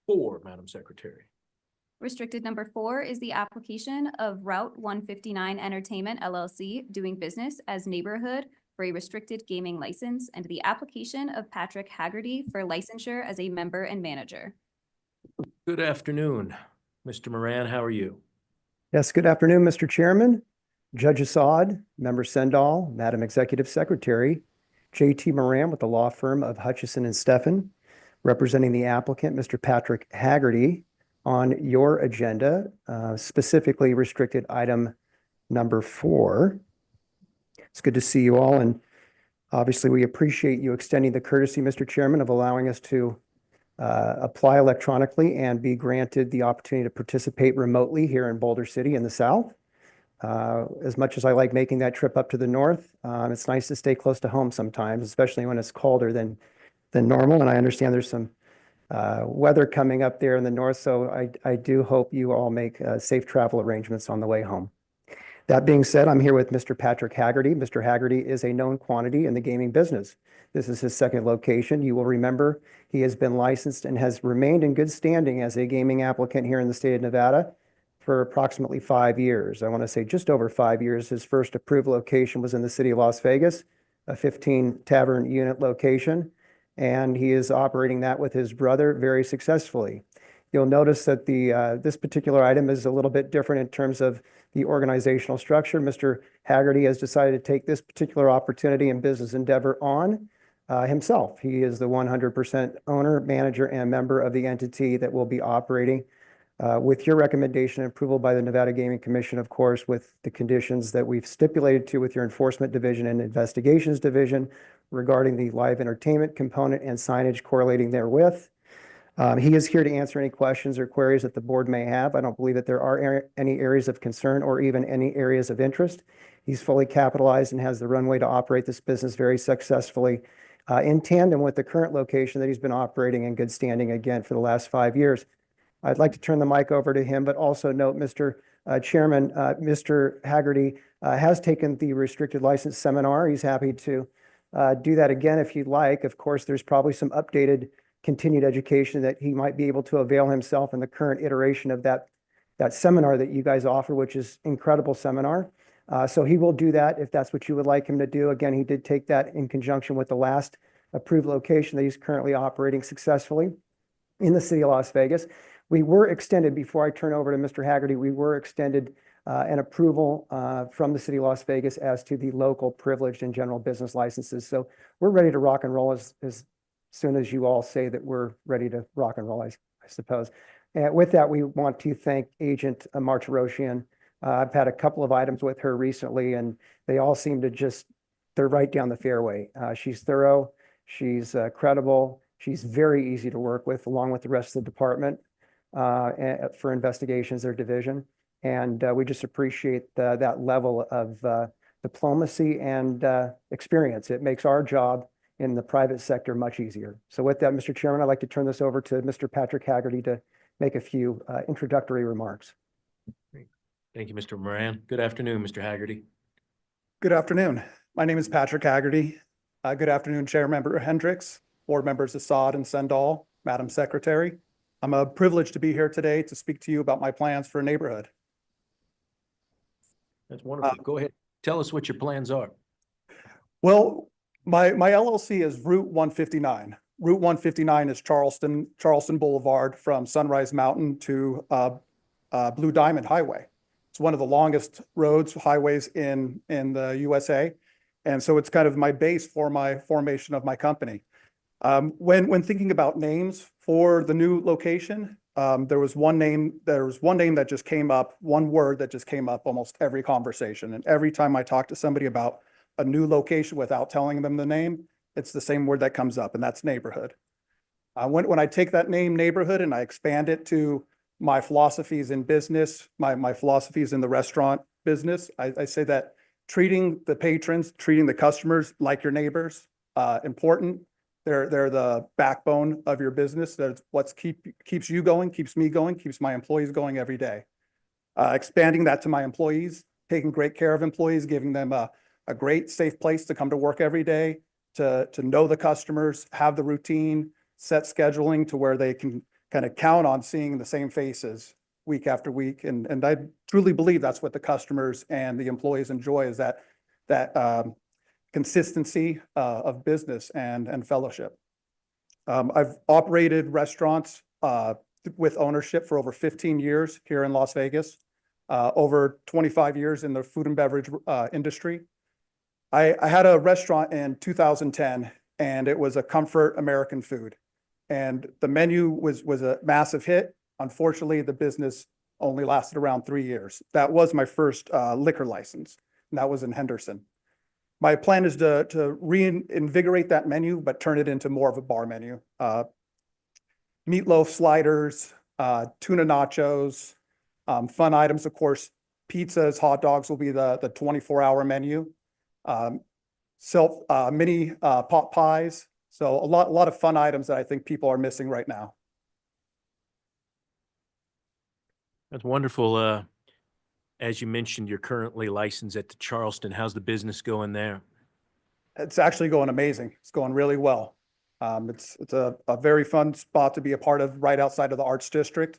Speaker 3: 4, Madam Secretary.
Speaker 2: Restricted number 4 is the application of Route 159 Entertainment LLC doing business as Neighborhood for a restricted gaming license and the application of Patrick Haggerty for licensure as a member and manager.
Speaker 3: Good afternoon. Mr. Moran, how are you?
Speaker 16: Yes, good afternoon, Mr. Chairman, Judge Assad, Member Sendall, Madam Executive Secretary, J.T. Moran with the law firm of Hutchison and Steffen, representing the applicant, Mr. Patrick Haggerty, on your agenda, specifically restricted item number 4. It's good to see you all, and obviously we appreciate you extending the courtesy, Mr. Chairman, of allowing us to apply electronically and be granted the opportunity to participate remotely here in Boulder City in the South. As much as I like making that trip up to the north, it's nice to stay close to home sometimes, especially when it's colder than normal. And I understand there's some weather coming up there in the north, so I do hope you all make safe travel arrangements on the way home. That being said, I'm here with Mr. Patrick Haggerty. Mr. Haggerty is a known quantity in the gaming business. This is his second location. You will remember he has been licensed and has remained in good standing as a gaming applicant here in the state of Nevada for approximately 5 years. I want to say just over 5 years. His first approved location was in the city of Las Vegas, a 15 tavern unit location, and he is operating that with his brother very successfully. You'll notice that this particular item is a little bit different in terms of the organizational structure. Mr. Haggerty has decided to take this particular opportunity and business endeavor on himself. He is the 100% owner, manager, and member of the entity that will be operating with your recommendation and approval by the Nevada Gaming Commission, of course, with the conditions that we've stipulated to with your Enforcement Division and Investigations Division regarding the live entertainment component and signage correlating therewith. He is here to answer any questions or queries that the board may have. I don't believe that there are any areas of concern or even any areas of interest. He's fully capitalized and has the runway to operate this business very successfully in tandem with the current location that he's been operating in good standing again for the last 5 years. I'd like to turn the mic over to him, but also note, Mr. Chairman, Mr. Haggerty has taken the restricted license seminar. He's happy to do that again if you'd like. Of course, there's probably some updated continued education that he might be able to avail himself in the current iteration of that seminar that you guys offer, which is incredible seminar. So he will do that if that's what you would like him to do. Again, he did take that in conjunction with the last approved location that he's currently operating successfully in the city of Las Vegas. We were extended, before I turn over to Mr. Haggerty, we were extended an approval from the city of Las Vegas as to the local privileged and general business licenses. So we're ready to rock and roll as soon as you all say that we're ready to rock and roll, I suppose. And with that, we want to thank Agent Martiroshian. I've had a couple of items with her recently, and they all seem to they're right down the fairway. She's thorough, she's credible, she's very easy to work with, along with the rest of the department for investigations or division. And we just appreciate that level of diplomacy and experience. It makes our job in the private sector much easier. So with that, Mr. Chairman, I'd like to turn this over to Mr. Patrick Haggerty to make a few introductory remarks.
Speaker 3: Thank you, Mr. Moran. Good afternoon, Mr. Haggerty.
Speaker 19: Good afternoon. My name is Patrick Haggerty. Good afternoon, Chair Member Hendricks, Board Members Assad and Sendall, Madam Secretary. I'm privileged to be here today to speak to you about my plans for a neighborhood.
Speaker 3: That's wonderful. Go ahead. Tell us what your plans are.
Speaker 19: Well, my LLC is Route 159. Route 159 is Charleston Boulevard from Sunrise Mountain to Blue Diamond Highway. It's one of the longest highways in the USA. And so it's kind of my base for my formation of my company. When thinking about names for the new location, there was one name that just came up, one word that just came up almost every conversation. And every time I talk to somebody about a new location without telling them the name, it's the same word that comes up, and that's neighborhood. When I take that name neighborhood and I expand it to my philosophies in business, my philosophies in the restaurant business, I say that treating the patrons, treating the customers like your neighbors, important. They're the backbone of your business. That's what keeps you going, keeps me going, keeps my employees going every day. Expanding that to my employees, taking great care of employees, giving them a great, safe place to come to work every day, to know the customers, have the routine, set scheduling to where they can kind of count on seeing the same faces week after week. And I truly believe that's what the customers and the employees enjoy, is that consistency of business and fellowship. I've operated restaurants with ownership for over 15 years here in Las Vegas, over 25 years in the food and beverage industry. I had a restaurant in 2010, and it was a comfort American food. And the menu was a massive hit. Unfortunately, the business only lasted around 3 years. That was my first liquor license, and that was in Henderson. My plan is to reinvigorate that menu, but turn it into more of a bar menu. Meatloaf sliders, tuna nachos, fun items, of course, pizzas, hot dogs will be the 24-hour menu. Mini pot pies. So a lot of fun items that I think people are missing right now.
Speaker 3: That's wonderful. as you mentioned, you're currently licensed at the Charleston. How's the business going there?
Speaker 19: It's actually going amazing. It's going really well. It's a very fun spot to be a part of, right outside of the Arts District.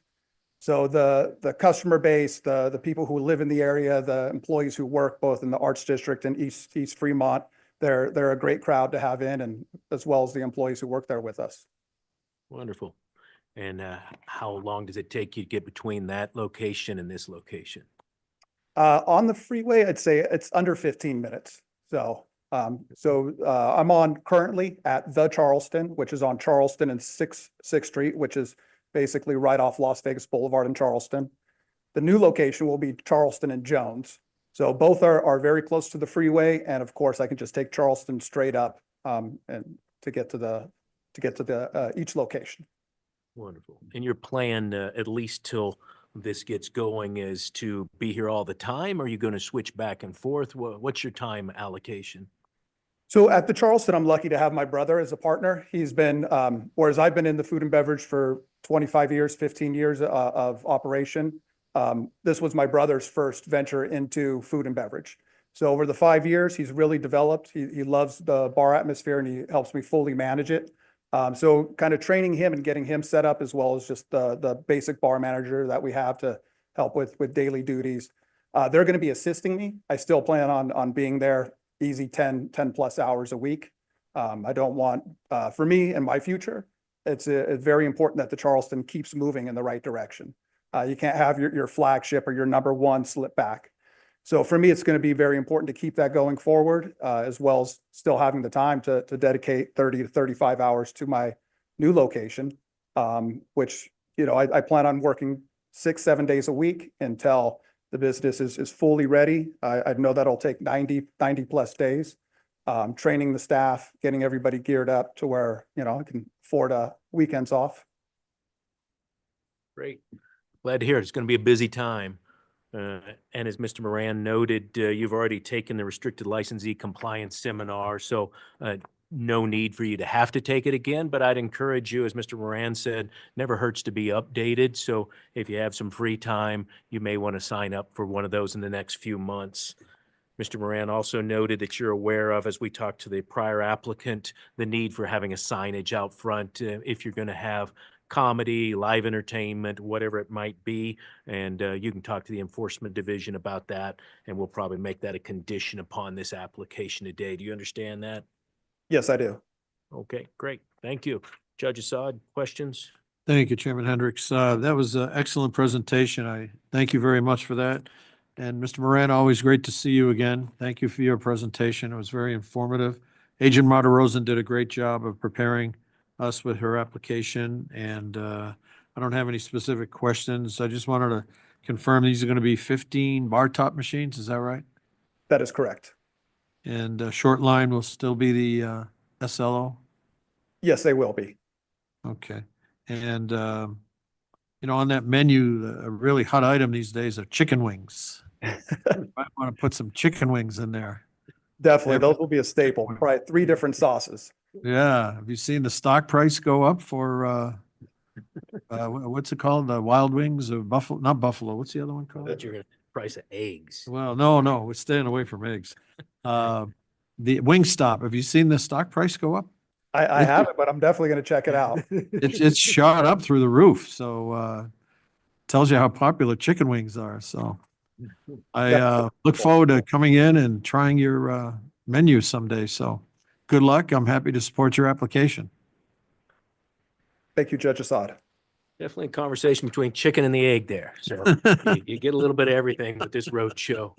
Speaker 19: So the customer base, the people who live in the area, the employees who work both in the Arts District and East Fremont, they're a great crowd to have in, and as well as the employees who work there with us.
Speaker 3: Wonderful. And how long does it take you to get between that location and this location?
Speaker 19: On the freeway, I'd say it's under 15 minutes. So I'm on currently at the Charleston, which is on Charleston and 6th Street, which is basically right off Las Vegas Boulevard in Charleston. The new location will be Charleston and Jones. So both are very close to the freeway. And of course, I can just take Charleston straight up and to get to the each location.
Speaker 3: Wonderful. And your plan, at least till this gets going, is to be here all the time? Or are you going to switch back and forth? What's your time allocation?
Speaker 19: So at the Charleston, I'm lucky to have my brother as a partner. He's been, whereas I've been in the food and beverage for 25 years, 15 years of operation. This was my brother's first venture into food and beverage. So over the 5 years, he's really developed. He loves the bar atmosphere, and he helps me fully manage it. So kind of training him and getting him set up, as well as just the basic bar manager that we have to help with daily duties. They're going to be assisting me. I still plan on being there easy 10 plus hours a week. I don't want, for me and my future, it's very important that the Charleston keeps moving in the right direction. You can't have your flagship or your number one slip back. So for me, it's going to be very important to keep that going forward, as well as still having the time to dedicate 30 to 35 hours to my new location, which, you know, I plan on working 6-7 days a week until the business is fully ready. I know that'll take 90 plus days, training the staff, getting everybody geared up to where, you know, I can afford weekends off.
Speaker 3: Great. Glad to hear it. It's going to be a busy time. And as Mr. Moran noted, you've already taken the restricted licensee compliance seminar, so no need for you to have to take it again, but I'd encourage you, as Mr. Moran said, never hurts to be updated. So if you have some free time, you may want to sign up for one of those in the next few months. Mr. Moran also noted that you're aware of, as we talked to the prior applicant, the need for having a signage out front if you're going to have comedy, live entertainment, whatever it might be. And you can talk to the enforcement division about that, and we'll probably make that a condition upon this application today. Do you understand that?
Speaker 19: Yes, I do.
Speaker 3: Okay, great. Thank you. Judge Assad, questions?
Speaker 7: Thank you, Chairman Hendricks. That was an excellent presentation. I thank you very much for that. And Mr. Moran, always great to see you again. Thank you for your presentation. It was very informative. Agent Marta Rosen did a great job of preparing us with her application, and I don't have any specific questions. I just wanted to confirm these are going to be 15 bar top machines. Is that right?
Speaker 19: That is correct.
Speaker 7: And short line will still be the SLO?
Speaker 19: Yes, they will be.
Speaker 7: Okay. And you know, on that menu, a really hot item these days are chicken wings. I want to put some chicken wings in there.
Speaker 19: Definitely. Those will be a staple. Probably 3 different sauces.
Speaker 7: Yeah. Have you seen the stock price go up for what's it called? The Wild Wings of Buffalo, not Buffalo. What's the other one called?
Speaker 3: But you're going to price of eggs.
Speaker 7: Well, no, we're staying away from eggs. The Wingstop, have you seen the stock price go up?
Speaker 19: I haven't, but I'm definitely going to check it out.
Speaker 7: It's shot up through the roof. So tells you how popular chicken wings are. So I look forward to coming in and trying your menu someday. So good luck. I'm happy to support your application.
Speaker 19: Thank you, Judge Assad.
Speaker 3: Definitely a conversation between chicken and the egg there. So you get a little bit of everything with this road show.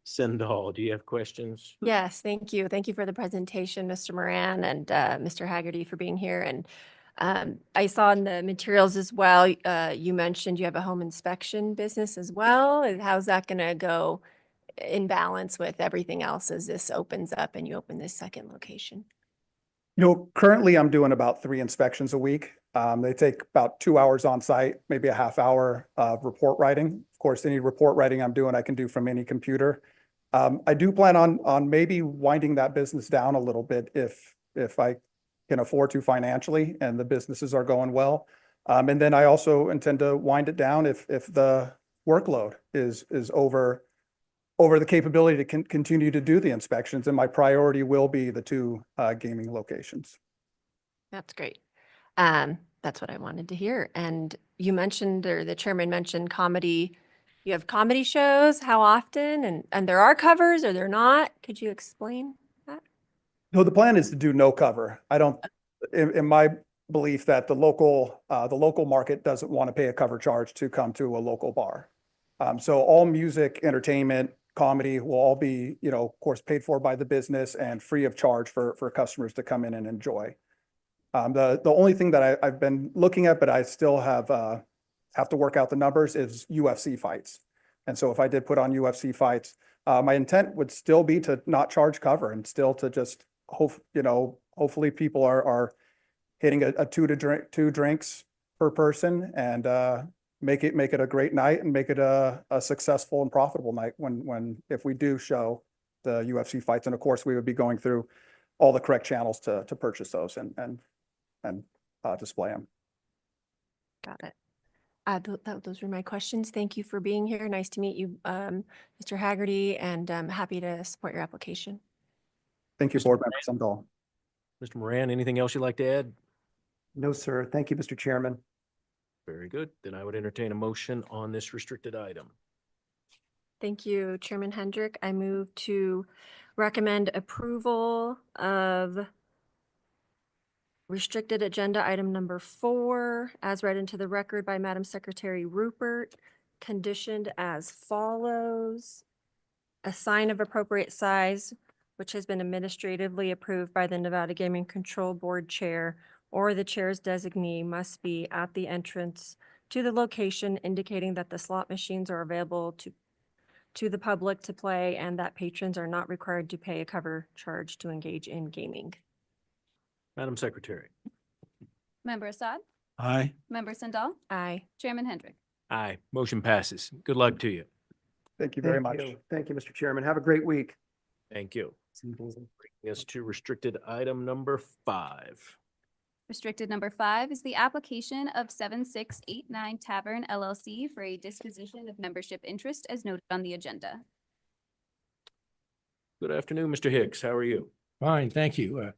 Speaker 3: Sendall, do you have questions?
Speaker 9: Yes, thank you. Thank you for the presentation, Mr. Moran and Mr. Haggerty, for being here. And I saw in the materials as well, you mentioned you have a home inspection business as well. And how's that going to go in balance with everything else as this opens up and you open this second location?
Speaker 19: You know, currently I'm doing about 3 inspections a week. They take about 2 hours on site, maybe a half hour of report writing. Of course, any report writing I'm doing, I can do from any computer. I do plan on maybe winding that business down a little bit if I can afford to financially and the businesses are going well. And then I also intend to wind it down if the workload is over the capability to continue to do the inspections, and my priority will be the two gaming locations.
Speaker 9: That's great. That's what I wanted to hear. And you mentioned, or the chairman mentioned comedy. You have comedy shows, how often? And there are covers or they're not? Could you explain that?
Speaker 19: No, the plan is to do no cover. I don't, in my belief that the local market doesn't want to pay a cover charge to come to a local bar. So all music, entertainment, comedy will all be, of course, paid for by the business and free of charge for customers to come in and enjoy. The only thing that I've been looking at, but I still have to work out the numbers, is UFC fights. And so if I did put on UFC fights, my intent would still be to not charge cover and still to just hopefully people are hitting a two drinks per person and make it a great night and make it a successful and profitable night if we do show the UFC fights. And of course, we would be going through all the correct channels to purchase those and display them.
Speaker 9: Got it. Those were my questions. Thank you for being here. Nice to meet you, Mr. Haggerty, and I'm happy to support your application.
Speaker 19: Thank you, Board Member Sundall.
Speaker 3: Mr. Moran, anything else you'd like to add?
Speaker 16: No, sir. Thank you, Mr. Chairman.
Speaker 3: Very good. Then I would entertain a motion on this restricted item.
Speaker 9: Thank you, Chairman Hendrick. I move to recommend approval of restricted agenda item number 4, as read into the record by Madam Secretary Rupert, conditioned as follows. A sign of appropriate size, which has been administratively approved by the Nevada Gaming Control Board Chair or the chair's designee, must be at the entrance to the location, indicating that the slot machines are available to the public to play and that patrons are not required to pay a cover charge to engage in gaming.
Speaker 3: Madam Secretary.
Speaker 2: Member Assad?
Speaker 7: Aye.
Speaker 2: Member Sandal?
Speaker 9: Aye.
Speaker 2: Chairman Hendrick?
Speaker 3: Aye. Motion passes. Good luck to you.
Speaker 19: Thank you very much.
Speaker 16: Thank you, Mr. Chairman. Have a great week.
Speaker 3: Thank you. Bringing us to restricted item number 5.
Speaker 2: Restricted number 5 is the application of 7689 Tavern LLC for a disposition of membership interest as noted on the agenda.
Speaker 3: Good afternoon, Mr. Hicks. How are you?
Speaker 18: Fine, thank you.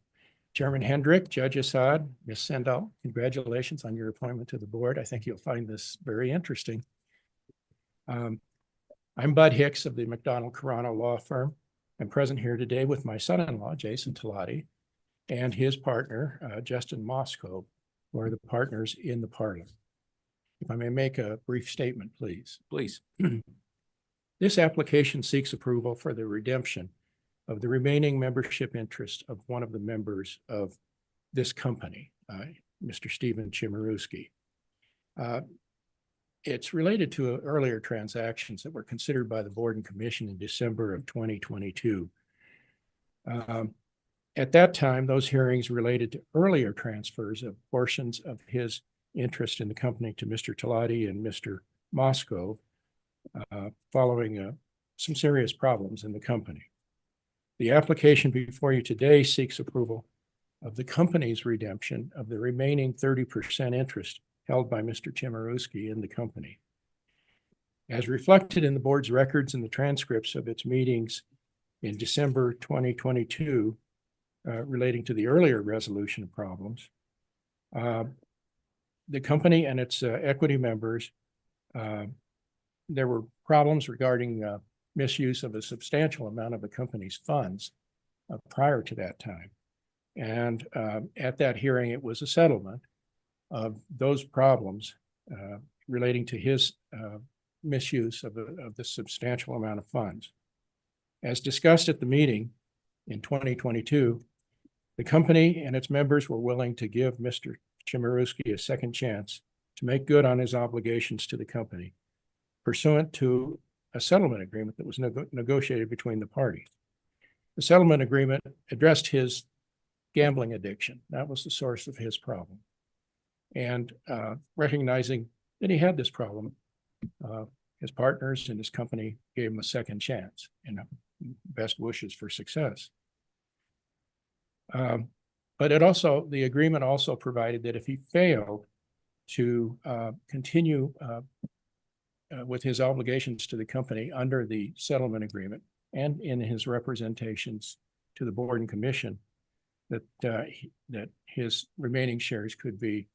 Speaker 18: Chairman Hendrick, Judge Assad, Ms. Sendall, congratulations on your appointment to the board. I think you'll find this very interesting. I'm Bud Hicks of the McDonald Carano Law Firm. I'm present here today with my son-in-law, Jason Talati, and his partner, Justin Moscow, who are the partners in the parlor. If I may make a brief statement, please.
Speaker 3: Please.
Speaker 18: This application seeks approval for the redemption of the remaining membership interest of one of the members of this company, Mr. Stephen Chmielewski. It's related to earlier transactions that were considered by the board and commission in December of 2022. At that time, those hearings related to earlier transfers of portions of his interest in the company to Mr. Talati and Mr. Moscow, following some serious problems in the company. The application before you today seeks approval of the company's redemption of the remaining 30% interest held by Mr. Chmielewski in the company. As reflected in the board's records and the transcripts of its meetings in December 2022, relating to the earlier resolution of problems, the company and its equity members, there were problems regarding misuse of a substantial amount of the company's funds prior to that time. And at that hearing, it was a settlement of those problems relating to his misuse of the substantial amount of funds. As discussed at the meeting in 2022, the company and its members were willing to give Mr. Chmielewski a second chance to make good on his obligations to the company, pursuant to a settlement agreement that was negotiated between the parties. The settlement agreement addressed his gambling addiction. That was the source of his problem. And recognizing that he had this problem, his partners and his company gave him a second chance and best wishes for success. But the agreement also provided that if he failed to continue with his obligations to the company under the settlement agreement and in his representations to the board and commission, that that his remaining shares could be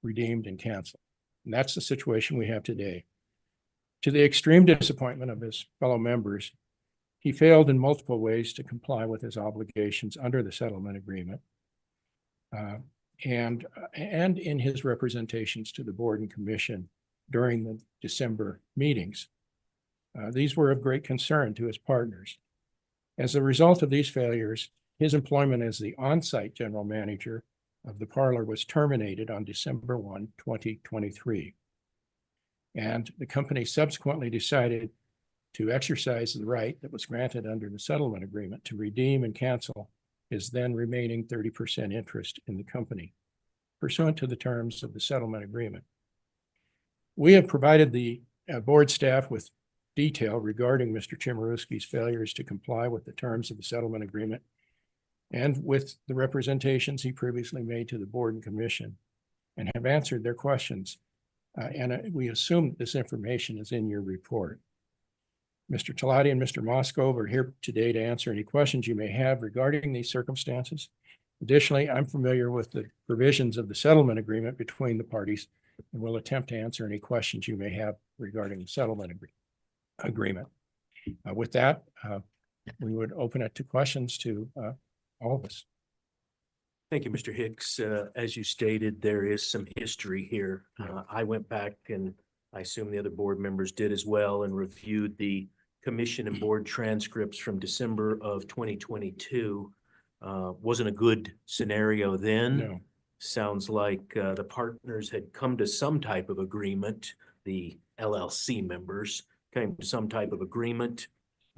Speaker 18: redeemed and canceled. And that's the situation we have today. To the extreme disappointment of his fellow members, he failed in multiple ways to comply with his obligations under the settlement agreement, and in his representations to the board and commission during the December meetings. These were of great concern to his partners. As a result of these failures, his employment as the on-site general manager of the parlor was terminated on December 1, 2023. And the company subsequently decided to exercise the right that was granted under the settlement agreement to redeem and cancel his then remaining 30% interest in the company, pursuant to the terms of the settlement agreement. We have provided the board staff with detail regarding Mr. Chemeriwski's failures to comply with the terms of the settlement agreement and with the representations he previously made to the board and commission, and have answered their questions. And we assume that this information is in your report. Mr. Talati and Mr. Moskov are here today to answer any questions you may have regarding these circumstances. Additionally, I'm familiar with the provisions of the settlement agreement between the parties and will attempt to answer any questions you may have regarding the settlement agreement. With that, we would open it to questions to all of us.
Speaker 3: Thank you, Mr. Hicks. As you stated, there is some history here. I went back, and I assume the other board members did as well, and reviewed the commission and board transcripts from December of 2022. Wasn't a good scenario then.
Speaker 18: No.
Speaker 3: Sounds like the partners had come to some type of agreement. The LLC members came to some type of agreement.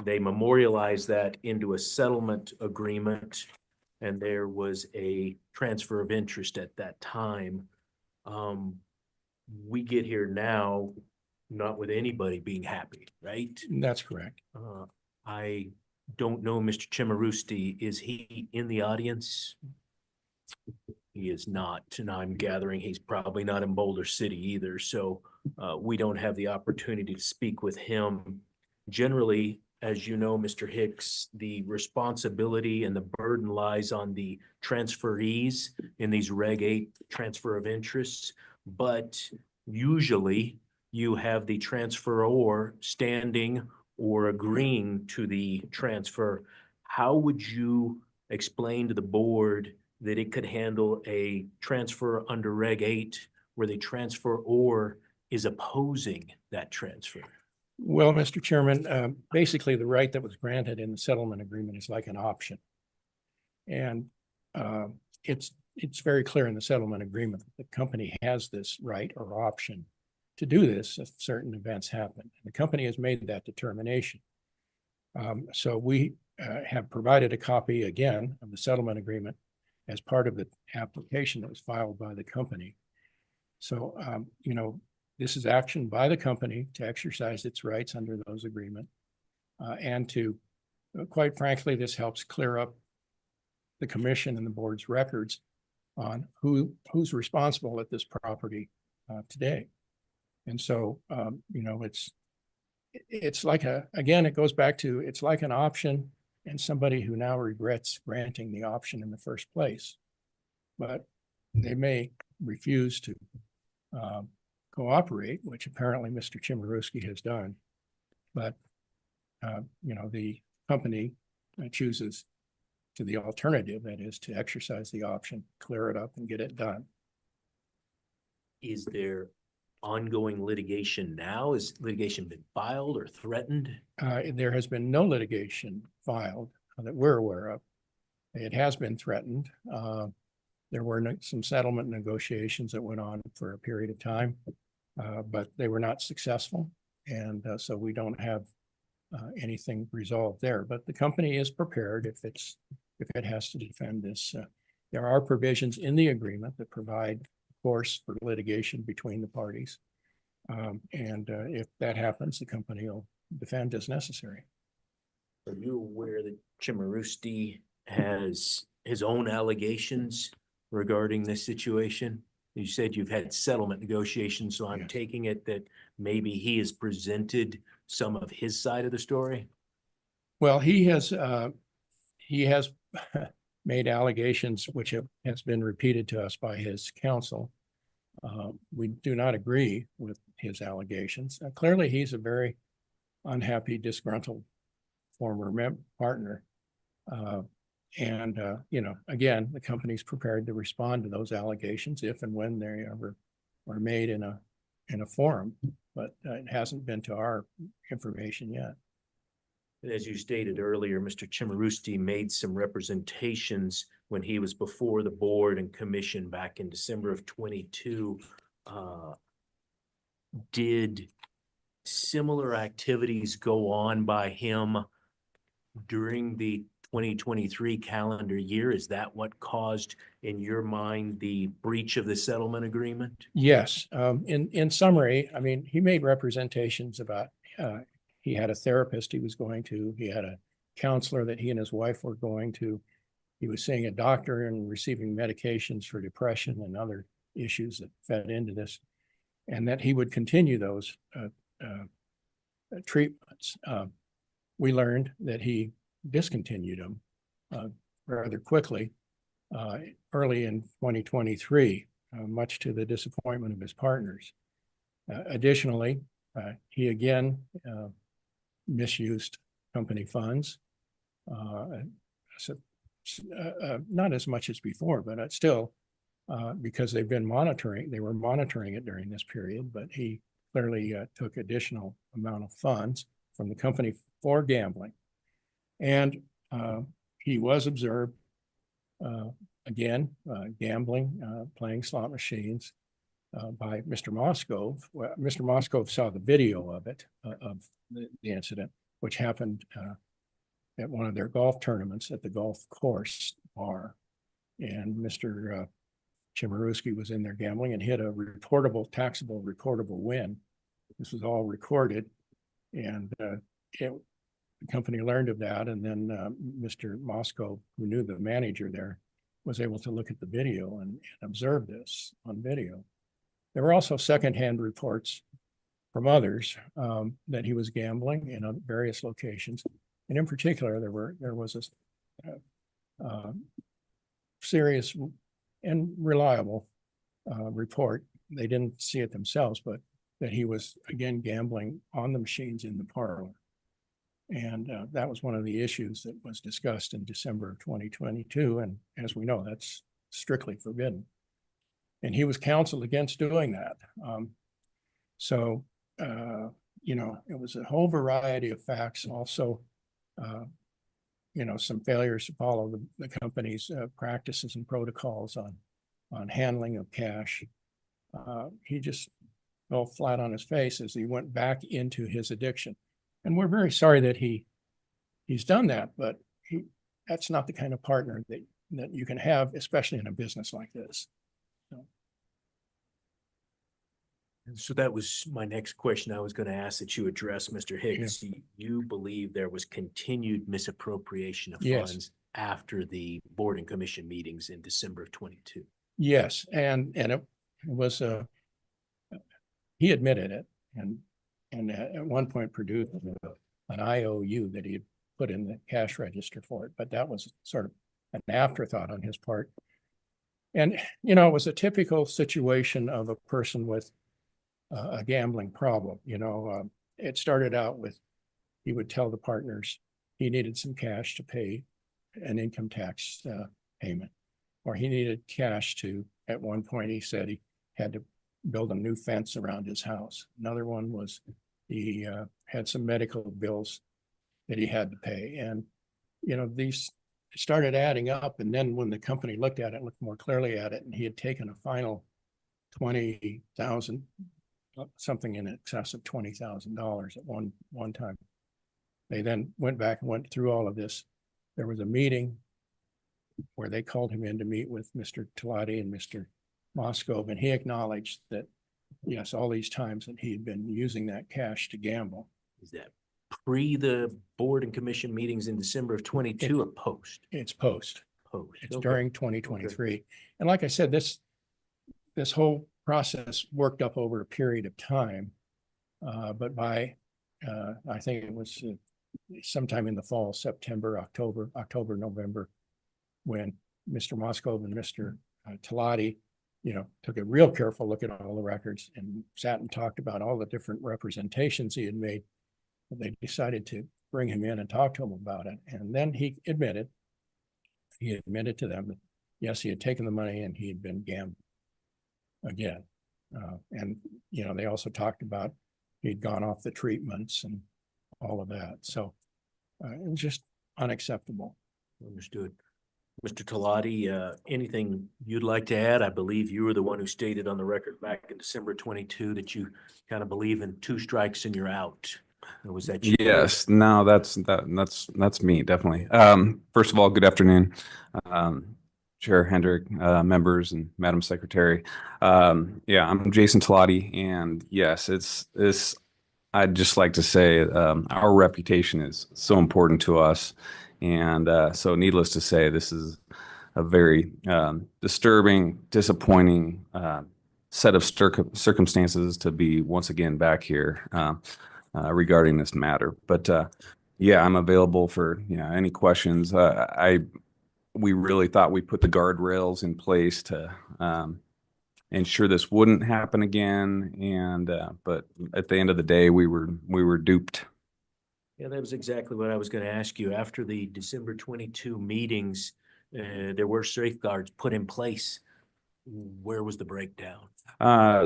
Speaker 3: They memorialized that into a settlement agreement, and there was a transfer of interest at that time. We get here now not with anybody being happy, right?
Speaker 18: That's correct.
Speaker 3: I don't know Mr. Chemeriwski. Is he in the audience? He is not, and I'm gathering he's probably not in Boulder City either, so we don't have the opportunity to speak with him. Generally, as you know, Mr. Hicks, the responsibility and the burden lies on the transferees in these Reg 8 transfer of interests, but usually you have the transferor standing or agreeing to the transfer. How would you explain to the board that it could handle a transfer under Reg 8 where the transferor is opposing that transfer?
Speaker 18: Well, Mr. Chairman, basically the right that was granted in the settlement agreement is like an option. And it's very clear in the settlement agreement that the company has this right or option to do this if certain events happen. And the company has made that determination. So we have provided a copy again of the settlement agreement as part of the application that was filed by the company. So, you know, this is action by the company to exercise its rights under those agreements, and to, quite frankly, this helps clear up the commission and the board's records on who's responsible at this property today. And so, you know, it's like again, it goes back to, it's like an option and somebody who now regrets granting the option in the first place. But they may refuse to cooperate, which apparently Mr. Chemeriwski has done. But, you know, the company chooses to the alternative, that is to exercise the option, clear it up and get it done.
Speaker 3: Is there ongoing litigation now? Has litigation been filed or threatened?
Speaker 18: There has been no litigation filed that we're aware of. It has been threatened. There were some settlement negotiations that went on for a period of time, but they were not successful. And so we don't have anything resolved there. But the company is prepared if it has to defend this. There are provisions in the agreement that provide course for litigation between the parties. And if that happens, the company will defend as necessary.
Speaker 3: Are you aware that Chemeriwski has his own allegations regarding this situation? You said you've had settlement negotiations, so I'm
Speaker 18: Yes.
Speaker 3: taking it that maybe he has presented some of his side of the story?
Speaker 18: Well, he has made allegations which has been repeated to us by his counsel. We do not agree with his allegations. Clearly, he's a very unhappy, disgruntled former partner. You know, again, the company's prepared to respond to those allegations if and when they ever are made in a forum, but it hasn't been to our information yet.
Speaker 3: And as you stated earlier, Mr. Chimarusti made some representations when he was before the board and commission back in December of 22. Did similar activities go on by him during the 2023 calendar year? Is that what caused, in your mind, the breach of the settlement agreement?
Speaker 18: Yes. In summary, I mean, he made representations about he had a therapist he was going to, he had a counselor that he and his wife were going to. He was seeing a doctor and receiving medications for depression and other issues that fed into this, and that he would continue those treatments. We learned that he discontinued them rather quickly early in 2023, much to the disappointment of his partners. Additionally, he again misused company funds. Not as much as before, but still, because they were monitoring it during this period, but he clearly took additional amount of funds from the company for gambling. And he was observed again, gambling, playing slot machines by Mr. Moscove. Well, Mr. Moscove saw the video of it, of the incident, which happened at one of their golf tournaments at the golf course bar. And Mr. Chimaruski was in there gambling and hit a taxable reportable win. This was all recorded, and the company learned of that, and then Mr. Moscove, who knew the manager there, was able to look at the video and observe this on video. There were also secondhand reports from others that he was gambling in various locations. And in particular, there was a serious and reliable report. They didn't see it themselves, but that he was again gambling on the machines in the parlor. And that was one of the issues that was discussed in December of 2022. And as we know, that's strictly forbidden. And he was counseled against doing that. You know, it was a whole variety of facts. Also, you know, some failures to follow the company's practices and protocols on handling of cash. He just fell flat on his face as he went back into his addiction. And we're very sorry that he's done that, but that's not the kind of partner that you can have, especially in a business like this.
Speaker 3: So that was my next question I was going to ask that you address, Mr. Higgs.
Speaker 18: Yeah.
Speaker 3: You believe there was continued misappropriation of
Speaker 18: Yes.
Speaker 3: funds after the board and commission meetings in December of 22?
Speaker 18: Yes, and it was he admitted it, and at one point produced an IOU that he had put in the cash register for it, but that was sort of an afterthought on his part. And, you know, it was a typical situation of a person with a gambling problem. You know, it started out with, he would tell the partners he needed some cash to pay an income tax payment, or he needed cash to, at one point he said he had to build a new fence around his house. Another one was he had some medical bills that he had to pay. And, you know, these started adding up. And then when the company looked at it, looked more clearly at it, and he had taken a final $20,000, something in excess of $20,000 at one time. They then went back and went through all of this. There was a meeting where they called him in to meet with Mr. Talati and Mr. Moscove, and he acknowledged that, yes, all these times that he had been using that cash to gamble.
Speaker 3: Is that pre the board and commission meetings in December of 22 or post?
Speaker 18: It's post.
Speaker 3: Post.
Speaker 18: It's
Speaker 3: Okay.
Speaker 18: during 2023. And like I said, this this whole process worked up over a period of time. But by, I think it was sometime in the fall, September, October, November, when Mr. Moscove and Mr. Talati, took a real careful look at all the records and sat and talked about all the different representations he had made. They decided to bring him in and talk to him about it. And then he admitted to them that, yes, he had taken the money and he had been gambling again. And, they also talked about he'd gone off the treatments and all of that. So it was just unacceptable.
Speaker 3: Understood. Mr. Talati, anything you'd like to add? I believe you were the one who stated on the record back in December 22 that you kind of believe in 2 strikes and you're out. Or was that you?
Speaker 4: Yes, no, that's me, definitely. First of all, good afternoon, Chair Hendrick, members, and Madam Secretary. Yeah, I'm Jason Talati, and yes, I'd just like to say our reputation is so important to us. And so needless to say, this is a very disturbing, disappointing set of circumstances to be once again back here regarding this matter. But yeah, I'm available for any questions. We really thought we put the guardrails in place to ensure this wouldn't happen again. And but at the end of the day, we were duped.
Speaker 3: Yeah, that was exactly what I was going to ask you. After the December 22 meetings, there were safeguards put in place. Where was the breakdown?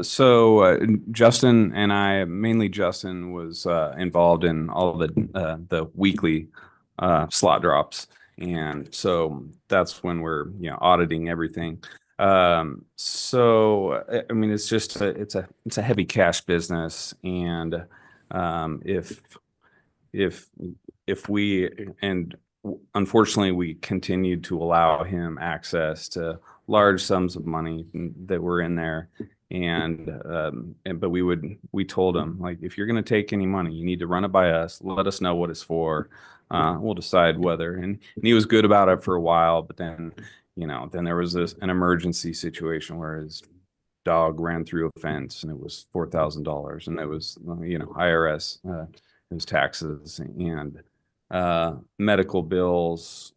Speaker 4: So Justin and I, mainly Justin, was involved in all the weekly slot drops, and so that's when we're auditing everything. So I mean, it's just it's a heavy cash business, and if we, and unfortunately we continued to allow him access to large sums of money that were in there, but we told him, like, if you're going to take any money, you need to run it by us, let us know what it's for, we'll decide whether. And he was good about it for a while, but then there was an emergency situation where his dog ran through a fence and it was $4,000, and it was IRS, his taxes and medical bills,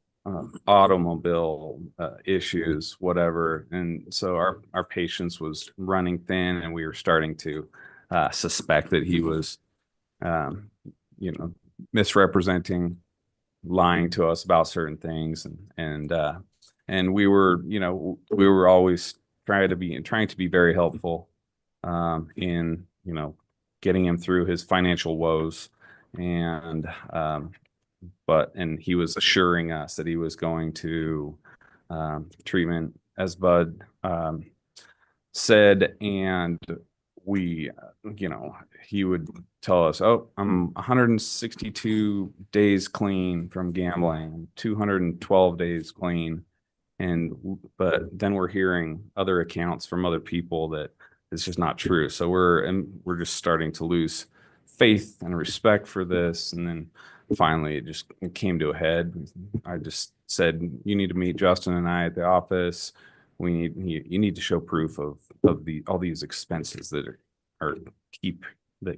Speaker 4: automobile issues, whatever. And so our patience was running thin, and we were starting to suspect that he was misrepresenting, lying to us about certain things, and we were always trying to be very helpful in getting him through his financial woes. And he was assuring us that he was going to treatment, as Bud said, and we he would tell us, oh, I'm 162 days clean from gambling, 212 days clean, but then we're hearing other accounts from other people that it's just not true. So we're just starting to lose faith and respect for this. And then finally it came to a head. I just said, you need to meet Justin and I at the office. You need to show proof of all these expenses that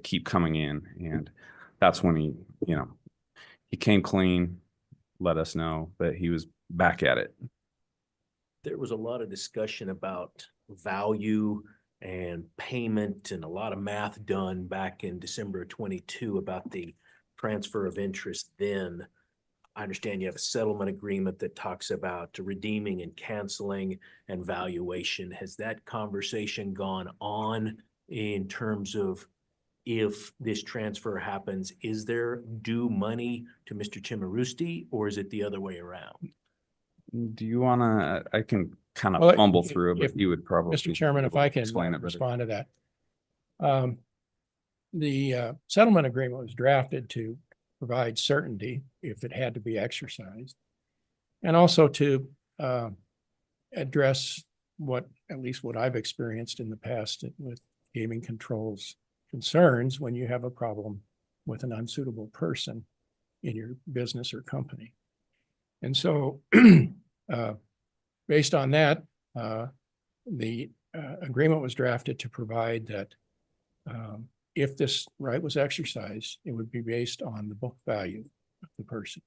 Speaker 4: keep coming in. And that's when he came clean, let us know that he was back at it.
Speaker 3: There was a lot of discussion about value and payment and a lot of math done back in December of 22 about the transfer of interest. Then I understand you have a settlement agreement that talks about redeeming and canceling and valuation. Has that conversation gone on in terms of, if this transfer happens, is there due money to Mr. Chimarusti, or is it the other way around?
Speaker 4: Do you want to, I can kind of fumble through it, but you would probably.
Speaker 18: Mr. Chairman, if I can respond to that. The settlement agreement was drafted to provide certainty if it had to be exercised, and also to address at least what I've experienced in the past with gaming controls concerns when you have a problem with an unsuitable person in your business or company. And so based on that, the agreement was drafted to provide that if this right was exercised, it would be based on the book value of the person.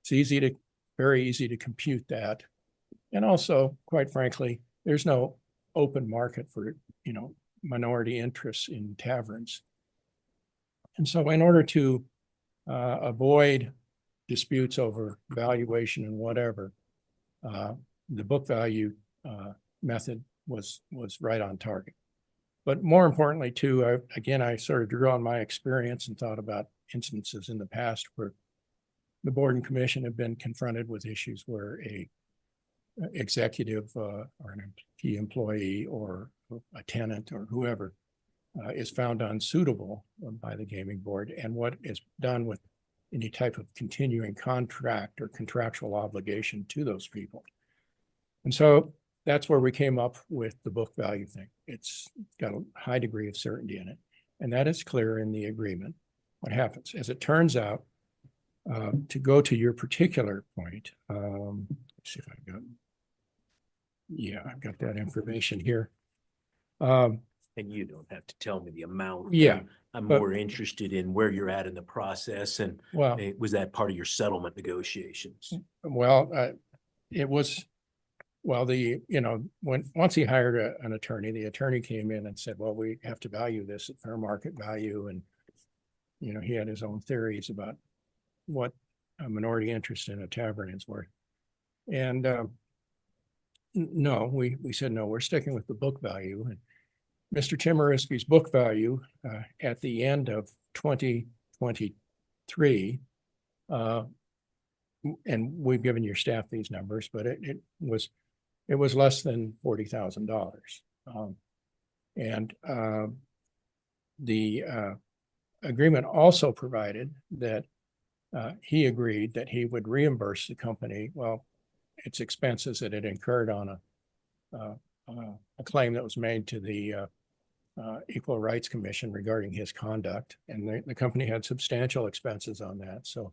Speaker 18: It's very easy to compute that. And also, quite frankly, there's no open market for, minority interests in taverns. And so in order to avoid disputes over valuation and whatever, the book value method was right on target. But more importantly, too, I sort of drew on my experience and thought about instances in the past where the board and commission have been confronted with issues where a executive or an key employee or a tenant or whoever is found unsuitable by the gaming board, and what is done with any type of continuing contract or contractual obligation to those people. And so that's where we came up with the book value thing. It's got a high degree of certainty in it, and that is clear in the agreement. What happens? As it turns out, to go to your particular point, let's see if I've got that information here.
Speaker 3: And you don't have to tell me the amount.
Speaker 18: Yeah.
Speaker 3: I'm more interested in where you're at in the process, and was that part of your settlement negotiations?
Speaker 18: Well, it was. Well, once he hired an attorney, the attorney came in and said, well, we have to value this at fair market value. And, he had his own theories about what a minority interest in a tavern is worth. And no, we said, no, we're sticking with the book value. And Mr. Chemerinsky's book value at the end of 2023, and we've given your staff these numbers, but it was less than $40,000. And the agreement also provided that he agreed that he would reimburse the company, its expenses that it incurred on a claim that was made to the Equal Rights Commission regarding his conduct. And the company had substantial expenses on that. So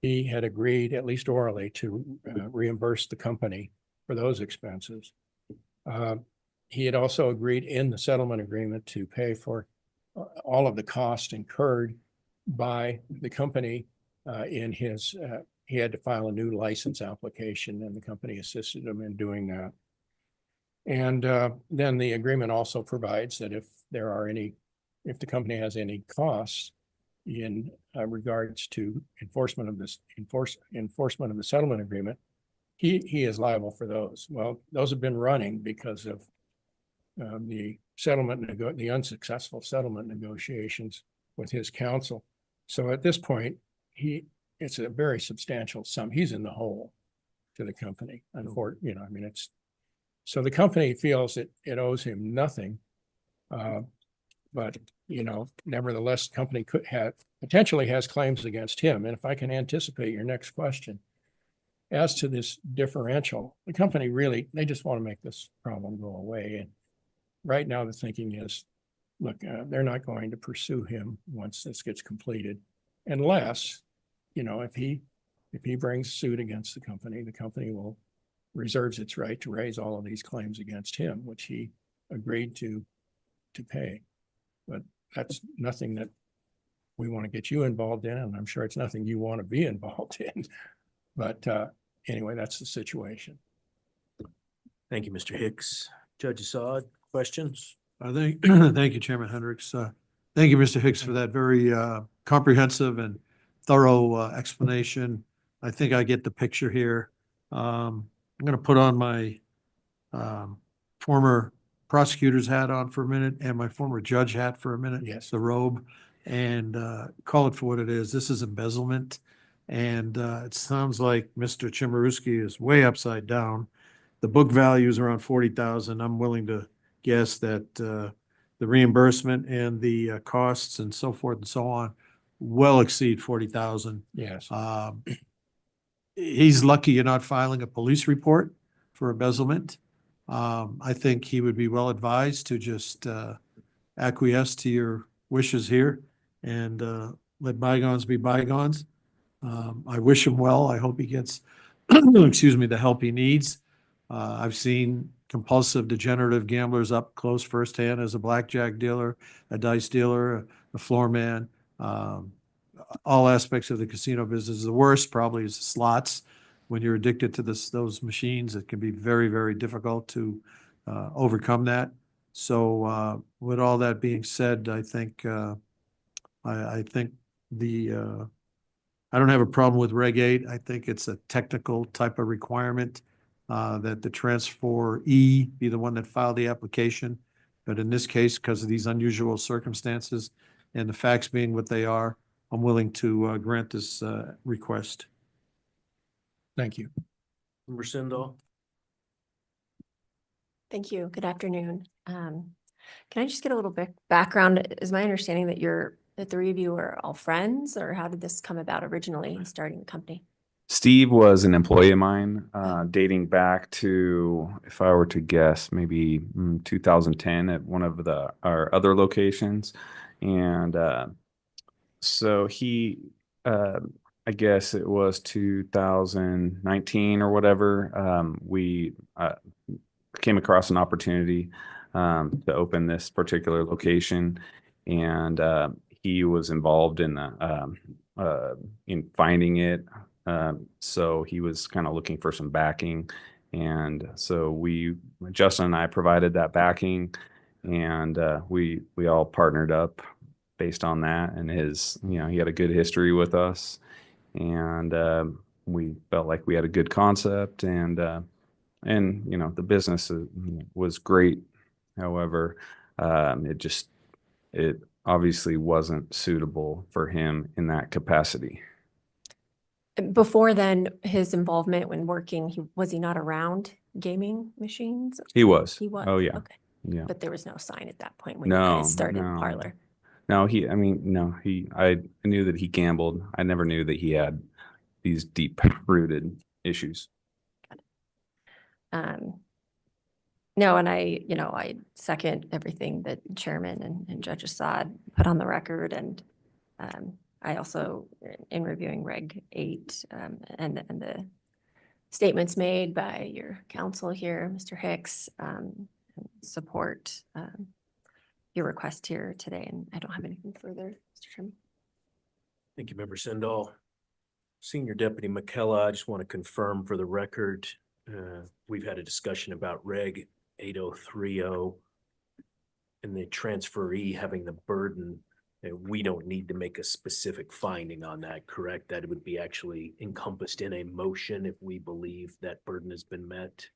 Speaker 18: he had agreed, at least orally, to reimburse the company for those expenses. He had also agreed in the settlement agreement to pay for all of the costs incurred by the company he had to file a new license application, and the company assisted him in doing that. And then the agreement also provides that if the company has any costs in regards to enforcement of the settlement agreement, he is liable for those. Well, those have been running because of the unsuccessful settlement negotiations with his counsel. So at this point, it's a very substantial sum. He's in the hole to the company. So the company feels it owes him nothing, but nevertheless, the company potentially has claims against him. And if I can anticipate your next question, as to this differential, the company they just want to make this problem go away. And right now the thinking is, look, they're not going to pursue him once this gets completed, unless, if he brings suit against the company will reserves its right to raise all of these claims against him, which he agreed to pay. But that's nothing that we want to get you involved in, and I'm sure it's nothing you want to be involved in. But anyway, that's the situation.
Speaker 3: Thank you, Mr. Hicks. Judge Assad, questions?
Speaker 7: Thank you, Chairman Hendricks. Thank you, Mr. Hicks, for that very comprehensive and thorough explanation. I think I get the picture here. I'm going to put on my former prosecutor's hat on for a minute and my former judge hat for a minute.
Speaker 18: Yes.
Speaker 7: The robe, and call it for what it is. This is embezzlement. And it sounds like Mr. Chemerinsky is way upside down. The book value is around 40,000. I'm willing to guess that the reimbursement and the costs and so forth and so on well exceed 40,000.
Speaker 18: Yes.
Speaker 7: He's lucky you're not filing a police report for embezzlement. I think he would be well advised to just acquiesce to your wishes here and let bygones be bygones. I wish him well. I hope he gets, excuse me, the help he needs. I've seen compulsive degenerative gamblers up close firsthand as a blackjack dealer, a dice dealer, a floor man, all aspects of the casino business. The worst probably is slots. When you're addicted to those machines, it can be very, very difficult to overcome that. So with all that being said, I think I think I don't have a problem with Reg 8. I think it's a technical type of requirement that the transferee be the one that filed the application. But in this case, because of these unusual circumstances and the facts being what they are, I'm willing to grant this request.
Speaker 18: Thank you.
Speaker 3: Member Sindall?
Speaker 9: Thank you. Good afternoon. Can I just get a little bit background? Is my understanding that the three of you are all friends, or how did this come about originally in starting the company?
Speaker 4: Steve was an employee of mine, dating back to, if I were to guess, maybe 2010 at one of our other locations. And so he, I guess it was 2019 or whatever, we came across an opportunity to open this particular location. And he was involved in finding it. So he was kind of looking for some backing. And so Justin and I provided that backing, and we all partnered up based on that. And he had a good history with us, and we felt like we had a good concept, and the business was great. However, it obviously wasn't suitable for him in that capacity.
Speaker 9: Before then, his involvement when working, was he not around gaming machines?
Speaker 4: He was.
Speaker 9: He was.
Speaker 4: Oh, yeah.
Speaker 9: Okay.
Speaker 4: Yeah.
Speaker 9: But there was no sign at that point when you guys started Parlor.
Speaker 4: No, I knew that he gambled. I never knew that he had these deep-rooted issues.
Speaker 9: No, and I second everything that Chairman and Judge Assad put on the record. And I also, in reviewing Reg 8 and the statements made by your counsel here, Mr. Hicks, support your request here today. And I don't have anything further, Mr. Chairman.
Speaker 3: Thank you, Member Sindall. Senior Deputy McKella, I just want to confirm for the record, we've had a discussion about Reg 8030 and the transferee having the burden. We don't need to make a specific finding on that, correct? That it would be actually encompassed in a motion if we believe that burden has been met.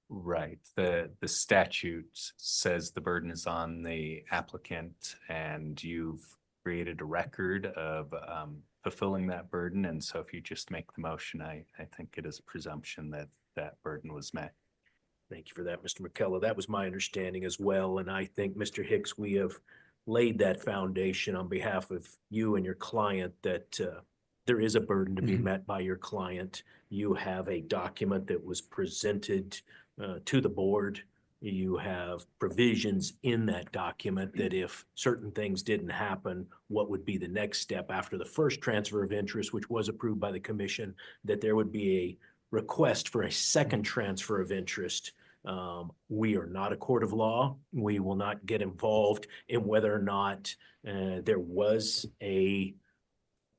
Speaker 10: Right. The statute says the burden is on the applicant, and you've created a record of fulfilling that burden. And so if you just make the motion, I think it is a presumption that that burden was met.
Speaker 3: Thank you for that, Mr. McKella. That was my understanding as well. And I think, Mr. Hicks, we have laid that foundation on behalf of you and your client that there is a burden to be met by your client. You have a document that was presented to the board. You have provisions in that document that if certain things didn't happen, what would be the next step after the first transfer of interest, which was approved by the commission, that there would be a request for a second transfer of interest. We are not a court of law. We will not get involved in whether or not there was a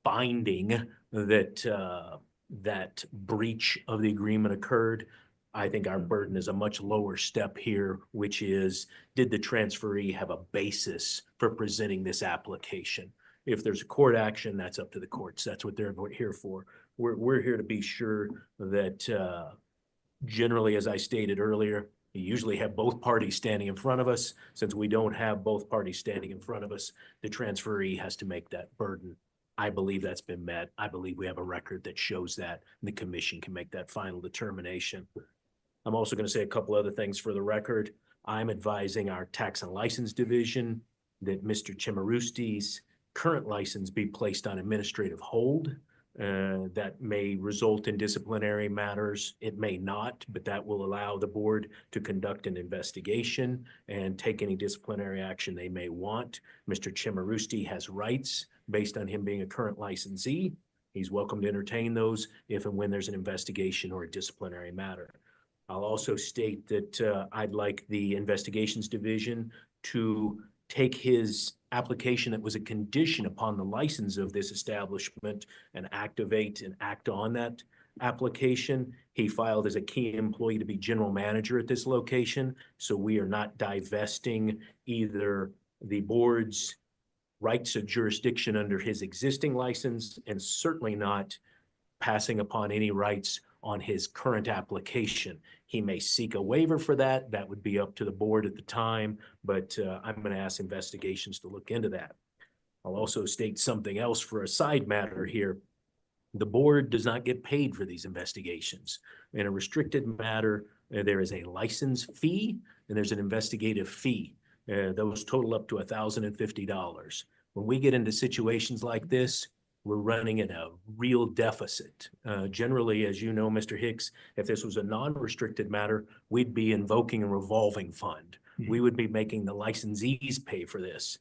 Speaker 3: finding that that breach of the agreement occurred. I think our burden is a much lower step here, which is, did the transferee have a basis for presenting this application? If there's a court action, that's up to the courts. That's what they're here for. We're here to be sure that generally, as I stated earlier, you usually have both parties standing in front of us. Since we don't have both parties standing in front of us, the transferee has to make that burden. I believe that's been met. I believe we have a record that shows that, and the commission can make that final determination. I'm also going to say a couple other things for the record. I'm advising our tax and license division that Mr. Chimarusti's current license be placed on administrative hold. That may result in disciplinary matters. It may not, but that will allow the board to conduct an investigation and take any disciplinary action they may want. Mr. Chimarusti has rights based on him being a current licensee. He's welcome to entertain those if and when there's an investigation or a disciplinary matter. I'll also state that I'd like the investigations division to take his application that was a condition upon the license of this establishment and activate and act on that application. He filed as a key employee to be general manager at this location, so we are not divesting either the board's rights of jurisdiction under his existing license and certainly not passing upon any rights on his current application. He may seek a waiver for that. That would be up to the board at the time, but I'm going to ask investigations to look into that. I'll also state something else for a side matter here. The board does not get paid for these investigations. In a restricted matter, there is a license fee and there's an investigative fee. Those total up to $1,050. When we get into situations like this, we're running in a real deficit. Generally, as you know, Mr. Hicks, if this was a non-restricted matter, we'd be invoking a revolving fund. We would be making the licensees pay for this.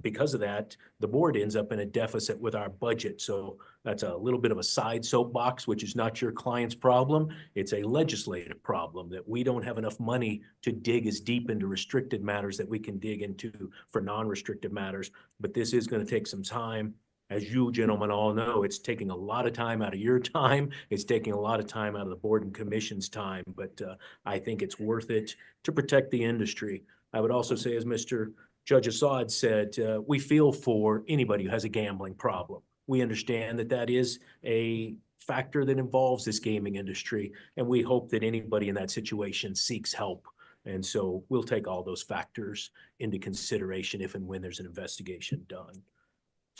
Speaker 3: Because of that, the board ends up in a deficit with our budget. So that's a little bit of a side soapbox, which is not your client's problem. It's a legislative problem that we don't have enough money to dig as deep into restricted matters that we can dig into for non-restricted matters. But this is going to take some time. As you gentlemen all know, it's taking a lot of time out of your time. It's taking a lot of time out of the board and commission's time, but I think it's worth it to protect the industry. I would also say, as Mr. Judge Assad said, we feel for anybody who has a gambling problem. We understand that that is a factor that involves this gaming industry, and we hope that anybody in that situation seeks help. And so we'll take all those factors into consideration if and when there's an investigation done.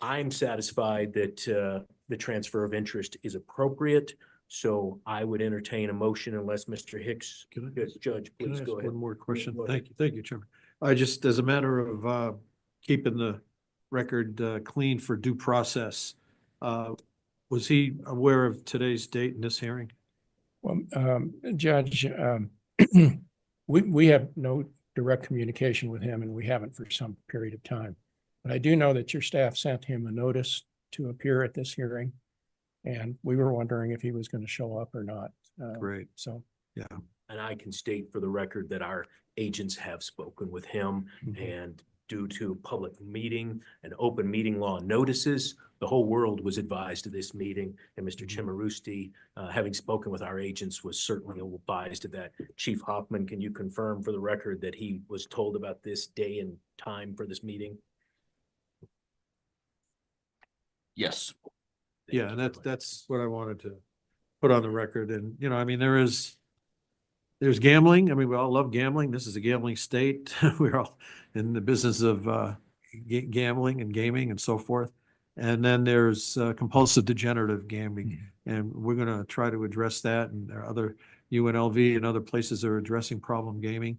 Speaker 3: I'm satisfied that the transfer of interest is appropriate, so I would entertain a motion unless Mr. Hicks, Judge,
Speaker 7: Can I
Speaker 3: please
Speaker 7: ask
Speaker 3: go ahead.
Speaker 7: one more question?
Speaker 3: Go ahead.
Speaker 7: Thank you, Chairman. I just, as a matter of keeping the record clean for due process, was he aware of today's date in this hearing?
Speaker 18: Well, Judge, we have no direct communication with him, and we haven't for some period of time. But I do know that your staff sent him a notice to appear at this hearing, and we were wondering if he was going to show up or not.
Speaker 7: Great.
Speaker 18: So,
Speaker 7: yeah.
Speaker 3: And I can state for the record that our agents have spoken with him, and due to public meeting and open meeting law notices, the whole world was advised of this meeting, and Mr. Chimarusti, having spoken with our agents, was certainly advised of that. Chief Hoffman, can you confirm for the record that he was told about this day and time for this meeting?
Speaker 8: Yes.
Speaker 7: Yeah, and that's what I wanted to put on the record. And, you know, I mean, there's gambling. I mean, we all love gambling. This is a gambling state. We're all in the business of gambling and gaming and so forth. And then there's compulsive degenerative gambling. And we're going to try to address that. And there are other UNLV and other places that are addressing problem gaming.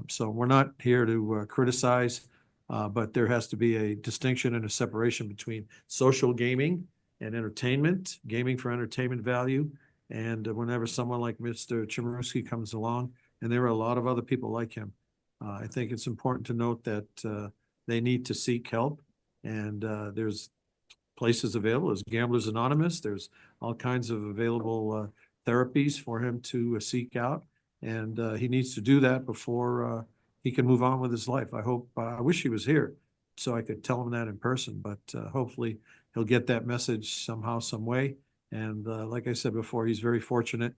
Speaker 7: So we're not here to criticize, but there has to be a distinction and a separation between social gaming and entertainment, gaming for entertainment value. And whenever someone like Mr. Chemerinsky comes along, and there are a lot of other people like him, I think it's important to note that they need to seek help. And there's places available. There's Gamblers Anonymous. There's all kinds of available therapies for him to seek out. And he needs to do that before he can move on with his life. I wish he was here so I could tell him that in person, but hopefully he'll get that message somehow, some way. And like I said before, he's very fortunate.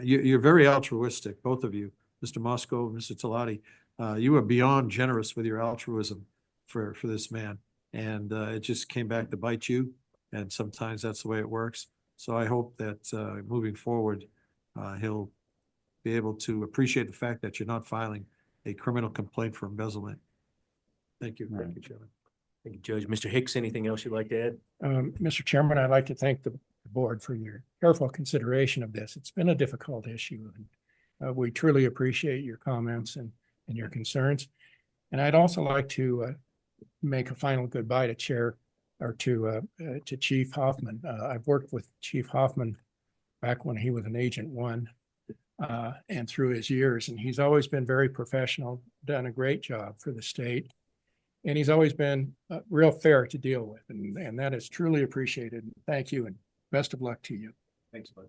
Speaker 7: You're very altruistic, both of you, Mr. Moscow, Mr. Talati. You are beyond generous with your altruism for this man. And it just came back to bite you. And sometimes that's the way it works. So I hope that moving forward, he'll be able to appreciate the fact that you're not filing a criminal complaint for embezzlement. Thank you. Thank you, Chairman.
Speaker 3: Thank you, Judge. Mr. Hicks, anything else you'd like to add?
Speaker 18: Mr. Chairman, I'd like to thank the board for your careful consideration of this. It's been a difficult issue, and we truly appreciate your comments and your concerns. And I'd also like to make a final goodbye to Chief Hoffman. I've worked with Chief Hoffman back when he was an Agent 1 and through his years, and he's always been very professional, done a great job for the state. And he's always been real fair to deal with, and that is truly appreciated. Thank you, and best of luck to you.
Speaker 3: Thanks, bud.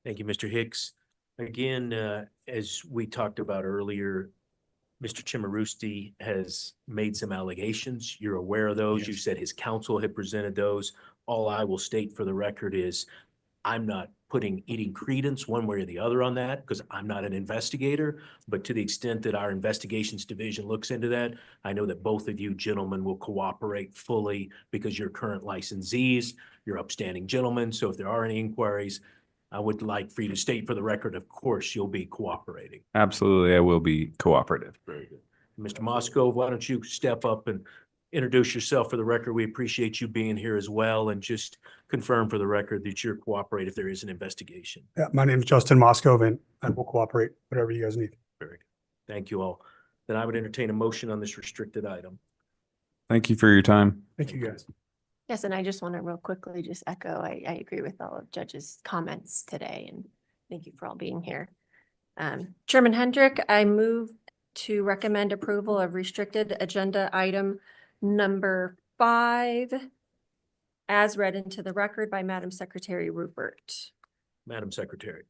Speaker 3: Thank you, Mr. Hicks. Again, as we talked about earlier, Mr. Chimarusti has made some allegations. You're aware of those. You said his counsel had presented those. All I will state for the record is I'm not putting any credence one way or the other on that because I'm not an investigator. But to the extent that our investigations division looks into that, I know that both of you gentlemen will cooperate fully because you're current licensees, you're upstanding gentlemen. So if there are any inquiries, I would like for you to state for the record, of course, you'll be cooperating.
Speaker 4: Absolutely, I will be cooperative.
Speaker 3: Very good. Mr. Moscove, why don't you step up and introduce yourself for the record? We appreciate you being here as well, and just confirm for the record that you're cooperative if there is an investigation.
Speaker 17: Yeah, my name is Justin Moscove, and I will cooperate whatever you guys need.
Speaker 3: Very good. Thank you all. Then I would entertain a motion on this restricted item.
Speaker 4: Thank you for your time.
Speaker 17: Thank you, guys.
Speaker 9: Yes, and I just want to real quickly just echo, I agree with all of Judge's comments today, and thank you for all being here. Chairman Hendrick, I move to recommend approval of restricted agenda item number 5 as read into the record by Madam Secretary Rupert.
Speaker 3: Madam Secretary.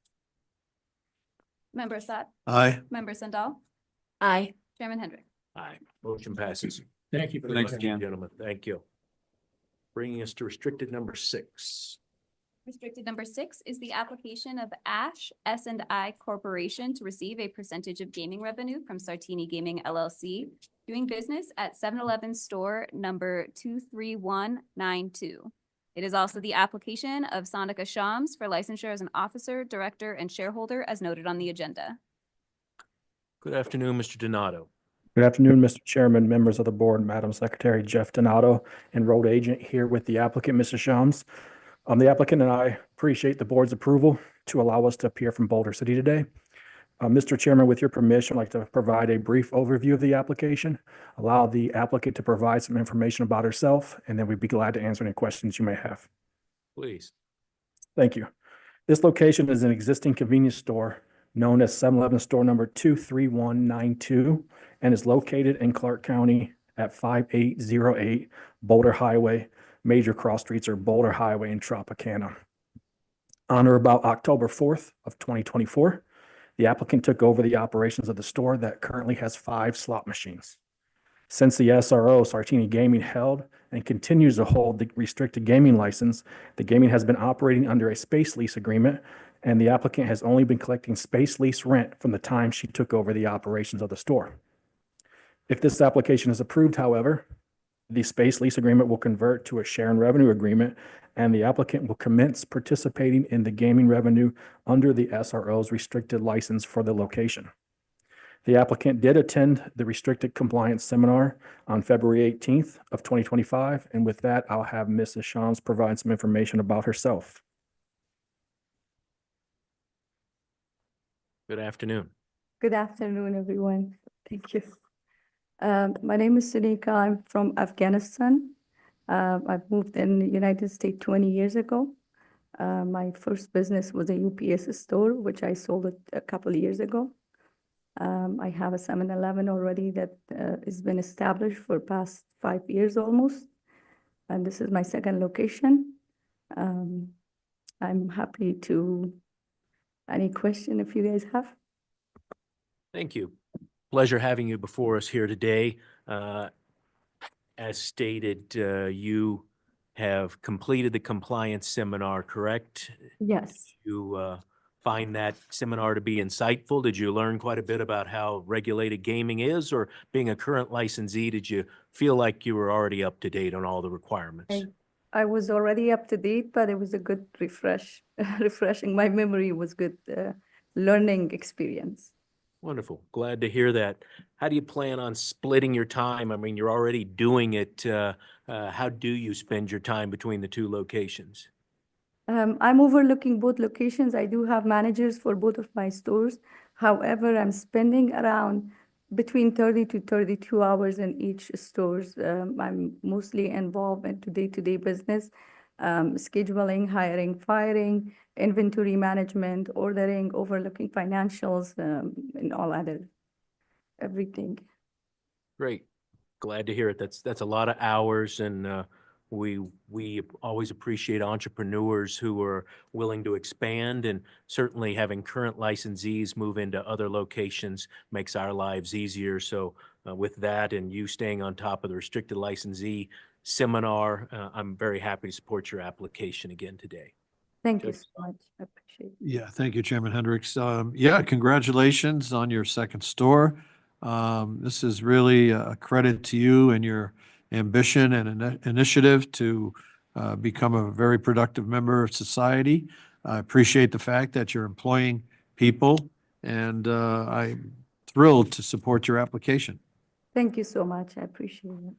Speaker 2: Member Assad?
Speaker 7: Aye.
Speaker 2: Member Sandal?
Speaker 9: Aye.
Speaker 2: Chairman Hendrick?
Speaker 3: Aye. Motion passes.
Speaker 18: Thank you for the
Speaker 4: Thanks
Speaker 18: record.
Speaker 4: again.
Speaker 3: Gentlemen, thank you. Bringing us to restricted number 6.
Speaker 2: Restricted number 6 is the application of Ash S&I Corporation to receive a percentage of gaming revenue from Sartini Gaming LLC, doing business at 7-Eleven store number 23192. It is also the application of Sonika Shams for licensure as an officer, director, and shareholder as noted on the agenda.
Speaker 3: Good afternoon, Mr. Donato.
Speaker 20: Good afternoon, Mr. Chairman, members of the board, Madam Secretary Jeff Donato, and road agent here with the applicant, Mrs. Shams. The applicant and I appreciate the board's approval to allow us to appear from Boulder City today. Mr. Chairman, with your permission, I'd like to provide a brief overview of the application, allow the applicant to provide some information about herself, and then we'd be glad to answer any questions you may have.
Speaker 3: Please.
Speaker 20: Thank you. This location is an existing convenience store known as 7-Eleven store number 23192 and is located in Clark County at 5808 Boulder Highway. Major cross streets are Boulder Highway and Tropicana. On or about October 4th of 2024, the applicant took over the operations of the store that currently has 5 slot machines. Since the SRO Sartini Gaming held and continues to hold the restricted gaming license, the gaming has been operating under a space lease agreement, and the applicant has only been collecting space lease rent from the time she took over the operations of the store. If this application is approved, however, the space lease agreement will convert to a share in revenue agreement, and the applicant will commence participating in the gaming revenue under the SRO's restricted license for the location. The applicant did attend the restricted compliance seminar on February 18th of 2025, and with that, I'll have Mrs. Shams provide some information about herself.
Speaker 3: Good afternoon.
Speaker 22: Good afternoon, everyone. Thank you. My name is Sunika. I'm from Afghanistan. I've moved in the United States 20 years ago. My first business was a UPS store, which I sold it a couple of years ago. I have a 7-Eleven already that has been established for past 5 years almost. And this is my second location. I'm happy to, any question if you guys have?
Speaker 3: Thank you. Pleasure having you before us here today. As stated, you have completed the compliance seminar, correct?
Speaker 22: Yes.
Speaker 3: You find that seminar to be insightful? Did you learn quite a bit about how regulated gaming is, or being a current licensee, did you feel like you were already up to date on all the requirements?
Speaker 22: I was already up to date, but it was a good refreshing. My memory was good learning experience.
Speaker 3: Wonderful. Glad to hear that. How do you plan on splitting your time? I mean, you're already doing it. How do you spend your time between the 2 locations?
Speaker 22: I'm overlooking both locations. I do have managers for both of my stores. However, I'm spending around between 30 to 32 hours in each stores. I'm mostly involved into day-to-day business, scheduling, hiring, firing, inventory management, ordering, overlooking financials, and all other, everything.
Speaker 3: Great. Glad to hear it. That's a lot of hours, and We always appreciate entrepreneurs who are willing to expand, and certainly having current licensees move into other locations makes our lives easier. So with that and you staying on top of the restricted licensee seminar, I'm very happy to support your application again today.
Speaker 22: Thank you so much. I appreciate it.
Speaker 7: Yeah, thank you, Chairman Hendricks. Yeah, congratulations on your second store. This is really a credit to you and your ambition and initiative to become a very productive member of society. I appreciate the fact that you're employing people, and I'm thrilled to support your application.
Speaker 22: Thank you so much. I appreciate it.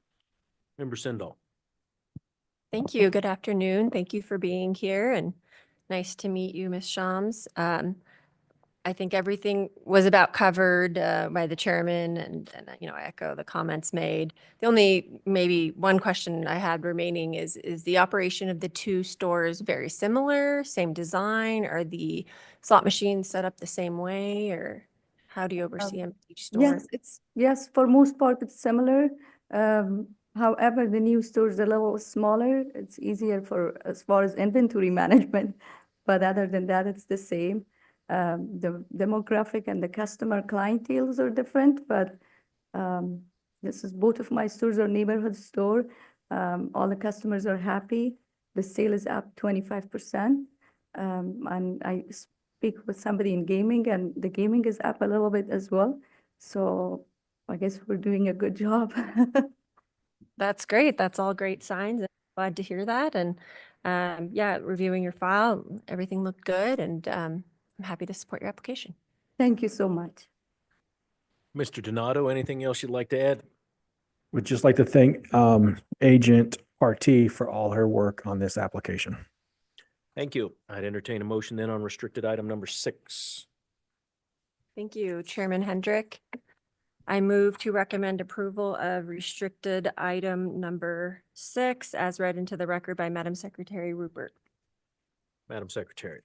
Speaker 3: Member Sendall.
Speaker 9: Thank you. Good afternoon. Thank you for being here, and nice to meet you, Ms. Shams. I think everything was about covered by the chairman, and I echo the comments made. The only maybe one question I had remaining is the operation of the two stores very similar, same design? Are the slot machines set up the same way, or how do you oversee them each store?
Speaker 22: Yes, for most part, it's similar. However, the new store is a little smaller. It's easier for as far as inventory management, but other than that, it's the same. The demographic and the customer clienteles are different, but this is both of my stores are neighborhood store. All the customers are happy. The sale is up 25%. And I speak with somebody in gaming, and the gaming is up a little bit as well. So I guess we're doing a good job.
Speaker 9: That's great. That's all great signs. I'm glad to hear that. And yeah, reviewing your file, everything looked good, and I'm happy to support your application.
Speaker 22: Thank you so much.
Speaker 3: Mr. Donato, anything else you'd like to add?
Speaker 20: Would just like to thank Agent Partee for all her work on this application.
Speaker 3: Thank you. I'd entertain a motion then on restricted item number 6.
Speaker 9: Thank you, Chairman Hendrick. I move to recommend approval of restricted item number 6 as read into the record by Madam Secretary Rupert.
Speaker 3: Madam Secretary.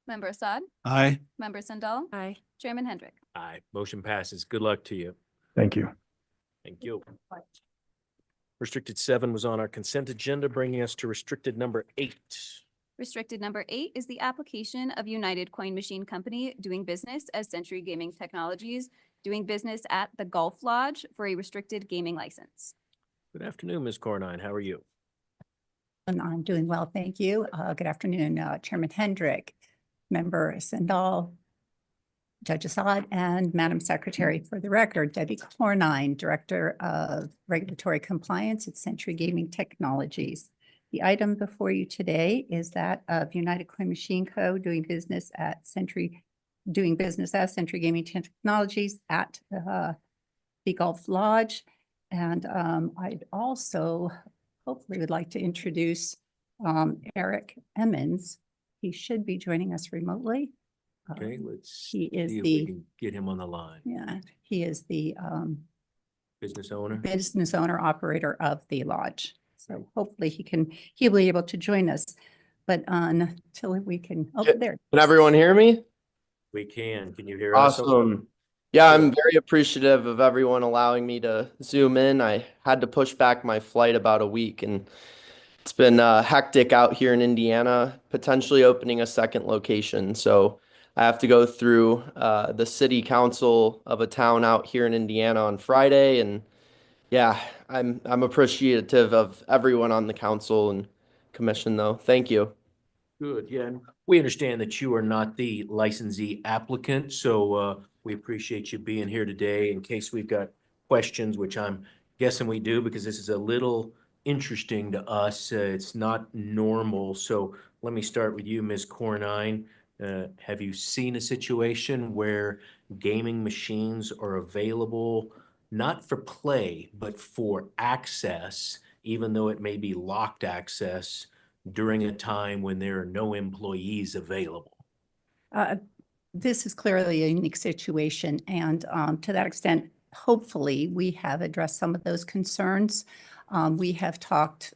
Speaker 2: Member Assad?
Speaker 7: Aye.
Speaker 2: Member Sendall?
Speaker 9: Aye.
Speaker 2: Chairman Hendrick?
Speaker 3: Aye. Motion passes. Good luck to you.
Speaker 20: Thank you.
Speaker 3: Thank you. Restricted 7 was on our consent agenda, bringing us to restricted number 8.
Speaker 2: Restricted number 8 is the application of United Coin Machine Company doing business as Century Gaming Technologies, doing business at the Golf Lodge for a restricted gaming license.
Speaker 3: Good afternoon, Ms. Cornine. How are you?
Speaker 5: And I'm doing well, thank you. Good afternoon, Chairman Hendrick, Member Sendall, Judge Assad, and Madam Secretary. For the record, Debbie Cornine, Director of Regulatory Compliance at Century Gaming Technologies. The item before you today is that of United Coin Machine Co. doing business as Century Gaming Technologies at the Golf Lodge. And I'd also hopefully would like to introduce Eric Emmons. He should be joining us remotely.
Speaker 3: Okay, let's
Speaker 5: He is
Speaker 3: see if
Speaker 5: the-
Speaker 3: we can get him on the line.
Speaker 5: Yeah, he is the
Speaker 3: Business owner.
Speaker 5: business owner operator of the lodge. So hopefully he'll be able to join us. But until we can, oh, there.
Speaker 13: Can everyone hear me?
Speaker 3: We can. Can you hear us?
Speaker 13: Awesome. Yeah, I'm very appreciative of everyone allowing me to Zoom in. I had to push back my flight about a week, and it's been hectic out here in Indiana, potentially opening a second location. So I have to go through the city council of a town out here in Indiana on Friday, and yeah, I'm appreciative of everyone on the council and commission, though. Thank you.
Speaker 3: Good, yeah. And we understand that you are not the licensee applicant, so we appreciate you being here today in case we've got questions, which I'm guessing we do because this is a little interesting to us. It's not normal. So let me start with you, Ms. Cornine. Have you seen a situation where gaming machines are available not for play, but for access, even though it may be locked access during a time when there are no employees available?
Speaker 5: This is clearly a unique situation, and to that extent, hopefully, we have addressed some of those concerns. We have talked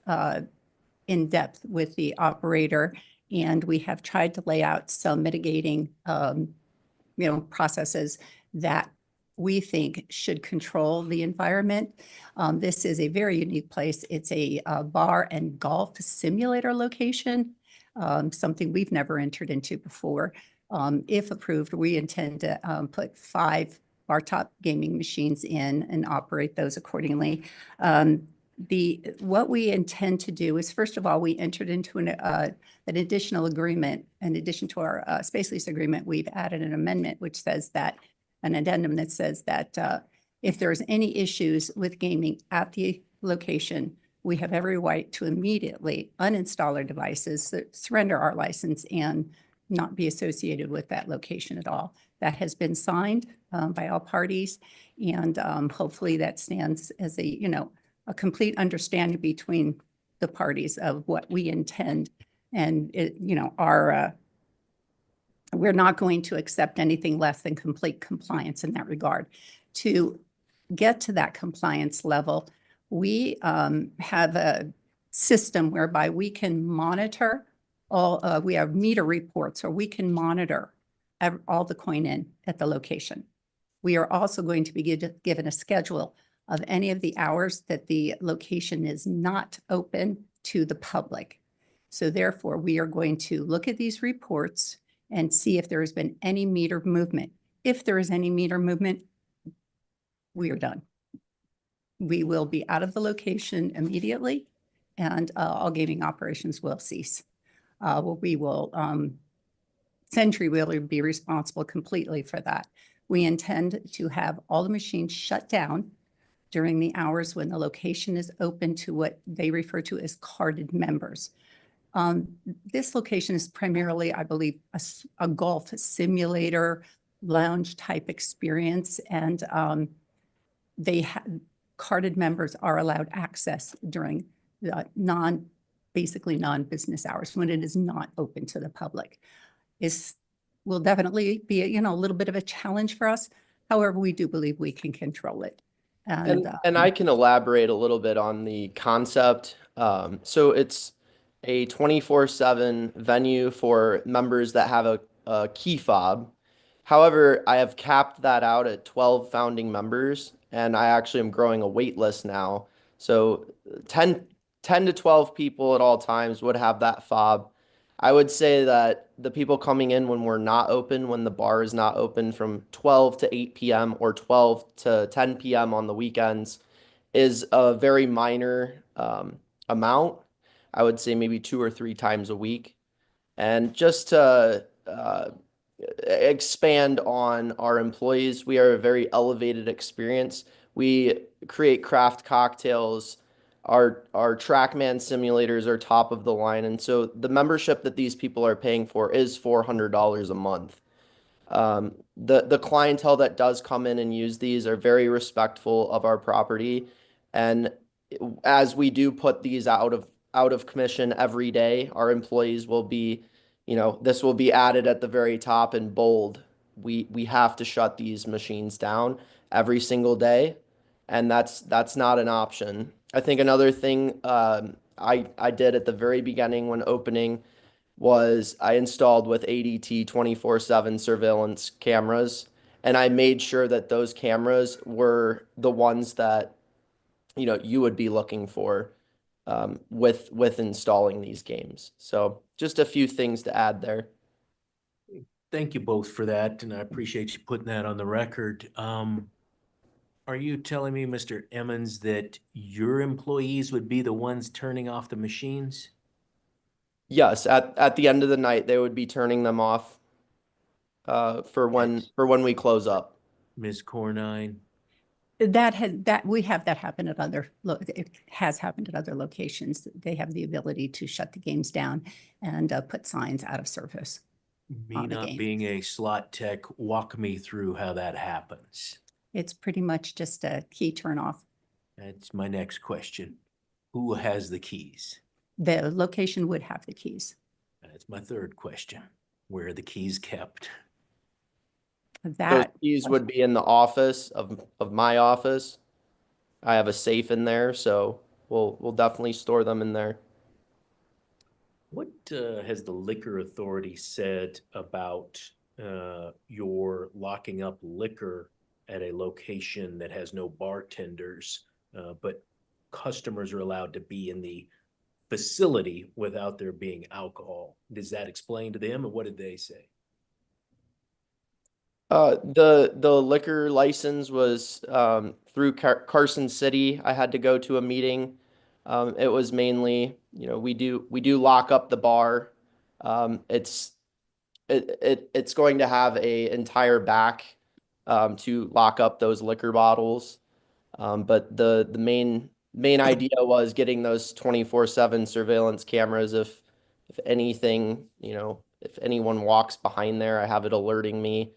Speaker 5: in depth with the operator, and we have tried to lay out some mitigating, processes that we think should control the environment. This is a very unique place. It's a bar and golf simulator location, something we've never entered into before. If approved, we intend to put 5 bar top gaming machines in and operate those accordingly. What we intend to do is, first of all, we entered into an additional agreement. In addition to our space lease agreement, we've added an amendment which says that, an addendum that says that if there's any issues with gaming at the location, we have every right to immediately uninstall our devices, surrender our license, and not be associated with that location at all. That has been signed by all parties, and hopefully that stands as a complete understanding between the parties of what we intend. And we're not going to accept anything less than complete compliance in that regard. To get to that compliance level, we have a system whereby we can monitor all, we have meter reports, or we can monitor all the coin in at the location. We are also going to be given a schedule of any of the hours that the location is not open to the public. So therefore, we are going to look at these reports and see if there has been any meter movement. If there is any meter movement, we are done. We will be out of the location immediately, and all gaming operations will cease. Century will be responsible completely for that. We intend to have all the machines shut down during the hours when the location is open to what they refer to as carded members. This location is primarily, I believe, a golf simulator lounge type experience, and carded members are allowed access during the basically non-business hours when it is not open to the public. Will definitely be a little bit of a challenge for us. However, we do believe we can control it.
Speaker 13: And I can elaborate a little bit on the concept. So it's a 24/7 venue for members that have a key fob. However, I have capped that out at 12 founding members, and I actually am growing a wait list now. So 10 to 12 people at all times would have that fob. I would say that the people coming in when we're not open, when the bar is not open from 12 to 8 p.m. or 12 to 10 p.m. on the weekends, is a very minor amount. I would say maybe 2 or 3 times a week. And just to expand on our employees, we are a very elevated experience. We create craft cocktails. Our TrackMan simulators are top of the line. And so the membership that these people are paying for is $400 a month. The clientele that does come in and use these are very respectful of our property. And as we do put these out of commission every day, our employees will be, this will be added at the very top in bold. We have to shut these machines down every single day, and that's not an option. I think another thing I did at the very beginning when opening was I installed with ADT 24/7 surveillance cameras, and I made sure that those cameras were the ones that you would be looking for with installing these games. So just a few things to add there.
Speaker 3: Thank you both for that, and I appreciate you putting that on the record. Are you telling me, Mr. Emmons, that your employees would be the ones turning off the machines?
Speaker 13: Yes, at the end of the night, they would be turning them off for when we close up.
Speaker 3: Ms. Cornine?
Speaker 5: We have that happen at it has happened at other locations. They have the ability to shut the games down and put signs out of service.
Speaker 3: Me not being a slot tech, walk me through how that happens.
Speaker 5: It's pretty much just a key turn off.
Speaker 3: That's my next question. Who has the keys?
Speaker 5: The location would have the keys.
Speaker 3: That's my third question. Where are the keys kept?
Speaker 13: Those keys would be in the office of my office. I have a safe in there, so we'll definitely store them in there.
Speaker 3: What has the liquor authority said about your locking up liquor at a location that has no bartenders, but customers are allowed to be in the facility without there being alcohol. Does that explain to them, and what did they say?
Speaker 13: The liquor license was through Carson City. I had to go to a meeting. It was mainly, we do lock up the bar. It's going to have a entire back to lock up those liquor bottles. But the main idea was getting those 24/7 surveillance cameras. If anything, if anyone walks behind there, I have it alerting me.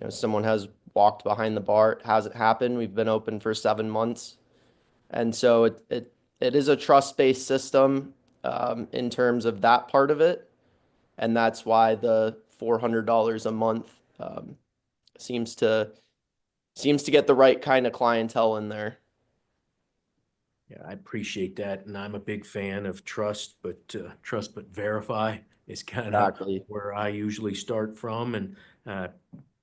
Speaker 13: Someone has walked behind the bar. It hasn't happened. We've been open for 7 months. And so it is a trust-based system in terms of that part of it. And that's why the $400 a month seems to get the right kind of clientele in there.
Speaker 3: Yeah, I appreciate that, and I'm a big fan of trust but verify is kind of
Speaker 13: Exactly.
Speaker 3: where I usually start from. And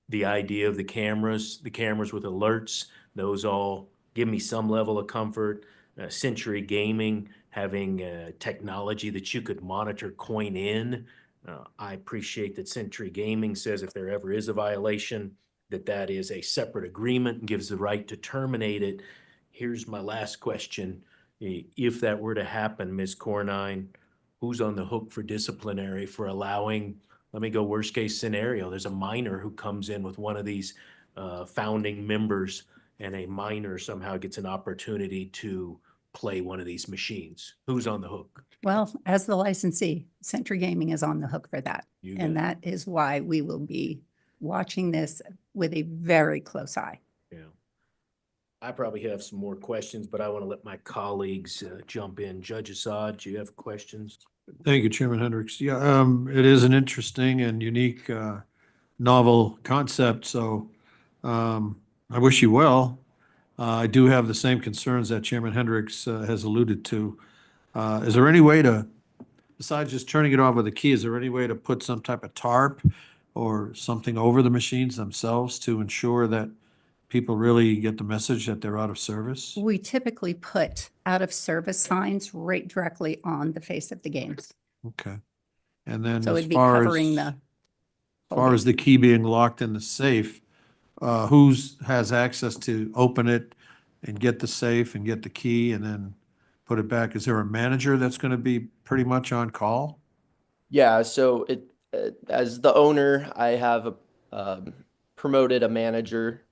Speaker 3: the idea of the cameras with alerts, those all give me some level of comfort. Century Gaming having technology that you could monitor coin in. I appreciate that Century Gaming says if there ever is a violation, that is a separate agreement and gives the right to terminate it. Here's my last question. If that were to happen, Ms. Cornine, who's on the hook for disciplinary for allowing, let me go worst case scenario, there's a minor who comes in with one of these founding members, and a minor somehow gets an opportunity to play one of these machines. Who's on the hook?
Speaker 5: Well, as the licensee, Century Gaming is on the hook for that.
Speaker 3: You
Speaker 5: And
Speaker 3: got
Speaker 5: that is why we will be watching this with a very close eye.
Speaker 3: Yeah. I probably have some more questions, but I want to let my colleagues jump in. Judge Assad, do you have questions?
Speaker 7: Thank you, Chairman Hendricks. Yeah, it is an interesting and unique, novel concept. So I wish you well. I do have the same concerns that Chairman Hendricks has alluded to. Is there any way to, besides just turning it off with a key, is there any way to put some type of tarp or something over the machines themselves to ensure that people really get the message that they're out of service?
Speaker 5: We typically put out of service signs right directly on the face of the games.
Speaker 7: Okay. And then
Speaker 5: So
Speaker 7: as
Speaker 5: it'd be
Speaker 7: far
Speaker 5: covering
Speaker 7: as,
Speaker 5: the.
Speaker 7: as far as the key being locked in the safe, who's has access to open it and get the safe and get the key and then put it back? Is there a manager that's going to be pretty much on call?
Speaker 13: Yeah, so as the owner, I have promoted a manager,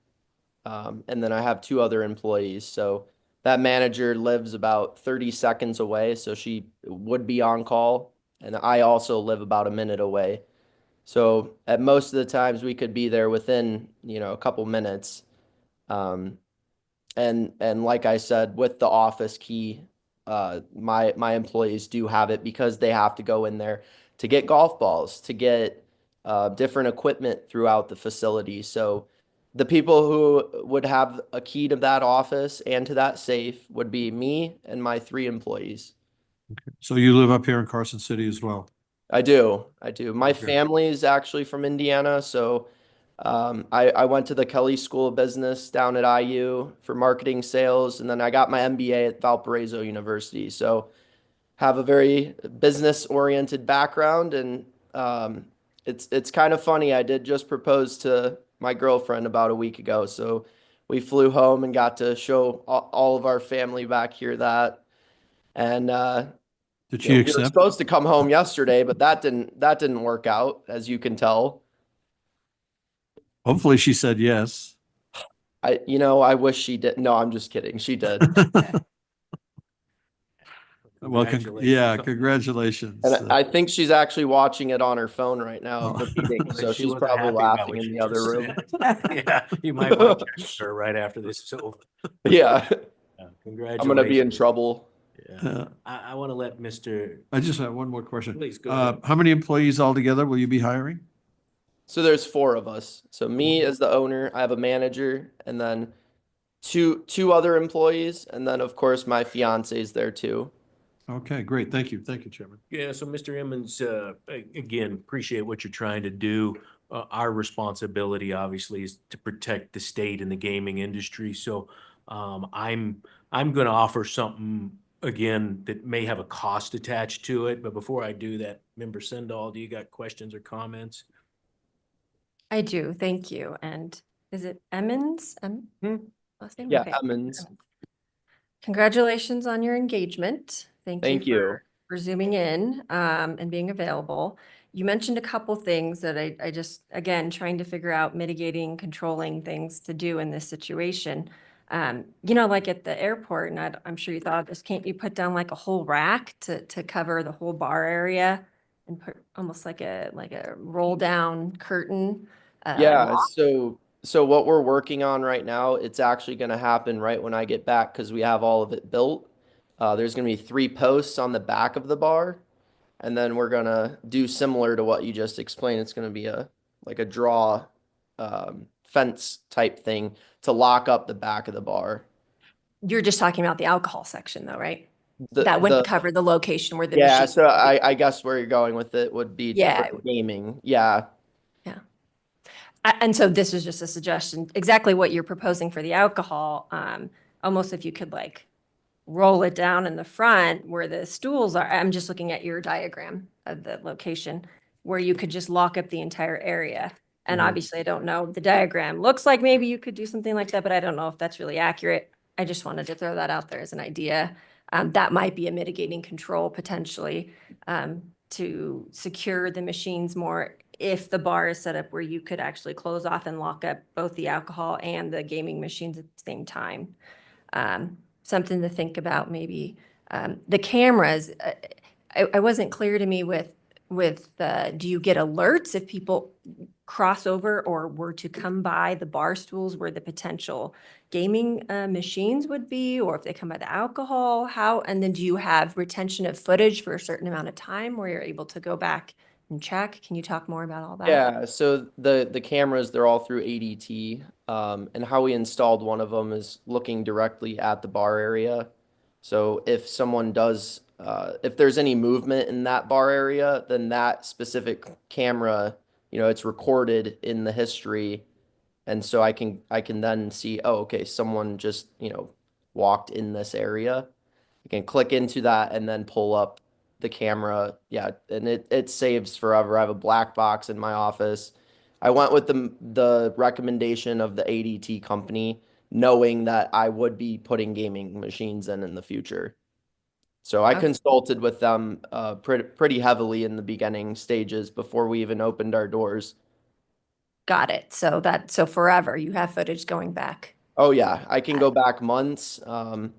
Speaker 13: and then I have 2 other employees. So that manager lives about 30 seconds away, so she would be on call, and I also live about a minute away. So at most of the times we could be there within, a couple minutes. And like I said, with the office key, my employees do have it because they have to go in there to get golf balls, to get different equipment throughout the facility. So the people who would have a key to that office and to that safe would be me and my 3 employees.
Speaker 7: So you live up here in Carson City as well?
Speaker 13: I do. My
Speaker 7: Okay.
Speaker 13: family is actually from Indiana, so I went to the Kelly School of Business down at IU for marketing sales, and then I got my MBA at Valparaiso University. So have a very business-oriented background, and it's kind of funny. I did just propose to my girlfriend about a week ago, so we flew home and got to show all of our family back here that, and
Speaker 7: Did she
Speaker 13: we were
Speaker 7: accept?
Speaker 13: supposed to come home yesterday, but that didn't work out, as you can tell.
Speaker 7: Hopefully she said yes.
Speaker 13: I wish she did. No, I'm just kidding. She did.
Speaker 7: Well, congratulations.
Speaker 13: And I think she's actually watching it on her phone right now, the meeting, so
Speaker 3: She
Speaker 13: she's
Speaker 3: wasn't
Speaker 13: probably
Speaker 3: happy about
Speaker 13: laughing
Speaker 3: what
Speaker 13: in
Speaker 3: you
Speaker 13: the other
Speaker 3: just
Speaker 13: room.
Speaker 3: said. Yeah, you might want to check with her right after this is over.
Speaker 13: Yeah.
Speaker 3: Congratulations.
Speaker 13: I'm gonna be in trouble.
Speaker 3: Yeah. I want to let Mr.
Speaker 7: I just have one more question.
Speaker 3: Please go ahead.
Speaker 7: How many employees altogether will you be hiring?
Speaker 13: So there's 4 of us. So me as the owner, I have a manager, and then two other employees, and then of course my fiance is there too.
Speaker 7: Okay, great. Thank you. Thank you, Chairman.
Speaker 3: Yeah, so Mr. Emmons, again, appreciate what you're trying to do. our responsibility obviously is to protect the state and the gaming industry. So I'm going to offer something again that may have a cost attached to it. But before I do that, Member Sendall, do you got questions or comments?
Speaker 1: I do, thank you. And is it Emmons? Last name?
Speaker 13: Yeah,
Speaker 1: Okay.
Speaker 13: Emmons.
Speaker 1: Congratulations on your engagement.
Speaker 13: Thank you.
Speaker 1: For zooming in and being available. You mentioned a couple things that I just, again, trying to figure out mitigating, controlling things to do in this situation. Like at the airport, and I'm sure you thought of this, can't you put down like a whole rack to cover the whole bar area and put almost like a roll down curtain?
Speaker 13: Yeah, so what we're working on right now, it's actually going to happen right when I get back because we have all of it built. There's going to be 3 posts on the back of the bar, and then we're going to do similar to what you just explained. It's going to be a draw fence type thing to lock up the back of the bar.
Speaker 1: You're just talking about the alcohol section though, right?
Speaker 13: The-
Speaker 1: That wouldn't
Speaker 13: the-
Speaker 1: cover the location where the
Speaker 13: Yeah,
Speaker 1: machine.
Speaker 13: so I guess where you're going with it would be
Speaker 1: Yeah.
Speaker 13: for gaming. Yeah.
Speaker 1: And so this was just a suggestion, exactly what you're proposing for the alcohol. Almost if you could like roll it down in the front where the stools are. I'm just looking at your diagram of the location where you could just lock up the entire area. And obviously I don't know, the diagram looks like maybe you could do something like that, but I don't know if that's really accurate. I just wanted to throw that out there as an idea. That might be a mitigating control potentially to secure the machines more if the bar is set up where you could actually close off and lock up both the alcohol and the gaming machines at the same time. Something to think about maybe. The cameras, I wasn't clear to me with do you get alerts if people cross over or were to come by the bar stools where the potential gaming machines would be, or if they come by the alcohol, how, and then do you have retention of footage for a certain amount of time where you're able to go back and check? Can you talk more about all that?
Speaker 13: Yeah, so the cameras, they're all through ADT, and how we installed one of them is looking directly at the bar area. So if someone does, if there's any movement in that bar area, then that specific camera, it's recorded in the history, and so I can then see, oh, okay, someone just, walked in this area. I can click into that and then pull up the camera. Yeah, and it saves forever. I have a black box in my office. I went with the recommendation of the ADT company, knowing that I would be putting gaming machines in the future. So I consulted with them pretty heavily in the beginning stages before we even opened our doors.
Speaker 1: Got it. So forever you have footage going back.
Speaker 13: Oh yeah, I can go back months and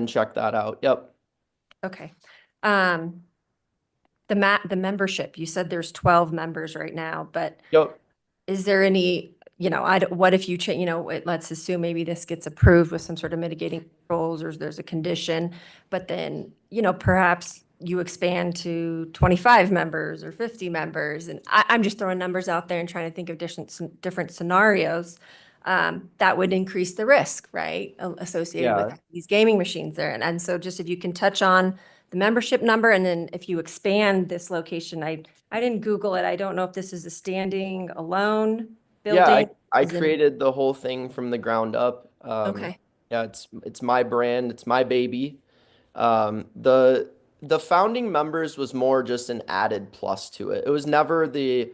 Speaker 13: check that out. Yep.
Speaker 1: Okay. The membership, you said there's 12 members right now, but
Speaker 13: Yep.
Speaker 1: is there any, what if you let's assume maybe this gets approved with some sort of mitigating controls or there's a condition, but then, perhaps you expand to 25 members or 50 members. And I'm just throwing numbers out there and trying to think of different scenarios that would increase the risk, right? Associated with these gaming machines there. And so just if you can touch on the membership number, and then if you expand this location, I didn't Google it. I don't know if this is a standing alone building.
Speaker 13: Yeah, I created the whole thing from the ground up.
Speaker 1: Okay.
Speaker 13: Yeah, it's my brand, it's my baby. The founding members was more just an added plus to it. It was never the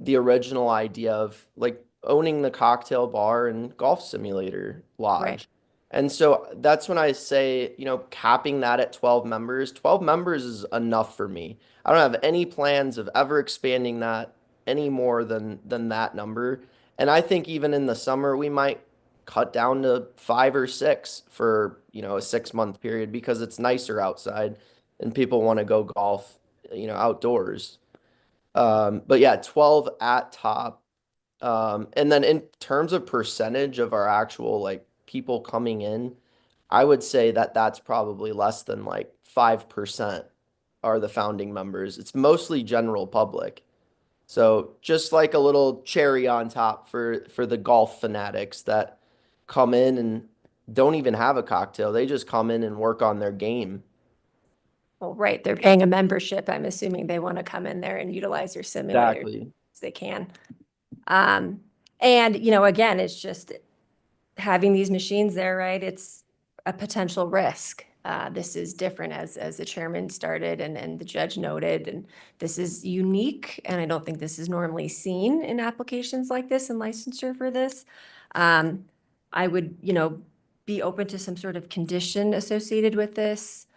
Speaker 13: original idea of like owning the cocktail bar and golf simulator lodge.
Speaker 1: Right.
Speaker 13: And so that's when I say, capping that at 12 members. 12 members is enough for me. I don't have any plans of ever expanding that any more than that number. And I think even in the summer, we might cut down to 5 or 6 for, a 6-month period because it's nicer outside and people want to go golf, outdoors. But yeah, 12 at top. And then in terms of percentage of our actual like people coming in, I would say that that's probably less than like 5% are the founding members. It's mostly general public. So just like a little cherry on top for the golf fanatics that come in and don't even have a cocktail. They just come in and work on their game.
Speaker 1: Well, right. They're paying a membership. I'm assuming they want to come in there and utilize your simulator.
Speaker 13: Exactly.
Speaker 9: as they can. And, you know, again, it's just having these machines there, right? It's a potential risk. This is different as the chairman started and the judge noted, and this is unique. And I don't think this is normally seen in applications like this and licensure for this. I would, you know, be open to some sort of condition associated with this.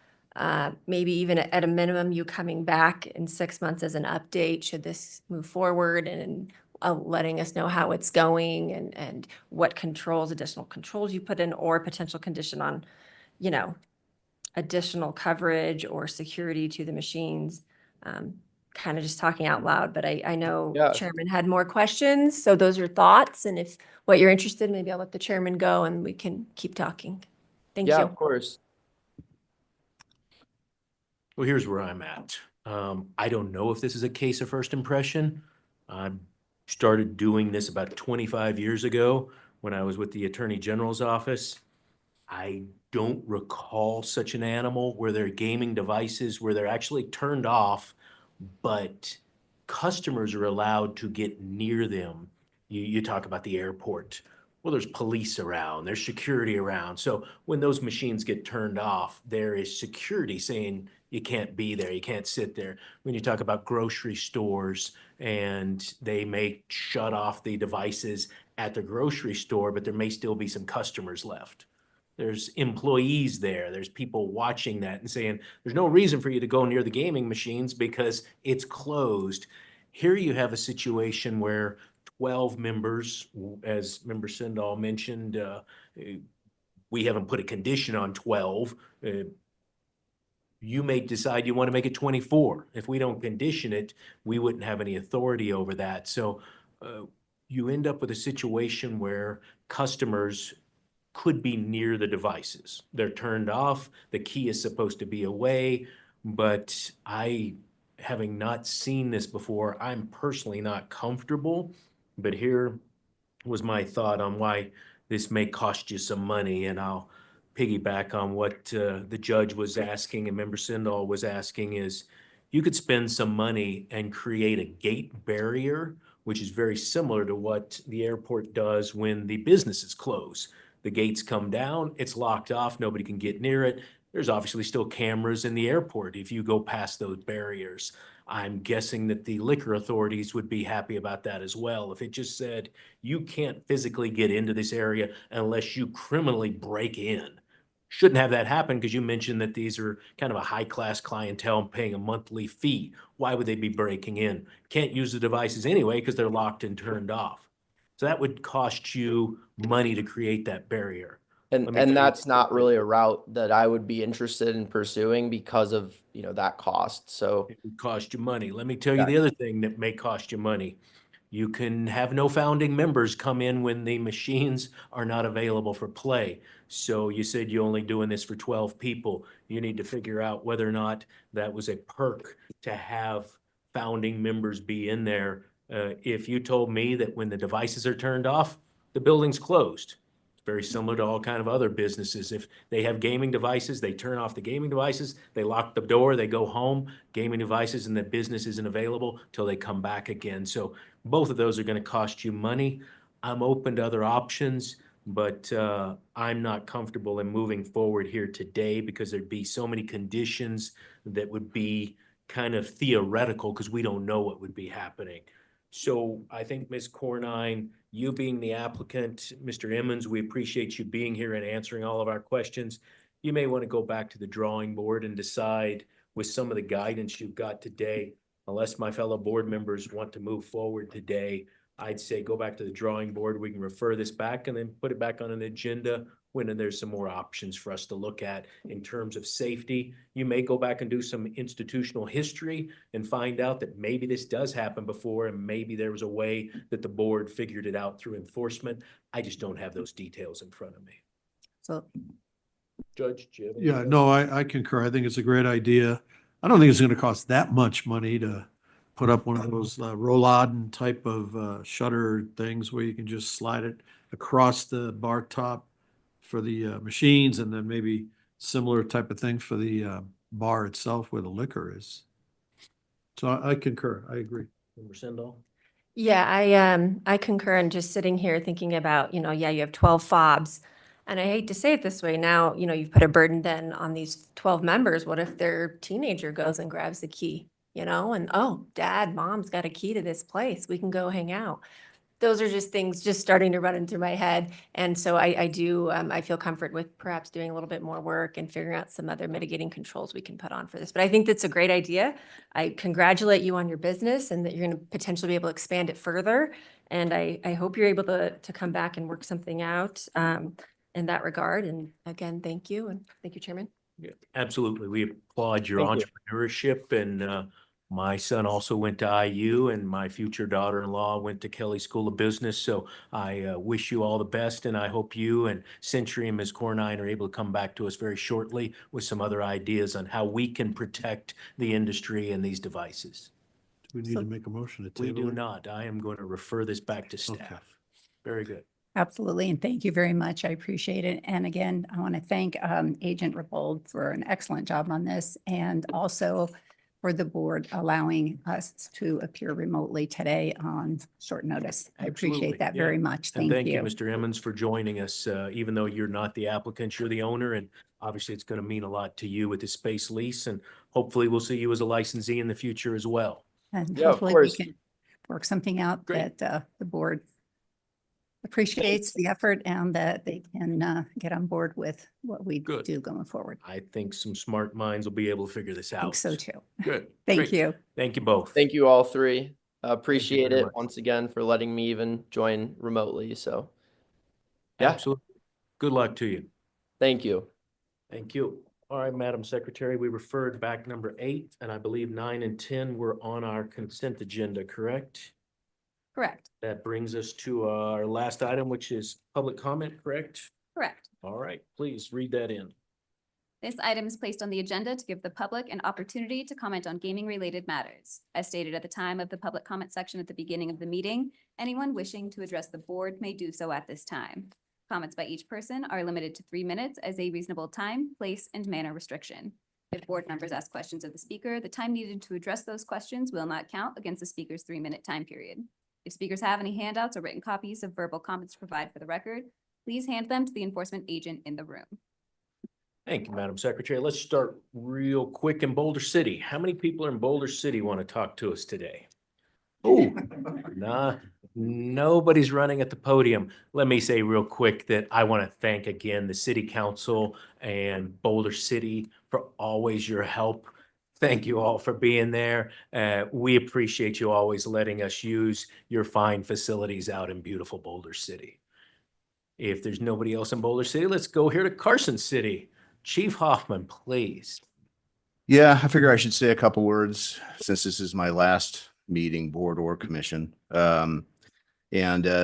Speaker 9: Maybe even at a minimum, you coming back in 6 months as an update, should this move forward, and letting us know how it's going and what controls, additional controls you put in, or potential condition on, you know, additional coverage or security to the machines. Kind of just talking out loud, but I know Chairman had more questions. So those are thoughts. And if what you're interested in, maybe I'll let the chairman go and we can keep talking. Thank you.
Speaker 13: Yeah, of course.
Speaker 3: Well, here's where I'm at. I don't know if this is a case of first impression. I started doing this about 25 years ago when I was with the Attorney General's office. I don't recall such an animal where there are gaming devices where they're actually turned off, but customers are allowed to get near them. You talk about the airport. Well, there's police around, there's security around. So when those machines get turned off, there is security saying you can't be there, you can't sit there. When you talk about grocery stores and they may shut off the devices at the grocery store, but there may still be some customers left. There's employees there. There's people watching that and saying, there's no reason for you to go near the gaming machines because it's closed. Here you have a situation where 12 members, as Member Sindall mentioned, we haven't put a condition on 12. You may decide you want to make it 24. If we don't condition it, we wouldn't have any authority over that. So you end up with a situation where customers could be near the devices. They're turned off. The key is supposed to be away, but having not seen this before, I'm personally not comfortable. But here was my thought on why this may cost you some money, and I'll piggyback on what the judge was asking and Member Sindall was asking is, you could spend some money and create a gate barrier, which is very similar to what the airport does when the businesses close. The gates come down, it's locked off, nobody can get near it. There's obviously still cameras in the airport if you go past those barriers. I'm guessing that the liquor authorities would be happy about that as well. If it just said, you can't physically get into this area unless you criminally break in. Shouldn't have that happen because you mentioned that these are kind of a high-class clientele paying a monthly fee. Why would they be breaking in? Can't use the devices anyway because they're locked and turned off. So that would cost you money to create that barrier.
Speaker 13: And that's not really a route that I would be interested in pursuing because of, you know, that cost. So
Speaker 3: it would cost you money. Let me tell you the other thing that may cost you money. You can have no founding members come in when the machines are not available for play. So you said you're only doing this for 12 people. You need to figure out whether or not that was a perk to have founding members be in there. If you told me that when the devices are turned off, the building's closed. It's very similar to all kind of other businesses. If they have gaming devices, they turn off the gaming devices, they lock the door, they go home, gaming devices, and the business isn't available till they come back again. So both of those are going to cost you money. I'm open to other options, but I'm not comfortable in moving forward here today because there'd be so many conditions that would be kind of theoretical because we don't know what would be happening. So I think Ms. Cornine, you being the applicant, Mr. Emmons, we appreciate you being here and answering all of our questions. You may want to go back to the drawing board and decide with some of the guidance you've got today, unless my fellow board members want to move forward today, I'd say go back to the drawing board. We can refer this back and then put it back on an agenda when there's some more options for us to look at in terms of safety. You may go back and do some institutional history and find out that maybe this does happen before and maybe there was a way that the board figured it out through enforcement. I just don't have those details in front of me.
Speaker 5: So,
Speaker 3: Judge, do you have
Speaker 7: Yeah, no, I concur. I think it's a great idea. I don't think it's going to cost that much money to put up one of those roll-on type of shutter things where you can just slide it across the bar top for the machines, and then maybe similar type of thing for the bar itself where the liquor is. So I concur. I agree.
Speaker 3: Member Sindall?
Speaker 9: Yeah, I concur, and just sitting here thinking about, yeah, you have 12 fobs. And I hate to say it this way, now, you've put a burden then on these 12 members. What if their teenager goes and grabs the key, and oh, dad, mom's got a key to this place. We can go hang out. Those are just things just starting to run into my head. And so I do, I feel comfort with perhaps doing a little bit more work and figuring out some other mitigating controls we can put on for this. But I think that's a great idea. I congratulate you on your business and that you're going to potentially be able to expand it further. And I hope you're able to come back and work something out in that regard. And again, thank you. And thank you, Chairman.
Speaker 3: Yeah, absolutely. We applaud your
Speaker 13: Thank you.
Speaker 3: entrepreneurship, and my son also went to IU, and my future daughter-in-law went to Kelly School of Business. So I wish you all the best, and I hope you and Century and Ms. Cornine are able to come back to us very shortly with some other ideas on how we can protect the industry and these devices.
Speaker 7: Do we need to make a motion to
Speaker 3: We
Speaker 7: table
Speaker 3: do
Speaker 7: it?
Speaker 3: not. I am going to refer this back to staff. Very good.
Speaker 5: Absolutely, and thank you very much. I appreciate it. And again, I want to thank Agent Ripold for an excellent job on this, and also for the board allowing us to appear remotely today on short notice. I
Speaker 3: Absolutely,
Speaker 5: appreciate that
Speaker 3: yeah.
Speaker 5: very much.
Speaker 3: And
Speaker 5: Thank you.
Speaker 3: Mr. Emmons, for joining us. Even though you're not the applicant, you're the owner, and obviously it's going to mean a lot to you with the space lease, and hopefully we'll see you as a licensee in the future as well.
Speaker 5: And
Speaker 13: Yeah, of
Speaker 5: hopefully we
Speaker 13: course.
Speaker 5: can work something out
Speaker 3: Great.
Speaker 5: that the board appreciates the effort and that they can get on board with what we
Speaker 3: Good.
Speaker 5: do going forward.
Speaker 3: I think some smart minds will be able to figure this
Speaker 5: I
Speaker 3: out.
Speaker 5: think so too.
Speaker 3: Good.
Speaker 5: Thank
Speaker 3: Great.
Speaker 5: you.
Speaker 3: Thank you both.
Speaker 13: Thank you all three. Appreciate
Speaker 3: very
Speaker 13: it
Speaker 3: much.
Speaker 13: once again for letting me even join remotely. So yeah,
Speaker 3: Absolutely. Good luck to you.
Speaker 13: thank you.
Speaker 3: Thank you. All right, Madam Secretary, we referred back number 8, and I believe 9 and 10 were on our consent agenda, correct?
Speaker 2: Correct.
Speaker 3: That brings us to our last item, which is public comment, correct?
Speaker 2: Correct.
Speaker 3: All right, please read that in.
Speaker 2: This item is placed on the agenda to give the public an opportunity to comment on gaming-related matters. As stated at the time of the public comment section at the beginning of the meeting, anyone wishing to address the board may do so at this time. Comments by each person are limited to 3 minutes as a reasonable time, place, and manner restriction. If board members ask questions of the speaker, the time needed to address those questions will not count against the speaker's 3-minute time period. If speakers have any handouts or written copies of verbal comments to provide for the record, please hand them to the enforcement agent in the room.
Speaker 3: Thank you, Madam Secretary. Let's start real quick in Boulder City. How many people in Boulder City want to talk to us today? Oh, nah, nobody's running at the podium. Let me say real quick that I want to thank again the City Council and Boulder City for always your help. Thank you all for being there. We appreciate you always letting us use your fine facilities out in beautiful Boulder City. If there's nobody else in Boulder City, let's go here to Carson City. Chief Hoffman, please.
Speaker 15: Yeah, I figure I should say a couple words since this is my last meeting, board or commission. And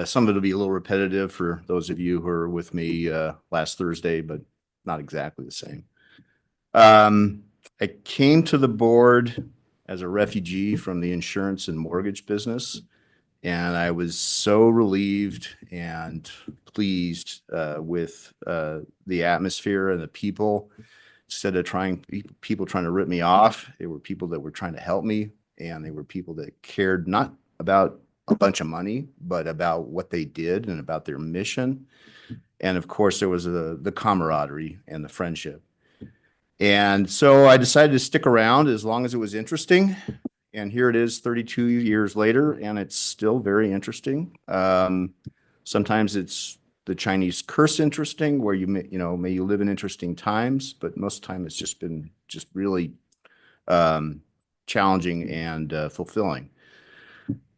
Speaker 15: some of it will be a little repetitive for those of you who were with me last Thursday, but not exactly the same. I came to the board as a refugee from the insurance and mortgage business, and I was so relieved and pleased with the atmosphere and the people. Instead of people trying to rip me off, they were people that were trying to help me, and they were people that cared not about a bunch of money, but about what they did and about their mission. And of course, there was the camaraderie and the friendship. And so I decided to stick around as long as it was interesting. And here it is 32 years later, and it's still very interesting. Sometimes it's the Chinese curse interesting, where may you live in interesting times, but most of the time it's just been really challenging and fulfilling.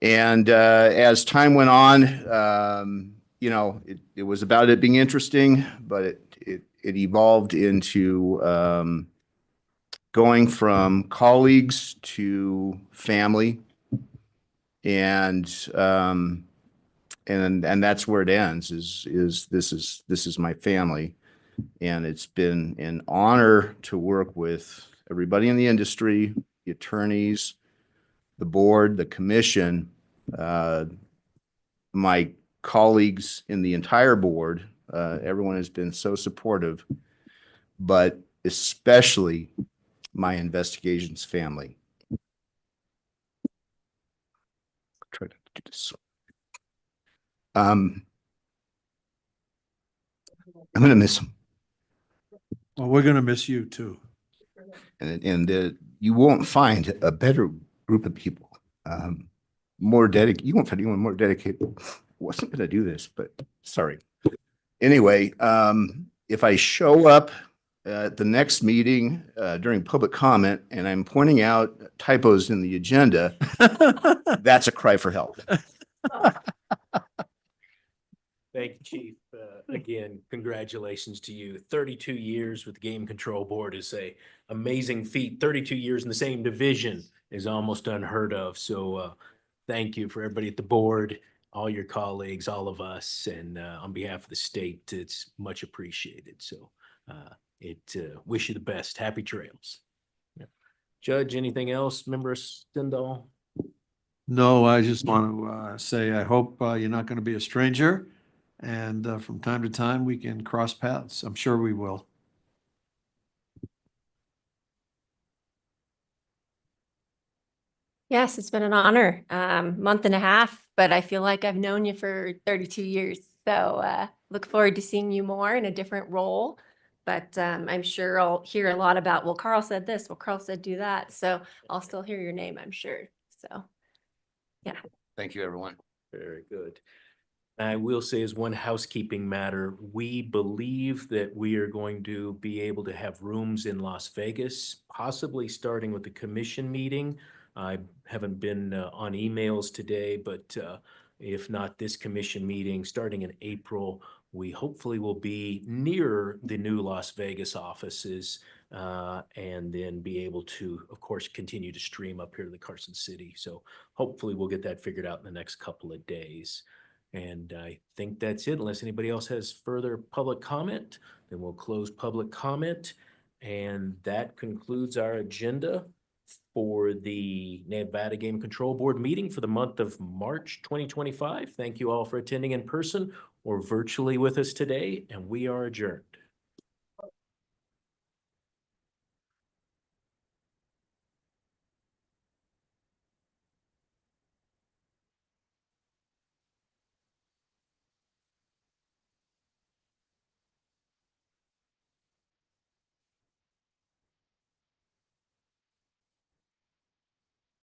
Speaker 15: And as time went on, it was about it being interesting, but it evolved into going from colleagues to family, and that's where it ends. This is my family, and it's been an honor to work with everybody in the industry, the attorneys, the board, the commission, my colleagues in the entire board. Everyone has been so supportive, but especially my investigations family. do this. I'm gonna miss him,
Speaker 7: Well, we're gonna miss you too.
Speaker 15: and you won't find a better group of people, more dedicated. You won't find anyone more dedicated. Wasn't gonna do this, but sorry. Anyway, if I show up at the next meeting during public comment and I'm pointing out typos in the agenda, that's a cry for help.
Speaker 3: Thank you, Chief. Again, congratulations to you. 32 years with the Game Control Board is a amazing feat. 32 years in the same division is almost unheard of. So thank you for everybody at the board, all your colleagues, all of us, and on behalf of the state, it's much appreciated. So wish you the best. Happy trails. Yeah. Judge, anything else? Member Stendal?
Speaker 7: No, I just want to say, I hope you're not going to be a stranger. And from time to time, we can cross paths. I'm sure we will.
Speaker 9: Yes, it's been an honor. Month and a half, but I feel like I've known you for 32 years. So look forward to seeing you more in a different role. But I'm sure I'll hear a lot about, well, Carl said this, well, Carl said do that. So I'll still hear your name, I'm sure. So, yeah.
Speaker 15: Thank you, everyone.
Speaker 3: Very good. I will say as one housekeeping matter, we believe that we are going to be able to have rooms in Las Vegas, possibly starting with the commission meeting. I haven't been on emails today, but if not this commission meeting, starting in April, we hopefully will be near the new Las Vegas offices and then be able to, of course, continue to stream up here to the Carson City. So hopefully we'll get that figured out in the next couple of days. And I think that's it. Unless anybody else has further public comment, then we'll close public comment. And that concludes our agenda for the Nevada Game Control Board meeting for the month of March 2025. Thank you all for attending in person or virtually with us today, and we are adjourned.